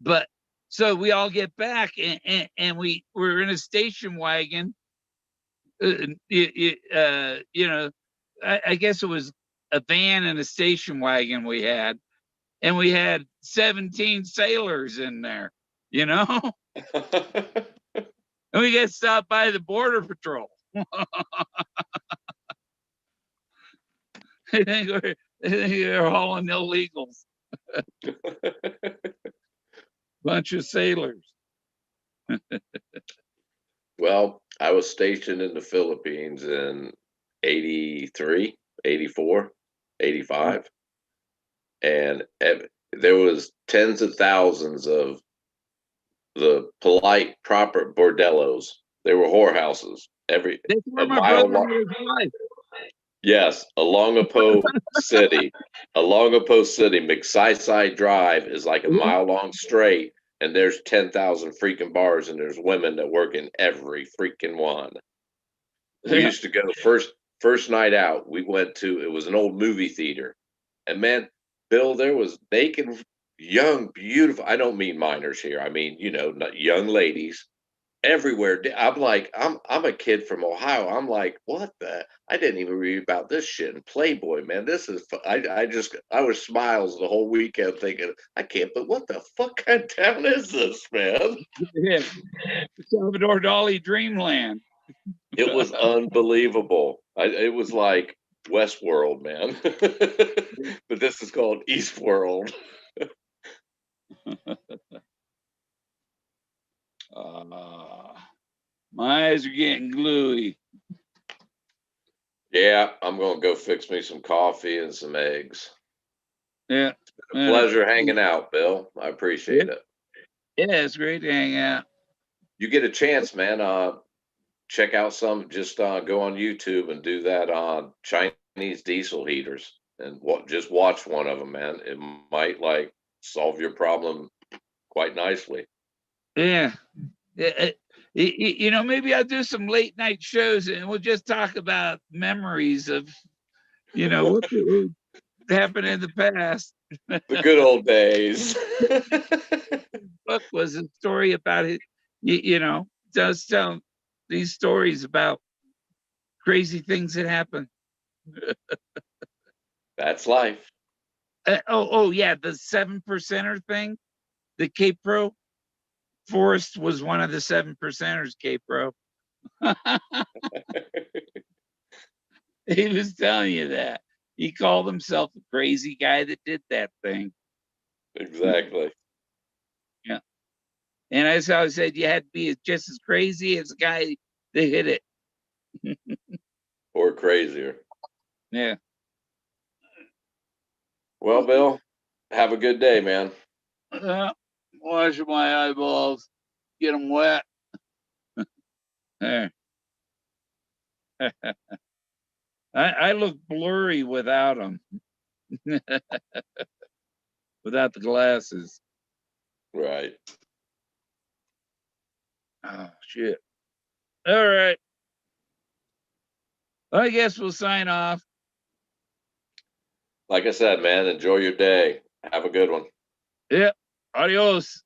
But so we all get back, and we were in a station wagon. I guess it was a van and a station wagon we had, and we had 17 sailors in there, and we got stopped by the border patrol. They think they're hauling illegals. Bunch of sailors. Well, I was stationed in the Philippines in 83, 84, 85. And there was tens of thousands of the polite, proper bordellos. They were whorehouses. That's where A my mile brother long. met his wife. Yes, Alongapo City. Alongapo City, McSai Drive is like a mile long straight, and there's 10,000 freaking bars, and there's women that work in every freaking one. We used to go first night out. We went to, it was an old movie theater, and man, Bill, there was naked, young, beautiful. I don't mean minors here. I mean, not young ladies everywhere. I'm like, I'm a kid from Ohio. I'm like, what the? I didn't even read about this shit in Playboy, man. This is. I was smiles the whole weekend thinking, I can't. But what the fuck kind of town is this, man? Yeah. Salvador Dali Dreamland. It was unbelievable. It was like Westworld, man. But this is called Eastworld. My eyes are getting gluey. Yeah, I'm gonna go fix me some coffee and some eggs. Yeah. Pleasure hanging out, Bill. I appreciate it. Yeah, it's great to hang out. You get a chance, man. Check out just go on YouTube and do that on Chinese diesel heaters, and just watch one of them, man. It might like solve your problem quite nicely. Yeah. Maybe I'll do some late night shows, and we'll just talk about memories of, what happened in the past. The good old days. Book was a story about it. Does tell these stories about crazy things that happen. That's life. Yeah, the 7%er thing, the Cape Pro. Forrest was one of the 7%ers, Cape Pro. He was telling you that. He called himself a crazy guy that did that thing. Exactly. Yeah. And as I said, you had to be just as crazy as the guy that hit it. Or crazier. Yeah. Well, Bill, have a good day, man. Wash my eyeballs, get them wet. There. I look blurry without them, without the glasses. Right. Oh, shit. All right. Well, I guess we'll sign off. Like I said, man, enjoy your day. Have a good one. Yep. Adios.